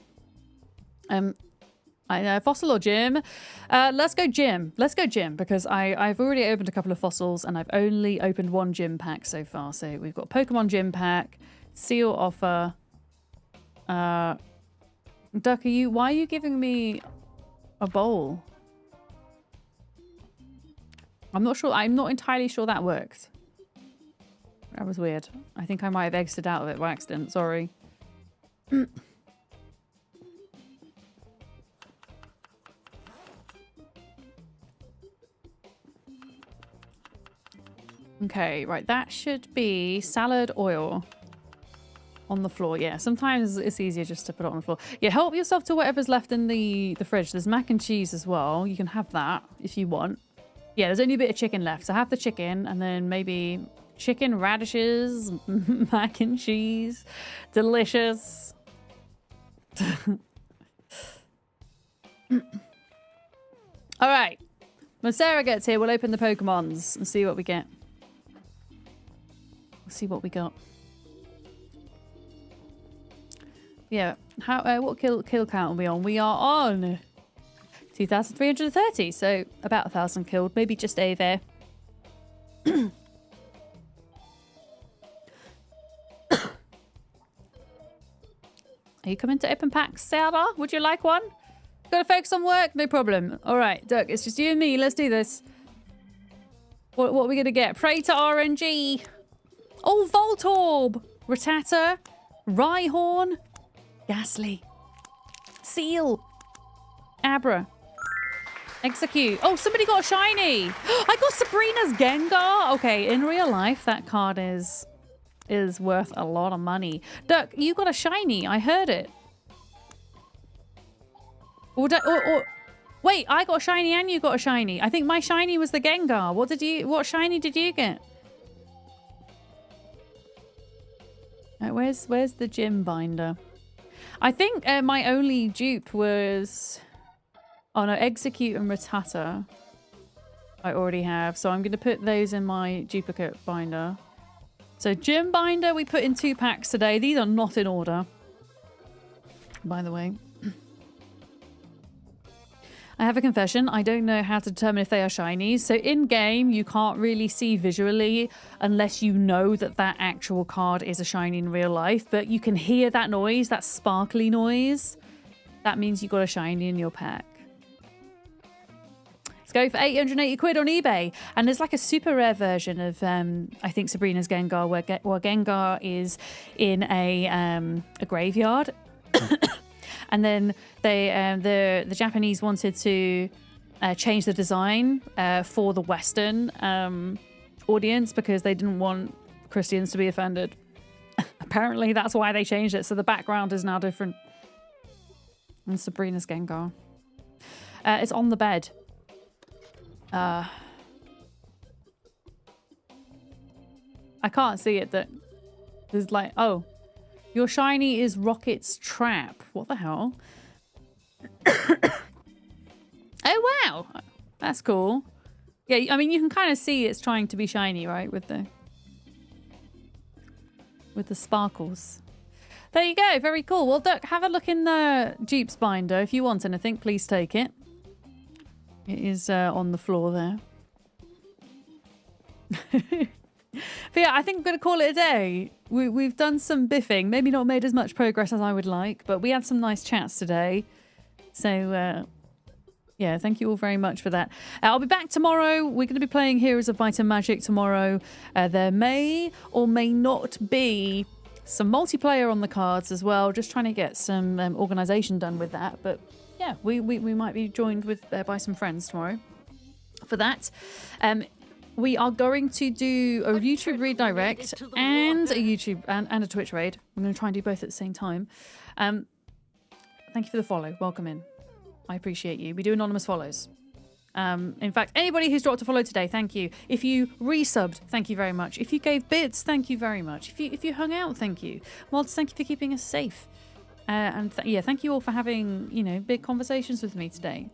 Fossil or gym? Let's go gym. Let's go gym because I've already opened a couple of fossils and I've only opened 1 gym pack so far. So we've got Pokemon gym pack, seal offer. Duck, why are you giving me a bowl? I'm not sure. I'm not entirely sure that worked. That was weird. I think I might have exited out of it by accident. Sorry. Okay, right. That should be salad oil on the floor. Yeah, sometimes it's easier just to put it on the floor. Yeah, help yourself to whatever's left in the fridge. There's mac and cheese as well. You can have that if you want. Yeah, there's only a bit of chicken left. So have the chicken and then maybe chicken, radishes, mac and cheese. Delicious. All right. When Sarah gets here, we'll open the Pokemons and see what we get. We'll see what we got. Yeah. What kill count are we on? We are on 2,330, so about 1,000 killed, maybe just over. Are you coming to open packs, Sarah? Would you like one? Gotta focus on work? No problem. All right, Duck, it's just you and me. Let's do this. What are we gonna get? Pray to RNG. Oh, Voltorb. Rattata. Rhyhorn. Ghastly. Seal. Abra. Execute. Oh, somebody got a shiny. I got Sabrina's Gengar. Okay, in real life, that card is worth a lot of money. Duck, you got a shiny. I heard it. Wait, I got a shiny and you got a shiny. I think my shiny was the Gengar. What shiny did you get? Where's the gym binder? I think my only dupe was... Oh no, Execute and Rattata I already have. So I'm going to put those in my duplicate binder. So gym binder we put in 2 packs today. These are not in order, by the way. I have a confession. I don't know how to determine if they are shinies. So in game, you can't really see visually unless you know that that actual card is a shiny in real life. But you can hear that noise, that sparkly noise. That means you got a shiny in your pack. Let's go for 880 quid on eBay. And there's like a super rare version of, I think, Sabrina's Gengar, where Gengar is in a graveyard. And then they, the Japanese wanted to change the design for the Western audience because they didn't want Christians to be offended. Apparently, that's why they changed it. So the background is now different. And Sabrina's Gengar. It's on the bed. I can't see it. That there's like, oh. Your shiny is Rocket's Trap. What the hell? Oh, wow. That's cool. Yeah, I mean, you can kind of see it's trying to be shiny, right? With the sparkles. There you go. Very cool. Well, Duck, have a look in the dupes binder. If you want anything, please take it. It is on the floor there. But yeah, I think I'm going to call it a day. We've done some biffing. Maybe not made as much progress as I would like, but we had some nice chats today. So, yeah, thank you all very much for that. I'll be back tomorrow. We're going to be playing Heroes of Might and Magic tomorrow. There may or may not be some multiplayer on the cards as well. Just trying to get some organisation done with that. But yeah, we might be joined with by some friends tomorrow for that. We are going to do a YouTube redirect and a YouTube and a Twitch raid. I'm going to try and do both at the same time. Thank you for the follow. Welcome in. I appreciate you. We do anonymous follows. In fact, anybody who's dropped a follow today, thank you. If you resubbed, thank you very much. If you gave bits, thank you very much. If you hung out, thank you. Mods, thank you for keeping us safe. And yeah, thank you all for having, big conversations with me today.